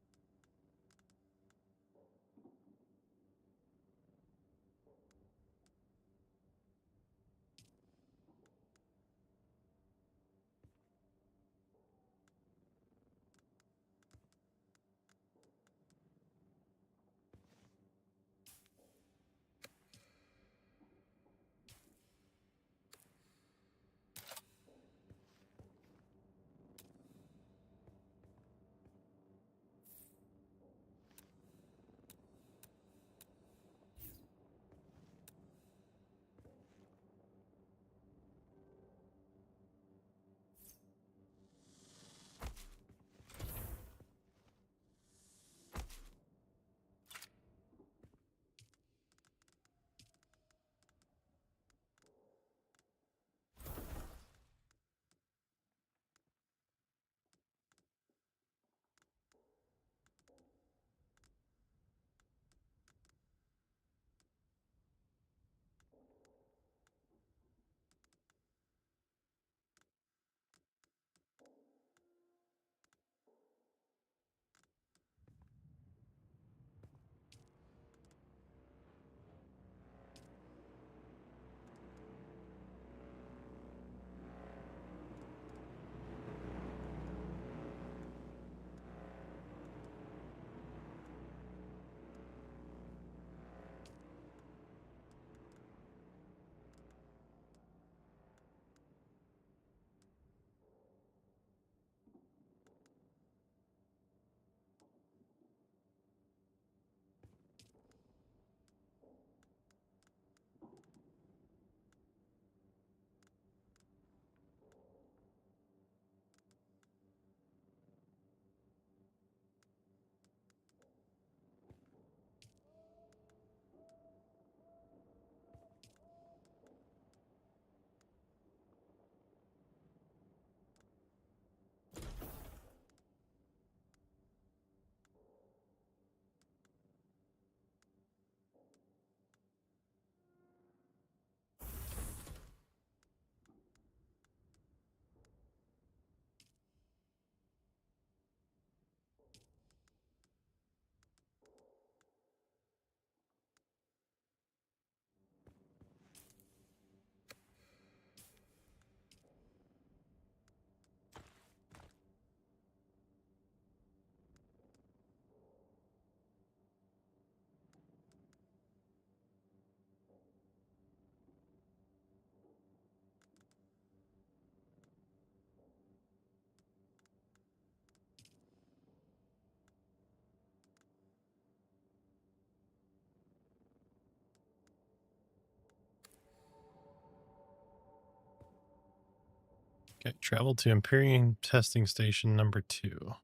Okay, travel to Imperium testing station number 2.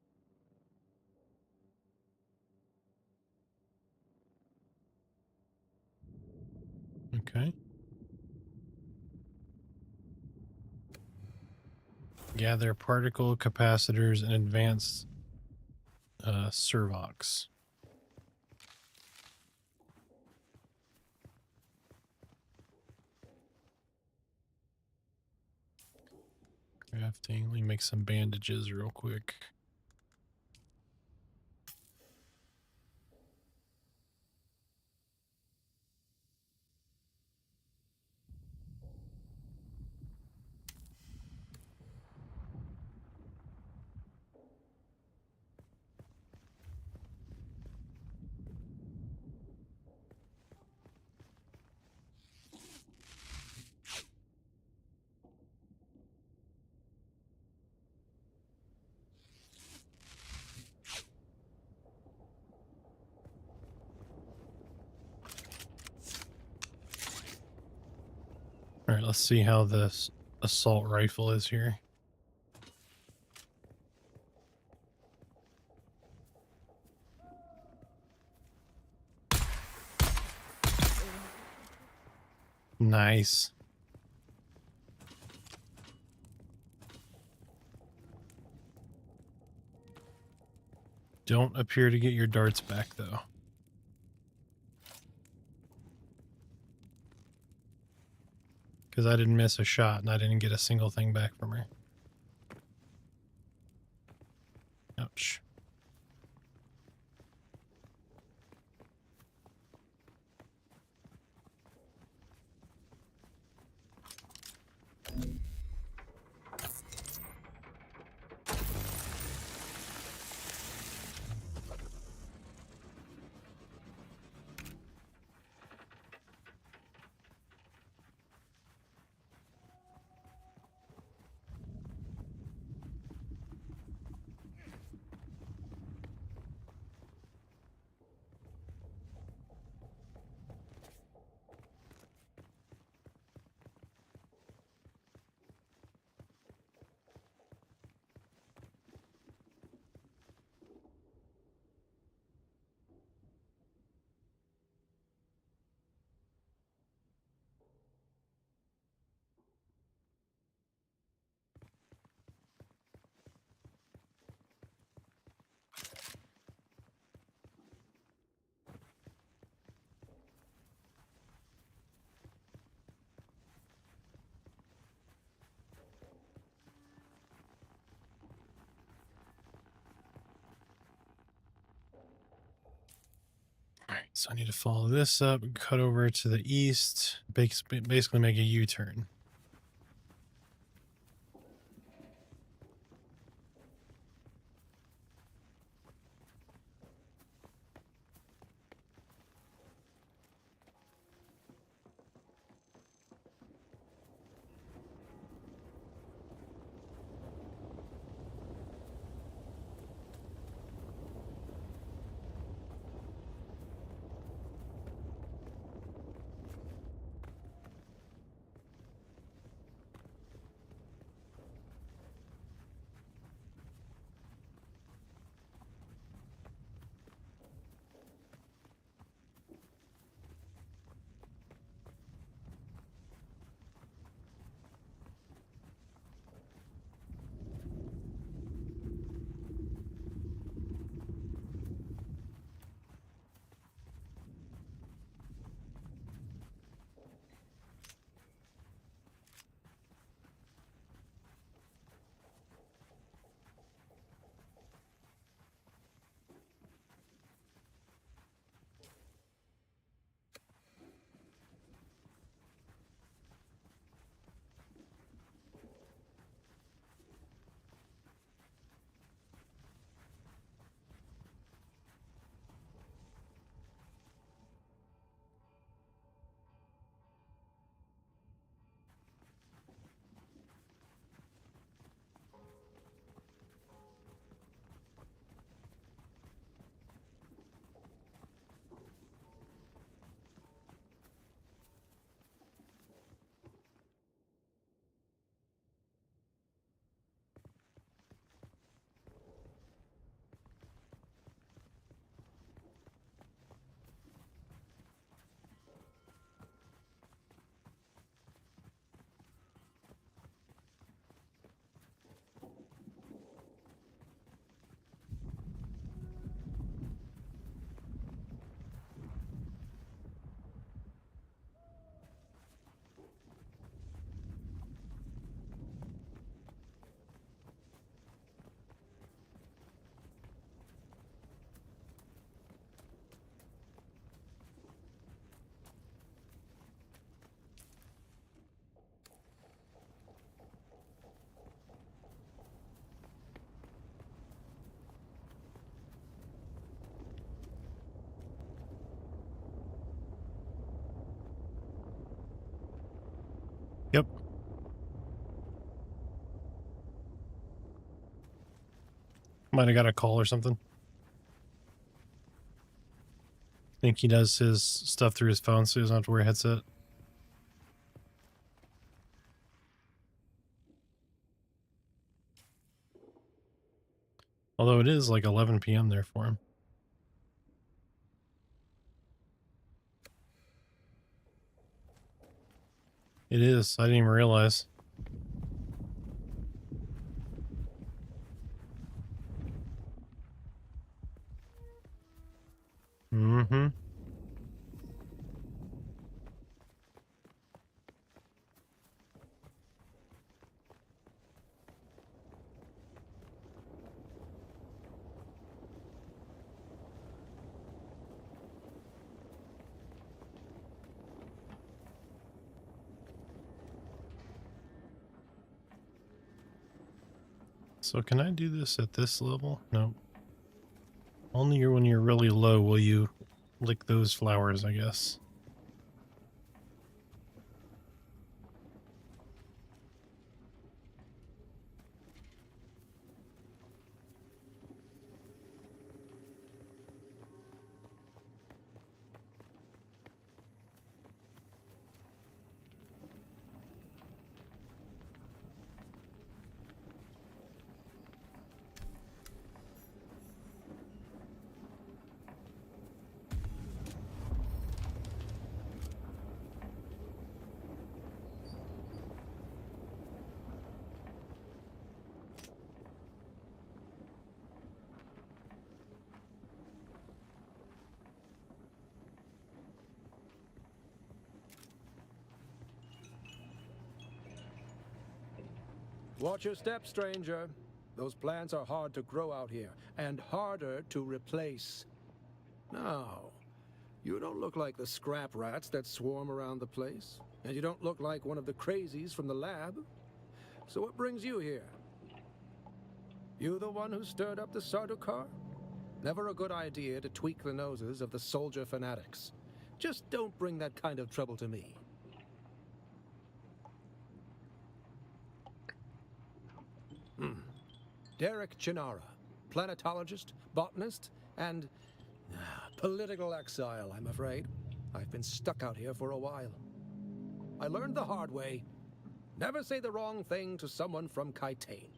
Okay. Gather particle capacitors and advance servox. Crafting. Let me make some bandages real quick. All right, let's see how this assault rifle is here. Nice. Don't appear to get your darts back, though. Because I didn't miss a shot and I didn't get a single thing back from her. Ouch. Alright, so I need to follow this up, cut over to the east, basically make a U-turn. Yep. Might have got a call or something. I think he does his stuff through his phone, so he doesn't have to wear a headset. Although it is like 11 p.m. there for him. It is. I didn't even realize. Mm-hmm. So can I do this at this level? No. Only when you're really low will you lick those flowers, I guess. Watch your step, stranger. Those plants are hard to grow out here, and harder to replace. Now, you don't look like the scrap rats that swarm around the place, and you don't look like one of the crazies from the lab. So what brings you here? You the one who stirred up the Sardaukar? Never a good idea to tweak the noses of the soldier fanatics. Just don't bring that kind of trouble to me. Derek Chinara, planetologist, botanist, and political exile, I'm afraid. I've been stuck out here for a while. I learned the hard way. Never say the wrong thing to someone from Kaitain.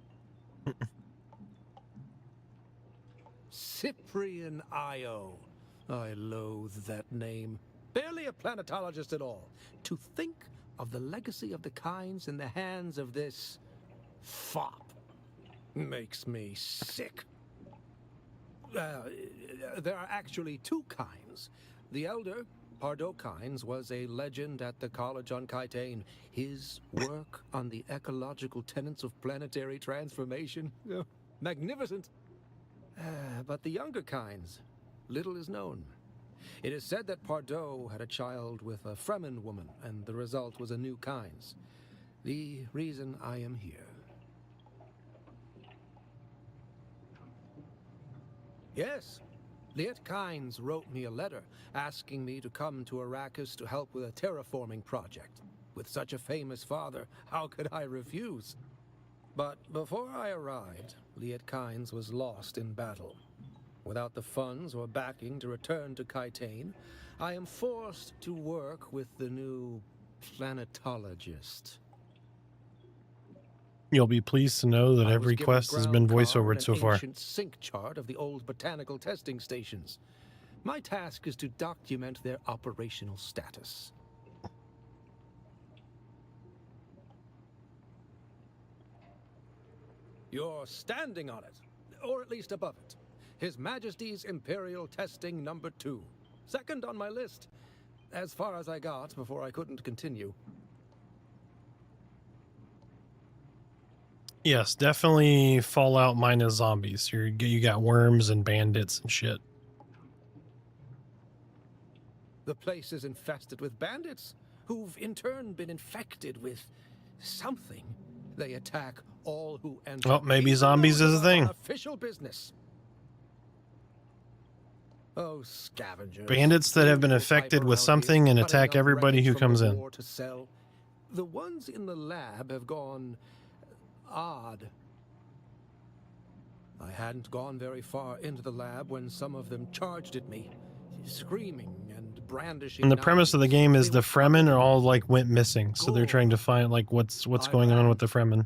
Cyprian Io. I loathe that name. Barely a planetologist at all. To think of the legacy of the Kynes in the hands of this fop makes me sick. There are actually two Kynes. The elder, Pardo Kynes, was a legend at the college on Kaitain. His work on the ecological tenets of planetary transformation, magnificent. But the younger Kynes, little is known. It is said that Pardo had a child with a Fremen woman, and the result was a new Kynes. The reason I am here. Yes, Liet Kynes wrote me a letter asking me to come to Arrakis to help with a terraforming project. With such a famous father, how could I refuse? But before I arrived, Liet Kynes was lost in battle. Without the funds or backing to return to Kaitain, I am forced to work with the new planetologist. You'll be pleased to know that every quest has been voiceovered so far. Ancient sync chart of the old botanical testing stations. My task is to document their operational status. You're standing on it, or at least above it. His Majesty's Imperial Testing Number 2. Second on my list. As far as I got before I couldn't continue. Yes, definitely Fallout minus zombies. You got worms and bandits and shit. The place is infested with bandits, who've in turn been infected with something. They attack all who enter. Well, maybe zombies is a thing. Official business. Oh, scavengers. Bandits that have been infected with something and attack everybody who comes in. The ones in the lab have gone odd. I hadn't gone very far into the lab when some of them charged at me, screaming and brandishing. And the premise of the game is the Fremen are all like went missing, so they're trying to find like what's going on with the Fremen.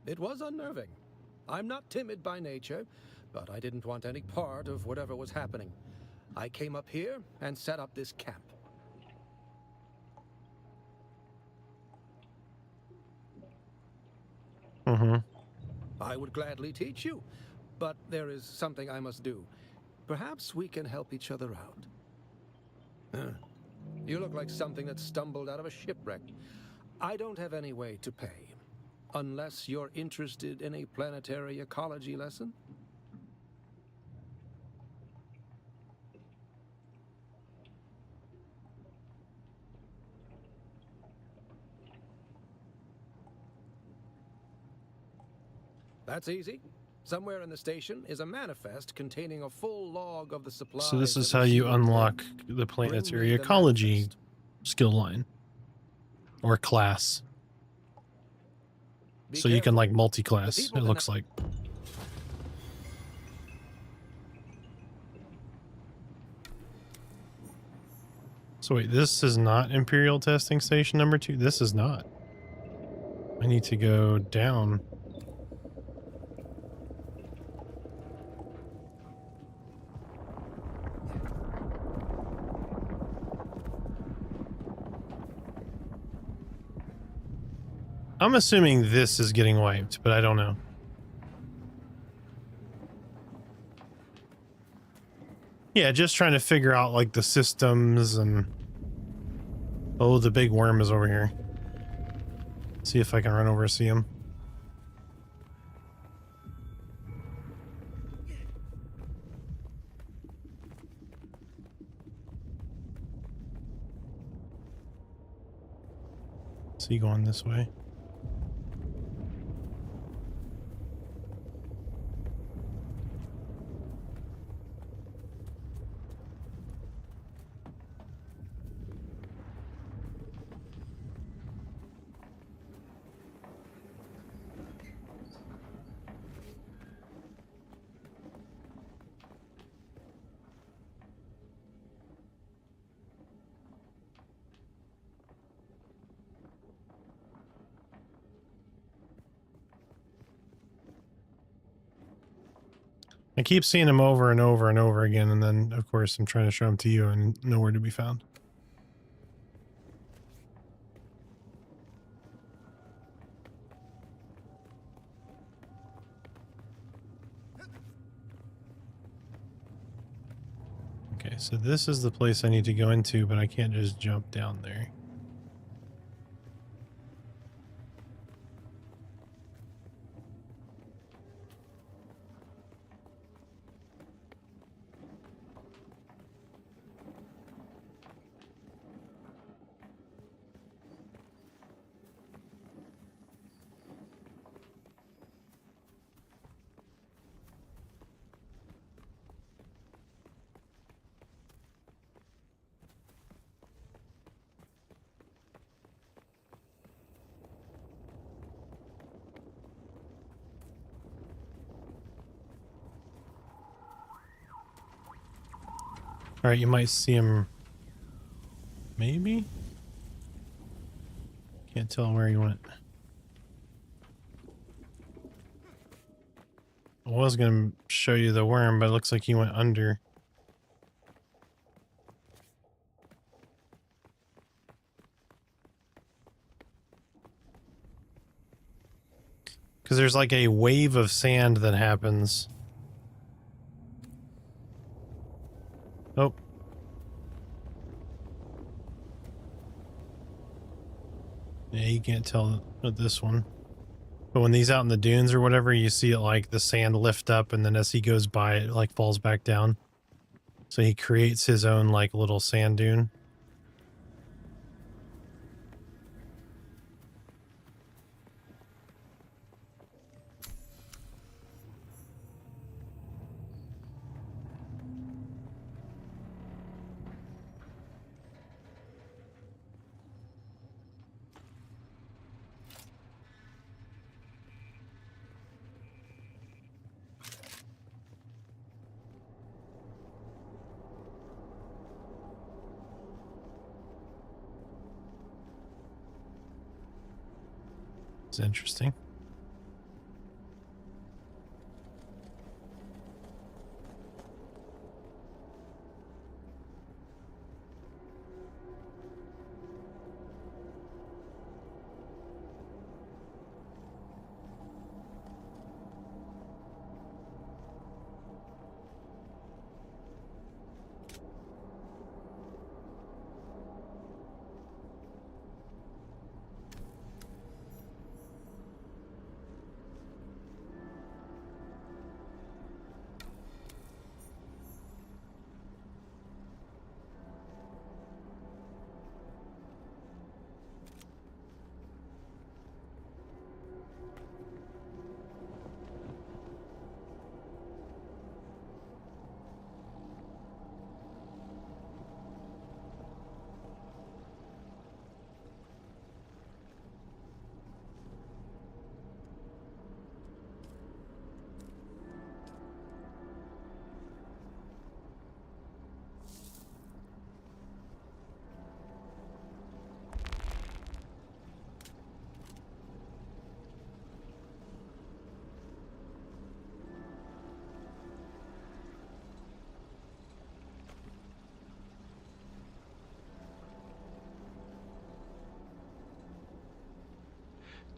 It was unnerving. I'm not timid by nature, but I didn't want any part of whatever was happening. I came up here and set up this camp. Mm-hmm. I would gladly teach you, but there is something I must do. Perhaps we can help each other out. You look like something that stumbled out of a shipwreck. I don't have any way to pay, unless you're interested in a planetary ecology lesson. That's easy. Somewhere in the station is a manifest containing a full log of the supplies. So this is how you unlock the planetary ecology skill line or class. So you can like multi-class, it looks like. So wait, this is not Imperial Testing Station number 2? This is not. I need to go down. I'm assuming this is getting wiped, but I don't know. Yeah, just trying to figure out like the systems and... Oh, the big worm is over here. See if I can run over and see him. Is he going this way? I keep seeing him over and over and over again, and then, of course, I'm trying to show him to you and nowhere to be found. Okay, so this is the place I need to go into, but I can't just jump down there. All right, you might see him. Maybe? Can't tell where he went. I was going to show you the worm, but it looks like he went under. Because there's like a wave of sand that happens. Oh. Yeah, you can't tell with this one. But when he's out in the dunes or whatever, you see it like the sand lift up, and then as he goes by, it like falls back down. So he creates his own like little sand dune. It's interesting.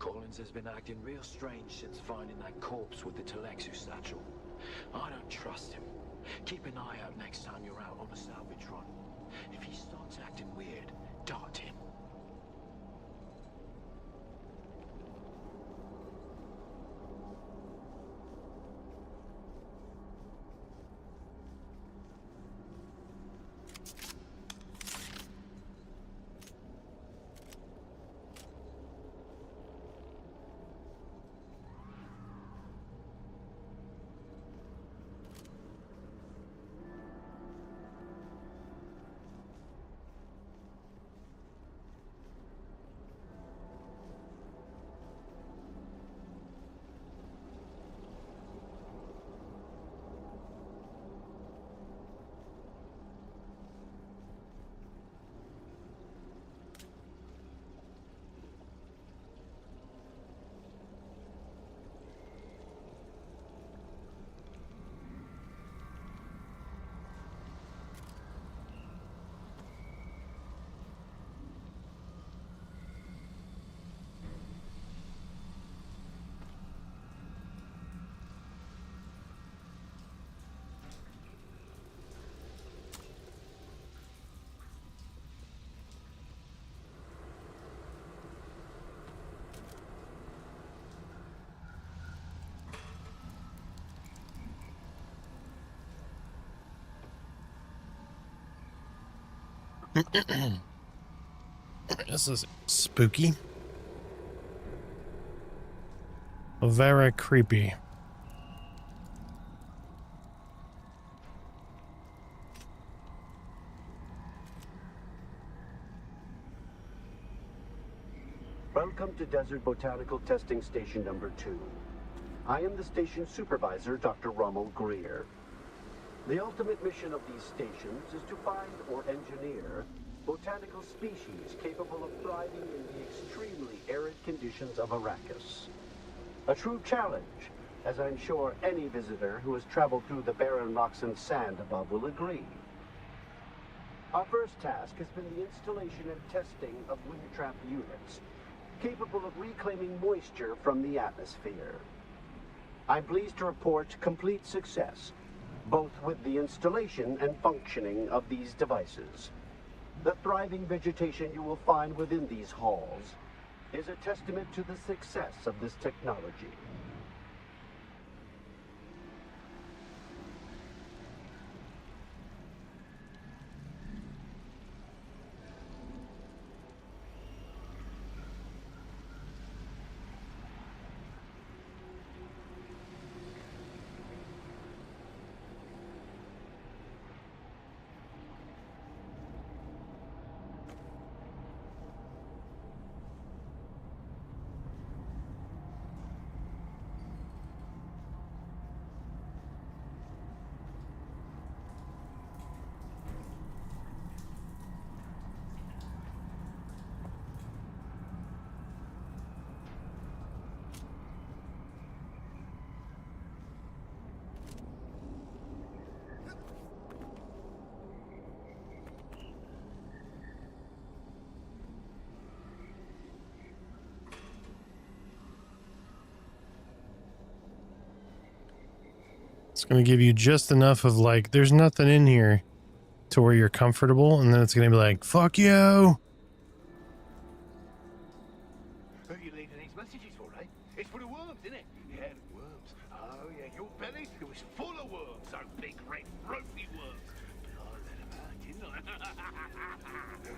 Collins has been acting real strange since finding that corpse with the Telexu satchel. I don't trust him. Keep an eye out next time you're out on a salvage run. If he starts acting weird, dart him. This is spooky. Very creepy. Welcome to Desert Botanical Testing Station number 2. I am the station supervisor, Dr. Rommel Greer. The ultimate mission of these stations is to find or engineer botanical species capable of thriving in the extremely arid conditions of Arrakis. A true challenge, as I'm sure any visitor who has traveled through the barren rocks and sand above will agree. Our first task has been the installation and testing of wind trap units, capable of reclaiming moisture from the atmosphere. I'm pleased to report complete success, both with the installation and functioning of these devices. The thriving vegetation you will find within these halls is a testament to the success of this technology. It's going to give you just enough of like, there's nothing in here to where you're comfortable, and then it's going to be like, fuck you. Who are you leaving these messages for, eh? It's for the worms, isn't it? Yeah, the worms. Oh, yeah, your belly, it was full of worms. Those big, red, ropey worms. But I let them out, didn't I?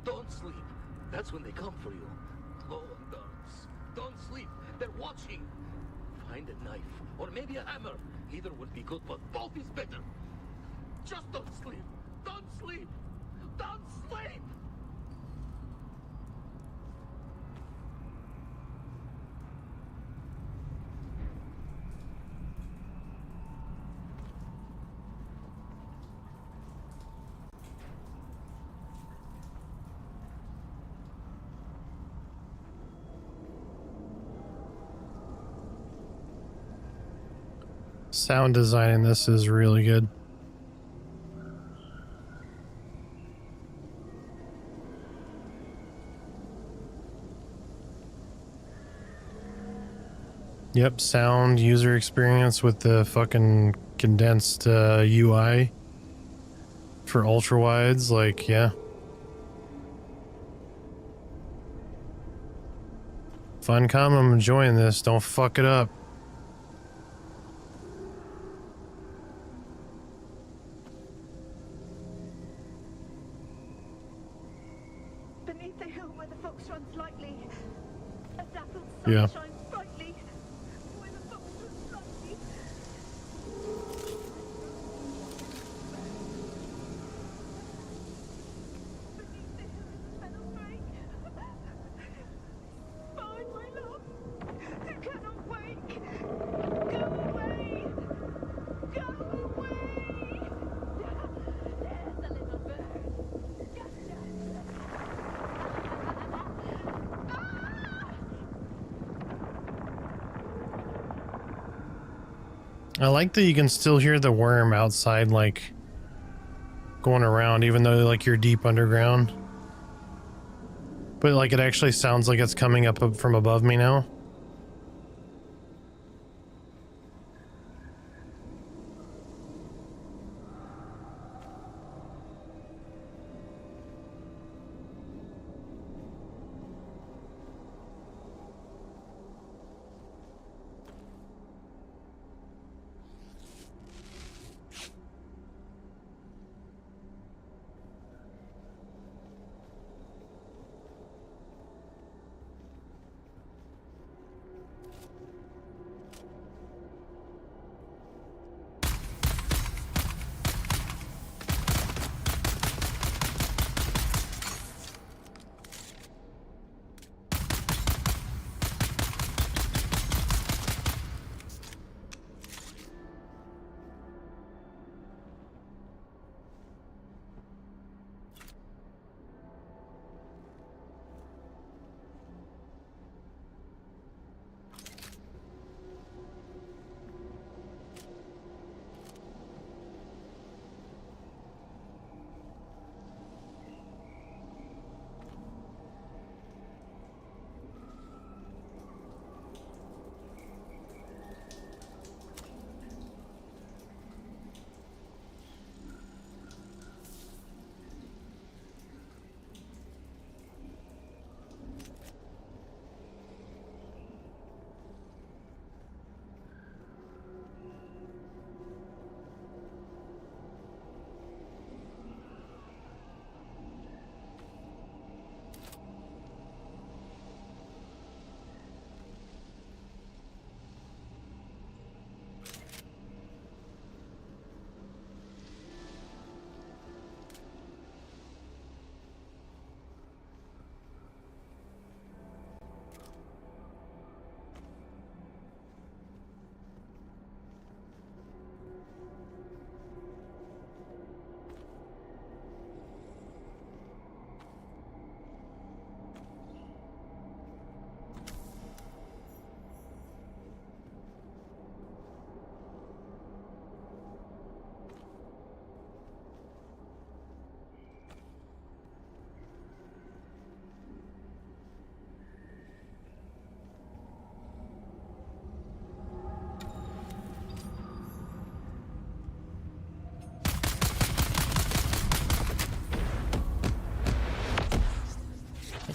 Don't sleep. That's when they come for you. Oh, don't sleep. They're watching. Find a knife, or maybe a hammer. Either would be good, but both is better. Just don't sleep. Don't sleep. Don't sleep! Sound design in this is really good. Yep, sound, user experience with the fucking condensed UI for ultra wides, like, yeah. Funcom, I'm enjoying this. Don't fuck it up. Beneath the hill where the fox runs lightly, a dappled sun Yeah. shines brightly. Where the fox runs lightly. Beneath the hill is a meadow break. Find my love, who cannot wake. Go away. Go away. There's a little bird. I like that you can still hear the worm outside, like, going around, even though, like, you're deep underground. But, like, it actually sounds like it's coming up from above me now.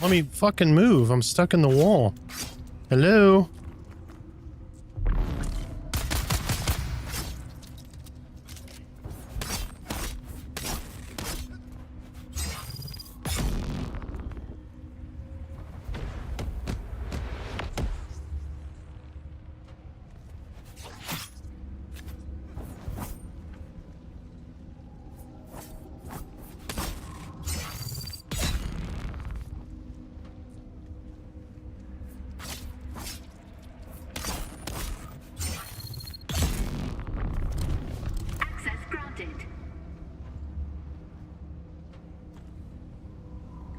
let me fucking move. I'm stuck in the wall. Hello?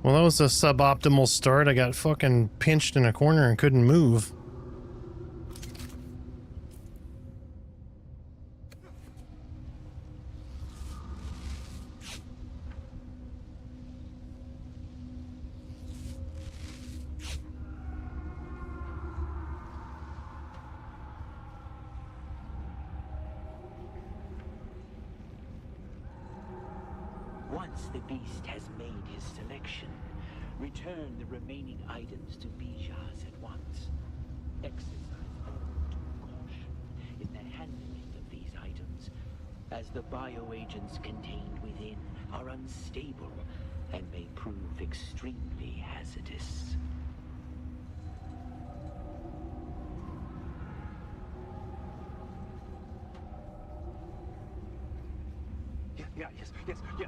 Well, that was a suboptimal start. I got fucking pinched in a corner and couldn't move. Once the beast has made his selection, return the remaining items to Bijaz at once. Exercise all due caution in the handling of these items, as the bioagents contained within are unstable and may prove extremely hazardous. Yeah.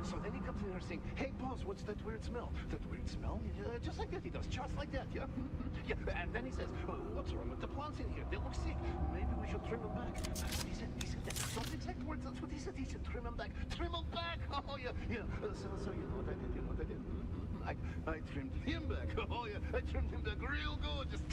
So then he comes in here saying, "Hey, boss, what's that weird smell? That weird smell?" Just like that he does, just like that, yeah? Yeah, and then he says, "Oh, what's wrong with the plants in here? They look sick. Maybe we should trim them back." He said, that's not exact words, that's what he said. He said, trim them back. Trim them back! Oh, yeah. So you know what I did? I trimmed him back. Oh, yeah, I trimmed him back real good. Just...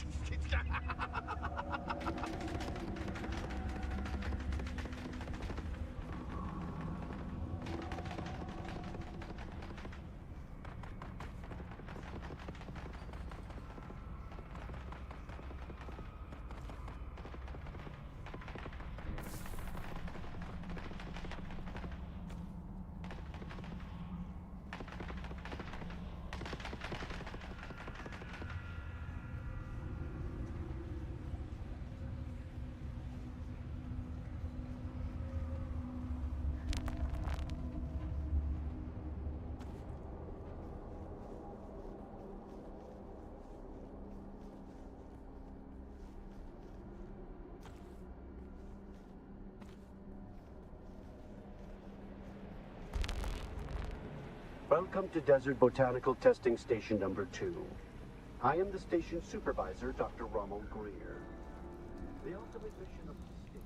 Welcome to Desert Botanical Testing Station number 2. I am the station supervisor, Dr. Rommel Greer. The ultimate mission of this station...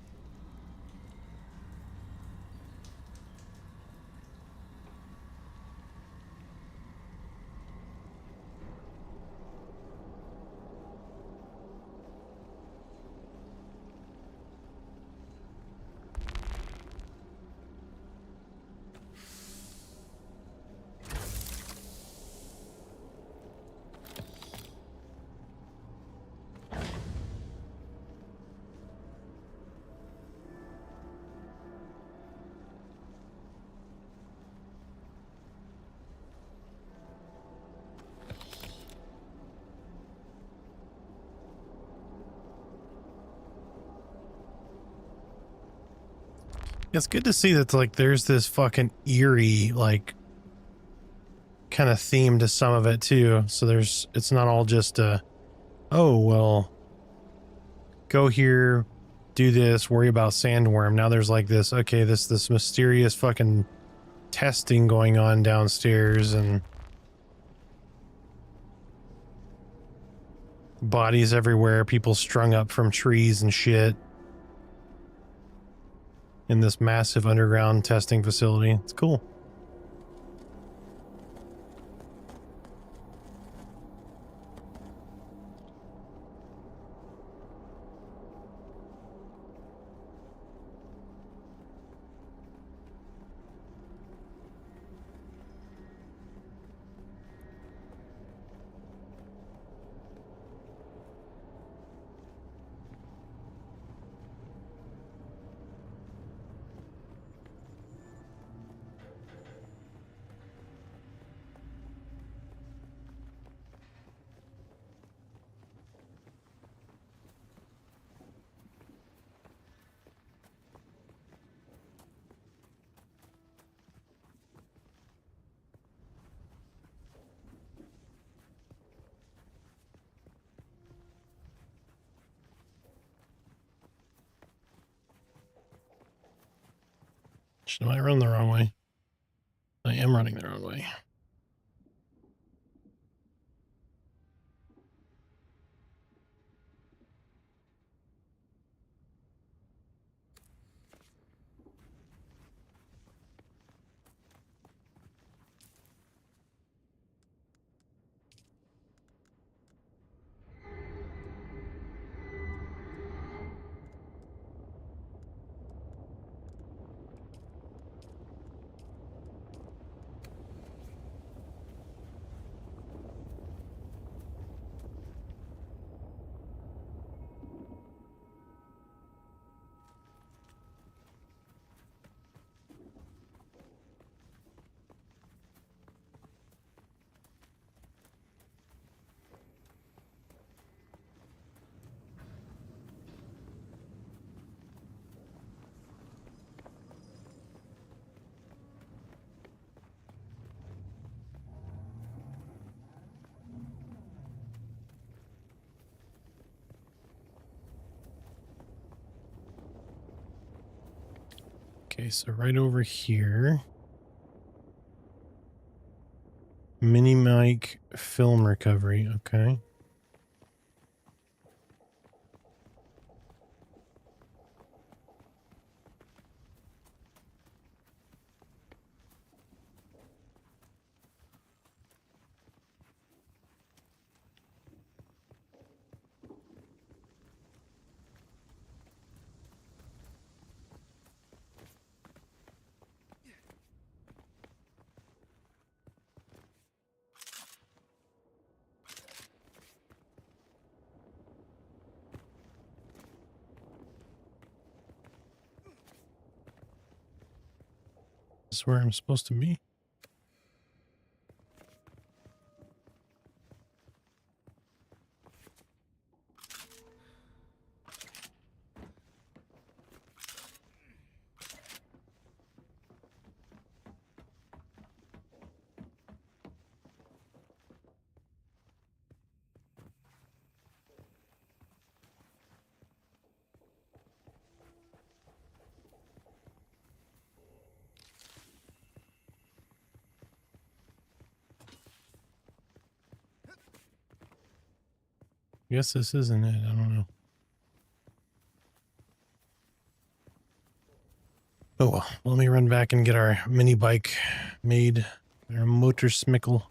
It's good to see that, like, there's this fucking eerie, like, kind of theme to some of it too. So it's not all just oh, well, go here, do this, worry about sandworm. Now there's like this, okay, this mysterious fucking testing going on downstairs and bodies everywhere, people strung up from trees and shit in this massive underground testing facility. It's cool. Am I running the wrong way? I am running the wrong way. Okay, so right over here. Mini mic film recovery, okay. This is where I'm supposed to be. I guess this isn't it. I don't know. Oh well, let me run back and get our mini bike made. Our motor smickle.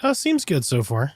Oh, seems good so far.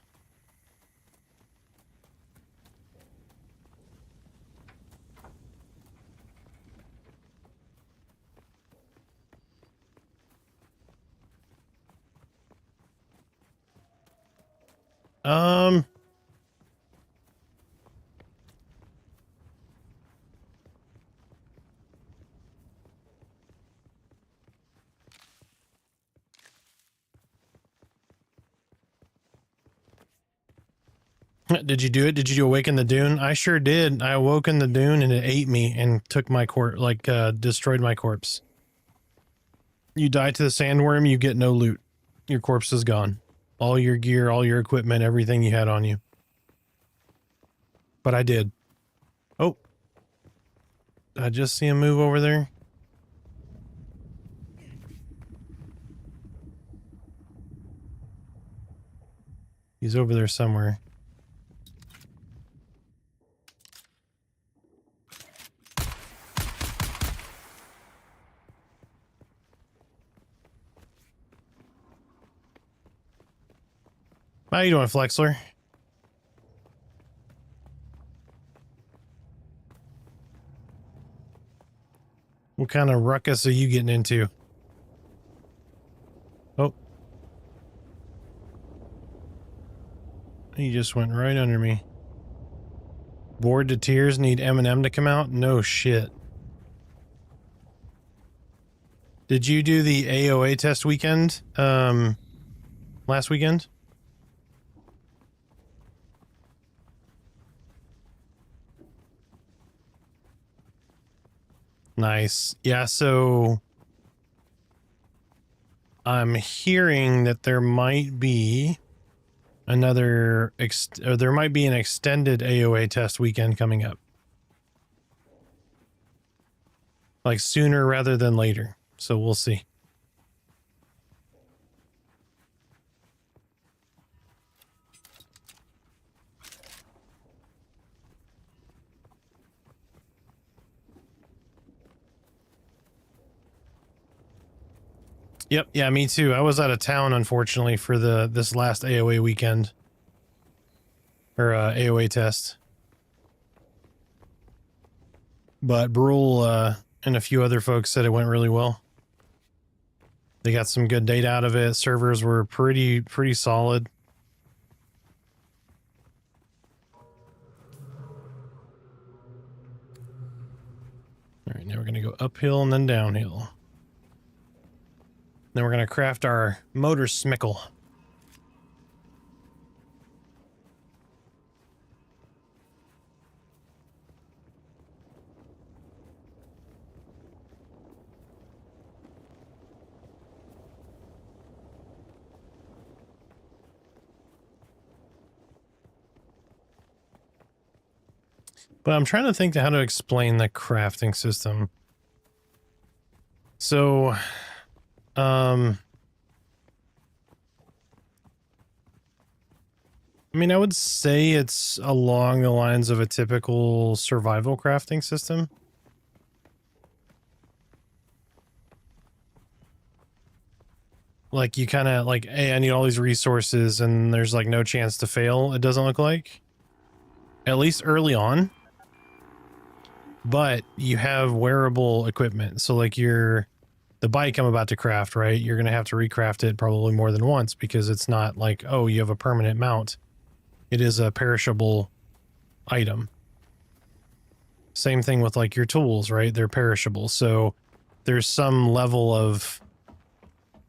Did you do it? Did you awaken the dune? I sure did. I awoke in the dune and it ate me and took my corpse, destroyed my corpse. You die to the sandworm, you get no loot. Your corpse is gone. All your gear, all your equipment, everything you had on you. But I did. Oh. Did I just see him move over there? He's over there somewhere. How you doing, Flexler? What kind of ruckus are you getting into? Oh. He just went right under me. Bored to tears, need M&M to come out? No shit. Did you do the AOA test weekend? Last weekend? Nice. Yeah, so I'm hearing that there might be another or there might be an extended AOA test weekend coming up. Like sooner rather than later. So we'll see. Yep, yeah, me too. I was out of town, unfortunately, for this last AOA weekend. Or AOA test. But Brule and a few other folks said it went really well. They got some good data out of it. Servers were pretty solid. All right, now we're going to go uphill and then downhill. Then we're going to craft our motor smickle. But I'm trying to think how to explain the crafting system. So, I mean, I would say it's along the lines of a typical survival crafting system. Like, you kind of, like, hey, I need all these resources, and there's, like, no chance to fail, it doesn't look like. At least early on. But you have wearable equipment. So, like, the bike I'm about to craft, right? You're going to have to recraft it probably more than once because it's not like, oh, you have a permanent mount. It is a perishable item. Same thing with, like, your tools, right? They're perishable. So there's some level of,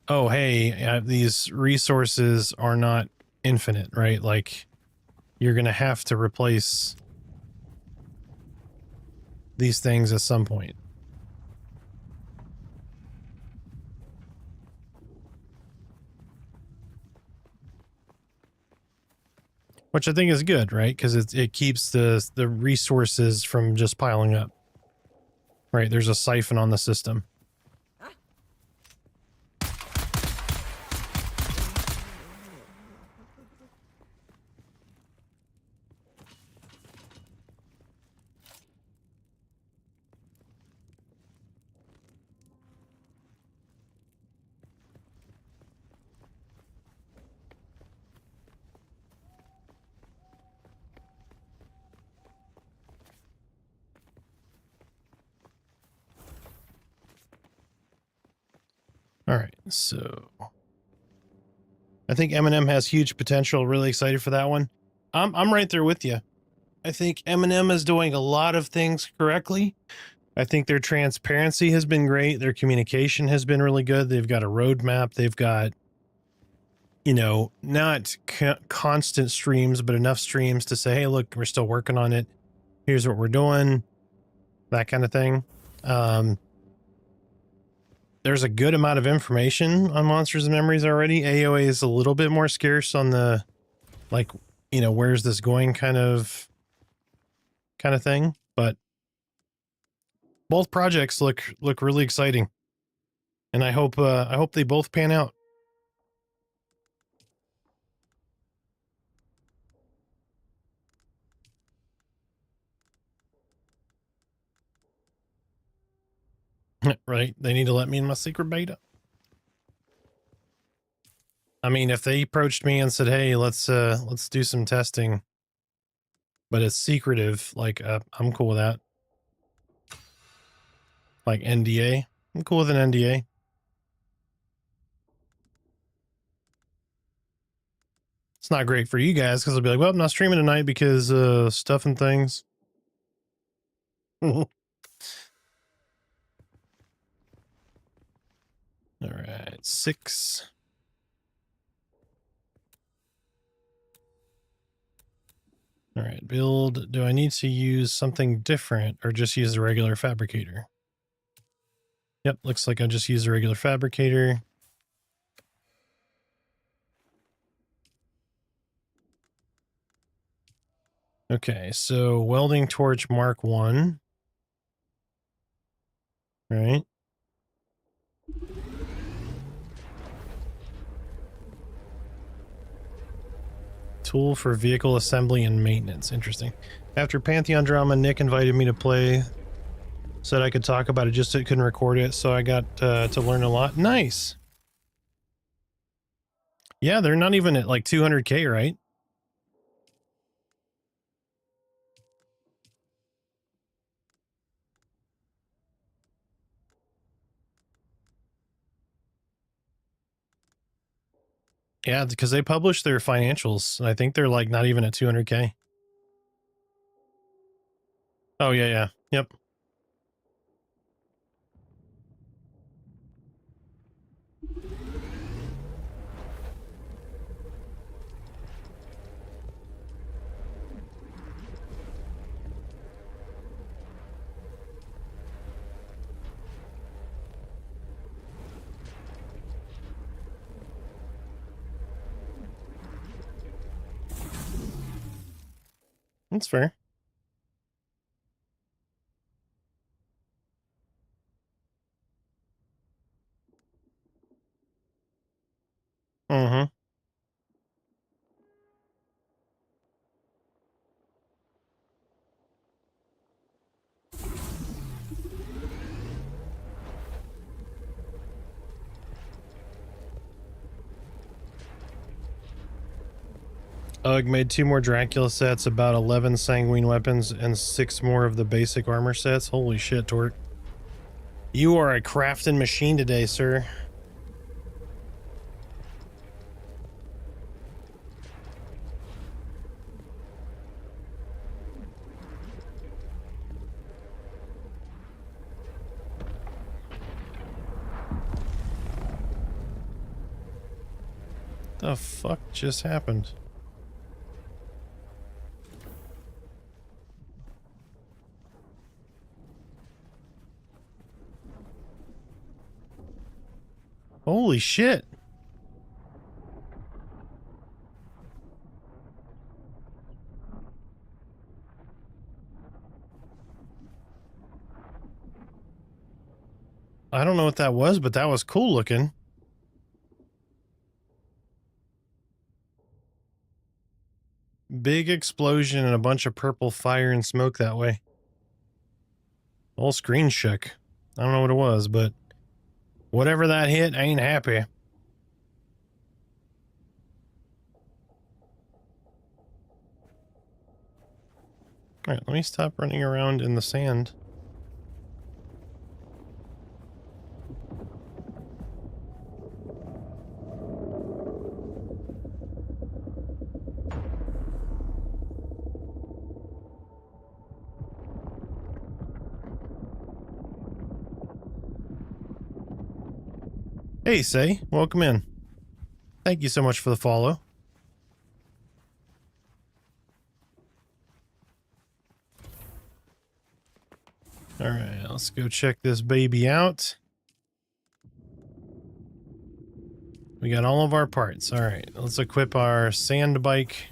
oh, hey, these resources are not infinite, right? Like, you're going to have to replace these things at some point. Which I think is good, right? Because it keeps the resources from just piling up. Right, there's a siphon on the system. All right, so I think Eminem has huge potential. Really excited for that one. I'm right there with you. I think Eminem is doing a lot of things correctly. I think their transparency has been great. Their communication has been really good. They've got a roadmap. They've got, you know, not constant streams, but enough streams to say, hey, look, we're still working on it. Here's what we're doing. That kind of thing. There's a good amount of information on Monsters and Memories already. AOA is a little bit more scarce on the, like, you know, where's this going kind of thing. But both projects look really exciting, and I hope they both pan out. Right? They need to let me in my secret beta. I mean, if they approached me and said, "Hey, let's do some testing," but it's secretive, like, I'm cool with that. Like NDA, I'm cool with an NDA. It's not great for you guys because I'll be like, well, I'm not streaming tonight because stuff and things. All right, 6. All right, build. Do I need to use something different or just use the regular fabricator? Yep, looks like I just use the regular fabricator. Okay, so welding torch Mark 1. Right. Tool for vehicle assembly and maintenance. Interesting. After Pantheon drama, Nick invited me to play. Said I could talk about it, just so I couldn't record it, so I got to learn a lot. Nice. Yeah, they're not even at like 200K, right? Yeah, because they publish their financials, and I think they're like not even at 200K. Oh, yeah, yeah. Yep. That's fair. Mm-hmm. Ugg made 2 more Dracula sets, about 11 sanguine weapons, and 6 more of the basic armor sets. Holy shit, Tort. You are a crafting machine today, sir. The fuck just happened? Holy shit. I don't know what that was, but that was cool looking. Big explosion and a bunch of purple fire and smoke that way. Whole screen shook. I don't know what it was, but whatever that hit, I ain't happy. Alright, let me stop running around in the sand. Hey, Say, welcome in. Thank you so much for the follow. Alright, let's go check this baby out. We got all of our parts. Alright, let's equip our sand bike.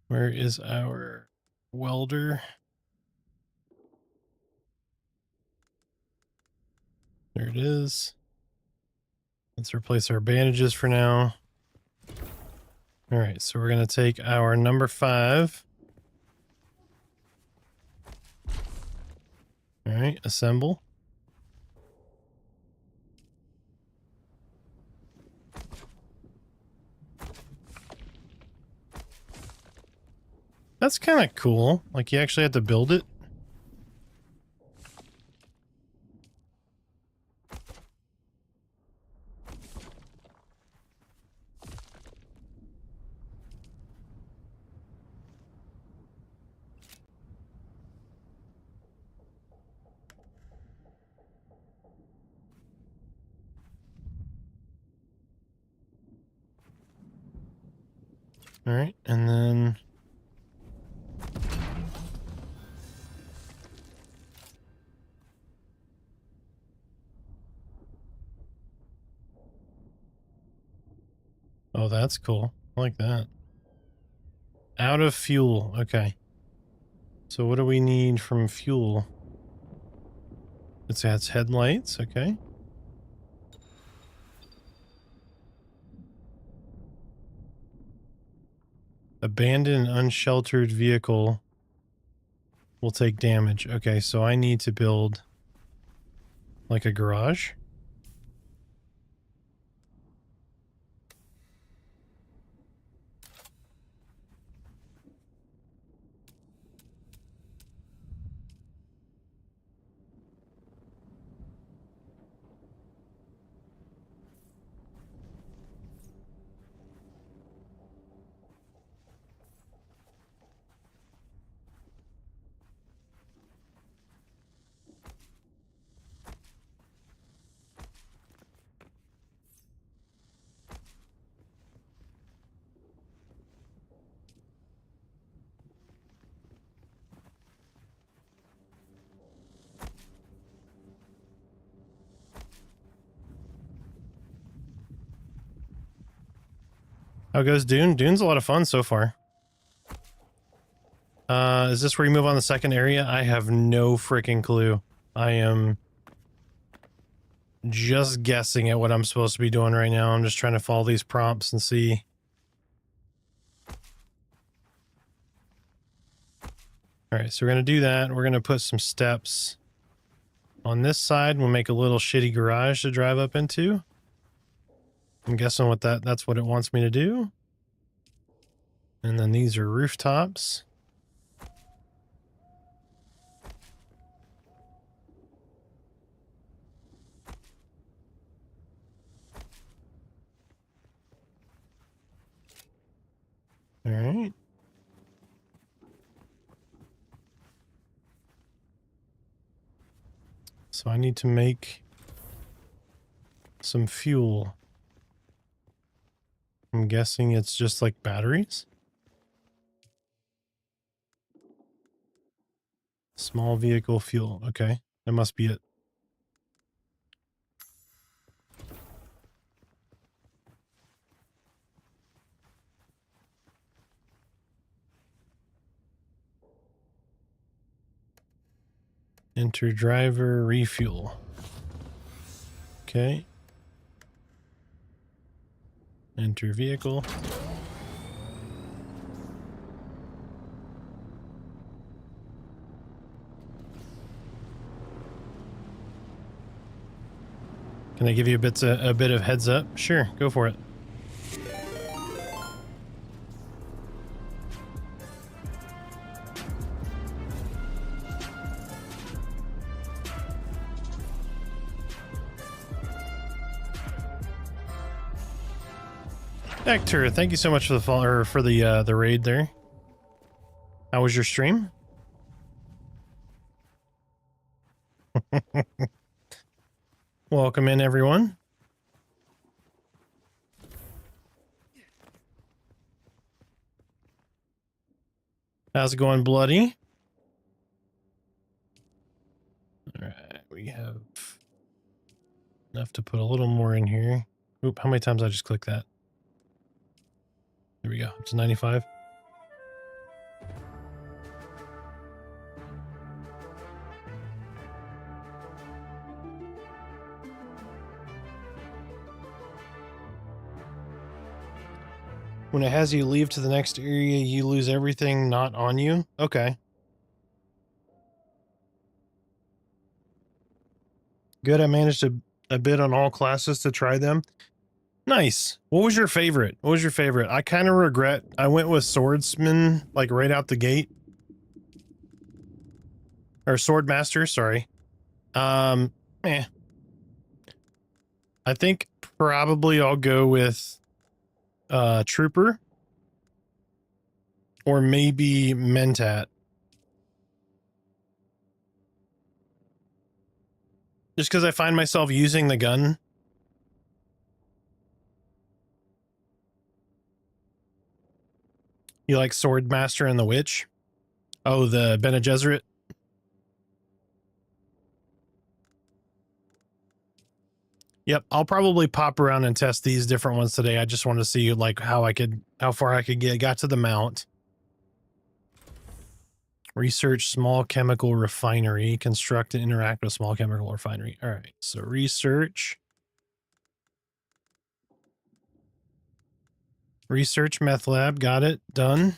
Where is our welder? There it is. Let's replace our bandages for now. All right, so we're going to take our number 5. All right, assemble. That's kind of cool. Like, you actually have to build it. All right, and then Oh, that's cool. I like that. Out of fuel. Okay. So what do we need from fuel? It has headlights. Okay. Abandoned unsheltered vehicle will take damage. Okay, so I need to build like a garage. How goes Dune? Dune's a lot of fun so far. Is this where you move on the second area? I have no freaking clue. I am just guessing at what I'm supposed to be doing right now. I'm just trying to follow these prompts and see. Alright, so we're going to do that. We're going to put some steps on this side. We'll make a little shitty garage to drive up into. I'm guessing that's what it wants me to do. And then these are rooftops. All right. So I need to make some fuel. I'm guessing it's just like batteries. Small vehicle fuel. Okay, that must be it. Enter driver, refuel. Okay. Enter vehicle. Can I give you a bit of heads up? Sure, go for it. Hector, thank you so much for the follow, or for the raid there. How was your stream? Welcome in, everyone. How's it going, Bloody? All right, we have enough to put a little more in here. Oop, how many times I just clicked that? There we go, it's 95. When it has you leave to the next area, you lose everything not on you? Okay. Good, I managed a bit on all classes to try them. Nice. What was your favorite? What was your favorite? I kind of regret I went with swordsman like right out the gate. Or swordmaster, sorry. I think probably I'll go with trooper or maybe mentat. Just because I find myself using the gun. You like Swordmaster and the Witch? Oh, the Bene Gesserit? Yep, I'll probably pop around and test these different ones today. I just wanted to see like how far I could get. Got to the mount. Research small chemical refinery. Construct and interact with small chemical refinery. All right, so research. Research meth lab. Got it. Done.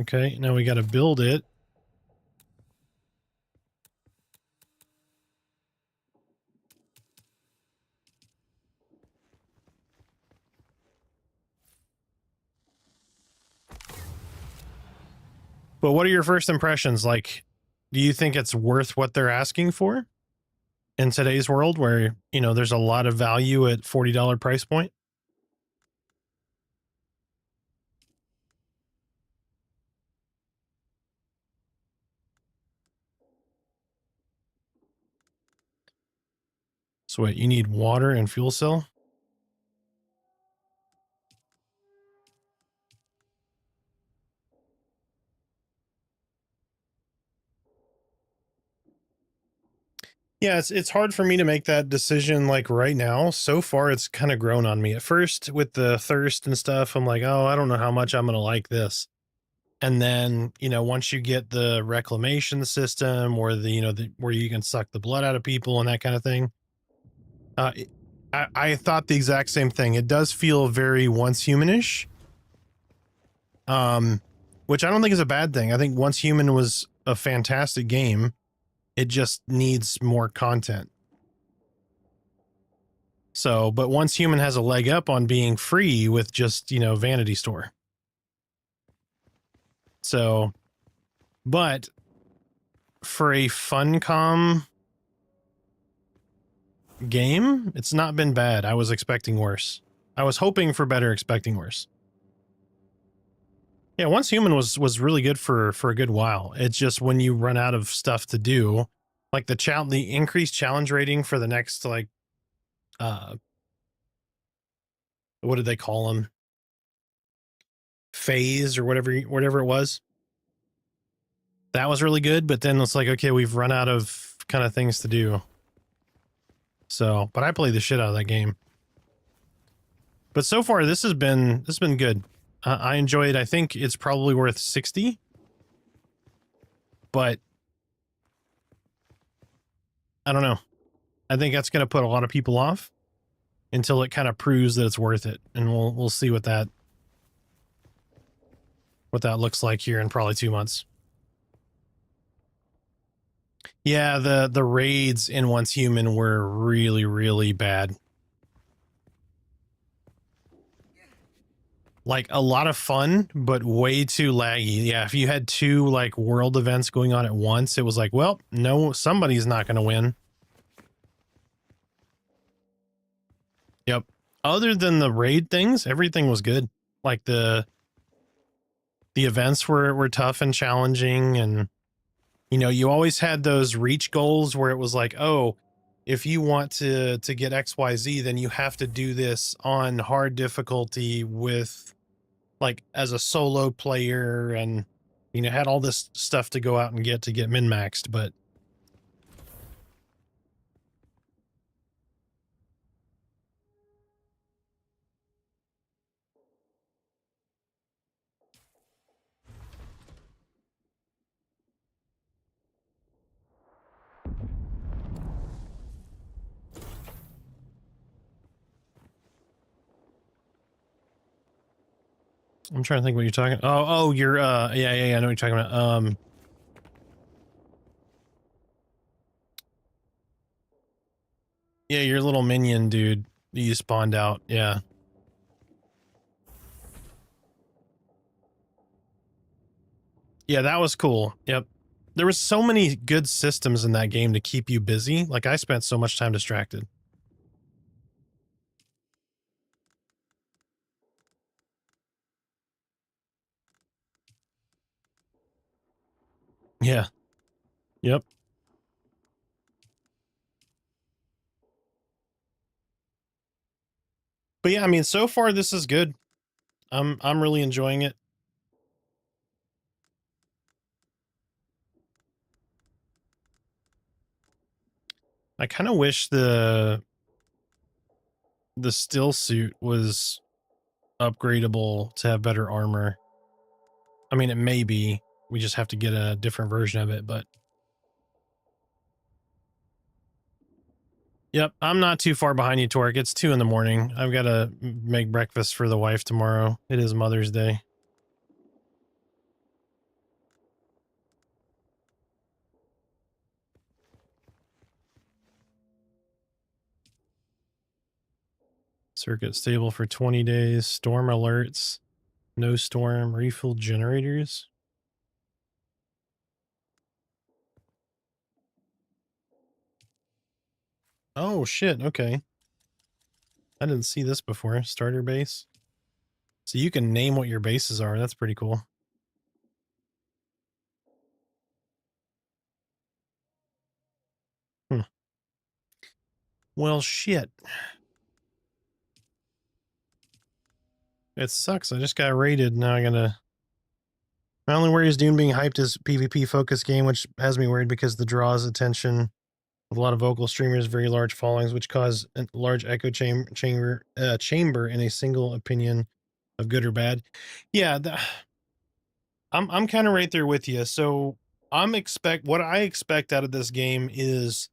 Okay, now we got to build it. But what are your first impressions? Like, do you think it's worth what they're asking for in today's world where, you know, there's a lot of value at $40 price point? So wait, you need water and fuel cell? Yeah, it's hard for me to make that decision like right now. So far, it's kind of grown on me. At first, with the thirst and stuff, I'm like, oh, I don't know how much I'm going to like this. And then, you know, once you get the reclamation system or the, you know, where you can suck the blood out of people and that kind of thing, I thought the exact same thing. It does feel very Once Humanish, which I don't think is a bad thing. I think Once Human was a fantastic game. It just needs more content. So, but Once Human has a leg up on being free with just, you know, Vanity Store. So, but for a Funcom game, it's not been bad. I was expecting worse. I was hoping for better, expecting worse. Yeah, Once Human was really good for a good while. It's just when you run out of stuff to do, like the increased challenge rating for the next, like, what did they call them? Phase or whatever it was. That was really good, but then it's like, okay, we've run out of kind of things to do. So, but I played the shit out of that game. But so far, this has been good. I enjoy it. I think it's probably worth 60. But I don't know. I think that's going to put a lot of people off until it kind of proves that it's worth it, and we'll see what that looks like here in probably 2 months. Yeah, the raids in Once Human were really, really bad. Like a lot of fun, but way too laggy. Yeah, if you had 2 like world events going on at once, it was like, well, no, somebody's not going to win. Yep. Other than the raid things, everything was good. Like the events were tough and challenging, and you know, you always had those reach goals where it was like, oh, if you want to get XYZ, then you have to do this on hard difficulty with, like, as a solo player, and you know, had all this stuff to go out and get min-maxed. But I'm trying to think what you're talking. Oh, you're yeah, I know what you're talking about. Yeah, your little minion dude you spawned out. Yeah. Yeah, that was cool. Yep. There was so many good systems in that game to keep you busy. Like, I spent so much time distracted. Yeah. Yep. But yeah, I mean, so far this is good. I'm really enjoying it. I kind of wish the still suit was upgradable to have better armor. I mean, it may be. We just have to get a different version of it, but... Yep, I'm not too far behind you, Torque. It's 2 in the morning. I've got to make breakfast for the wife tomorrow. It is Mother's Day. Circuit stable for 20 days. Storm alerts. No storm. Refill generators. Oh, shit. Okay. I didn't see this before. Starter base. So you can name what your bases are. That's pretty cool. Hmm. Well, shit. It sucks. I just got raided. Now I gotta... My only worry is Dune being hyped as PvP focused game, which has me worried because the draws attention with a lot of vocal streamers, very large followings, which cause a large echo chamber in a single opinion of good or bad. Yeah, I'm kind of right there with you. So what I expect out of this game is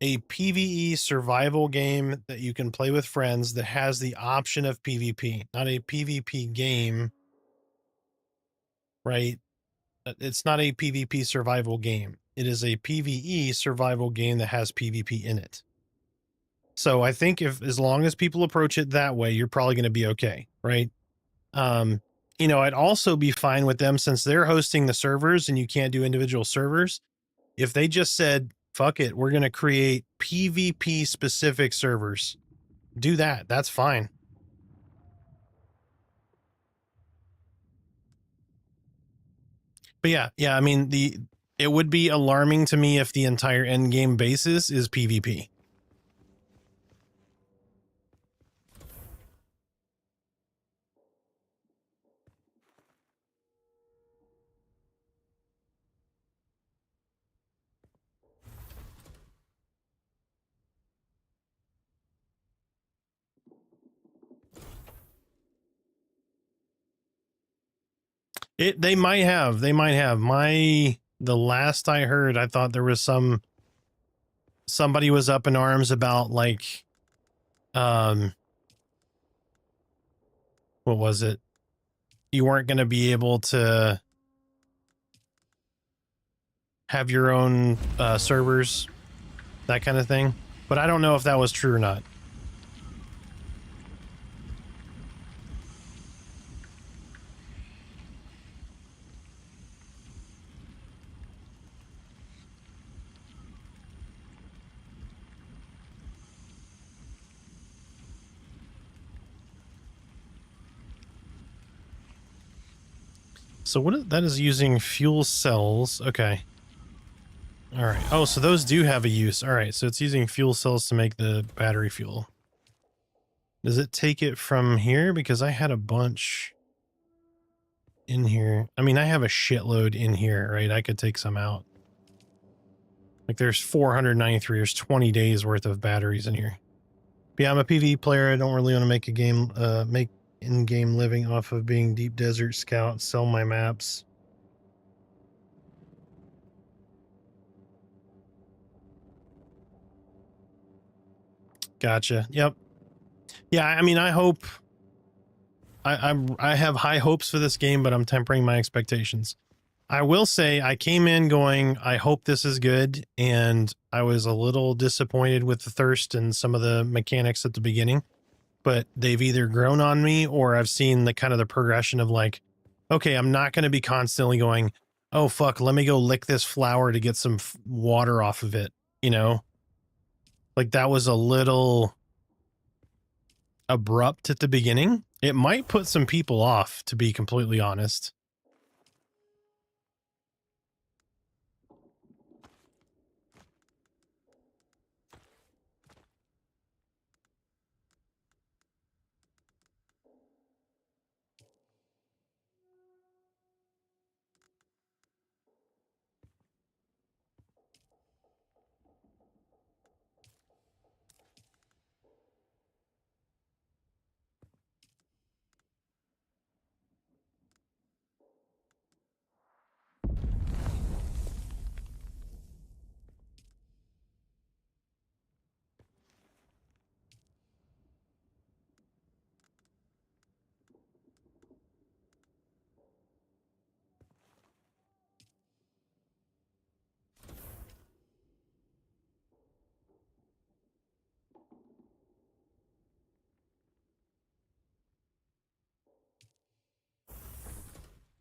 a PvE survival game that you can play with friends that has the option of PvP, not a PvP game, right? It's not a PvP survival game. It is a PvE survival game that has PvP in it. So I think as long as people approach it that way, you're probably going to be okay, right? I'd also be fine with them since they're hosting the servers and you can't do individual servers. If they just said, fuck it, we're going to create PvP specific servers, do that. That's fine. But yeah, I mean, it would be alarming to me if the entire end game basis is PvP. They might have. The last I heard, I thought there was somebody was up in arms about like, what was it? You weren't going to be able to have your own servers, that kind of thing. But I don't know if that was true or not. So that is using fuel cells. Okay. All right. Oh, so those do have a use. All right. So it's using fuel cells to make the battery fuel. Does it take it from here? Because I had a bunch in here. I mean, I have a shitload in here, right? I could take some out. Like there's 493, there's 20 days worth of batteries in here. But yeah, I'm a PvE player. I don't really want to make a game, make in-game living off of being Deep Desert Scout, sell my maps. Gotcha. Yep. Yeah, I mean, I hope I have high hopes for this game, but I'm tempering my expectations. I will say I came in going, I hope this is good, and I was a little disappointed with the thirst and some of the mechanics at the beginning, but they've either grown on me or I've seen the kind of the progression of like, okay, I'm not going to be constantly going, oh fuck, let me go lick this flower to get some water off of it, you know? Like that was a little abrupt at the beginning. It might put some people off, to be completely honest.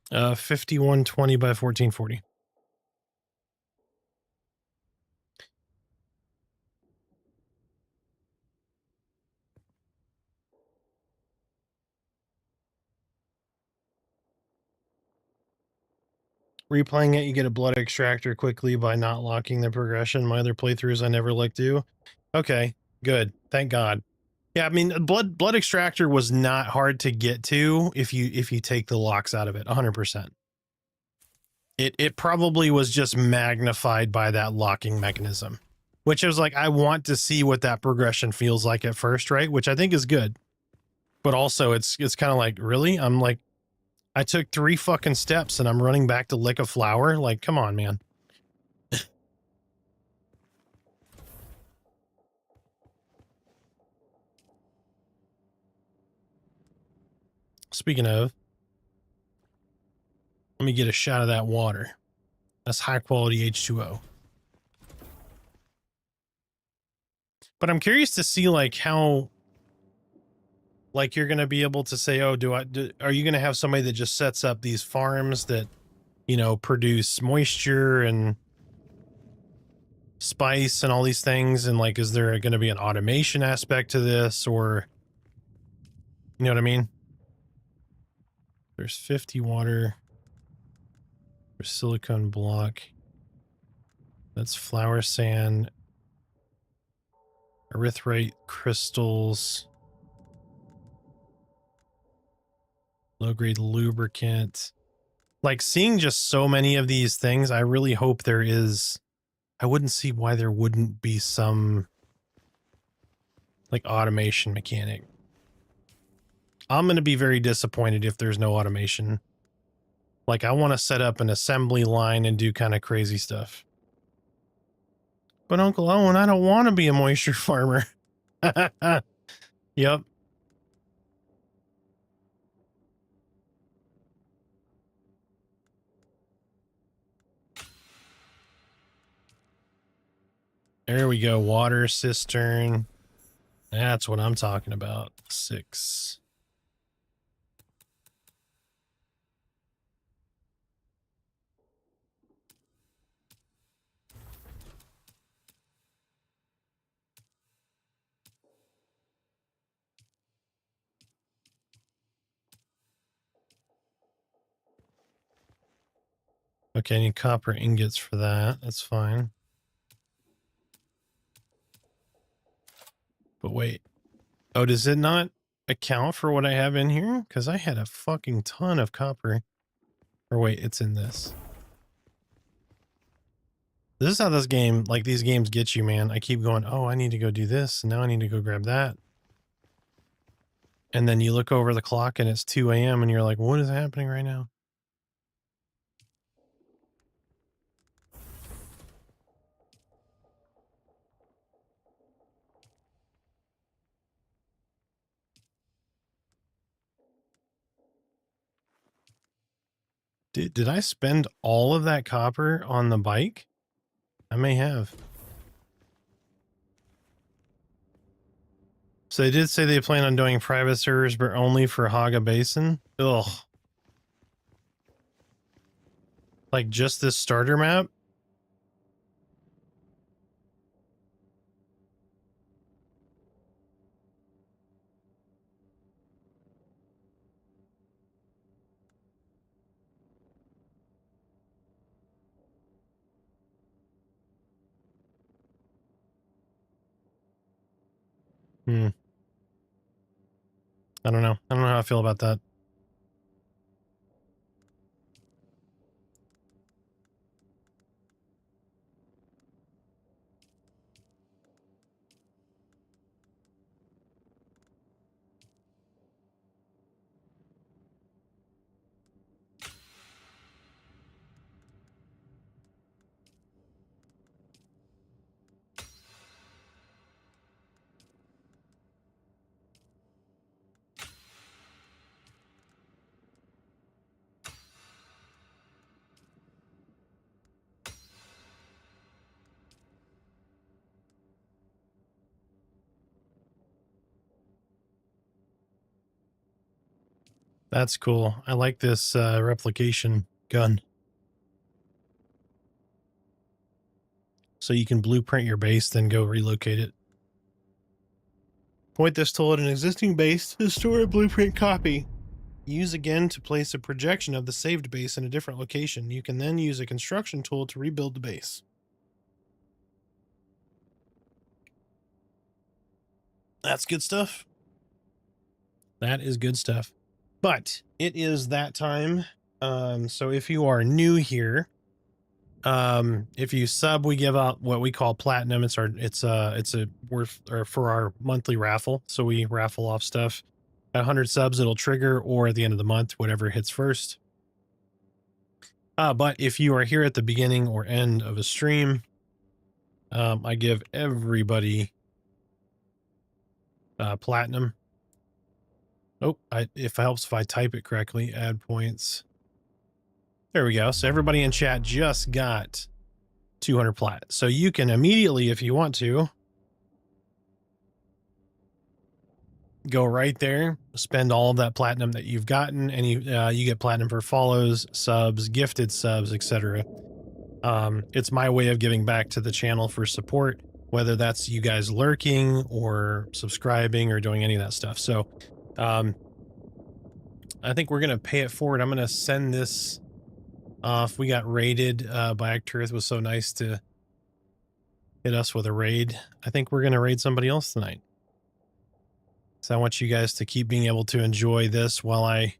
5120 by 1440. Replaying it, you get a blood extractor quickly by not locking the progression. My other playthroughs I never like to. Okay, good. Thank God. Yeah, I mean, blood extractor was not hard to get to if you take the locks out of it. 100%. It probably was just magnified by that locking mechanism, which is like, I want to see what that progression feels like at first, right? Which I think is good, but also it's kind of like, really? I'm like, I took 3 fucking steps and I'm running back to lick a flower. Like, come on, man. Speaking of, let me get a shot of that water. That's high quality H2O. But I'm curious to see like how, like, you're going to be able to say, oh, are you going to have somebody that just sets up these farms that, you know, produce moisture and spice and all these things? And like, is there going to be an automation aspect to this, or, you know what I mean? There's 50 water. There's silicone block. That's flower sand. Erythrite crystals. Low-grade lubricant. Like, seeing just so many of these things, I really hope there is... I wouldn't see why there wouldn't be some, like, automation mechanic. I'm going to be very disappointed if there's no automation. Like, I want to set up an assembly line and do kind of crazy stuff. But Uncle Owen, I don't want to be a moisture farmer. Yep. There we go. Water cistern. That's what I'm talking about. 6. Okay, I need copper ingots for that. That's fine. But wait. Oh, does it not account for what I have in here? Because I had a fucking ton of copper. Or wait, it's in this. This is how this game, like these games get you, man. I keep going, oh, I need to go do this. And now I need to go grab that. And then you look over the clock and it's 2 a.m. and you're like, what is happening right now? Did I spend all of that copper on the bike? I may have. So they did say they plan on doing private servers, but only for Haga Basin. Ugh. Like just this starter map? Hmm. I don't know. I don't know how I feel about that. That's cool. I like this replication gun. So you can blueprint your base, then go relocate it. Point this tool at an existing base to store a blueprint copy. Use again to place a projection of the saved base in a different location. You can then use a construction tool to rebuild the base. That's good stuff. That is good stuff. But it is that time. So if you are new here, if you sub, we give out what we call platinum. It's a worth or for our monthly raffle. So we raffle off stuff. At 100 subs, it'll trigger, or at the end of the month, whatever hits first. But if you are here at the beginning or end of a stream, I give everybody platinum. Oh, if it helps if I type it correctly, add points. There we go. So everybody in chat just got 200 plat. So you can immediately, if you want to, go right there, spend all of that platinum that you've gotten, and you get platinum for follows, subs, gifted subs, etc. It's my way of giving back to the channel for support, whether that's you guys lurking or subscribing or doing any of that stuff. So I think we're going to pay it forward. I'm going to send this off. We got raided by Arcturus. Was so nice to hit us with a raid. I think we're going to raid somebody else tonight. So I want you guys to keep being able to enjoy this while I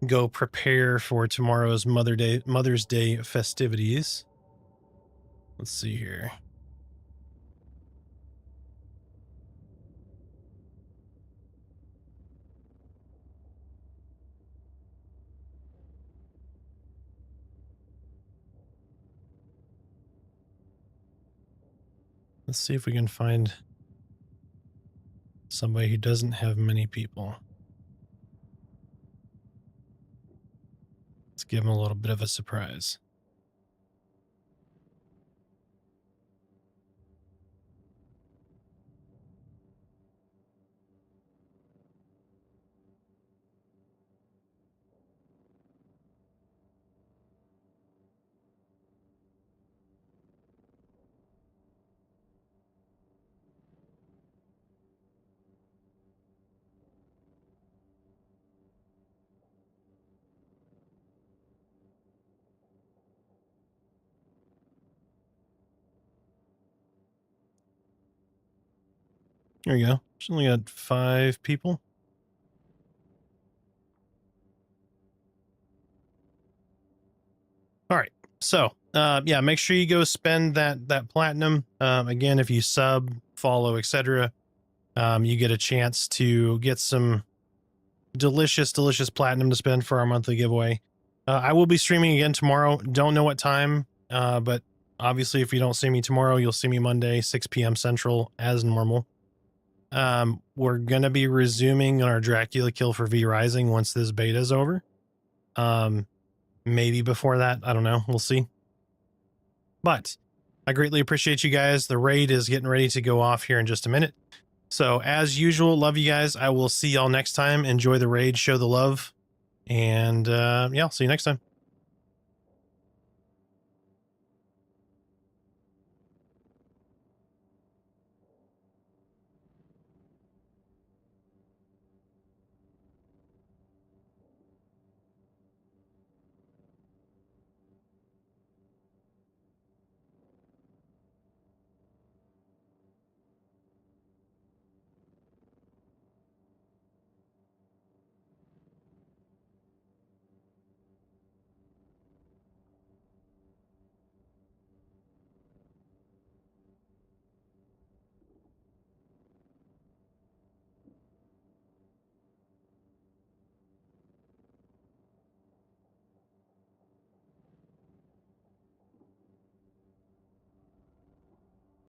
go prepare for tomorrow's Mother's Day festivities. Let's see here. Let's see if we can find somebody who doesn't have many people. Let's give them a little bit of a surprise. There you go. She's only got 5 people. All right. So, yeah, make sure you go spend that platinum. Again, if you sub, follow, etc., you get a chance to get some delicious platinum to spend for our monthly giveaway. I will be streaming again tomorrow. Don't know what time, but obviously if you don't see me tomorrow, you'll see me Monday, 6 p.m. Central as normal. We're going to be resuming on our Dracula kill for V Rising once this beta is over. Maybe before that, I don't know. We'll see. But I greatly appreciate you guys. The raid is getting ready to go off here in just a minute. So as usual, love you guys. I will see y'all next time. Enjoy the raid, show the love, and yeah, I'll see you next time.